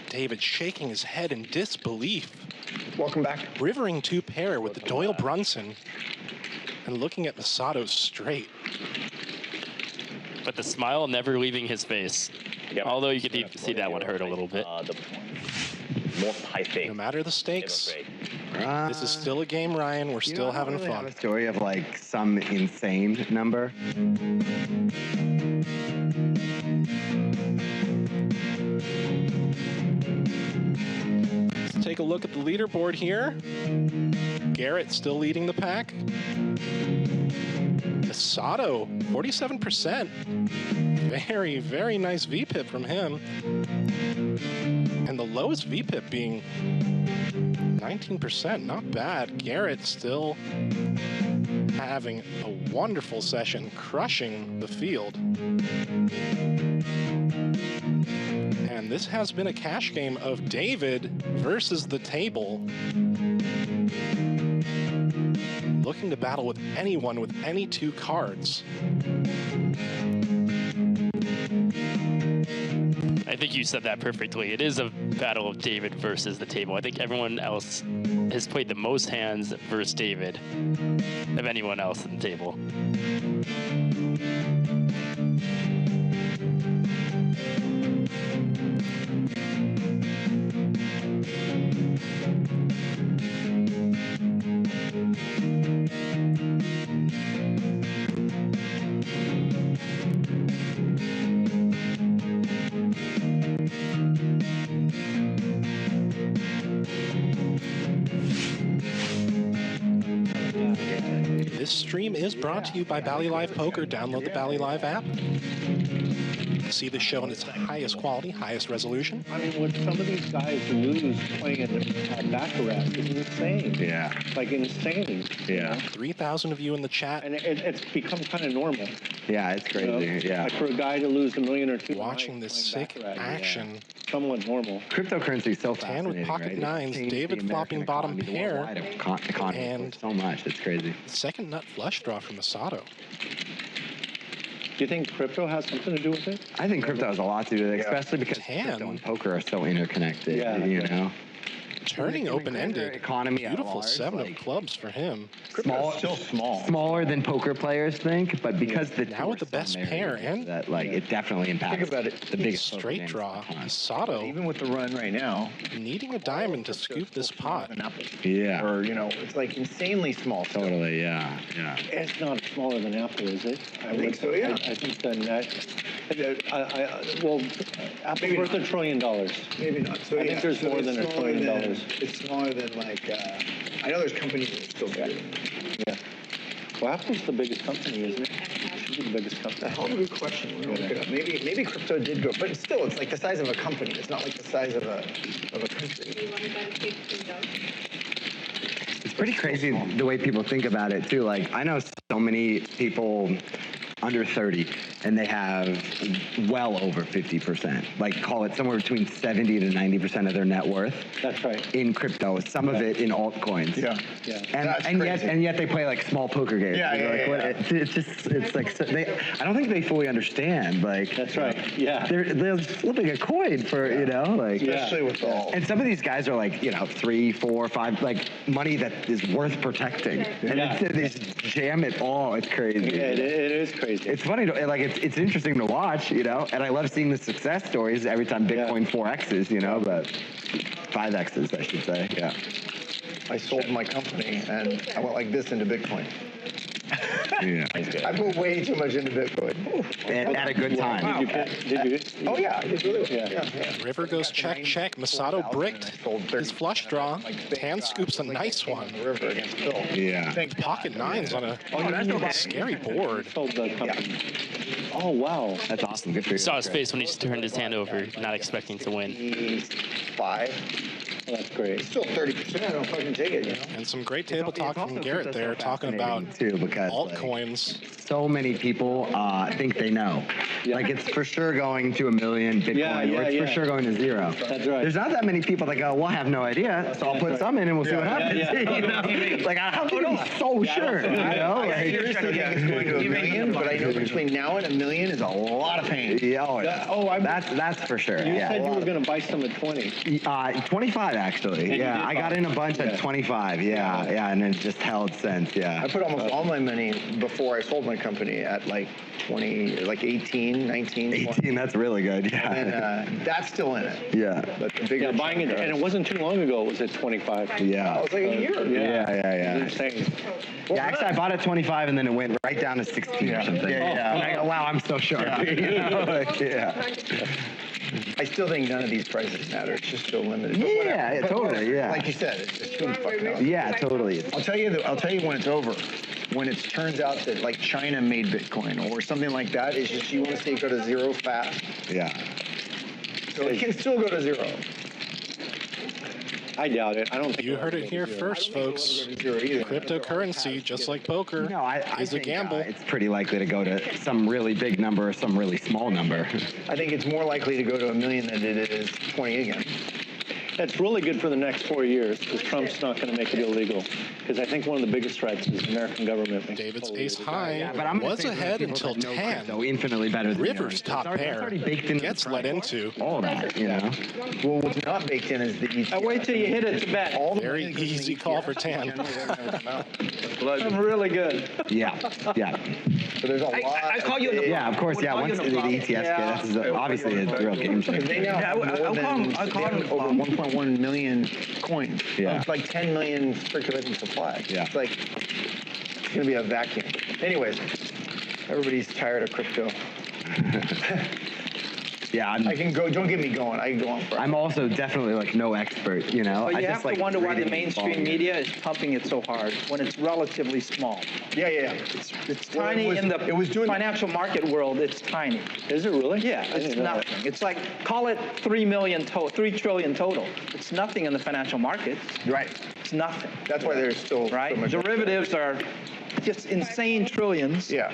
David shaking his head in disbelief. Welcome back. Rivering 2 pair with the Doyle Brunson and looking at Masato straight. But the smile never leaving his face. Yep. Although you could see that one hurt a little bit. The most high stakes. No matter the stakes, this is still a game, Ryan. We're still having I have fun. a story of like some insane number. Let's take a look at the leaderboard here. Garrett still leading the pack. Masato, 47%. Very, very nice VPIP from him. And the lowest VPIP being 19%. Not bad. Garrett still having a wonderful session, crushing the field. And this has been a cash game of David versus the table. Looking to battle with anyone with any 2 cards. I think you said that perfectly. It is a battle of David versus the table. I think everyone else has played the most hands versus David of anyone else at the table. This stream is brought to you by Bally Live Poker. Download the Bally Live app. See the show in its highest quality, highest resolution. I mean, what some of these guys lose playing at Baccarat is insane. Yeah. Like insane. Yeah. 3,000 of you in the chat. And it's become kind of normal. Yeah, it's crazy. Yeah. Like for a guy to lose $1 million or $2 million. Watching this sick action. Somewhat normal. Cryptocurrency is so 10 fascinating, with pocket right? nines, It's changed David the flopping American bottom economy, the pair, worldwide economy and so much. It's crazy. second nut flush draw from Masato. Do you think crypto has something to do with it? I think crypto has a lot to do with it, especially because crypto and poker are so interconnected. Yeah, you know. Turning open-ended. Economy at Beautiful large, 7 like, of clubs for him. Still smaller than poker players think, but because the now with the best pair and that, like, it definitely impacts. Think about it. The biggest poker straight names draw. of the time. Masato Even with the run right now, needing a diamond to scoop this pot. Yeah. or it's like insanely small. Totally. Yeah. Yeah. It's not smaller than Apple, is it? I think so, yeah. I think the net. Well, Apple's worth $1 trillion. Maybe not. So I think there's more than $1 trillion. It's smaller than like. I know there's companies that are still bigger. Yeah. Well, Apple's the biggest company, isn't it? It should be the biggest company. That's a good question. We're gonna look it up. Maybe crypto did go, but still, it's like the size of a company. It's not like the size of a country. It's pretty crazy the way people think about it too. Like, I know so many people under 30 and they have well over 50%, like call it somewhere between 70 to 90% of their net worth. That's right. In crypto, some of it in altcoins. Yeah. And yet they play like small poker games. Yeah, It's like I don't think they fully understand. Like, that's right. Yeah. They're flipping a coin for like, especially with the alt. and some of these guys are like 3, 4, 5, like money that is worth protecting, and they just jam it all. It's crazy. Yeah, it is crazy. It's funny, like it's interesting to watch, and I love seeing the success stories every time Bitcoin 4x's, but 5x's, I should say. Yeah. I sold my company and I went like this into Bitcoin. Yeah. I put way too much into Bitcoin. And at a good time. Wow. Did you? Oh yeah, I did really well. Yeah. River goes check. Masato bricked his flush draw. Tan scoops a nice one. River against Phil. Yeah. Pocket nines on a scary board. Oh wow, that's awesome. Good for you. Saw his face when he turned his hand over, not expecting to win. 5. Well, that's great. Still 30%. I don't fucking take it. And some great table talk from Garrett there, talking about too, because altcoins. So many people think they know. Like, it's for sure going to $1 million Bitcoin, or it's for sure going to 0. That's right. There's not that many people that go, well, I have no idea, so I'll put some in and we'll see what happens. Like, how can you be so sure? I seriously think it's going to $1 million, but I know between now and $1 million is a lot of pain. Yeah, that's for sure. You said you were going to buy some at 20. 25 actually. Yeah, I got in a bunch at 25. Yeah, and it just held since. Yeah. I put almost all my money before I sold my company at like 20, like 18, 19. 18, that's really good. Yeah. And that's still in it. Yeah. But the bigger buying it, and it wasn't too long ago. It was at 25. Yeah. It was like a year. Yeah. Insane. Yeah, actually, I bought it at 25, and then it went right down to 16 or something. And I go, wow, I'm so sharp. I still think none of these prices matter. It's just so limited. Yeah, totally. Yeah. Like you said, it's just too fucking up. Yeah, totally. I'll tell you when it's over. When it turns out that like China made Bitcoin or something like that, it's just you want to see it go to 0 fast. Yeah. So it can still go to 0. I doubt it. I don't think you heard it here first, folks. Cryptocurrency, just like poker, is a gamble. It's pretty likely to go to some really big number or some really small number. I think it's more likely to go to $1 million than it is 20 again. That's really good for the next 4 years because Trump's not going to make it illegal. Because I think one of the biggest threats is the American government. David's ace high was ahead until 10. So infinitely better than River's top pair gets let into. All that, Well, what's not baked in is the ETFs. I wait till you hit it to bet. Very easy call for 10. I'm really good. Yeah. So there's a lot. I call you in the Yeah, of course. Yeah, once the ETFs get, this is obviously a real game changer. They now have over 1.1 million coins. Yeah. It's like 10 million circulating supply. Yeah. It's like, it's going to be a vacuum. Anyways, everybody's tired of crypto. Yeah, I can go. Don't get me going. I can go on for. I'm also definitely like no expert, you know. But I you just have like to wonder why the reading mainstream volume. media is pumping it so hard when it's relatively small. Yeah. It's Well, tiny in the it was doing financial market world. It's tiny. Is it really? Yeah, it's nothing. It's like, call it 3 trillion total. It's nothing in the financial markets. Right. It's nothing. That's why there's still Right? so much. Derivatives are just insane trillions. Yeah.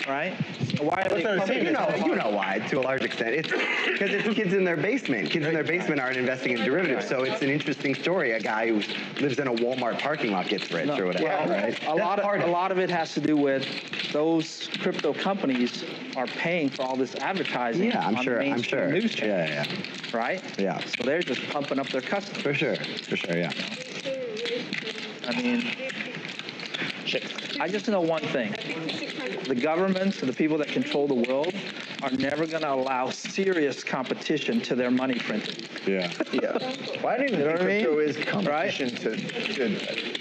Right? Why are they pumping You it so hard? know why, to a large extent. It's because it's kids in their basement. Kids in their basement aren't investing in derivatives, so it's an interesting story. A guy who lives in a Walmart parking lot gets rich or whatever, Well, right? a lot of it has to do with those crypto companies are paying for all this advertising. Yeah, I'm on sure. mainstream news channels. Yeah. Right? Yeah. So they're just pumping up their customers. For sure, yeah. I mean, I just know one thing. The governments and the people that control the world are never going to allow serious competition to their money printing. Yeah. Yeah. Well, I don't even You know think what I mean? crypto is competition to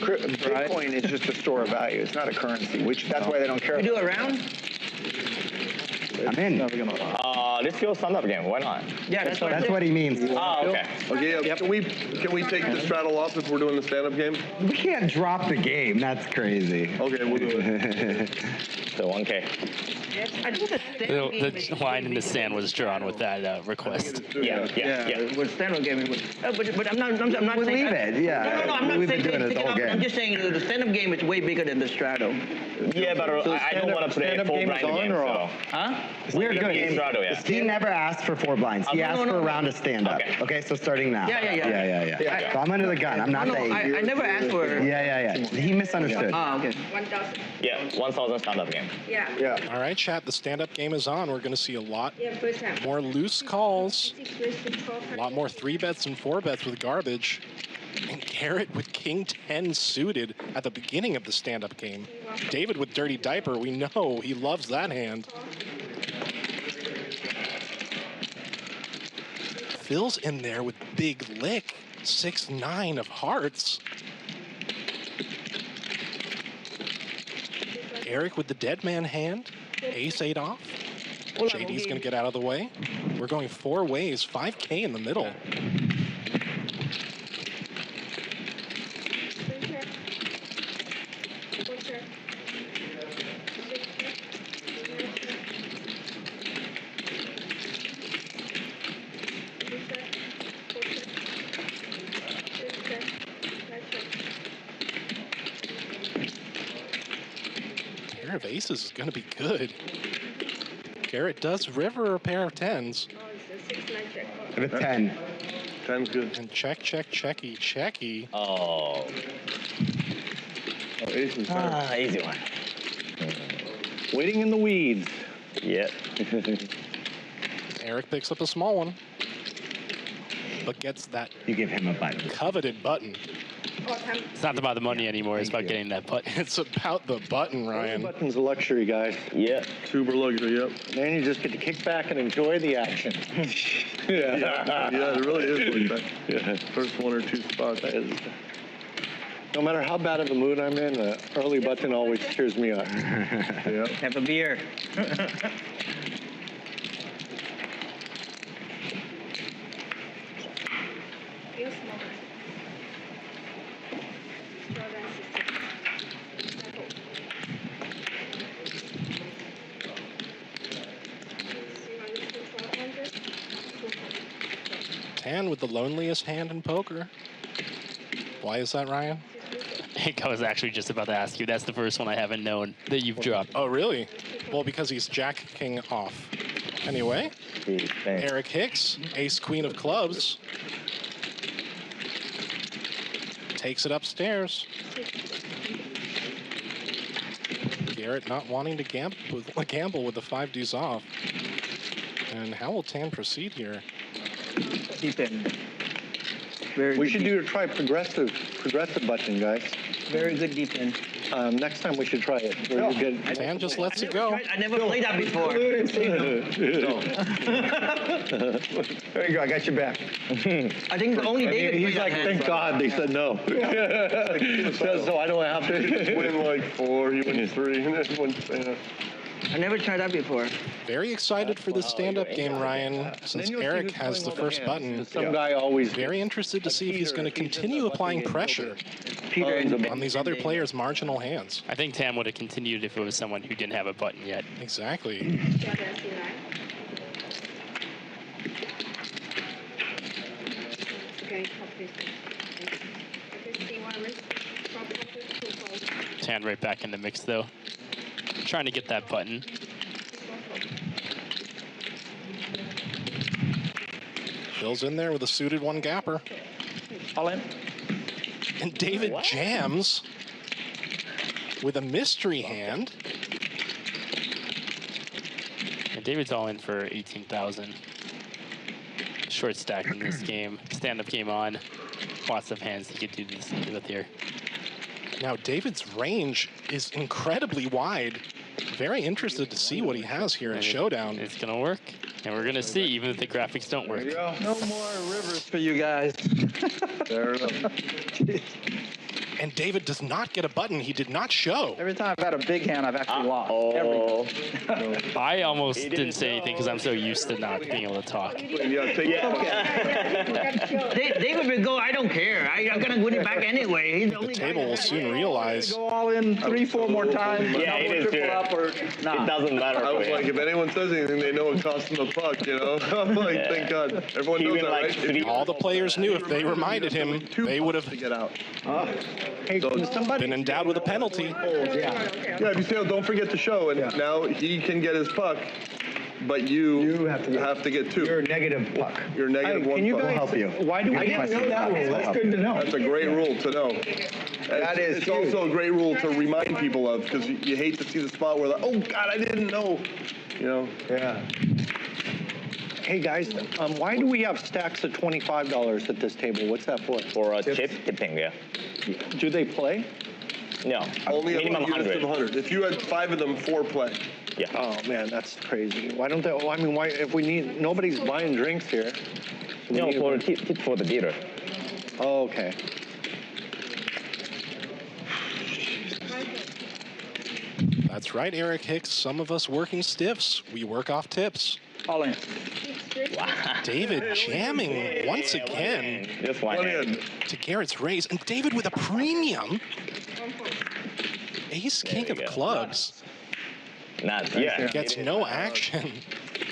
Bitcoin is just a store of value. It's not a currency, which that's why they don't care. We do a round? I'm in. Let's go stand-up game. Why not? Yeah, that's what That's what he means. Oh, okay. Okay, yeah, can we take the straddle off if we're doing the stand-up game? We can't drop the game. That's crazy. Okay, we'll do it. So 1K. I think The line in the sand was drawn with that request. Yeah. With stand-up game, but I'm not We'll saying. leave it, yeah. No, I'm not We've saying been doing take this it all off. I'm game. just saying the stand-up game is way bigger than the straddle. Yeah, but So I don't want to play stand-up full game is blind on game. or So. off? Huh? We're good. Game straddle, yeah. He never asked for 4 blinds. He No, asked no, for a no. round of stand-up. Okay. Okay, so starting now. Yeah. So I'm under the gun. I'm not No, the... I never asked for. Yeah. He misunderstood. Ah, okay. 1,000. Yeah, 1,000 stand-up game. Yeah. All right, chat. The stand-up game is on. We're going to see a lot Yeah, first time. more loose calls, 6 raised to 12. a lot more 3 bets and 4 bets with garbage. And Garrett with King 10 suited at the beginning of the stand-up game. David with Dirty Diaper. We know he loves that hand. Phil's in there with Big Lick. 6-9 of hearts. Eric with the dead man hand. Ace-8 off. JD's going to get out of the way. We're going 4 ways. 5K in the middle. Pair of aces is going to be good. Garrett does river a pair of 10s. I have a 10. 10's good. And checky. Oh. Ace is better. Easy one. Waiting in the weeds. Yeah. Eric picks up a small one, but gets that You give him a button. coveted button. It's not about the money anymore. It's about getting that button. It's about the button, Ryan. Button's a luxury, guys. Yeah. Super luxury, yep. Then you just get to kick back and enjoy the action. Yeah, it really is like that. Yeah. First 1 or 2 spots. No matter how bad of a mood I'm in, the early button always cheers me up. Yeah. Have a beer. Tan with the loneliest hand in poker. Why is that, Ryan? I was actually just about to ask you. That's the first one I haven't known that you've dropped. Oh, really? Well, because he's Jack King off. Anyway, Eric Hicks, Ace Queen of Clubs. Takes it upstairs. Garrett not wanting to gamble with the 5Ds off. And how will Tan proceed here? Deep in. We should try progressive button, guys. Very good deep in. Next time we should try it. Where you get Tan just lets it go. I never played that before. There you go. I got your back. I think the only David He's like, thank God they said no. So I don't have to. Win like 4, you win 3, and then win. I never tried that before. Very excited for the stand-up game, Ryan, since Eric has the first button. Some guy always Very interested to see if he's going to continue applying pressure on these other players' marginal hands. I think Tam would have continued if it was someone who didn't have a button yet. Exactly. Tan right back in the mix, though. Trying to get that button. Phil's in there with a suited one gapper. All in. And David jams with a mystery hand. And David's all in for 18,000. Short stack in this game. Stand-up game on. Lots of hands he could do this with here. Now, David's range is incredibly wide. Very interested to see what he has here in Showdown. It's going to work. And we're going to see, even if the graphics don't work. No more rivers for you guys. Fair enough. And David does not get a button he did not show. Every time I've had a big hand, I've actually lost. I almost didn't say anything because I'm so used to not being able to talk. David would go, I don't care. I'm going to win it back anyway. He's the only table will soon realize. Go all in 3-4 more times. Yeah, it is triple up or It doesn't matter. I was like, if anyone says anything, they know it costs them a puck, you know? I'm like, thank God. Everyone knows that, right? All the players knew if they reminded him, they would have get out. been endowed with a penalty. Yeah, if you say, oh, don't forget to show, and now he can get his puck, but you have to get two. You're negative puck. You're negative one puck. We'll help you. Why do we didn't know that rule? That's good to know. That's a great rule to know. It's also a great rule to remind people of, because you hate to see the spot where, like, oh God, I didn't know. You know? Yeah. Hey guys, why do we have stacks of $25 at this table? What's that for? For chip tipping, yeah. Do they play? No. Only minimum a unit of 100. 100. If you had 5 of them, 4 play. Yeah. Oh man, that's crazy. Why don't they? I mean, why? If we need, nobody's buying drinks here. So No, for tip for the dealer. Oh, okay. That's right, Eric Hicks. Some of us working stiffs, we work off tips. All in. Wow. David jamming once again Just one hand. to Garrett's raise. And David with a premium. Ace king of clubs. Gets no action.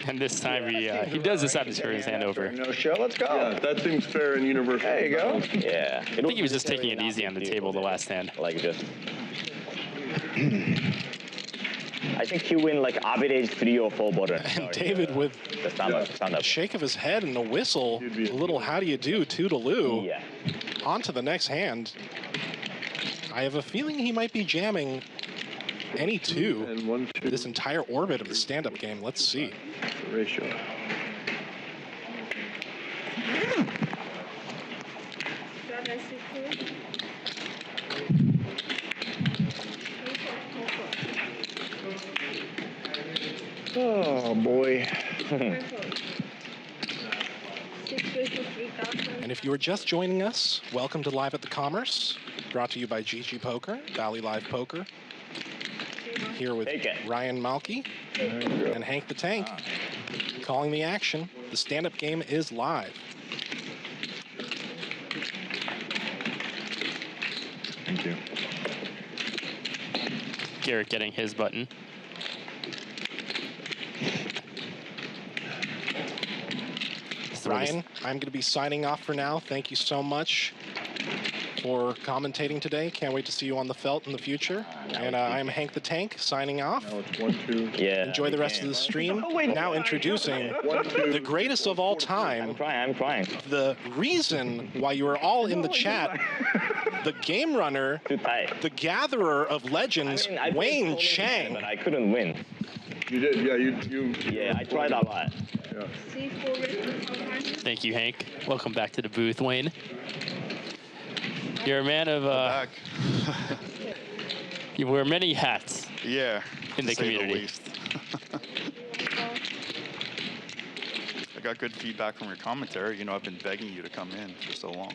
And this time he does decide to turn his hand over. No show, let's go. Yeah, that seems fair and universal. There you go. Yeah. I think he was just taking it easy on the table the last hand. Like just. I think he win like average 3 or 4 button. And David with the stand-up. a shake of his head and a whistle, a little how do you do, toodaloo. Yeah. On to the next hand. I have a feeling he might be jamming any two this entire orbit of the stand-up game. Let's see. Ratio. Oh boy. And if you are just joining us, welcome to Live at the Commerce, brought to you by GG Poker, Bally Live Poker. Here with Ryan Malky and Hank the Tank, calling the action. The stand-up game is live. Thank you. Garrett getting his button. Ryan, I'm going to be signing off for now. Thank you so much for commentating today. Can't wait to see you on the felt in the future. And I'm Hank the Tank, signing off. Now it's 1, 2. Yeah. Enjoy the rest of the stream. Now introducing the greatest of all time. I'm crying. The reason why you are all in the chat, the game runner, the gatherer of legends, Wayne Chiang. But I couldn't win. You did, yeah. Yeah, I tried a lot. Yeah. Thank you, Hank. Welcome back to the booth, Wayne. You're a man of you wear many hats. Yeah. In the community. I got good feedback from your commentary. You know, I've been begging you to come in for so long.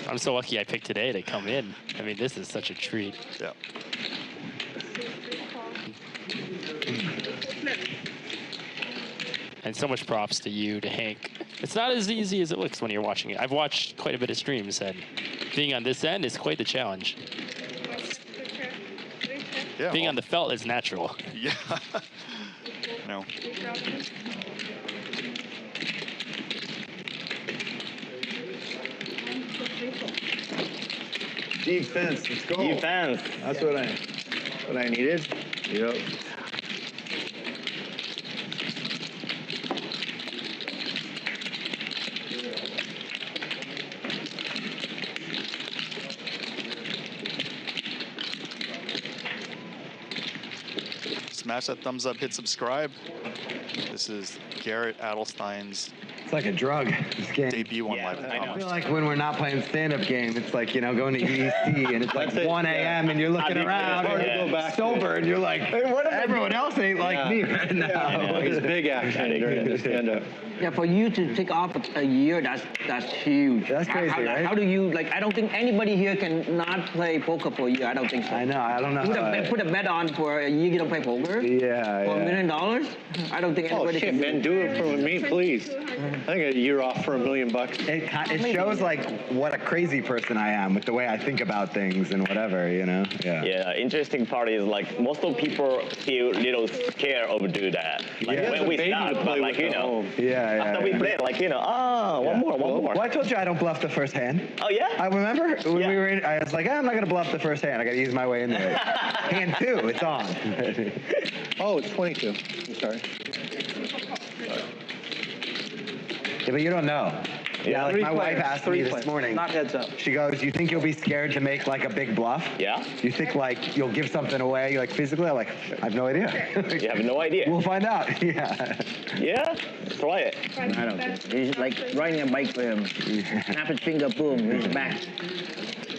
I'm so lucky I picked today to come in. I mean, this is such a treat. Yeah. And so much props to you, to Hank. It's not as easy as it looks when you're watching it. I've watched quite a bit of streams, and being on this end is quite the challenge. Yeah, being on the felt is natural. Yeah. No. Defense, let's go. Defense. That's what I needed. Yep. Smash that thumbs up, hit subscribe. This is Garrett Adelstein's It's like a drug, this game. debut on Live I Commerce. feel like when we're not playing stand-up game, it's like, you know, going to EDC and it's like 1 a.m. and you're looking around and sober and you're like, hey, what everyone else ain't like me right now. He's big action during the stand-up. Yeah, for you to take off a year, that's huge. That's crazy, right? How do you, like, I don't think anybody here can not play poker for a year. I don't think so. I know, I don't know. Put a bet on for a year you don't play poker? Yeah, For $1 million? I don't think anybody shit, can man, do it for me, please. I think a year off for $1 million. It shows like what a crazy person I am with the way I think about things and whatever, you know? Yeah. Yeah, interesting part is like most of people feel a little scared of do that. Like when we start, but like, you know, after we play, like, you know, one more. Well, I told you I don't bluff the first hand. Oh, yeah? I remember when we were in, I was like, I'm not going to bluff the first hand. I got to ease my way into it. Hand 2, it's on. Oh, it's 22. I'm sorry. Yeah, but you don't know. Yeah, like my wife asked me this morning. Not heads up. She goes, you think you'll be scared to make like a big bluff? Yeah. You think like you'll give something away like physically? I'm like, I have no idea. You have no idea. We'll find out. Yeah. Yeah? Try it. I don't think so. He's like riding a bike for him. Snap his finger, boom, he's back.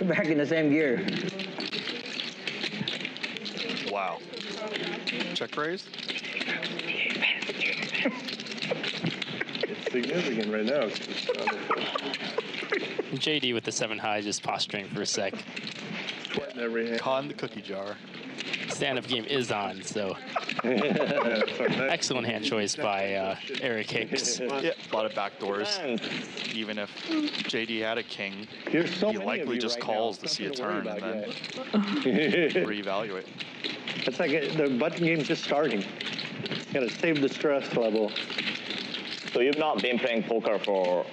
Back in the same gear. Wow. Check raise? It's significant right now. JD with the 7 high just posturing for a sec. Sweating every hand. Caught in the cookie jar. Stand-up game is on, so excellent hand choice by Eric Hicks. Yeah, a lot of backdoors. Even if JD had a king, There's so he many likely of you just right calls now. to see a Something to worry turn and then about, reevaluate. It's like the button game's just starting. You gotta save the stress level. So you've not been playing poker for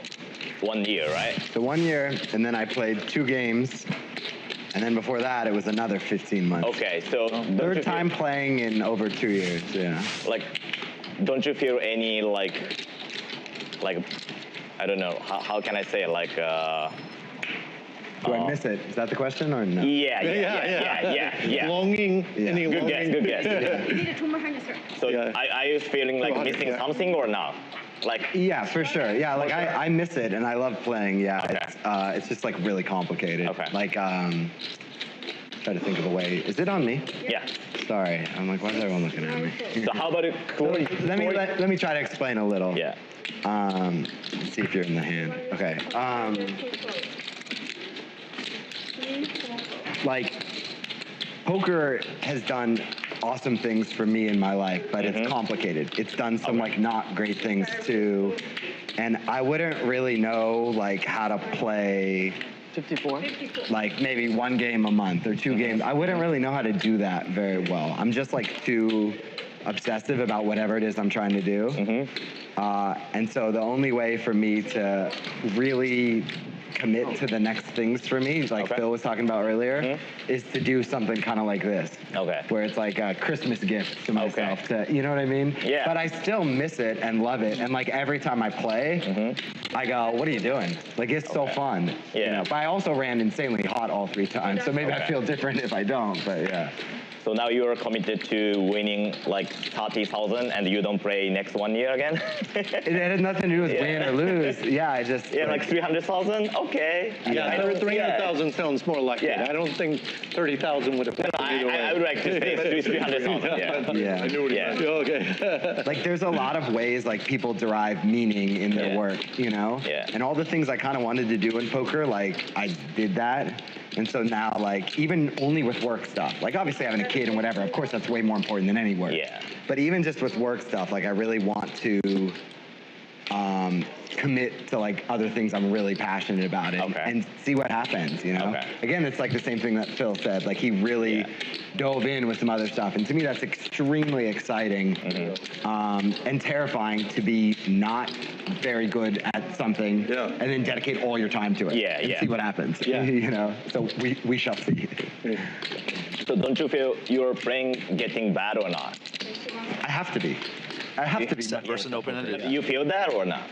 1 year, right? So 1 year, and then I played 2 games. And then before that, it was another 15 months. Okay, so Third time playing in over 2 years, yeah. Like, don't you feel any like, I don't know, how can I say it, like, Do I miss it? Is that the question or no? Yeah. Longing, any Good longing. guess. You need a 2 more hand, sir. So are you feeling like missing something or not? Like, yeah, for sure. Yeah, like I miss it and I love playing. Yeah, it's just like really complicated. Okay. Like try to think of a way. Is it on me? Yeah. Sorry, I'm like, why is everyone looking at me? So how about it? Let me try to explain a little. Yeah. Let's see if you're in the hand. Okay. Like poker has done awesome things for me in my life, but it's complicated. It's done some like not great things too. And I wouldn't really know like how to play 54? like maybe 1 game a month or 2 games. I wouldn't really know how to do that very well. I'm just like too obsessive about whatever it is I'm trying to do. And so the only way for me to really commit to the next things for me, like Phil was talking about earlier, is to do something kind of like this. Okay. Where it's like a Christmas gift to myself. To, you know what I mean? Yeah. But I still miss it and love it. And like every time I play, I go, what are you doing? Like it's so fun. Yeah. You know? But I also ran insanely hot all 3 times. So maybe I feel different if I don't, but yeah. So now you're committed to winning like 30,000 and you don't play next 1 year again? It had nothing to do with win or lose. Yeah, I just... Yeah, like 300,000? okay. Yeah, 300,000 sounds more like it. Yeah. I don't think 30,000 would have. I would like to say 300,000. Yeah. Yeah. I knew what he Yeah. meant. Okay. Like there's a lot of ways like people derive meaning in their Yeah. work, you know? Yeah. And all the things I kind of wanted to do in poker, like I did that. And so now like even only with work stuff, like obviously having a kid and whatever, of course that's way more important than any work. Yeah. But even just with work stuff, like I really want to commit to like other things I'm really passionate about and see what happens, you know? Okay. Again, it's like the same thing that Phil said, like he really dove in with some other stuff. And to me, that's extremely exciting and terrifying to be not very good at something and then dedicate all your time to it and see what happens, you know? So we shall see. So don't you feel your brain getting bad or not? I have to be. I have to be. Set versus open-ended. You feel that or not?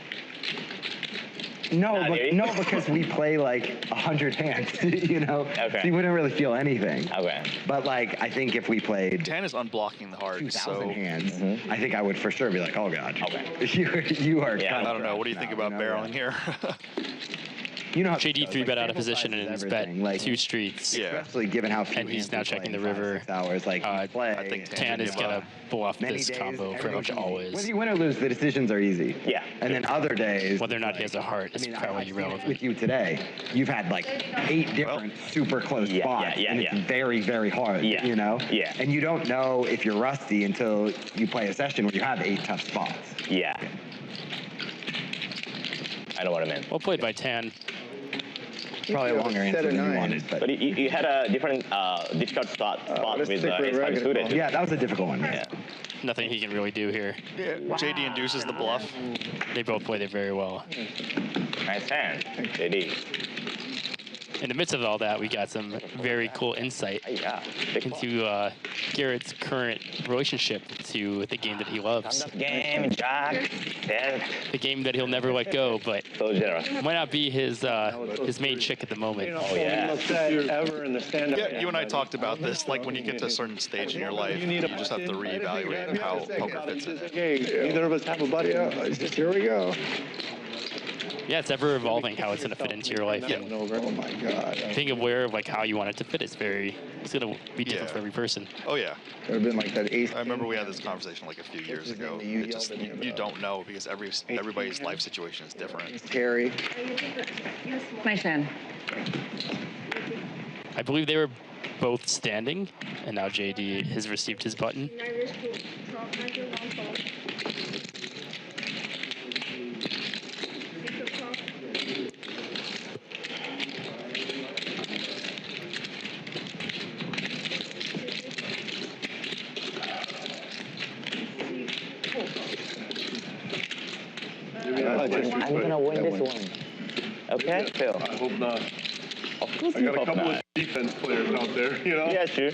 No, Not really? no, because we play like 100 hands, you know? Okay. So you wouldn't really feel anything. Okay. But like, I think if we played 10 is unblocking the heart. 2,000 hands, I think I would for sure be like, oh God. Okay. You are Yeah. kind of I don't know. What do you think about barreling here? You know how JD three bet out of position and has bet like, 2 streets. Yeah. Especially given how few And he's hands now we checking play the in 5 or river. 6 hours. Like, you play, I think Tan is gonna bluff many this days, combo pretty much everything's easy. always. Whether you win or lose, the decisions are easy. Yeah. And then other days, Whether or not he has a heart is probably I've seen it irrelevant. with you today, you've had like 8 different super close spots, and it's very, very hard, you know? Yeah. And you don't know if you're rusty until you play a session where you have 8 tough spots. Yeah. I know what I mean. Well played by Tan. Probably a longer answer than you wanted, but you had a different difficult spot with ace-5 suited. yeah, that was a difficult one. Yeah. Nothing he can really do here. Yeah. JD induces the bluff. They both played it very well. Nice hand, JD. In the midst of all that, we got some very cool insight into Garrett's current relationship to the game that he loves. Game, Jack, the game that he'll never let go, but so generous. Might not be his main chick at the moment. Oh yeah. Ever in the stand-up. Yeah, you and I talked about this. Like when you get to a certain stage in your life, you just have to reevaluate how poker fits in it. Okay, neither of us have a buddy. Here we go. Yeah, it's ever evolving how it's going to fit into your life. And Oh my God. being aware of like how you want it to fit is it's going to be different for every person. Oh yeah. Could have been like that ace. I remember we had this conversation like a few years ago. It just, you don't know because everybody's life situation is different. Terry. Nice hand. I believe they were both standing, and now JD has received his button. I'm gonna win this one. Okay, Phil. I hope not. Of course I you got a hope couple not. of defense players out there, you know? Yeah, sure.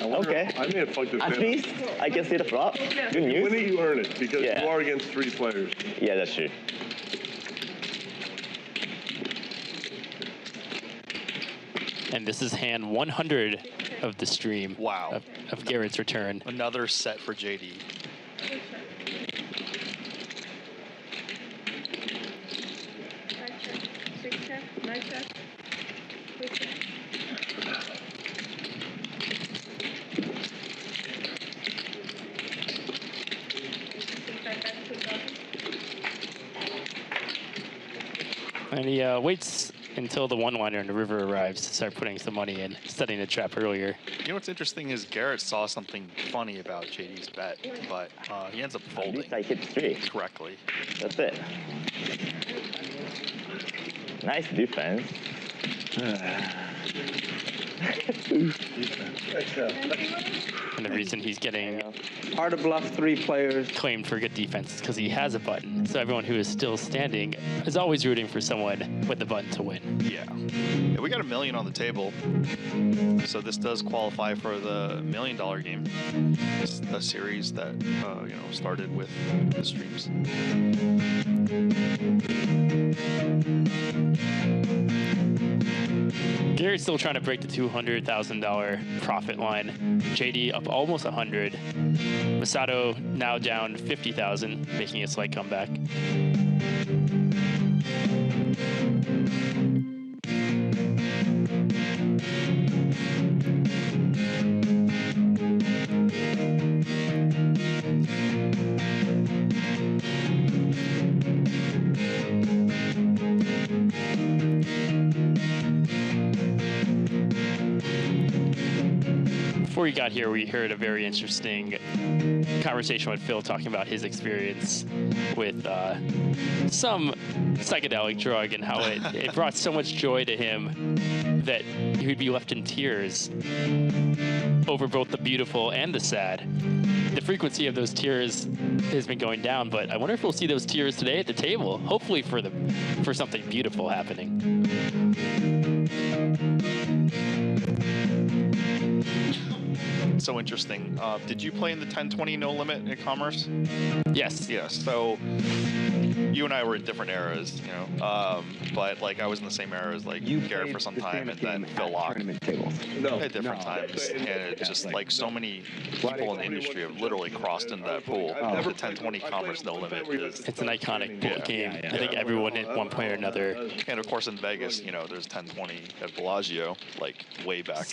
Okay. I may have fucked this At in. least I can see the flop. Good You news. win it, you earn it, because Yeah. you are against 3 players. Yeah, that's true. And this is hand 100 of the stream. Wow. Of Garrett's return. Another set for JD. And he waits until the one-liner in the river arrives to start putting some money in, setting the trap earlier. You know what's interesting is Garrett saw something funny about JD's bet, but he ends up folding. I hit 3 correctly. That's it. Nice defense. And the reason he's getting hard to bluff 3 players claimed for good defense is because he has a button. So everyone who is still standing is always rooting for someone with the button to win. Yeah. We got $1 million on the table, so this does qualify for the $1 million game. It's the series that started with the streams. Garrett's still trying to break the $200,000 profit line. JD up almost 100. Masato now down 50,000, making a slight comeback. Before we got here, we heard a very interesting conversation with Phil talking about his experience with some psychedelic drug and how it brought so much joy to him that he would be left in tears over both the beautiful and the sad. The frequency of those tears has been going down, but I wonder if we'll see those tears today at the table, hopefully for something beautiful happening. So interesting. Did you play in the 1020 no limit at Commerce? Yes. Yes. So you and I were in different eras, you know. But like I was in the same era as like Garrett for some time, and then Phil Laak at different times, and it's just like so many people in the industry have literally crossed into that pool. The 1020 Commerce no limit is it's an iconic game. I think everyone at one point or another. And of course in Vegas, you know, there's 1020 at Bellagio, like way back.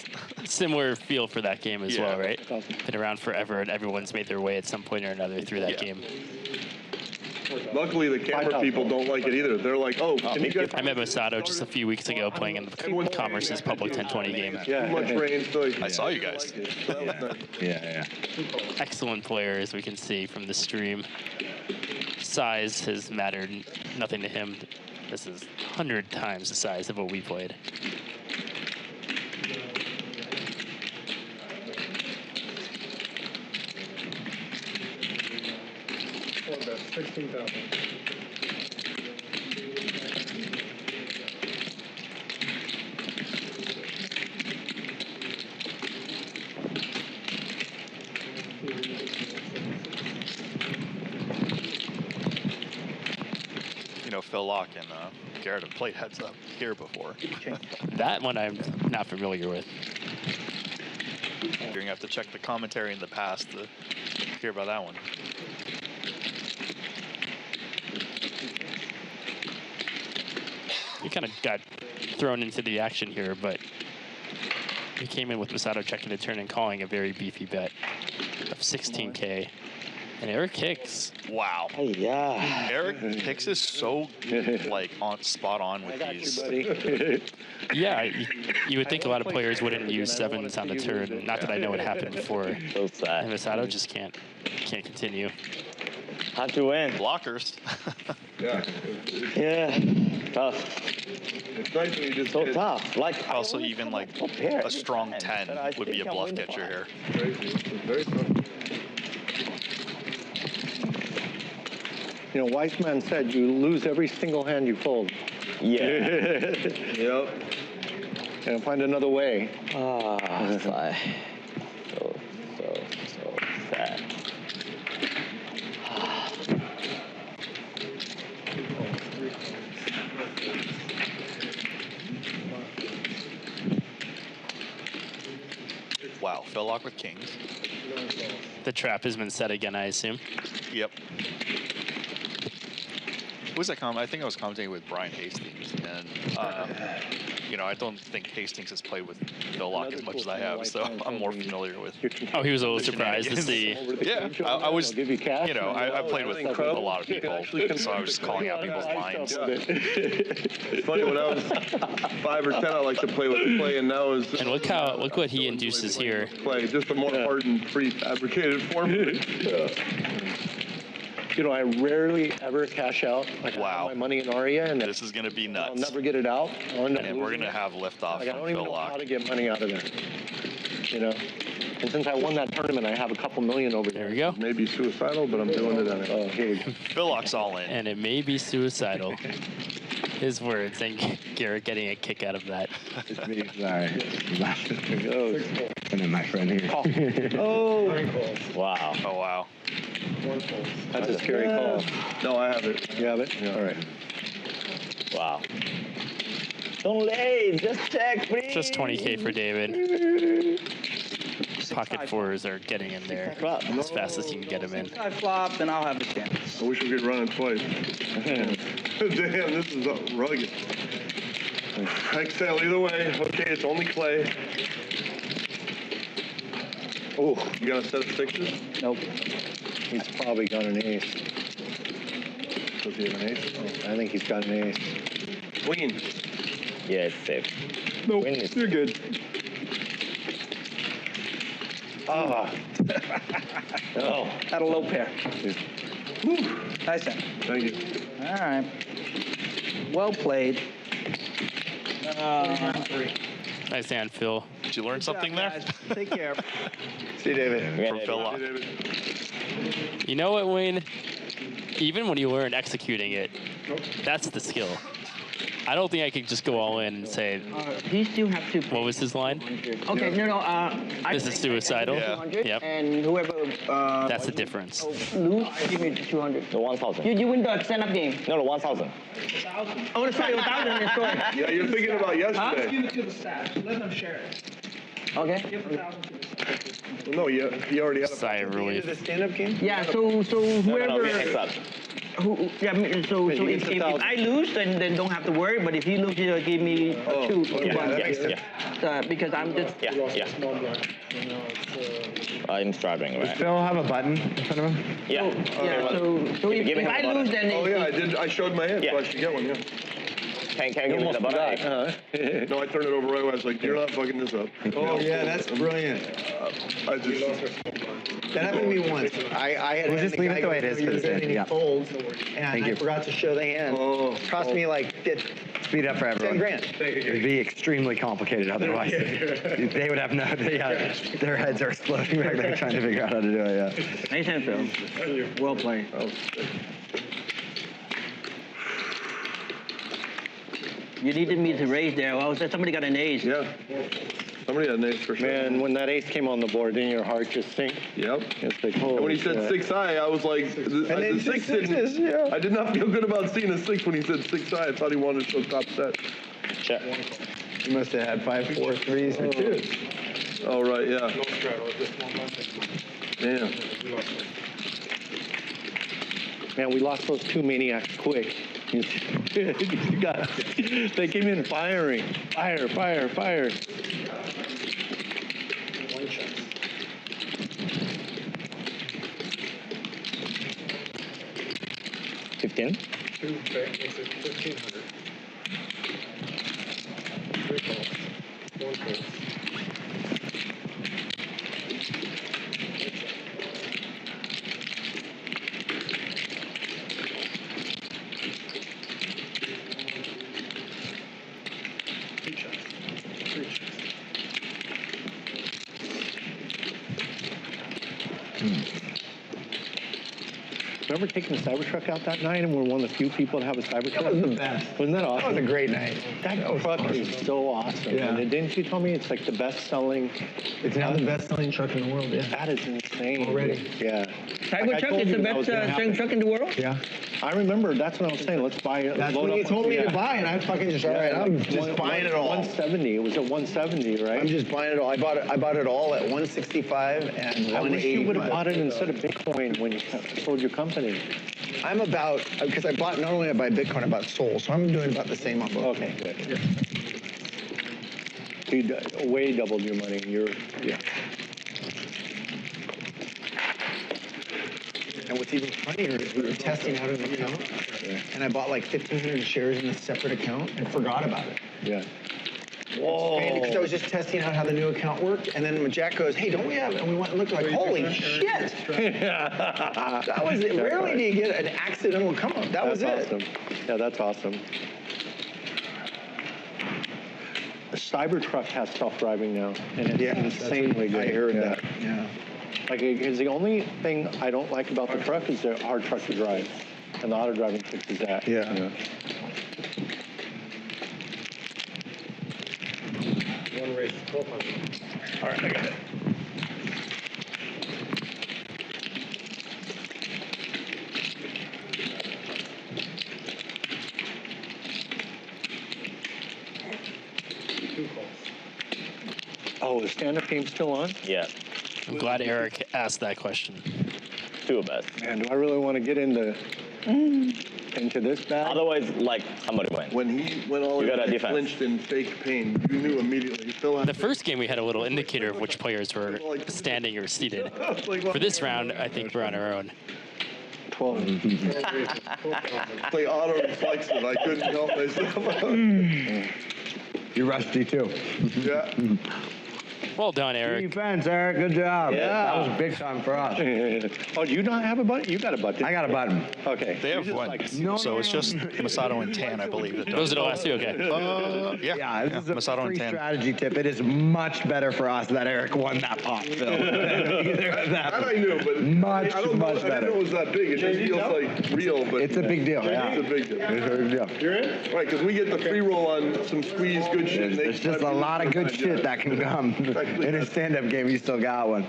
Similar feel for that game as well, right? Been around forever, and everyone's made their way at some point or another through that game. Luckily, the camera people don't like it either. They're like, oh, can you guys... I met Masato just a few weeks ago playing in the Commerce's public 1020 game. Too much rain. I saw you guys. Excellent player, as we can see from the stream. Size has mattered nothing to him. This is 100 times the size of what we played. $16,000. You know, Phil Laak and Garrett have played heads up here before. That one I'm not familiar with. You're gonna have to check the commentary in the past to hear about that one. He kind of got thrown into the action here, but he came in with Masato checking the turn and calling a very beefy bet of 16K. And Eric Hicks. Wow. Oh, yeah. Eric Hicks is so like spot on with these. Yeah, you would think a lot of players wouldn't use sevens on the turn. Not that I know what happened before. So sad. And Masato just can't continue. Have to win. Blockers. Yeah. Tough. It's nice when you just so tough. Like also even like a strong 10 would be a bluff catcher here. Very tough. You know, wise man said you lose every single hand you fold. Yeah. Yep. And find another way. Ah, sigh. So sad. Wow, Phil Laak with kings. The trap has been set again, I assume. Yep. Who was that I think I was commentating with Brian Hastings, and you know, I don't think Hastings has played with Phil Laak as much as I have, so I'm more familiar with. Oh, he was a little surprised to see. Yeah, I was. You know, I played with a lot of people, so I was just calling out people's lines. It's funny, when I was 5 or 10, I like to play with play, and now is. And look what he induces here. Play just a more hardened, prefabricated form. You know, I rarely ever cash out. Like, I have my money in Aria, and this is going to be nuts. I'll never get it out. And we're going to have liftoff like, I from don't even Phil know Laak. how to get money out of there. You know, and since I won that tournament, I have a couple million over there. There we go. Maybe suicidal, but I'm doing it anyway. Oh, here we go. Phil Laak's all in. And it may be suicidal. His words, and Garrett getting a kick out of that. It's me. Sorry. And then my friend here. Oh. Wow. Oh, wow. That's a scary call. No, I have it. You have it? Yeah. All right. Wow. Don't lay. Just check, please. Just 20K for David. Pocket fours are getting in there as fast as you can get them in. If I flop, then I'll have a chance. I wish we could run it twice. Damn, this is rugged. Exhale either way. Okay, it's only clay. Oh, you got a set of sixes? Nope. He's probably got an ace. Does he have an ace? Oh, I think he's got an ace. Queen. Yeah, it's safe. Nope, you're good. Oh. Oh. Had a low pair. Whew. Nice hand. Thank you. All right. Well played. Nice hand, Phil. Did you learn something there? Take care. See you, David. From Phil Laak. You know what, Wayne? Even when you learn executing it, that's the skill. I don't think I could just go all in and say. He still have to. What was his line? Okay, no. This is suicidal. Yep. And whoever. That's the difference. Lose, give me 200. The 1,000. You win the stand-up game. No, 1,000. Oh, sorry, 1,000. Sorry. Yeah, you're thinking about yesterday. Give it to the staff. Let them share it. Okay. Give 1,000 to the staff. No, he already had a Sigh of relief. The stand-up game? Yeah. So whoever. No, we heads up. So if I lose, then don't have to worry. But if he loses, he'll give me two bucks. Because I'm just. Yeah. I'm struggling, right? Does Phil have a button in front of him? Yeah. So if I lose, then. Oh yeah, I did. I showed my hand, so I should get one. Yeah. Can I give me the button? No, I turned it over right away. I was like, "You're not fucking this up." Oh yeah, that's brilliant. I just. That happened to me once. I had. We'll just leave it the way it is for the day. And he folds, and I forgot to show the hand. Cost me like Speed up for everyone. 10 grand. It'd be extremely complicated otherwise. They would have no. Their heads are exploding back there trying to figure out how to do it. Yeah. Nice hand, Phil. Well played. You needed me to raise there. Well, somebody got an ace. Yeah. Somebody had an ace for sure. Man, when that ace came on the board, didn't your heart just sink? Yep. It's like, and when he said 6 high, I was like, the 6 didn't. I did not feel good about seeing a 6 when he said 6 high. I thought he wanted to show top set. Check. You must have had 5, 4, 3s, or 2s. Oh right, yeah. Damn. Man, we lost those two maniacs quick. They came in firing. Fire. 15? 2 makes it 1,500. 3 calls. 1 call. Remember taking the Cybertruck out that night, and we're one of the few people to have a Cybertruck? That was the best. Wasn't that awesome? That was a great night. That truck is so awesome. Yeah. And didn't you tell me it's like the best-selling? It's now the best-selling truck in the world, yeah. That is insane. Already. Yeah. Cybertruck is the best-selling truck in the world? Yeah. I remember, that's what I was saying, let's buy it. That's when you told me to buy it. I fucking just, all right, I'm just buying it all. 170, it was at 170, right? I'm just buying it all. I bought it all at 165 and 180. I wish you would have bought it instead of Bitcoin when you sold your company. I'm about, because I bought, not only I buy Bitcoin, I bought Sol, so I'm doing about the same on both. Okay, good. You way doubled your money. Yeah. And what's even funnier is we were testing out an account, and I bought like 1,500 shares in a separate account and forgot about it. Yeah. Whoa. Because I was just testing out how the new account worked, and then when Jack goes, "Hey, don't we have?" And we went and looked like, "Holy shit!" That was it. Rarely do you get an accidental come up. That was it. Awesome. Yeah, that's awesome. The Cybertruck has self-driving now, and it's insanely good. I heard that. Yeah. Like, because the only thing I don't like about the truck is they're a hard truck to drive, and the auto driving fixes that. Yeah. One race, 1,200. All right, I got it. Oh, is stand-up game still on? Yeah. I'm glad Eric asked that question. Two of us. Man, do I really want to get into this bad? Otherwise, like, somebody went. When he went all You got a in, defense. flinched in fake pain, you knew immediately. Phil had The first game we had a little indicator of which players were standing or seated. For this round, I think we're on our own. 12. play auto reflexive. I couldn't help myself. You're rusty too. Yeah. Well done, Eric. Defense, Eric. Good job. Yeah. That was big time for us. Oh, do you not have a button? You got a button. I got a button. Okay. They have one. So it's just Masato and Tan, I believe. That Those are the last two, okay. Yeah. This is a Masato free and Tan. strategy tip. It is much better for us that Eric won that pot, Phil. That I knew, but much I don't know, much I didn't better. know it was that big. It just feels like real, but It's a big deal. Yeah. it's a big deal. It's a big deal. You're in? Right, because we get the free roll on some squeeze good shit. and There's just a lot of good shit that can come in a stand-up game. You still got one.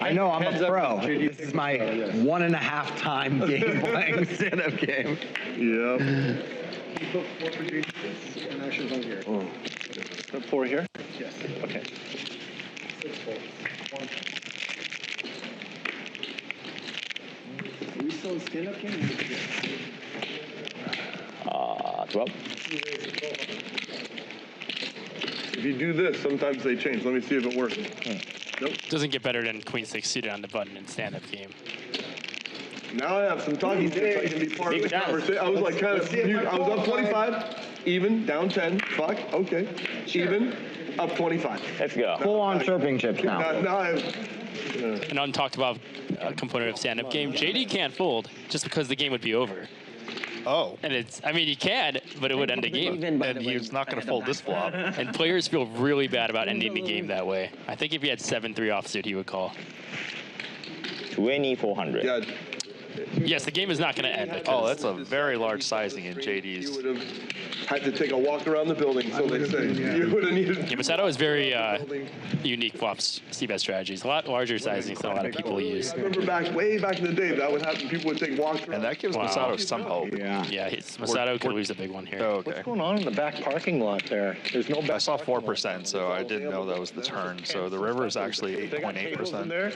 I know I'm a pro. This is my 1.5 time game playing stand-up game. Yep. You put 4 for JD and actions on here. Oh. 4 here? Yes. Okay. 6 folds. 1. Are we still in stand-up game? 12. If you do this, sometimes they change. Let me see if it works. Nope. Doesn't get better than Queen 6 suited on the button in stand-up game. Now I have some talking tips. I can be part of the conversation. I was like kind of, I was up 25, even, down 10, fuck, okay. Even, up 25. Let's go. Full on chirping chips now. Now I have, An untalked about component of stand-up game. JD can't fold just because the game would be over. Oh. And it's, I mean, he can, but it would end the game. And he's not going to fold this flop. And players feel really bad about ending the game that way. I think if he had 7-3 offsuit, he would call. 2400. yeah, Yes, the game is not going to end. Oh, that's a very large sizing in you JD's. would have had to take a walk around the building, so they say. You would have needed. Yeah, Masato has very unique flops, C-bet strategies. A lot larger sizings than a lot of people use. I remember way back in the day, that would happen. People would take walks around. And that gives Wow. Masato some hope. Yeah. Yeah, Masato could lose a big one here. Oh, okay. What's going on in the back parking lot there? There's no back. I saw 4%, so I didn't know that was the turn. So the river is actually They got tables in 8.8%. there.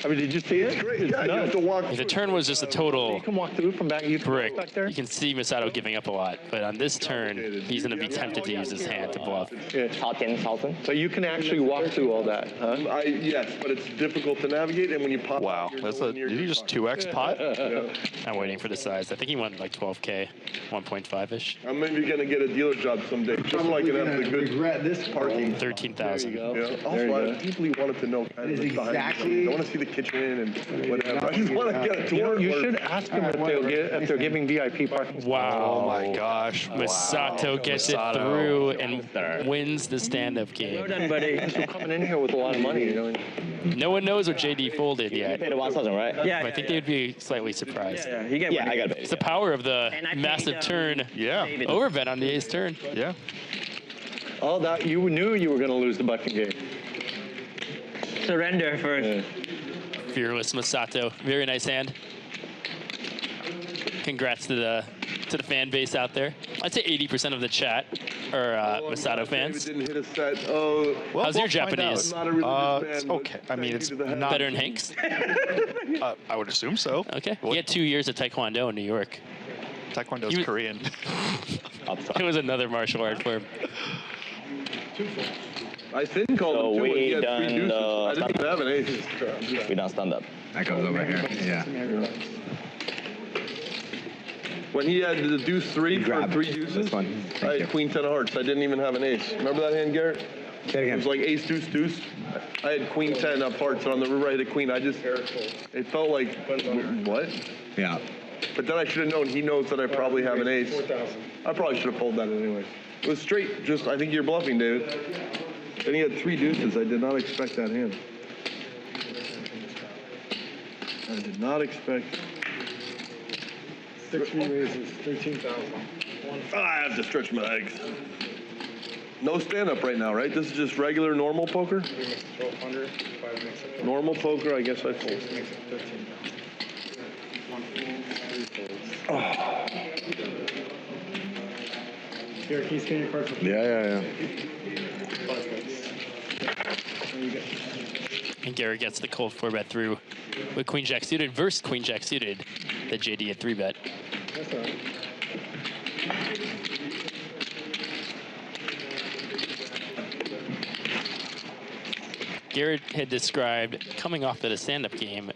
I mean, did you see it? Great. Yeah, you have to walk. If the turn was just a total You can walk through from back. You can walk brick, back there. you can see Masato giving up a lot. But on this turn, he's going to be tempted to use his hand to bluff. Yeah. 10,000. So you can actually walk through all that, huh? Yes, but it's difficult to navigate, and when you pop. Wow, that's a, did you just 2x pot? I'm waiting for the size. I think he went like 12K, 1.5-ish. I'm maybe gonna get a dealer job someday, just so I can have the good regret this parking. 13,000. Yeah. Also, I deeply wanted to know kind of the size. exactly- I want to see the kitchen and whatever. I just want to get a tour. You should ask them if they're giving VIP parking. Wow. Oh my gosh. Masato gets it through and wins the stand-up game. Well done, buddy. You're coming in here with a lot of money, you know. No one knows what JD folded yet. Paid 1,000, right? Yeah. I think they'd be slightly surprised. Yeah, you get Yeah, money. I got it. It's the power of the And I paid, massive turn Yeah. David. overbet on the ace turn. Yeah. Oh, that you knew you were going to lose the button game. Surrender first. Fearless Masato. Very nice hand. Congrats to the fan base out there. I'd say 80% of the chat are Masato fans. David didn't hit a set. Oh, Well, How's your we'll find Japanese? I'm not a really good it's fan, but okay. I mean, it's thank you to the not. Better than Hank's? I would assume so. Okay. What? He had 2 years of Taekwondo in New York. Taekwondo's He was- Korean. It was another martial art for him. I thin called So him too when he we had 3 done deuces. the I didn't even have an ace. We done stand up. That goes over here. Yeah. When he had the deuce 3 for Grab 3 deuces, this one. I Thank you. had queen 10 of hearts. I didn't even have an ace. Remember that hand, Garrett? Say it It again. was like ace, deuce, deuce. I had queen 10 of hearts, and on the river I had a queen. It felt like, what? Yeah. But then I should have known he knows that I probably have an ace. 4,000. I probably should have pulled that anyway. It was straight, just, I think you're bluffing, David. And he had 3 deuces. I did not expect that hand. I did not expect. 6 re-raises, 13,000. I have to stretch my legs. No stand-up right now, right? This is just regular, normal poker? 1,200, 5 makes it. Normal poker, I guess I fold. Makes it 13,000. 1 fold, 3 folds. Oh. Here, can you scan your card for Yeah. 5 folds. There you go. And Garrett gets the cold 4-bet through with Queen Jack suited versus Queen Jack suited that JD had 3-bet. That's all right. Garrett had described coming off at a stand-up game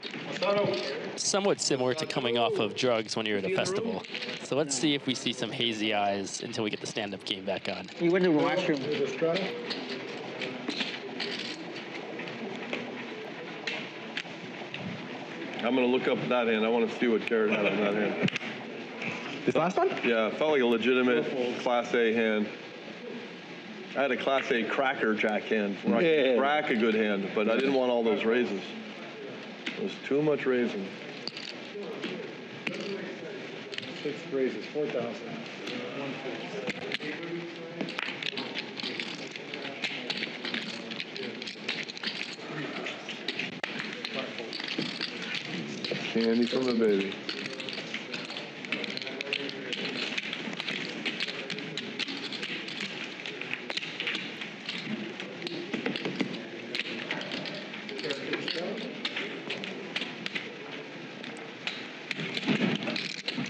somewhat similar to coming off of drugs when you're at a festival. So let's see if we see some hazy eyes until we get the stand-up game back on. You went to the washroom. There's a straddle. I'm going to look up that hand. I want to see what Garrett had on that hand. This last one? Yeah, it felt like a legitimate Class A hand. I had a Class A cracker jack hand where I could crack a good hand, but I didn't want all those raises. It was too much raising. 6 raises, 4,000. Candy from the baby.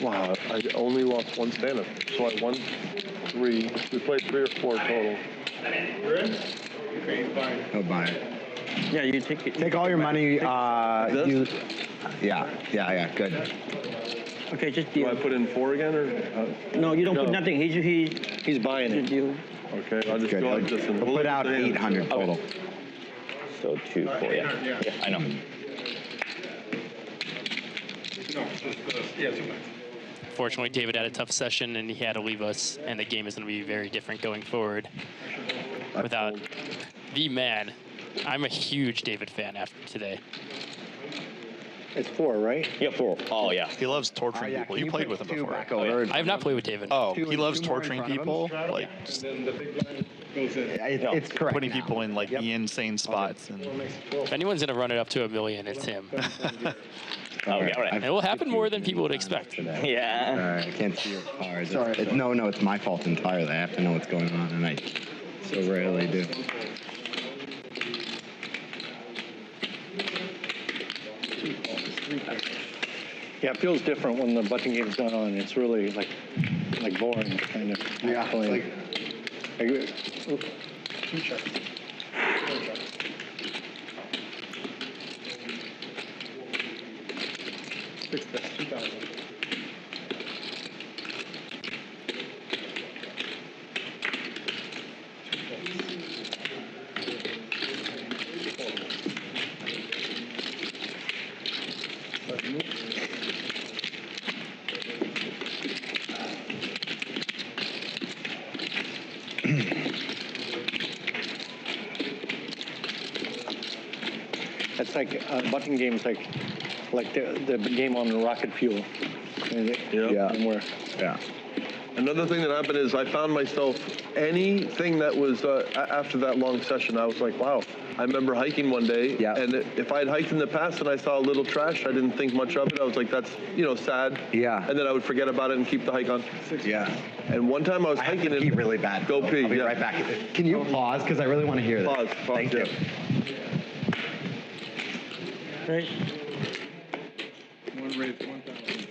Wow, I only lost one stand-up. So I won 3. We played 3 or 4 total. You're in? Okay, he's buying. He'll buy it. Yeah, you take it. Take all your money. Yeah, good. Okay, just Do deal. I put in 4 again, or? No, you don't put nothing. He's buying it. Deal. Okay, I'll just Good. go like this. And We'll put out the hand. 800 total. So 2, 4, yeah. Yeah, I know. No, it's just, yeah, 2 bucks. Fortunately, David had a tough session, and he had to leave us, and the game is going to be very different going forward without the man. I'm a huge David fan after today. It's 4, right? Yeah, 4. Oh, yeah. He loves torturing people. You played with him before. I have not played with David. Oh, he loves torturing people, like just It's correct. putting people in like the insane spots. And If anyone's going to run it up to $1 million, it's him. Okay, all right. It will happen more than people would expect. Yeah. All right, I can't see your cards. No, it's my fault entirely. I have to know what's going on, and I so rarely do. Yeah, it feels different when the button game's going on. It's really like boring, kind of. Yeah, playing. Two checks. 4 checks. Six bets, 2,000. It's like button games, like the game on the rocket fuel. Yeah. Another thing that happened is I found myself, anything that was, after that long session, I was like, wow. I remember hiking one day, and if I had hiked in the past and I saw a little trash, I didn't think much of it. I was like, that's, sad. Yeah. And then I would forget about it and keep the hike on. Yeah. And one time I was hiking and pee really bad. Go pee. I'll be right back. Can you pause? Because I really want to hear this. Pause. Thank you. Right. 1 raise, 1,000.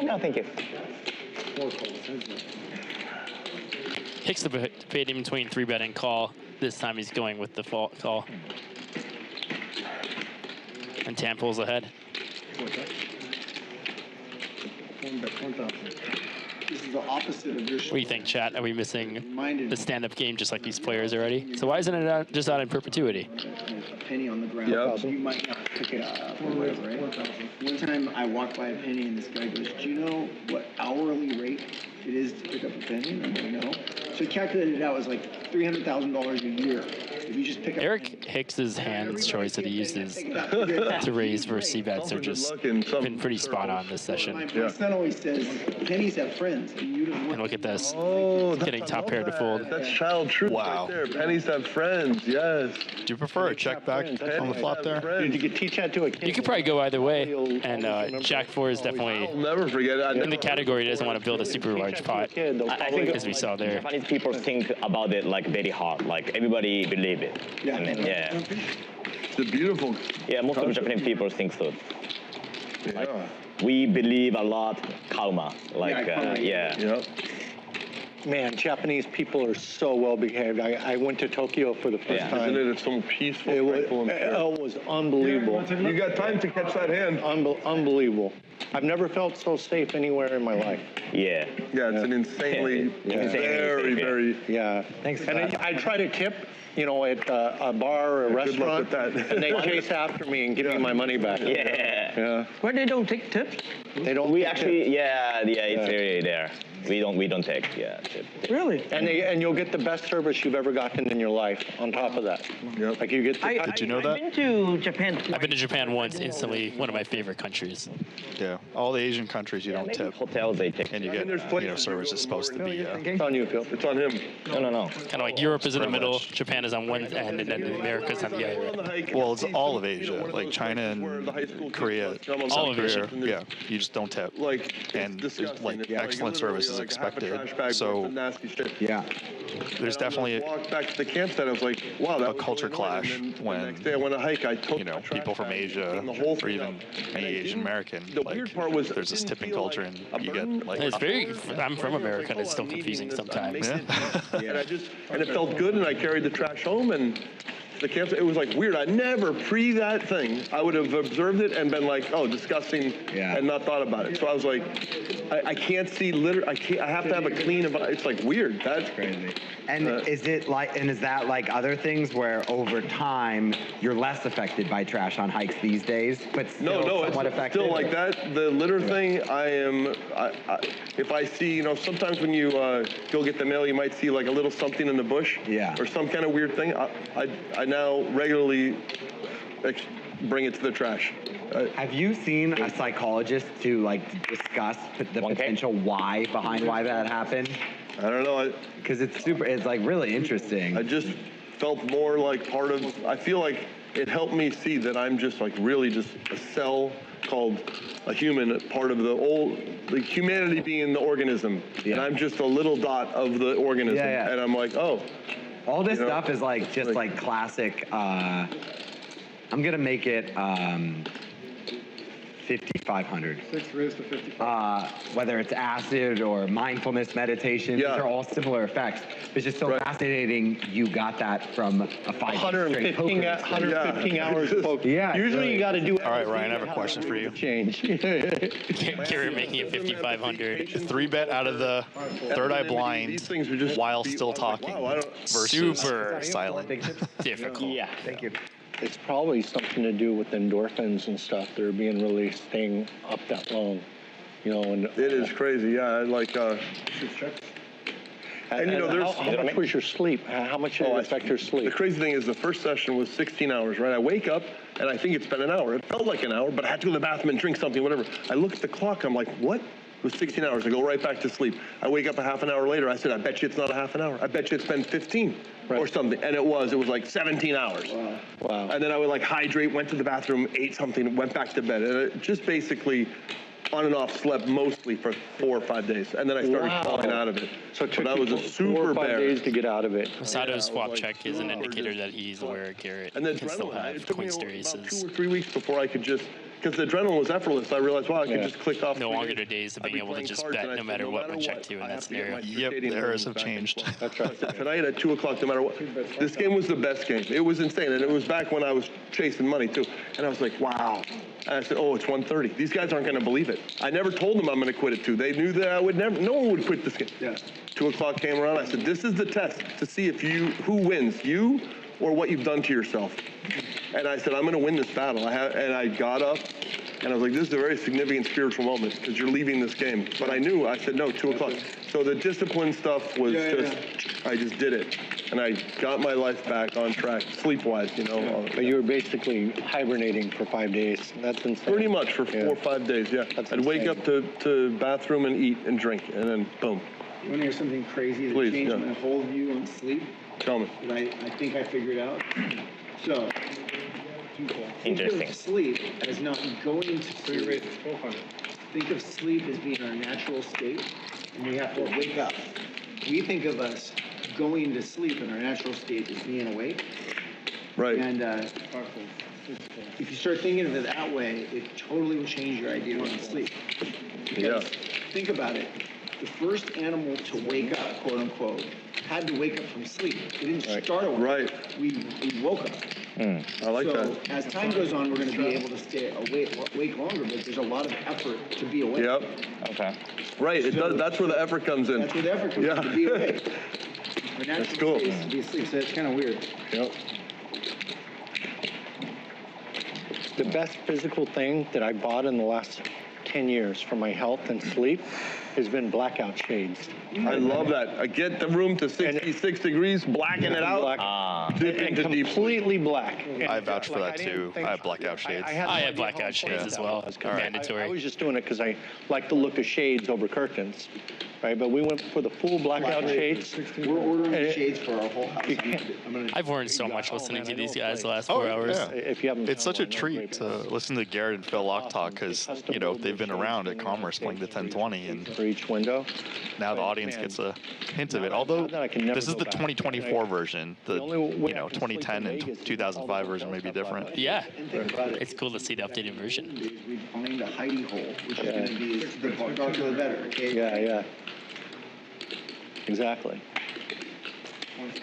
No, thank you. 4 calls. Hicks debating between 3-bet and call. This time he's going with the call. And Tam pulls ahead. 1 bet, 1,000. This is the opposite of your What do you think, chat? Are we missing the stand-up game just like these players already? So why isn't it just out in perpetuity? A penny on the ground. Yep. You might not pick it up or whatever, right? One time I walked by a penny and this guy goes, do you know what hourly rate it is to pick up a penny? And I'm like, no. So he calculated it out. It was like $300,000 a year. If you just pick up Eric Hicks's hands choice that he uses to raise versus C-bets are just been pretty spot on this session. My son always says, pennies have friends. And look at this. Oh, Getting top pair to fold. That's child truth right there. Pennies have friends, yes. do you prefer a check back on the flop there? Dude, you could teach that to a kid. You could probably go either way. And Jack 4 is definitely I'll never forget it. in the category he doesn't want to build a super large pot, I think as we saw there. Japanese people think about it like very hard. Like everybody believe it. Yeah. I mean, yeah. It's a beautiful. Yeah, most of the Japanese people think so. Like, Yeah. we believe a lot karma. Like, karma. yeah. Yep. Man, Japanese people are so well behaved. I went to Tokyo for the first time. Isn't it? It's so peaceful. It was unbelievable. You got time to catch that hand. Unbelievable. I've never felt so safe anywhere in my life. Yeah. Yeah, it's an insanely, very. Yeah. Thanks. And I try to tip, at a bar or a restaurant, and they chase after me and give me my money back. Yeah. Where they don't take tips? They don't. We actually, it's very there. We don't take, tip. Really? And you'll get the best service you've ever gotten in your life on top of that. Yep. Like you get the, Did you know that? I've been to Japan. I've been to Japan once, instantly one of my favorite countries. Yeah. All the Asian countries you don't tip. Hotels they take. And you get, service is supposed to be. It's on you, Phil. It's on him. No. Kind of like Europe is in the middle, Japan is on one end, and then America's on the other. Well, it's all of Asia, like China and Korea. All of Asia. Yeah, you just don't tip. And excellent service is expected. So there's definitely walked back to the campsite. I was like, wow, that a culture clash when the next day I went on a hike. I took people from Asia or even any Asian American. The weird part was there's this tipping culture, and you get it's very. I'm from America, and it's still confusing sometimes. And it felt good, and I carried the trash home, and the campsite, it was like weird. I never that thing. I would have observed it and been like, oh, disgusting, and not thought about it. So I was like, I can't see litter. I have to have a clean. It's like weird. That's crazy. And is that like other things where over time you're less affected by trash on hikes these days, but still somewhat affected? Still like that. The litter thing, if I see, sometimes when you go get the mail, you might see like a little something in the bush, or some kind of weird thing. I now regularly bring it to the trash. Have you seen a psychologist to discuss the potential why behind why that happened? I don't know. Because it's like really interesting. I just felt more like part of, I feel like it helped me see that I'm just like really just a cell called a human, part of the humanity being the organism. And I'm just a little dot of the organism. And I'm like, oh. All this stuff is just classic, I'm gonna make it 5,500. 6 raised to 55. Whether it's acid or mindfulness meditation, these are all similar effects. It's just so fascinating you got that from a 115 hours of poker. Usually you got to do. All right, Ryan, I have a question for you. Change. Garrett making it 5,500. 3-bet out of the third eye blind while still talking versus super silent. Difficult. Yeah. Thank you. It's probably something to do with endorphins and stuff that are being released staying up that long, And it is crazy. Yeah, and how much was your sleep? How much did it affect your sleep? The crazy thing is the first session was 16 hours, right? I wake up and I think it's been an hour. It felt like an hour, but I had to go to the bathroom and drink something, whatever. I look at the clock. I'm like, what? It was 16 hours. I go right back to sleep. I wake up a half an hour later. I said, I bet you it's not a half an hour. I bet you it's been 15 or something. And it was like 17 hours. Wow. And then I would hydrate, went to the bathroom, ate something, went back to bed. And it just basically on and off slept mostly for 4 or 5 days. And then I started falling out of it. So it took that was a 4 or 5 days to get out of it. Masato's swap check is an indicator that he's aware Garrett and the can still adrenaline, have it took me Queen's about races. 2 or 3 weeks before I could just, because the adrenaline was effortless, I realized, wow, I could just click off. No longer the days of being able to just bet no matter what went check to in that scenario. Yep, the errors have changed. That's right. Tonight at 2 o'clock, no matter what. This game was the best game. It was insane, and it was back when I was chasing money too. And I was like, wow. And I said, oh, it's 130. These guys aren't going to believe it. I never told them I'm going to quit at 2. They knew that I would never. No one would quit this game. 2 o'clock came around. I said, this is the test to see if who wins, you or what you've done to yourself. And I said, I'm going to win this battle. And I got up. And I was like, this is a very significant spiritual moment because you're leaving this game. But I knew, I said, no, 2 o'clock. So the discipline stuff was I just did it. And I got my life back on track, sleep-wise, But you were basically hibernating for 5 days. That's insane. Pretty much for 4 or 5 days, I'd wake up to bathroom and eat and drink, and then boom. You want to hear something crazy that changed my whole view on sleep? Tell me. That I think I figured out. So, Interesting. Think of sleep as not going to sleep. Think of sleep as being our natural state, and we have to wake up. We think of us going to sleep in our natural state as being awake. Right. And if you start thinking of it that way, it totally will change your idea on sleep. Because think about it. the first animal to wake up, quote unquote, had to wake up from sleep. It didn't start awake. Right. We woke up. I like so that. as time goes on, we're going to be able to stay awake longer, but there's a lot of effort to be awake. Yep. Okay. Right. It does. That's where the effort comes in. That's where the effort comes in, to be awake. Our natural That's cool. state is to be asleep, so it's kind of weird. Yep. The best physical thing that I bought in the last 10 years for my health and sleep has been blackout shades. I love that. I get the room to 66 degrees, blacken it out, dip and into deep sleep. completely black. I vouch for that too. I have blackout shades. I have blackout shades as well. Mandatory. I was just doing it because I like the look of shades over curtains, right? But we went for the full blackout shades. We're ordering shades for our whole house. I've learned so much listening to these guys the last Oh, 4 hours. yeah. If you haven't, It's such a treat to listen to Garrett and Phil Laak talk because, you know, they've been around at Commerce playing the 1020 and for each window. now the audience gets a hint of it. Although this is the 2024 version, the, you know, 2010 and 2005 version may be different. Yeah, it's cool to see the updated version. We find a hidey hole, which is going to be the darker the better. Okay? Yeah. Exactly.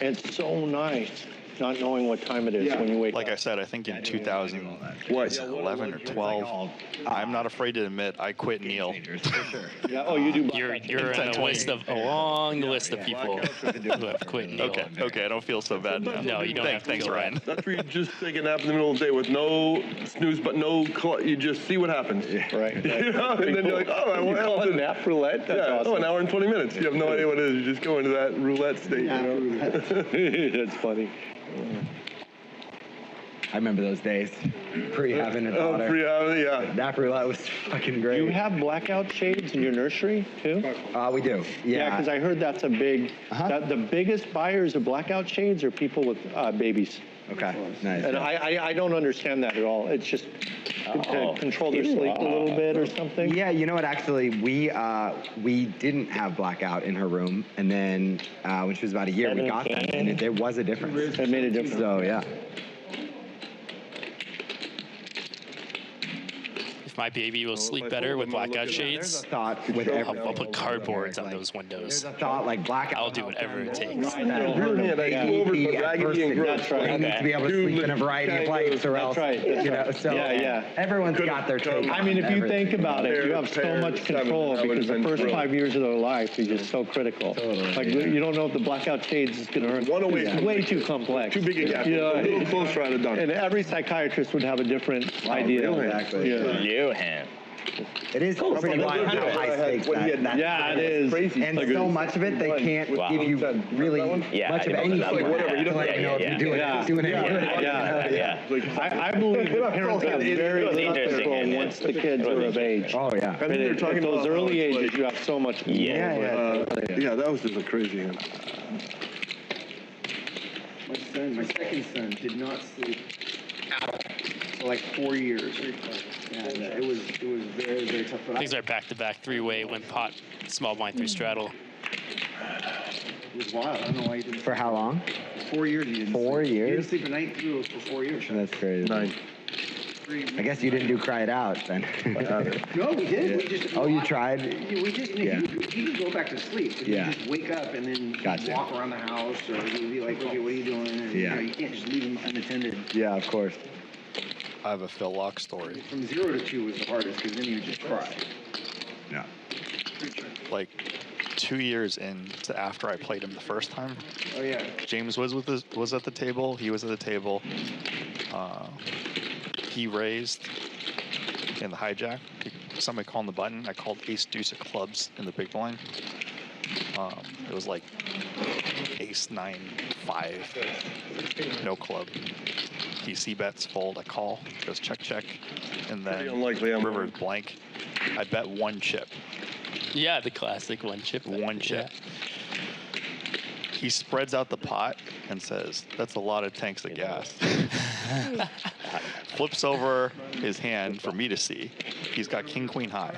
It's so nice not knowing what time it is when you wake Like up. I said, I think in 2011 or 12, I'm not afraid to admit I quit Neil. Yeah. Oh, you do. You're in a list of a long list of people who have quit Neil. Okay, I don't feel so bad now. No, you don't have to Thanks, feel Ryan. That's where you just take a nap in the middle of the day with no snooze, but no. You just see what happens. Right. You know? And then you're like, oh, I You want call it nap roulette? That's yeah. awesome. Oh, an hour and 20 minutes. You have no idea what it is. You just go into that roulette state. You know? That's funny. I remember those days. Pre-having a daughter. Pre-having, yeah. Nap roulette was fucking great. Do you have blackout shades in your nursery too? We do. Yeah. because I heard that's a big. The biggest buyers of blackout shades are people with babies. Okay. Nice. And I don't understand that at all. It's just to control their sleep a little bit or something. Yeah, you know what? Actually, we didn't have blackout in her room, and then when she was about a year, we got that, and there was a difference. It made a difference. So yeah. If my baby will sleep better with blackout shades, Thought with I'll put cardboards on those windows. There's a thought like blackout. I'll do whatever it takes. That needs to be able to sleep in a variety of lights, or else, you know. So everyone's got their take. I mean, if you think about it, you have so much control because the first 5 years of their life is just so critical. Like you don't know if the blackout shades is going to hurt. It's way too complex. Too big a gap. A little closer out of done. And every psychiatrist would have a different idea. Exactly. It is pretty wild how high stakes that. Yeah, it is. Crazy. And so much of it, they can't give you really much of anything. Whatever. You don't let you know if you're doing it. I believe the parents have very little control once the kids are of age. Oh, yeah. I think you're talking those about early ages, you have so much control. Yeah, that was just a crazy one. My second son did not sleep at all for like 4 years. And it was very, very tough. But These are back-to-back three-way when pot, small blind through straddle. It was wild. I don't know why he didn't. For how long? 4 years he didn't 4 sleep. He years? didn't sleep a night through for 4 years. That's crazy. 9. I guess you didn't do cry it out then. No, we did. We just. Oh, you tried? We just. Yeah. He could go back to sleep. But Yeah. You just wake up and then walk around the house, or he'd be like, "Okay, what are you doing?" And, you know, you can't just leave him unattended. Yeah, of course. I have a Phil Laak story. From 0 to 2 was the hardest because then he would just cry. Yeah. Like 2 years into after I played him the first time. Oh yeah. James was at the table. He was at the table. He raised in the hijack. Somebody called the button. I called ace deuce of clubs in the big blind. It was like ace 9 5, no club. He c-bets, fold, I call, goes check, check, and then river blank. I bet one chip. Yeah, the classic one chip. One chip. He spreads out the pot and says, "That's a lot of tanks of gas." Flips over his hand for me to see. He's got king, queen high.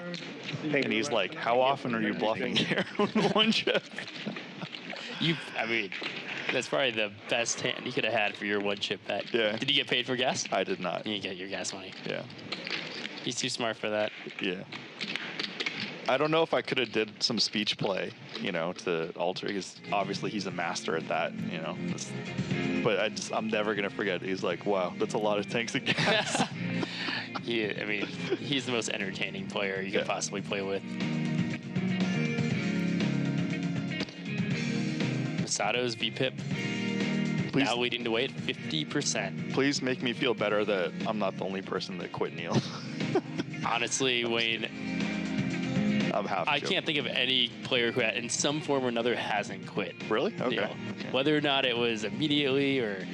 And he's like, "How often are you bluffing here with one chip?" I mean, that's probably the best hand you could have had for your one chip bet. Yeah. Did you get paid for gas? I did not. You get your gas money. Yeah. He's too smart for that. Yeah. I don't know if I could have did some speech play, you know, to alter, because obviously he's a master at that, you know. But I'm never gonna forget. He's like, wow, that's a lot of tanks and gas. I mean, he's the most entertaining player you could possibly play with. Masato's VPIP now leading the way at 50%. Please make me feel better that I'm not the only person that quit Neil. Honestly, Wayne, I can't think of any player who, in some form or another, hasn't quit. Really? Okay. Neil. Whether or not it was immediately or.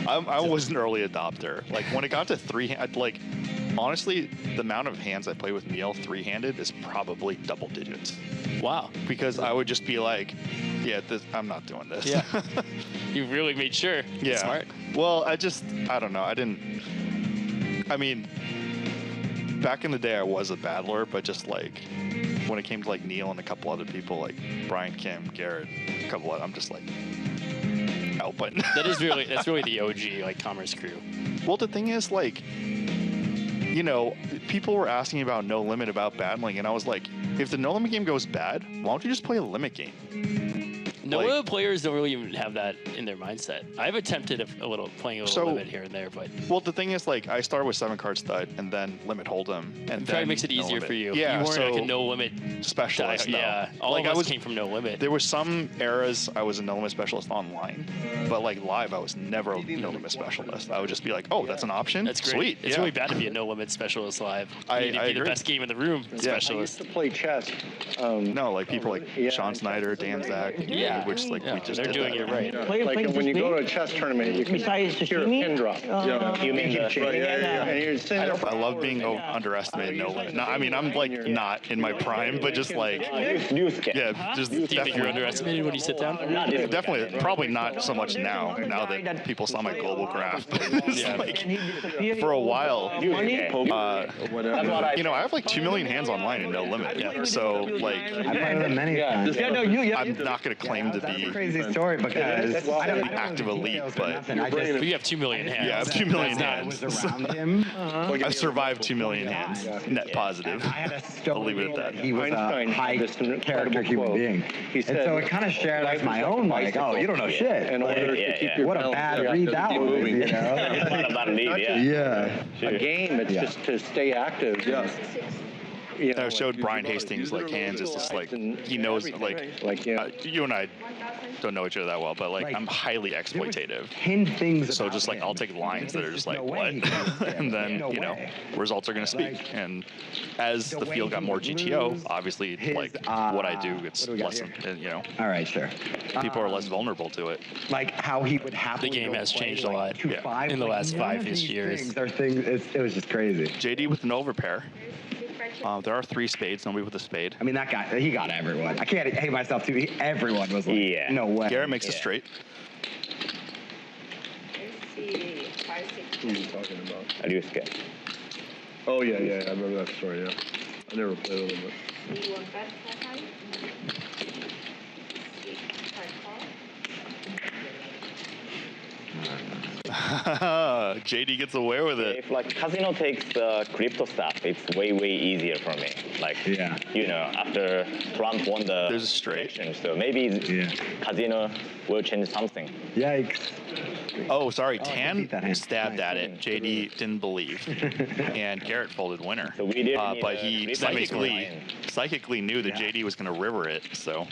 I was an early adopter. Like when it got to like honestly, the amount of hands I play with Neil three-handed is probably double digits. Wow. Because I would just be like, yeah, I'm not doing this. Yeah. You really made sure. Yeah. Smart. Well, I don't know. I mean, back in the day I was a battler, but just like when it came to like Neil and a couple other people like Brian, Kim, Garrett, a couple of, I'm just like out button. That's really the OG like Commerce crew. Well, the thing is, like, you know, people were asking about No Limit, about battling, and I was like, if the No Limit game goes bad, why don't you just play a limit game? No players don't really even have that in their mindset. I've attempted a little playing a little limit here and there, but well, the thing is, like, I started with 7-card stud and then limit hold'em, and try to makes it easier for you. Yeah, you weren't so like a no limit specialist. No. Yeah, all like of us came from no limit. There were some eras I was a no limit specialist online, but like live, I was never a no limit specialist. I would just be like, oh, that's an option. That's great. Sweet. It's really bad to be a no limit specialist live. I need to be agree. the best game in the room specialist. I used to play chess. No, like people like Sean Snyder, Dan Zach, which like we just they're doing it right. Like when you go to a chess tournament, you can hear a pin drop. You mean the I love being underestimated. No limit. No, I mean I'm like not in my prime, but just like just Do you think you're underestimated when you sit down? Definitely, probably not so much now. Now that people saw my global graph, like, for a while, you know, I have like 2 million hands online in No Limit. So like, I'm not gonna claim to be crazy story because I don't active elite, but you have 2 million hands. Yeah, I have 2 million hands. around him. I survived 2 million hands, net positive. I'll leave it at that. He was a high character human being. And so it kind of shared as my own, like, oh, you don't know shit. What a bad read that was, you know? It's not a bad read, Yeah. A game, it's just to stay active. You know, I showed Brian Hastings like hands. It's just like he knows like you and I don't know each other that well, but like I'm highly exploitative. 10 things. So just like I'll take lines that are just like what, and then you know results are gonna speak. And as the field got more GTO, obviously like what I do gets less, you know. All right, sure. People are less vulnerable to it. Like how he would have. The game has changed a lot in the last 5-ish years. It was just crazy. JD with an overpair. There are 3 spades, nobody with a spade. I mean, that guy, he got everyone. I can't hate myself too. Everyone was like, no way. Garrett makes a straight. Let's see, 5, 6. Who are you talking about? Adelstein. Oh, yeah, I remember that story, yeah. I never played with him, but... You want that for high? JD gets away with it. If like casino takes the crypto stuff, it's way easier for me. Like you know, after Trump won the there's a straight, so maybe casino will change something. Yikes. Oh, sorry, Tan stabbed at it. JD didn't believe, and Garrett folded winner. So we did, but he psychically knew that JD was going to river it. So.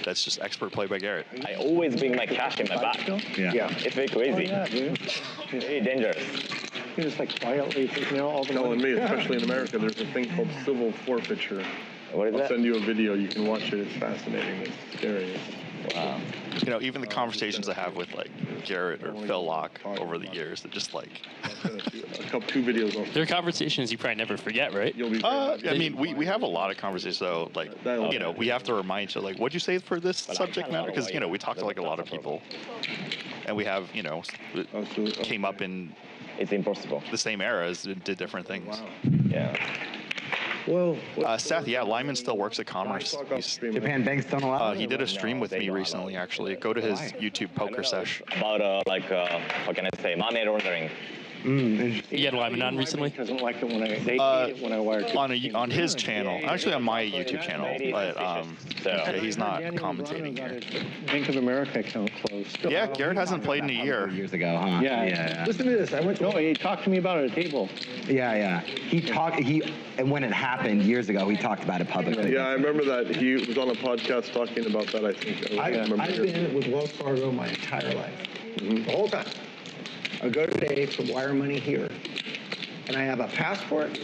That's just expert play by Garrett. I always bring my cash in my back. Yeah. It's very crazy. Oh, yeah, dude. Very dangerous. You're just like quietly taking out all the Telling me, especially in America, there's a thing called civil forfeiture. What is I'll that? send you a video. You can watch it. It's fascinating. It's scary. Wow. You know, even the conversations I have with like Garrett or Phil Laak over the years, are just like. A couple 2 videos. They're conversations you probably never forget, right? I mean, we have a lot of conversations though. Like, you know, we have to remind each other, like, what'd you say for this subject matter? Because you know, we talk to like a lot of people, and we have, you know, came up in. It's impossible. The same eras, did different things. Yeah. Well, Seth, Lyman still works at Commerce. Japan Banks don't allow. He did a stream with me recently, actually. Go to his YouTube poker sesh. About what can I say, money laundering. You had Lyman on recently? Doesn't like it when I hate it when I wire on his channel, actually on my YouTube channel, but yeah, he's not commentating here. Bank of America account closed. Yeah, Garrett hasn't played in a year. Years ago, huh? Yeah. Listen to this. I went to. No, he talked to me about it at a table. Yeah. And when it happened years ago, he talked about it publicly. Yeah, I remember that. He was on a podcast talking about that, I think. I've been with Wells Fargo my entire life. The whole time. I go today to wire money here. And I have a passport.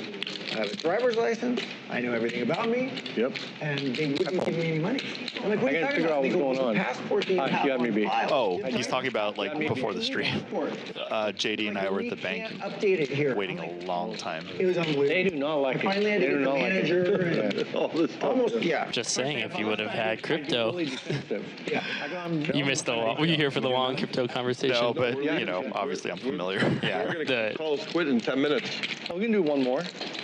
I have a driver's license. I know everything about me. Yep. And they wouldn't give me any money. I'm like, what are you talking about? What's going on. Passport that you have on file. Oh, he's talking about like before the stream. JD and I were at the bank Update it here. waiting a long time. It was unbelievable. They do not like it. I finally had to get the manager. And all this stuff. almost, yeah. Just saying, if you would have had crypto, Yeah. you missed the long. Were you here for the long crypto conversation? No, but you know, obviously I'm familiar. Yeah, We're going to call us quit in 10 minutes. We can do one more.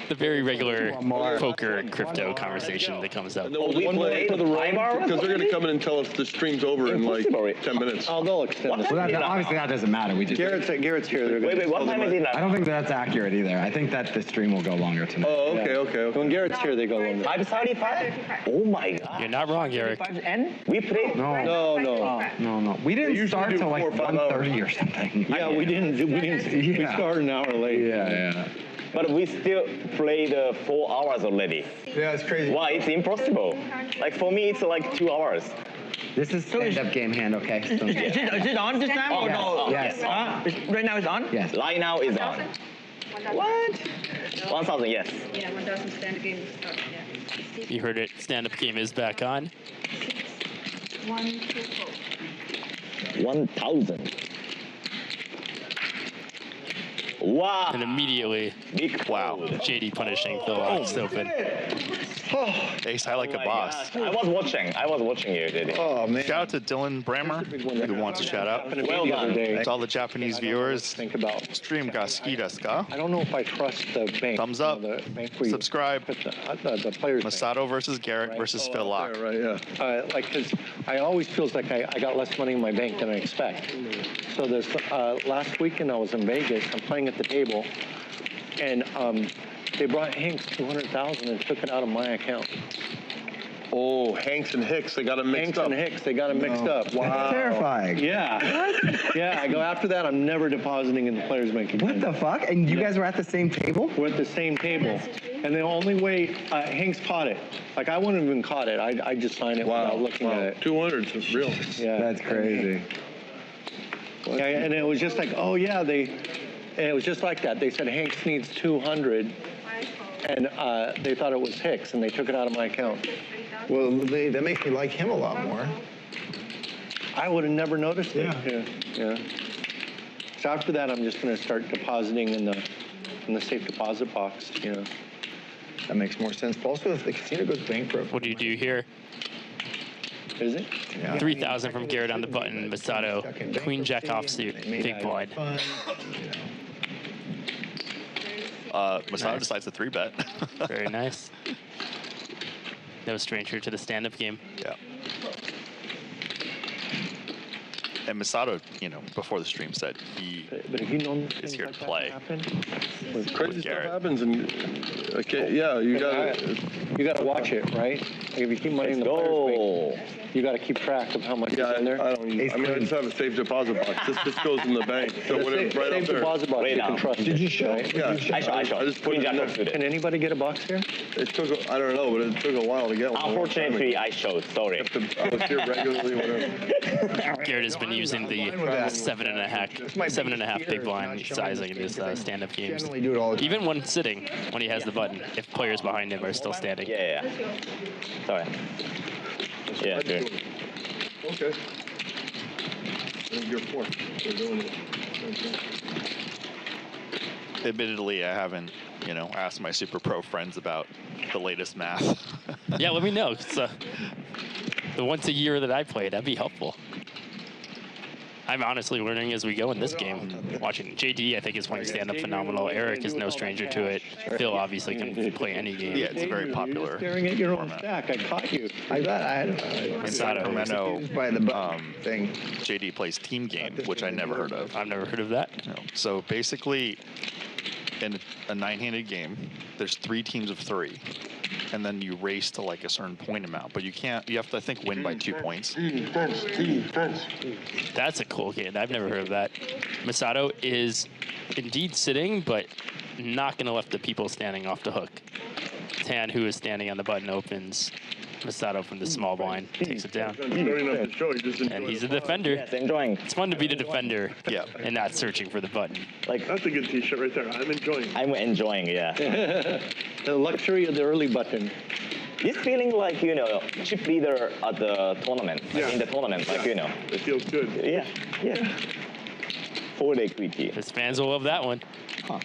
the very regular poker crypto conversation that comes up. And then we'll play for the road because they're going to come in and tell us the stream's over in like 10 minutes. Oh, they'll extend this. Well, obviously that doesn't matter. We just Garrett's here. They're Wait, what time is it now? I don't think that's accurate either. I think that the stream will go longer tonight. Oh, okay. When Garrett's here, they go longer. 5:35? Oh my God. You're not wrong, Eric. We played. No. We didn't start till like 1:30 or something. Yeah, we didn't. We started an hour late. Yeah. But we still played 4 hours already. Yeah, it's crazy. Why? It's impossible. Like for me, it's like 2 hours. This is stand-up game hand, okay? So, Is it on this time or no? Yes. Right now it's on? Yes. Right now is on. What? 1,000, yes. Yeah, 1,000 stand game start. Yeah. You heard it. Stand-up game is back on. 1, 2, 4. 1,000. Wow. And immediately, wow, JD punishing Phil Laak's open. Ace, I like a boss. I was watching you, JD. Oh, man. Shout out to Dylan Brammer, who wants a shout out. Well done. To all the Japanese viewers. Think about Stream ga suki desu ka? I don't know if I trust the bank. Thumbs up. The bank where you Subscribe. put the players. Masato versus Garrett versus Phil Laak. Right, yeah. Because I always feels like I got less money in my bank than I expect. So this last weekend I was in Vegas. I'm playing at the table, and they brought Hanks $200,000 and took it out of my account. Oh, Hanks and Hicks, they got them mixed up. They got them mixed up. Wow. That's terrifying. Yeah. Yeah, I go after that, I'm never depositing in the players' bank again. What the fuck? And you guys were at the same table? We're at the same table. And the only way Hanks caught it, like I wouldn't have even caught it. I just signed it without looking at it. 200 is real. Yeah. That's crazy. Yeah, and it was just like, oh yeah, it was just like that. They said Hanks needs 200, and they thought it was Hicks, and they took it out of my account. Well, that makes me like him a lot more. I would have never noticed it. Yeah. So after that, I'm just going to start depositing in the safe deposit box. You know. That makes more sense. But also, if the casino goes bankrupt. What do you do here? Is it? Yeah. 3,000 from Garrett on the button. Masato, Queen Jack offsuit, big blind. Masato decides to 3-bet. Very nice. No stranger to the stand-up game. Yeah. And Masato, before the stream said he But if you know is here to play. Crazy stuff Garrett. happens, and you gotta watch it, right? Like if you keep money in the players' bank, you gotta keep track of how much is in there. I just have a safe deposit box. This just goes in the bank. So whatever, right up Safe there. deposit box, you can trust. Did you show? Right? Yeah, I shot. I just put it in there. Can anybody get a box here? It took, I don't know, but it took a while to get one. Unfortunately, I showed. Sorry. I was here regularly, whatever. Garrett has been using the 7.5 big blind sizing in his stand-up games. Generally do it all the time. Even when sitting, when he has the button, if players behind him are still standing. Yeah. Sorry. Yeah, good. Okay. You're fourth. We're doing it. Admittedly, I haven't, asked my super pro friends about the latest math. Yeah, let me know. The once a year that I play, that'd be helpful. I'm honestly learning as we go in this game. Watching JD, I think, is playing stand-up phenomenal. Eric is no stranger to it. Phil obviously can play any game. Yeah, it's very popular. Staring at your own stack. I caught you. I bet In Sacramento, by the thing. JD plays team game, which I never heard of. I've never heard of that. No. So basically, in a 9-handed game, there's 3 teams of 3. And then you race to like a certain point amount, but you can't. You have to, I think, win by 2 points. That's a cool game. I've never heard of that. Masato is indeed sitting, but not going to let the people standing off the hook. Tan, who is standing on the button, opens. Masato from the small blind takes it down. And he's a defender. Yes, enjoying. It's fun to be the defender, and not searching for the button. Like that's a good T-shirt right there. I'm enjoying. I'm enjoying, yeah. The luxury of the early button. This feeling like, you know, chip leader at the tournament, like in the tournament, like, you know. It feels good. Yeah, yeah. 4-day quickie. His fans will love that one. Huh.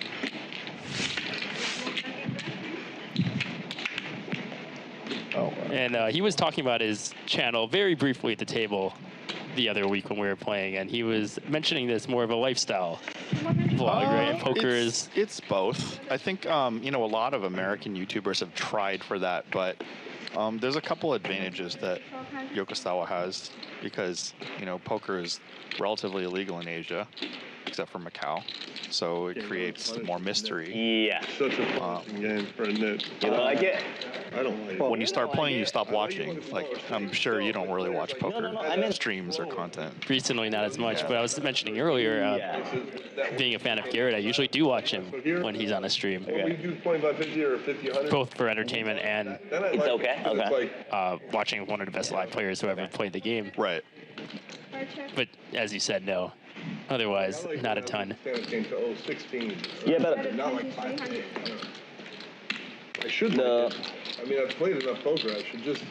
And he was talking about his channel very briefly at the table the other week when we were playing, and he was mentioning this more of a lifestyle vlog, right? And poker is... It's both. I think, you know, a lot of American YouTubers have tried for that, but there's a couple advantages that Yokosawa has because, you know, poker is relatively illegal in Asia, except for Macau. So it creates more mystery. Yeah. Such a fun game for a nit. You don't like it? I don't like it. When you start playing, you stop watching. Like, I'm sure you don't really watch poker streams or content. Recently, not as much, but I was mentioning earlier, being a fan of Garrett, I usually do watch him when he's on a stream. We do 25-50 or 50-100. Both for entertainment and It's okay. Okay. watching one of the best live players who ever played the game. Right. But as you said, no. Otherwise, not a ton. Yeah, but not like 500. I should like it. I mean, I've played enough poker. I should just.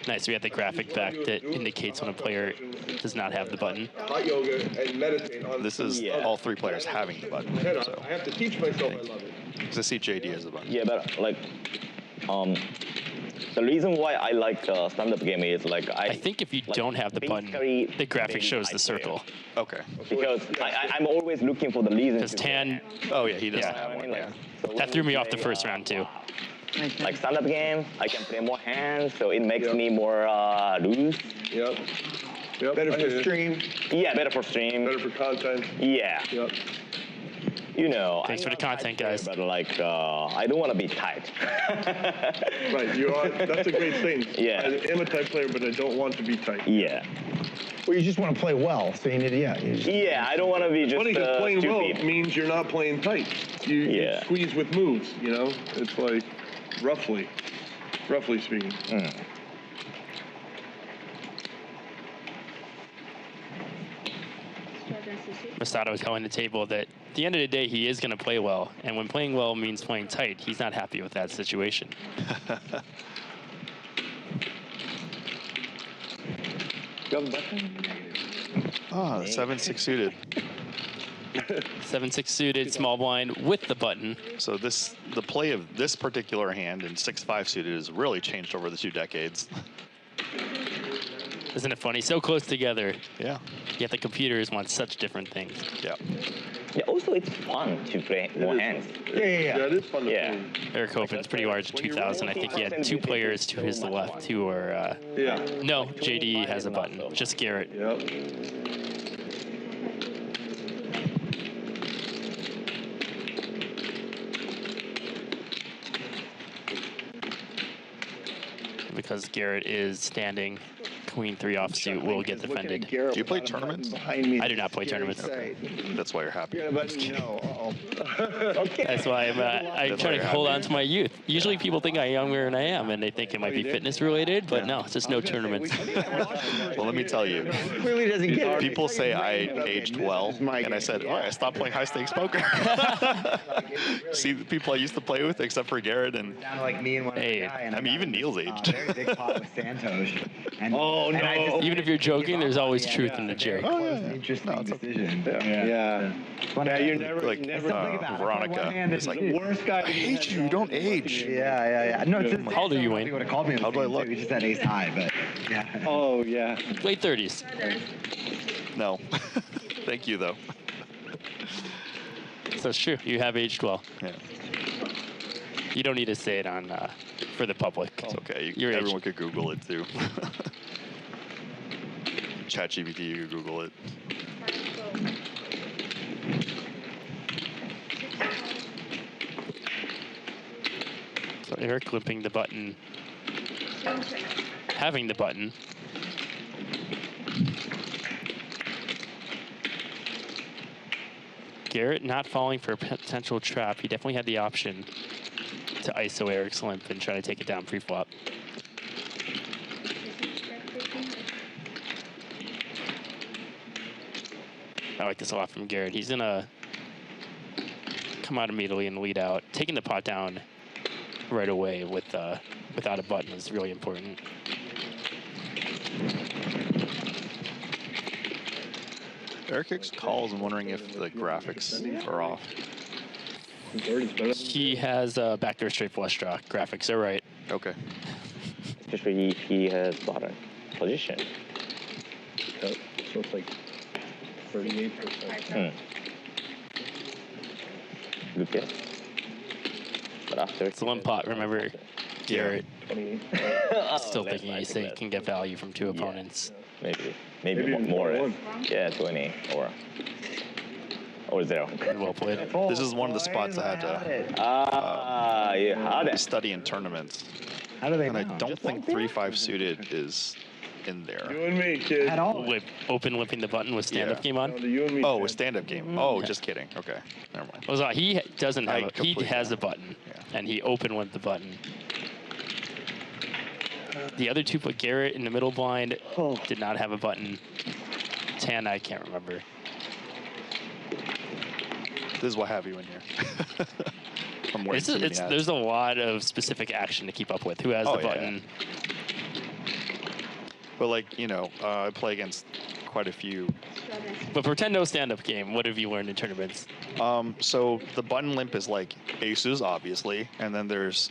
Nice. We have the graphic back that indicates when a player does not have the button. Hot yoga and meditate on. This is all 3 players having the button. So. I have to teach myself. I love it. Because I see JD as a button. Yeah, but like, the reason why I like the stand-up game is like I think if you don't have the button, the graphic shows the circle. Okay. Because I'm always looking for the reason. Because Tan. Oh yeah, he doesn't have one. Like, That threw me off the first round too. Like stand-up game, I can play more hands, so it makes me more loose. Yep. Better for stream. Yeah, better for stream. Better for content. Yeah. Yep. You know. Thanks for the content, guys. But like, I don't want to be tight. Right. You are. That's a great thing. Yeah. I am a tight player, but I don't want to be tight. Yeah. Well, you just want to play well, so you need to, Yeah, I don't want to be just Funny, because playing stupid. well means you're not playing tight. You squeeze with moves, you know? It's like, roughly speaking. Masato is telling the table that at the end of the day, he is going to play well. And when playing well means playing tight, he's not happy with that situation. Ah, 7-6 suited. 7-6 suited, small blind with the button. So the play of this particular hand in 6-5 suited has really changed over the 2 decades. Isn't it funny? So close together. Yeah. Yet the computers want such different things. Yeah. Yeah, also it's fun to play more hands. Yeah, it is fun to play. Eric Hopen's pretty large in 2000. I think he had 2 players to his left who are... No, JD has a button. Just Garrett. Yep. Because Garrett is standing, Queen 3 offsuit will get defended. Do you play tournaments? I do not play tournaments. Okay. That's why you're happy. That's why I'm trying to hold on to my youth. Usually people think I'm younger than I am, and they think it might be fitness related, but no, it's just no tournaments. Well, let me tell you. Clearly doesn't get it. People say I aged well, and I said, oh, I stopped playing high-stakes poker. See the people I used to play with, except for Garrett and... like me and one hey, guy, and I mean, even Neil's aged. Very big pot with Santosh. And, oh, no. Even if you're joking, there's always truth in the joke. Oh, yeah. Interesting decision. Yeah, you're never like Veronica. It's like, worst guy. I hate you. Don't age. Yeah. No, it's how old are you, Wayne? He would have called me. How do I look? He just had ace high, but yeah. Oh, yeah. Late 30s. No. Thank you, though. So it's true. You have aged well. Yeah. You don't need to say it on for the public. It's okay. You're Everyone aged. could Google it, too. ChatGPT, you could Google it. So Eric limping the button. Having the button. Garrett not falling for a potential trap. He definitely had the option to ISO Eric's limp and try to take it down pre-flop. I like this a lot from Garrett. He's gonna come out immediately and lead out. Taking the pot down right away with without a button is really important. Eric calls and wondering if the graphics are off. He has a backdoor straight flush draw. Graphics are right. Okay. Especially he has bottom position. So it's like 38%. Good guess. But after it's one pot, remember, Garrett. Still that's thinking nice, he can get value from two opponents. Maybe more. Yeah, 20 or 0. Well played. This is one of the spots I had to study in tournaments. How do they And I know? don't think 3-5 suited is in there. You and me, kid. At all. Open limping the button with stand-up game on. You and me. Oh, a stand-up game. Oh, just kidding. Okay, never mind. Well, he doesn't have. He completely- has a button, and he open limped the button. The other two, but Garrett in the middle blind did not have a button. Tan, I can't remember. This is why I have you in here. I'm wearing too many hats. There's a lot of specific action to keep up with. Who has the button? But like, you know, I play against quite a few. But pretend no stand-up game. What have you learned in tournaments? So the button limp is like aces, obviously, and then there's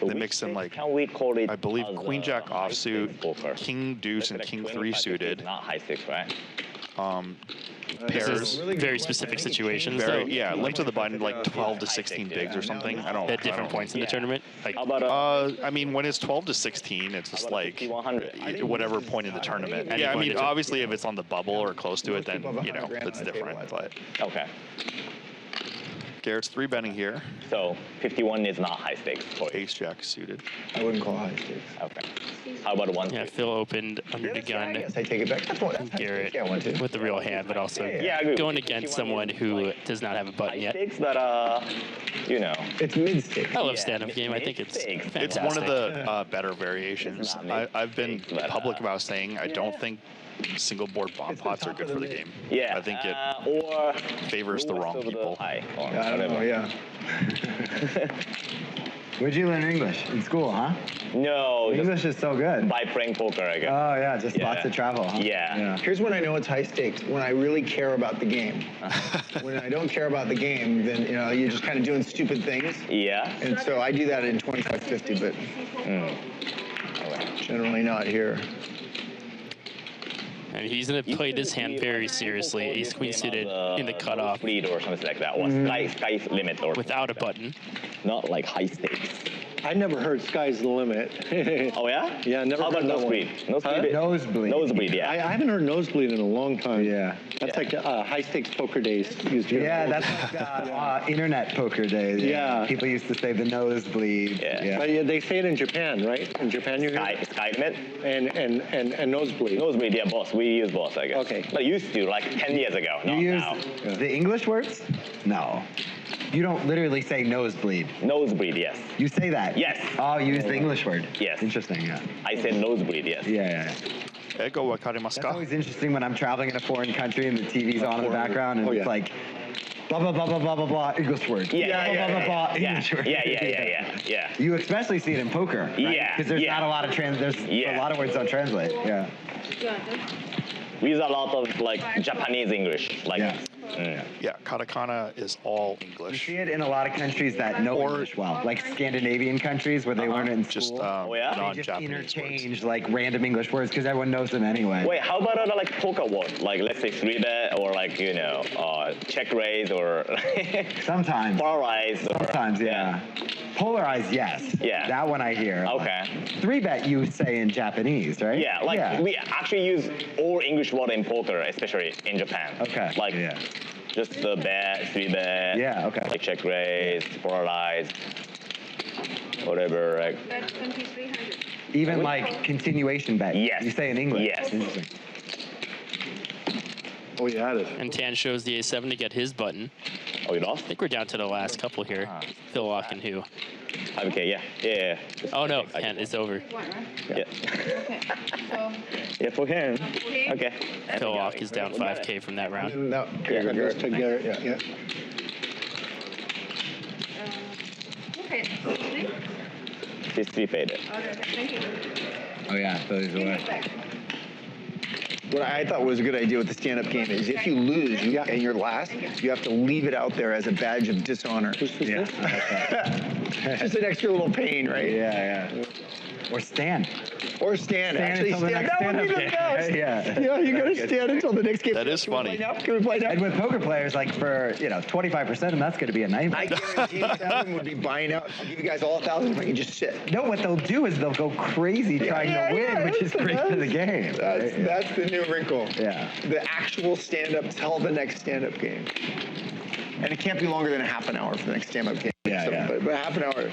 they mix in like Can we call it? I believe queen jack offsuit, king deuce, and king 3 suited. Not high stakes, right? Pairs. Very specific situations. Very, though. yeah, limp to the button like 12 to 16 bigs or something. I don't. At different points in the tournament. Like, How about I mean, when it's 12 to 16, it's just like whatever point in the tournament. Any Yeah, I point mean, in the- obviously, if it's on the bubble or close to it, then you know it's different. But okay? Garrett's 3-betting here. So 51 is not high stakes. Ace jack suited. I wouldn't call high stakes. Okay. How about 1? yeah, Phil opened under the gun. I take it back. That's what Garrett Yeah, 1-2. with the real hand, but also Yeah, I agree. going against someone who does not have a button yet. Stakes that you know. It's mid stakes. I love stand-up game. I think it's fantastic. It's one of the better variations. I've been public about saying I don't think single board bomb pots are good for the game. Yeah. I think it Or favors the wrong people. High, or I don't know, yeah. Where'd you learn English? In school, huh? No. English is so good. By playing poker, I guess. Oh, yeah, just lots of travel, huh? Yeah. Here's when I know it's high stakes, when I really care about the game. When I don't care about the game, then, you know, you're just kind of doing stupid things. Yeah. And so I do that in 25-50, but generally not here. And he's going to play this hand very seriously. Ace queen suited in the cutoff. Lead or something like that. Or sky limit or without a button. Not like high stakes. I never heard sky's the limit. Oh yeah? Yeah, never How heard about that one. nosebleed? Nosebleed. Nosebleed. Nosebleed, yeah. I haven't heard nosebleed in a long time. Yeah. That's like high stakes poker days. Used to Yeah, that's like internet poker days. Yeah. People used to say the nosebleed. Yeah. But yeah, they say it in Japan, right? In Japan, you hear? Sky limit. And nosebleed. Nosebleed, yeah, both. We use both, I guess. Okay. But used to, like 10 years ago. You Not use now. the English words? No. You don't literally say nosebleed. Nosebleed, yes. You say that? Yes. Oh, you use the English word? Yes. Interesting, yeah. I said nosebleed, yes. Yeah. Ego wakarimasu That's ka? always interesting when I'm traveling in a foreign country and the TV's on in the background and it's like, blah, blah, blah, blah, blah, blah, blah, English word. Yeah. Blah, blah, blah, English word. Yeah. You especially see it in poker, right? Yeah, Because there's yeah. not a lot of there's a lot of words don't translate, yeah. We use a lot of like Japanese English, like Yeah, katakana is all You English. see it in a lot of countries that know English well, like Scandinavian countries where they learn it in school. Just They just non-Japanese words. interchange like random English words because everyone knows them anyway. Wait, how about other like poker words? Like let's say 3-bet or like, you know, check raise or Sometimes. polarize. Sometimes, yeah. Polarized, yes. Yeah. That one I hear. Okay. 3-bet you say in Japanese, right? Yeah, like we actually use all English word in poker, especially in Japan. Okay. Like just the bet, 3-bet. Yeah, okay. Like check raise, polarize, whatever. Like. That's 2,300. Even like continuation bet. Yes. You say in English. Yes. Interesting. Oh, you had it. And Tan shows the A7 to get his button. Oh, you lost? I think we're down to the last couple here. Phil Laak and who? Okay, yeah. Oh no, Tan, it's over. One, right? Yeah. Okay. So, Yeah, for him. him? Okay. Phil Laak is down 5K from that round. No, Garrett goes to Garrett. Yeah. Okay. Three? He's 3-paid. Okay, thank you. Oh yeah, those Give it back. What I thought was a good idea with the stand-up game is if you lose and you're last, you have to leave it out there as a badge of dishonor. Yeah. Just an extra little pain, right? Yeah. Or stand. Or stand. Actually, until the stand. next That would be the stand-up best. game. Yeah. Yeah, you got to stand until the next game. That is funny. Can we play now? And with poker players, like for 25% of them, that's going to be a nightmare. I guarantee you, Seven would be buying out. I'll give you guys all 1,000 if I can just sit. No, what they'll do is they'll go crazy trying to win, which is great for the game. That's the new wrinkle. Yeah. The actual stand-up till the next stand-up game. And it can't be longer than a half an hour for the next stand-up game. Yeah. But half an hour.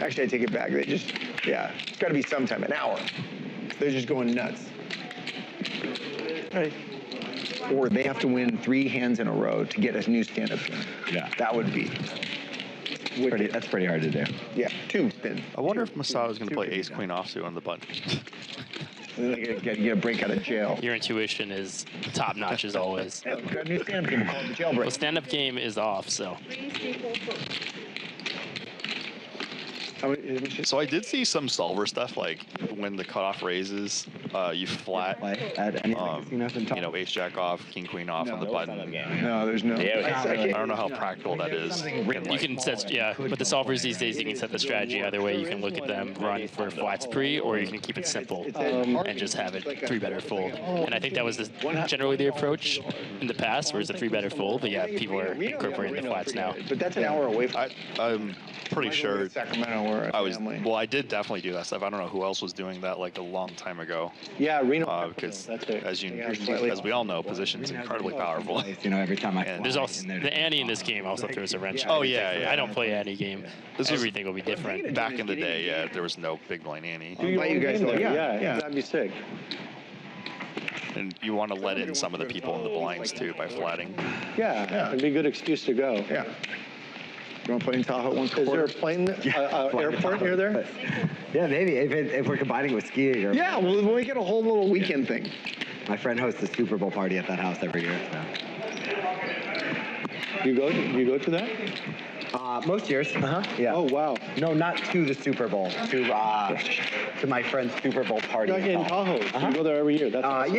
Actually, I take it back. It's got to be sometime, an hour. They're just going nuts. Right. Or they have to win 3 hands in a row to get a new stand-up game. Yeah. That would be. That's pretty hard to do. Yeah, 2 then. I wonder if Masato's going to play Ace Queen offsuit on the button. They get a break out of jail. Your intuition is top notch as always. Yeah, we've got a new stand-up game called the Jailbreak. Well, stand-up game is off, so. 3, 3, 4, 4. So I did see some solver stuff, like when the cutoff raises, you flat, Add anything ace jack off, king queen off on the button. No, there's no. I don't know how practical that is. You can set, with the solvers these days, you can set the strategy either way. You can look at them run for flats pre, or you can keep it simple and just have it 3-bet or fold. And I think that was generally the approach in the past, where it's a 3-bet or fold. But yeah, people are incorporating the flats now. But that's an hour away from. I'm pretty sure. Sacramento, where I did definitely do that stuff. I don't know who else was doing that like a long time ago. Yeah, Reno. Because as we all know, position's incredibly powerful. Every time I. There's also the ante in this game also throws a wrench. Oh yeah. I don't play ante game. Everything will be different. Back in the day, there was no big blind ante. You guys yeah, that'd be sick. And you want to let in some of the people in the blinds too by flatting. Yeah, it'd be a good excuse to go. Yeah. You want to play in Tahoe once a Is there quarter? a plane, airport near there? Yeah, maybe if we're combining with skiing. Or Yeah, we'll make it a whole little weekend thing. My friend hosts a Super Bowl party at that house every year. So. You go to that? Most years. Yeah. Oh wow. No, not to the Super Bowl. To my friend's Super Bowl party. In Tahoe. You go there every year. That's awesome.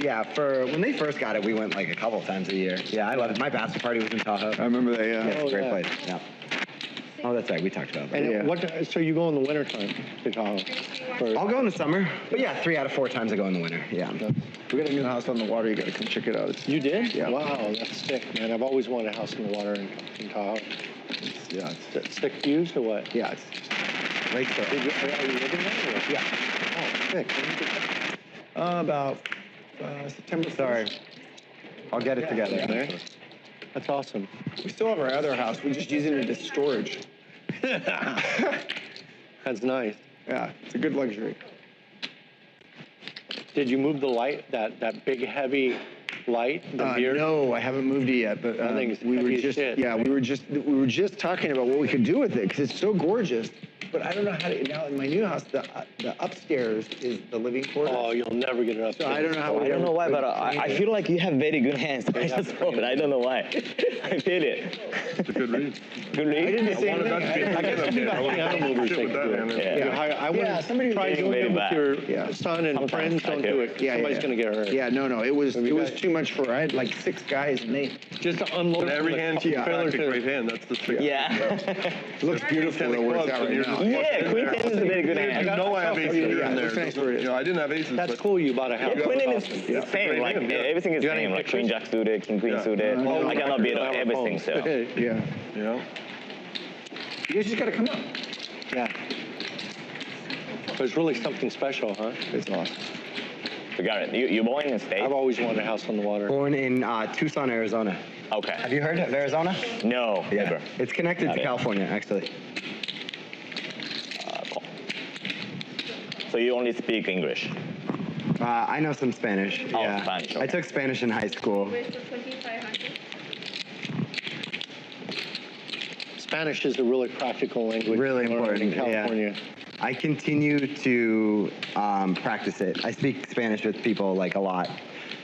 Yeah. For when they first got it, we went like a couple times a year. Yeah, I love it. My bachelor party was in Tahoe. I remember that. Yeah. It's a great place. Yeah. Oh, that's right. We talked about that. And so you go in the wintertime to Tahoe? I'll go in the summer. But yeah, 3 out of 4 times I go in the winter. Yeah. We got a new house on the water. You got to come check it out. You did? Yeah. Wow, that's sick, man. I've always wanted a house in the water in Tahoe. Yeah. It's sick views or what? Yeah. It's lakeshore. Are you living there? Or? Yeah. Oh, sick. About September. Sorry. I'll get it together. Okay. That's awesome. We still have our other house. We're just using it as storage. That's nice. Yeah, it's a good luxury. Did you move the light, that big heavy light, the beard? No, I haven't moved it yet, but I think it's we were heavy as just shit. we were just talking about what we could do with it because it's so gorgeous. but I don't know how to, now in my new house, the upstairs is the living quarters. Oh, you'll never get it up. So I don't know how I don't know why, but I feel like you have very good hands. I just hope it. I don't know why. I feel it. It's a good read. Good read? I didn't say anything. I guess somebody got animal movers they can do it. I wouldn't try doing it with your son and friends. Don't do it. Somebody's going to get hurt. Yeah, no, it was too much for, I had like 6 guys and they just unload every hand. Yeah, a great hand. That's the trick. Yeah. It looks beautiful the way it's out right now. Yeah, Queen 10 is a very good hand. You know I have aces in there. Nice for it. I didn't have aces. That's cool. You bought a house. Yeah, Queen 10 is the same. Like everything is the same. Like Queen Jack suited, King Queen suited. I cannot beat everything. So. Yeah. Yeah. You guys just got to come up. Yeah. But it's really something special, huh? It's awesome. So Garrett, you born in the States? I've always wanted a house on the water. Born in Tucson, Arizona. Okay. Have you heard of Arizona? No, never. It's connected to California, actually. Cool. So you only speak English? I know some Spanish. Oh, yeah. Spanish. Okay. I took Spanish in high school. Spanish is a really practical language. Really to learn important. in California. Yeah. I continue to practice it. I speak Spanish with people like a lot,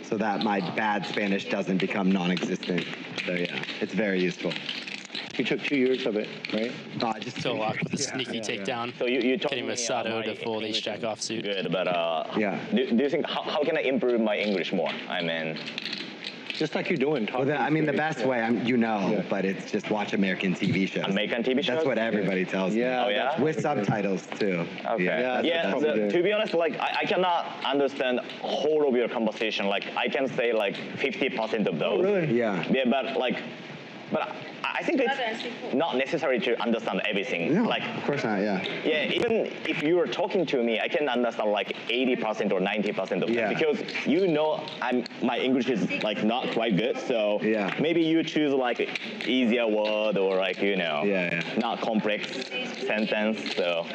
so that my bad Spanish doesn't become non-existent. So yeah, it's very useful. You took 2 years of it, right? Just so Laak with a sneaky takedown. So you told getting me Masato to full H-Jack off suit. Good, but yeah. Do you think how can I improve my English more? I mean, just like you're doing. Well, I mean, the best way, but it's just watch American TV shows. American TV shows? That's what everybody tells me. Yeah. Oh, yeah? With subtitles, too. Okay. Yeah, to be honest, like, I cannot understand whole of your conversation. Like, I can say, like, 50% of those. Oh, really? Yeah. Yeah, but I think it's not necessary to understand everything. No, like, of course not, yeah. Yeah, even if you are talking to me, I can understand like 80% or 90% of them because my English is like not quite good. So maybe you choose like easier word or like not complex sentence. So.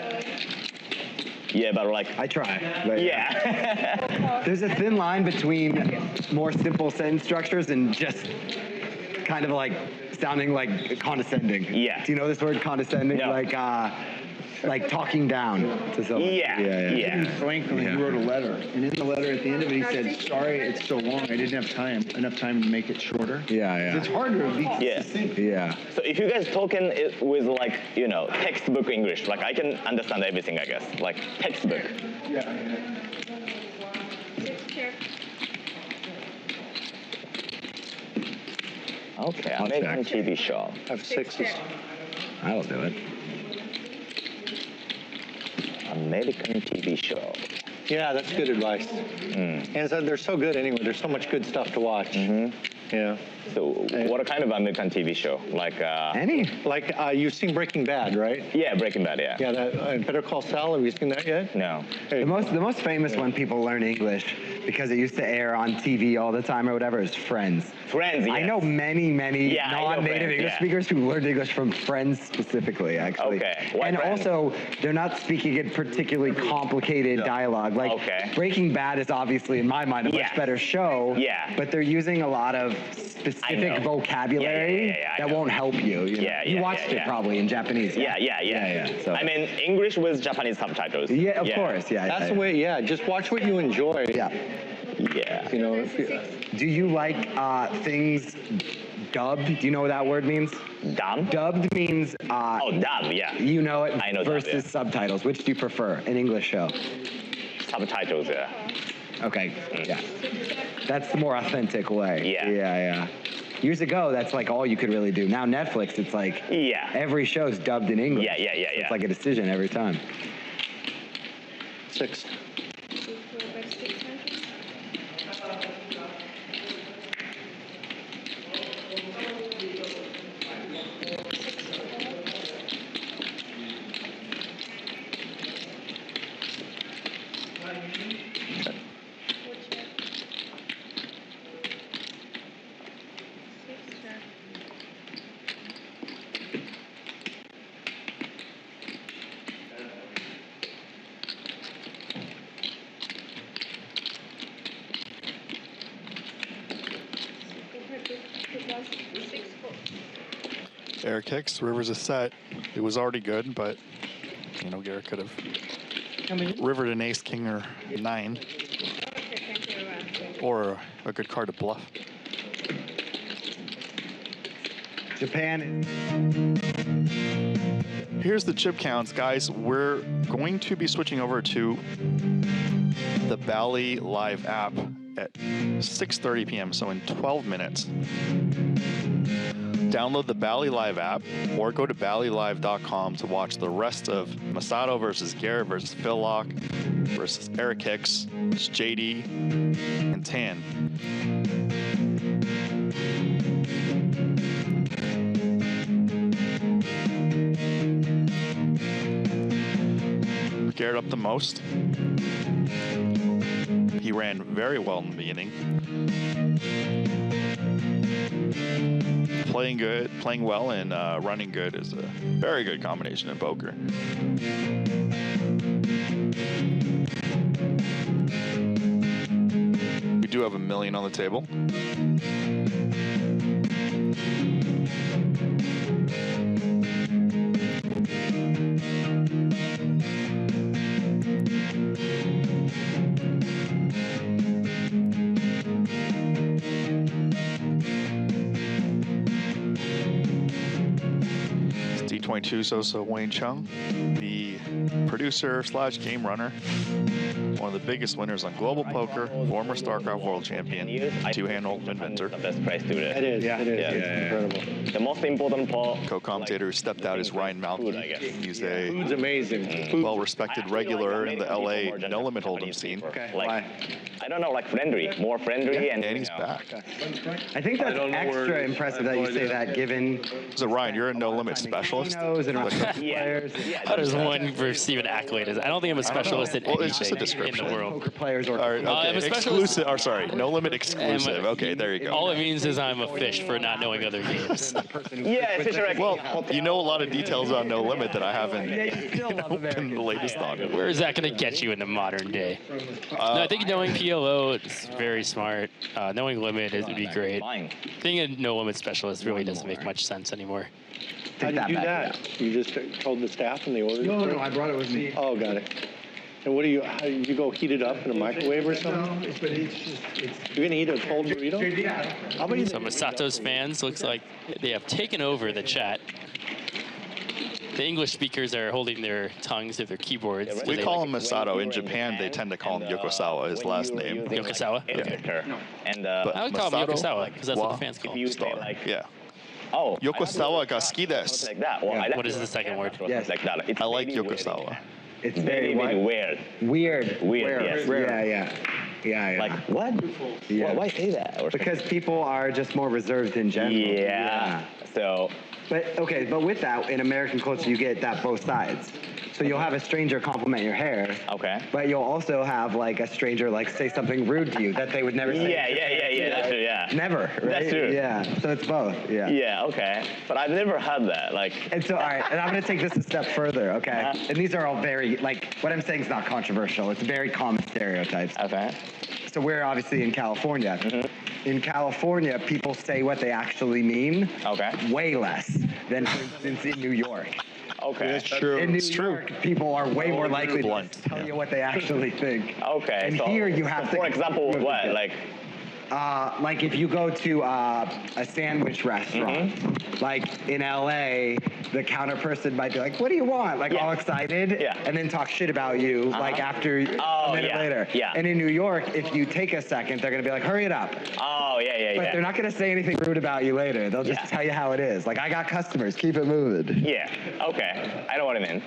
Yeah, but like I try. Yeah. There's a thin line between more simple sentence structures and just kind of like sounding like condescending. Yeah. Do you know this word condescending? No. Like talking down to someone. Yeah. Even Franklin wrote a letter, and in the letter at the end of it, he said, "Sorry, it's so long. I didn't have enough time to make it shorter." Yeah. It's hard to be succinct. Yeah. So if you guys talking with like textbook English, like I can understand everything, I guess, like textbook. Yeah. Okay, American TV show. I have 6s. I'll do it. American TV show. Yeah, that's good advice. And so they're so good anyway. There's so much good stuff to watch. Yeah. So what kind of American TV show? Like any? Like you've seen Breaking Bad, right? Yeah, Breaking Bad. Yeah. Yeah. That Better Call Saul. Have you seen that yet? No. The most famous one people learn English because it used to air on TV all the time or whatever is Friends. Friends. Yes. I know many non-native English speakers who learned English from Friends specifically, actually. Okay. And also, they're not speaking in particularly complicated dialogue. Like Breaking Bad is obviously, in my mind, a much better show. Yeah. But they're using a lot of specific vocabulary that won't help you. You watched it probably in Japanese. Yeah. So. I mean, English with Japanese subtitles. Yeah, of course. Yeah. That's the way. Yeah. Just watch what you enjoy. Yeah. Yeah. You know. Do you like things dubbed? Do you know what that word means? Dubbed? Dubbed means... dubbed, yeah. You know it I know versus subtitles. Which do you prefer? An English show? Subtitles, yeah. Okay, yeah. That's the more authentic way. Yeah. Years ago, that's like all you could really do. Now Netflix, it's like every show's dubbed in English. Yeah. It's like a decision every time. 6. Air kicks, Rivers is set. It was already good, but You know, Garrett could have rivered an ace, king, or 9. Or a good card to bluff. Japan. Here's the chip counts, guys. We're going to be switching over to the Bally live app at 6:30 p.m., so in 12 minutes. Download the Bally Live app or go to ballylive.com to watch the rest of Masato versus Garrett versus Phil Laak versus Eric Hicks, JD, and Tan. Garrett up the most. He ran very well in the beginning. Playing good, playing well, and running good is a very good combination in poker. We do have $1 million on the table. D22 is also Wayne Chung, the producer / game runner, one of the biggest winners on Global Poker, former StarCraft world champion, two-hand ultimate inventor. The best price to it. It is. Yeah. It is. Yeah. It's incredible. The most important part. Co-commentator who stepped out is Ryan Malkin. He's a Food's amazing. well-respected regular in the LA No Limit Hold'em scene. Like, I don't know, like more friendly, and he's back. I think that's extra impressive that you say that, given. So Ryan, you're a No Limit specialist. Players. How does one receive an accolade? I don't think I'm a specialist in Well, it's just a anything in description. the world. Poker players or Okay, I'm a specialist. exclusive. Or sorry, No Limit exclusive. Okay, there you go. All it means is I'm a fish for not knowing other games. Yeah, it's Well, you know a lot of details on No Limit that I haven't been the latest on. Where is that going to get you in the modern day? No, I think knowing PLO is very smart. Knowing limit would be great. Being a no limit specialist really doesn't make much sense anymore. How do you do that? You just told the staff and they ordered it? No, I brought it with me. Oh, got it. And what do you, how, you go heat it up in a microwave or something? No, but it's just, You're gonna eat a cold burrito? Yeah. How about you? So Masato's fans looks like they have taken over the chat. The English speakers are holding their tongues to their keyboards. We call him Masato. In Japan, they tend to call him Yokosawa, his last name. Yokosawa? Yeah. Okay. And But I would call him Masato Yokosawa because that's what the fans call him. Star. Yeah. Oh, Yokosawa ga suki desu. like that. Well, I like What is the second word? Yes. like that. It's I like very Yokosawa. It's Very, very weird. Weird. Weird, yes. Yeah. Like, what? Yeah. Well, why say that? Or Because people are just more reserved in general. yeah. So, But okay, but with that, in American culture, you get that both sides. So you'll have a stranger compliment your hair. okay. But you'll also have like a stranger like say something rude to you that they would never say. Yeah. That's true. Yeah. Never. Right? That's true. Yeah. So it's both. Yeah. Yeah. Okay. But I've never had that. Like. And so, all right, and I'm going to take this a step further, okay? Uh-huh. And these are all very, like, what I'm saying is not controversial. It's very common stereotypes. Okay. So we're obviously in California. Mm-hmm. In California, people say what they actually mean Okay. way less than, for instance, in New York. Okay. That's true. In New It's true. York, people are way more likely Blunt, to tell you what they actually think. Okay. And so, here you have to. For example, what? Like if you go to a sandwich restaurant, like in LA, the counter person might be like, "What do you want?" Like all excited, and then talk shit about you like after a minute later. Yeah. And in New York, if you take a second, they're gonna be like, "Hurry it up." Oh, yeah. But they're not gonna say anything rude about you later. They'll just tell you how it is. Like, I got customers, keep it moving. Yeah. Okay. I know what I mean.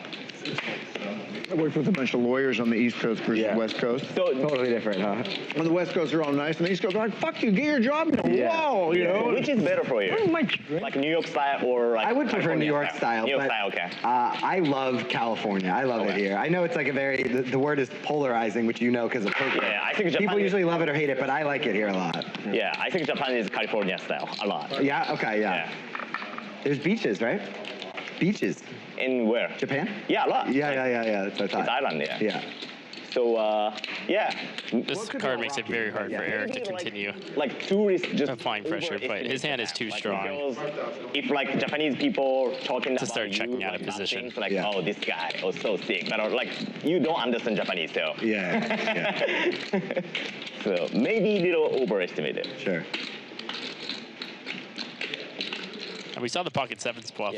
I worked with a bunch of lawyers on the East Coast versus West Coast. So Totally different, huh? On the West Coast, they're all nice, and the East Coast, they're like, "Fuck you, get your job." Whoa, you know. Which is better for you? Like New York style or like? I would prefer New York style. New York but, style, okay. I love California. I love it here. I know it's like a very, the word is polarizing, which you know because of poker. Yeah, I think Japan people usually love it or hate it, but I like it here a lot. Yeah, I think Japan is California style a lot. Yeah, okay, yeah. There's beaches, right? Beaches. In where? Japan? Yeah, a lot. Yeah. That's what I thought. It's island, yeah. Yeah. So yeah. This card makes it very hard for Eric to continue. Like tourists just applying pressure, but his hand is too strong. If like Japanese people talking to start checking out a position, like oh this guy was so sick, but like you don't understand Japanese, so so maybe a little overestimated. Sure. And we saw the pocket sevens bluff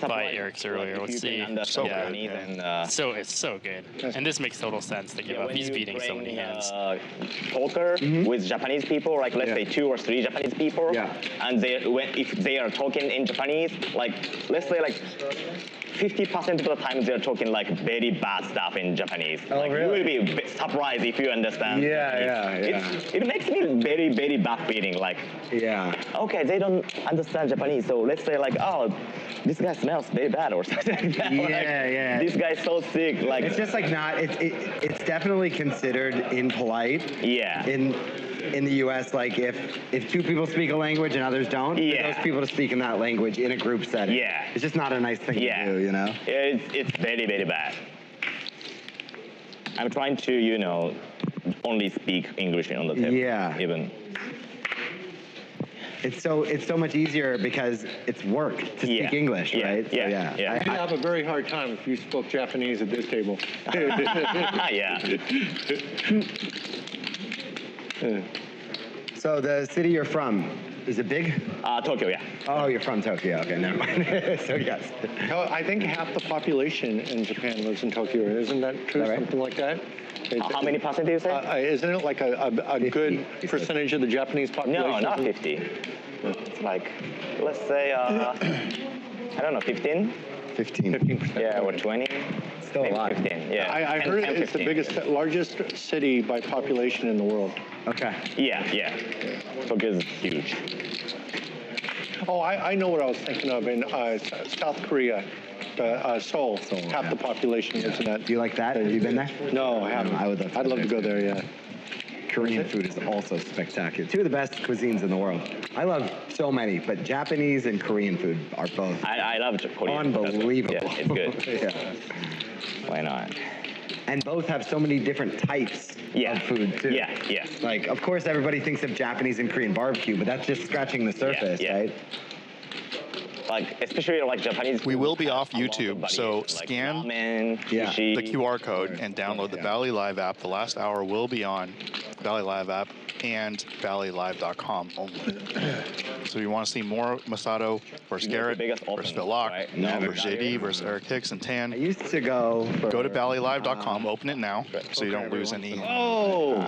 by Eric's earlier. Let's see. So good. So it's so good. And this makes total sense to give up. He's beating so many hands. Poker with Japanese people, like let's say 2 or 3 Japanese people, and if they are talking in Japanese, like let's say like 50% of the time they're talking like very bad stuff in Japanese. Like you will be surprised if you understand. It makes me very, very bad feeling. Like okay, they don't understand Japanese, so let's say like oh, this guy smells very bad or something like that. This guy's so sick. Like it's just like not. It's definitely considered impolite. In the U.S., like if 2 people speak a language and others don't, for those people to speak in that language in a group setting, it's just not a nice thing to do, you know? It's very, very bad. I'm trying to, you know, only speak English on the table. Even. It's so much easier because it's work to speak English, right? I'd have a very hard time if you spoke Japanese at this table. So the city you're from, is it big? Tokyo, Oh, you're from Tokyo. Okay, never mind. So yes. I think half the population in Japan lives in Tokyo. Isn't that true? Something like that? How many percent do you say? Isn't it like a good percentage of the Japanese population? No, not 50. It's like, let's say, I don't know, 15? 15%. Yeah, or 20. Still a lot. 15, yeah. I heard it's the largest city by population in the world. Okay. Yeah. Tokyo is huge. Oh, I know what I was thinking of in South Korea. Seoul, half the population lives in that. Do you like that? Have you been there? No, I haven't. I'd love to go there, yeah. Korean food is also spectacular. 2 of the best cuisines in the world. I love so many, but Japanese and Korean food are both. I love Korean. Unbelievable. Yeah, it's good. Why not? And both have so many different types of food too. Yeah. Like, of course, everybody thinks of Japanese and Korean barbecue, but that's just scratching the surface, right? Like, especially like Japanese. We will be off YouTube, so scan the QR code and download the Bally Live app. The last hour will be on Bally Live app and ballylive.com only. So you want to see more Masato versus Garrett versus Laak, versus JD versus Eric Hicks and Tan. I used to go to ballylive.com, open it now, so you don't lose any. A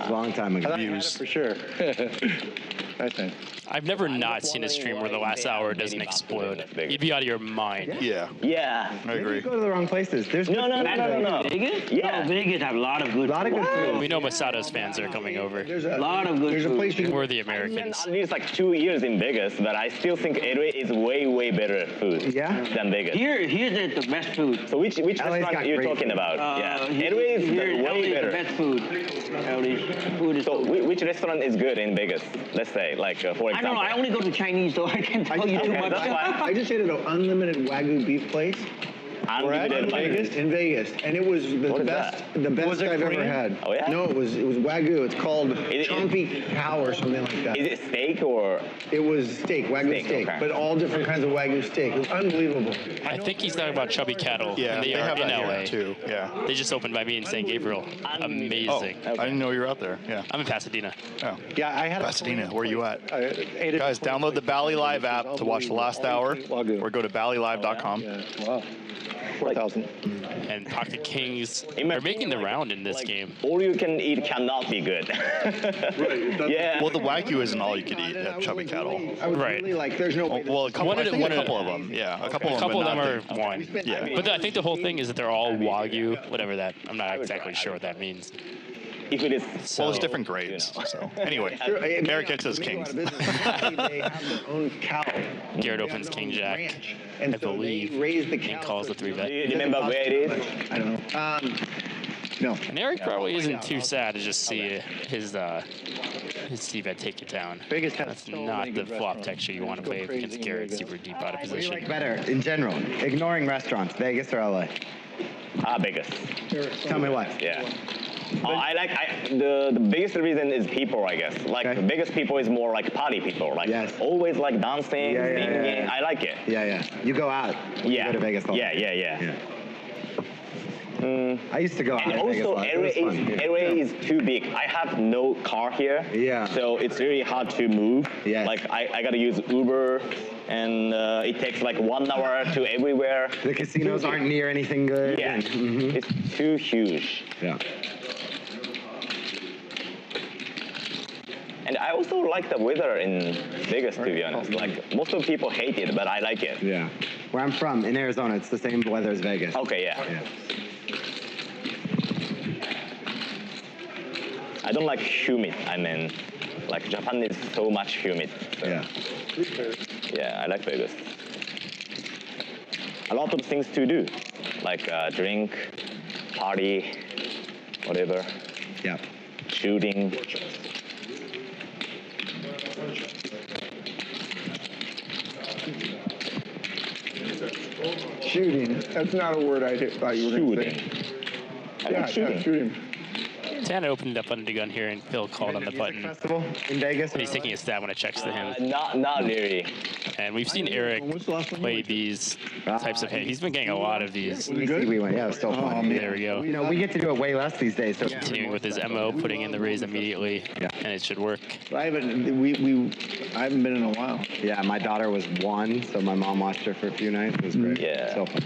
long time ago. Views. For sure. I think. I've never not seen a stream where the last hour doesn't explode. You'd be out of your mind. Yeah. I agree. You go to the wrong places. There's no. Vegas? Yeah. No, Vegas have a lot of good food. We know Masato's fans are coming over. There's a lot of good food. We're the Americans. At least like 2 years in Vegas, but I still think LA is way better food than Vegas. Here's the best food. So which restaurant are you talking about? LA is way better. The best food. Food is so which restaurant is good in Vegas? Let's say, like for example. I don't know. I only go to Chinese, so I can't tell you too much. I just ate at an unlimited Wagyu beef place. In Vegas, and it was the best I've ever had. Oh yeah? No, it was Wagyu. It's called Chompy Cow or something like that. Is it steak or? It was steak, Wagyu steak, but all different kinds of Wagyu steak. It was unbelievable. I think he's talking about chubby cattle. Yeah, and they are have in that LA here too. Yeah. They just opened by me in St. Gabriel. Amazing. Oh, I didn't know you were out there. Yeah. I'm in Pasadena. Oh. Yeah, I had Pasadena. Where are you at? Guys, download the Bally Live app to watch the last hour, or go to ballylive.com. Wow. 4,000. And Pocket Kings are making the round in this game. All you can eat cannot be good. Yeah. Well, the Wagyu isn't all you can eat at Chubby Cattle. Right. Like, there's no. Well, a couple of them. Yeah, a couple of them are one. Yeah. But I think the whole thing is that they're all Wagyu, whatever that. I'm not exactly sure what that means. If it is, well, there's different grades. So anyway, Eric gets his kings. They have their own cow. Garrett opens King Jack, I believe, and calls the 3-bet. Do you remember where it is? I don't know. No. And Eric probably isn't too sad to just see his 3-bet take you down. That's not the flop texture you want to play against Garrett super deep out of position. What do you like better in general, ignoring restaurants, Vegas or LA? Vegas. Tell me what. Yeah. I like the biggest reason is people, I guess. Like the biggest people is more like party people, like always like dancing, singing. I like it. Yeah. You go out. You go to Vegas all the time. Yeah. I used to go out. And also, LA is too big. I have no car here. Yeah. So it's really hard to move. Yeah. Like I gotta use Uber, and it takes like 1 hour to everywhere. The casinos aren't near anything good. Yeah. It's too huge. Yeah. And I also like the weather in Vegas, to be honest. Like most of the people hate it, but I like it. Yeah. Where I'm from, in Arizona, it's the same weather as Vegas. Okay, yeah. I don't like humid. I mean, like Japan is so much humid. So. Yeah, I like Vegas. A lot of things to do, like drink, party, whatever. Yeah. Shooting. Shooting. That's not a word I thought you were going to say. Shooting. Tana opened up under the gun here, and Phil called on the button. Festival in Vegas. And he's taking a stab when it checks to him. Not really. And we've seen Eric play these types of hits. He's been getting a lot of these. We went. Yeah, it was still fun. There we go. You know, we get to do it way less these days. So Continuing with his MO, putting in the raise immediately, and it should work. I haven't been in a while. Yeah, my daughter was 1, so my mom watched her for a few nights. It was great. Yeah. So fun.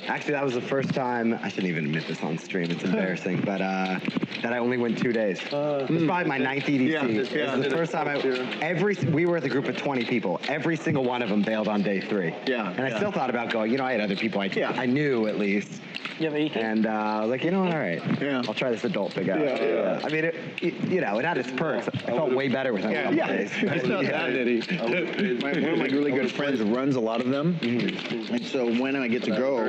Actually, that was the first time, I shouldn't even admit this on stream, it's embarrassing, but that I only went 2 days. It was probably my 9th EDC. It was the first time we were with a group of 20 people. Every single one of them bailed on day 3. Yeah. And I still thought about going, you know, I had other people I knew at least. And I was like, you know what, all right. Yeah. I'll try this adult thing out. I mean, it had its perks. I felt way better with that. Days. It's not that nitty. One of my really good friends runs a lot of them. And so when I get to go,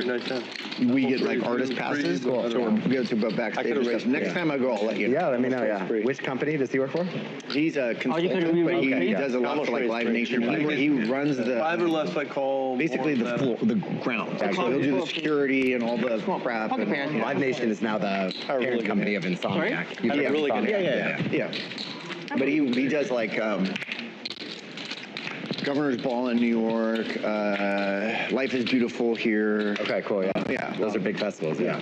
we get like artist passes. So we go to backstage stuff. Next time I go, I'll let you know. Yeah, let me know, Which company does he work for? He's a consultant, but he does a lot for like Live Nation. He runs the... 5 or less I call... Basically the floor, the ground. So he'll do the security and all the crap. Live Nation is now the parent company of Insomniac. Yeah. But he does like Governor's Ball in New York, Life is Beautiful here. Okay, cool, yeah. Those are big festivals, yeah.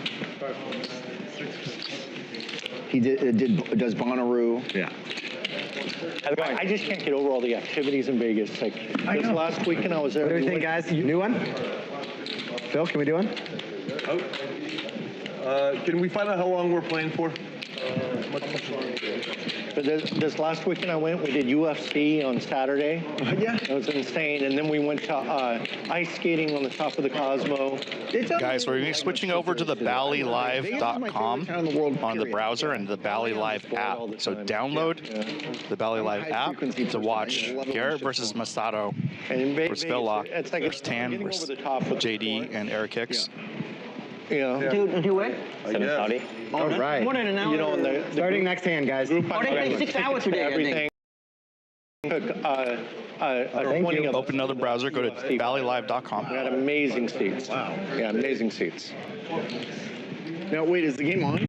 He does Bonnaroo. Yeah. I just can't get over all the activities in Vegas. Like this last weekend I was there. What do you think, guys? New one? Phil, can we do one? Can we find out how long we're playing for? But this last weekend I went, we did UFC on Saturday. Yeah. It was insane. And then we went to ice skating on the top of the Cosmo. Guys, we're switching over to the ballylive.com on the browser and the Bally Live app. So download the Bally Live app to watch Garrett versus Masato versus Phil Laak versus Tan versus JD and Eric Hicks. Yeah. Do what? 7:30. All right. More than an hour. You know, Starting next hand, guys. They take 6 hours today, everything. Open another browser, go to ballylive.com. We had amazing seats. Wow. Yeah, amazing seats. Now, wait, is the game on?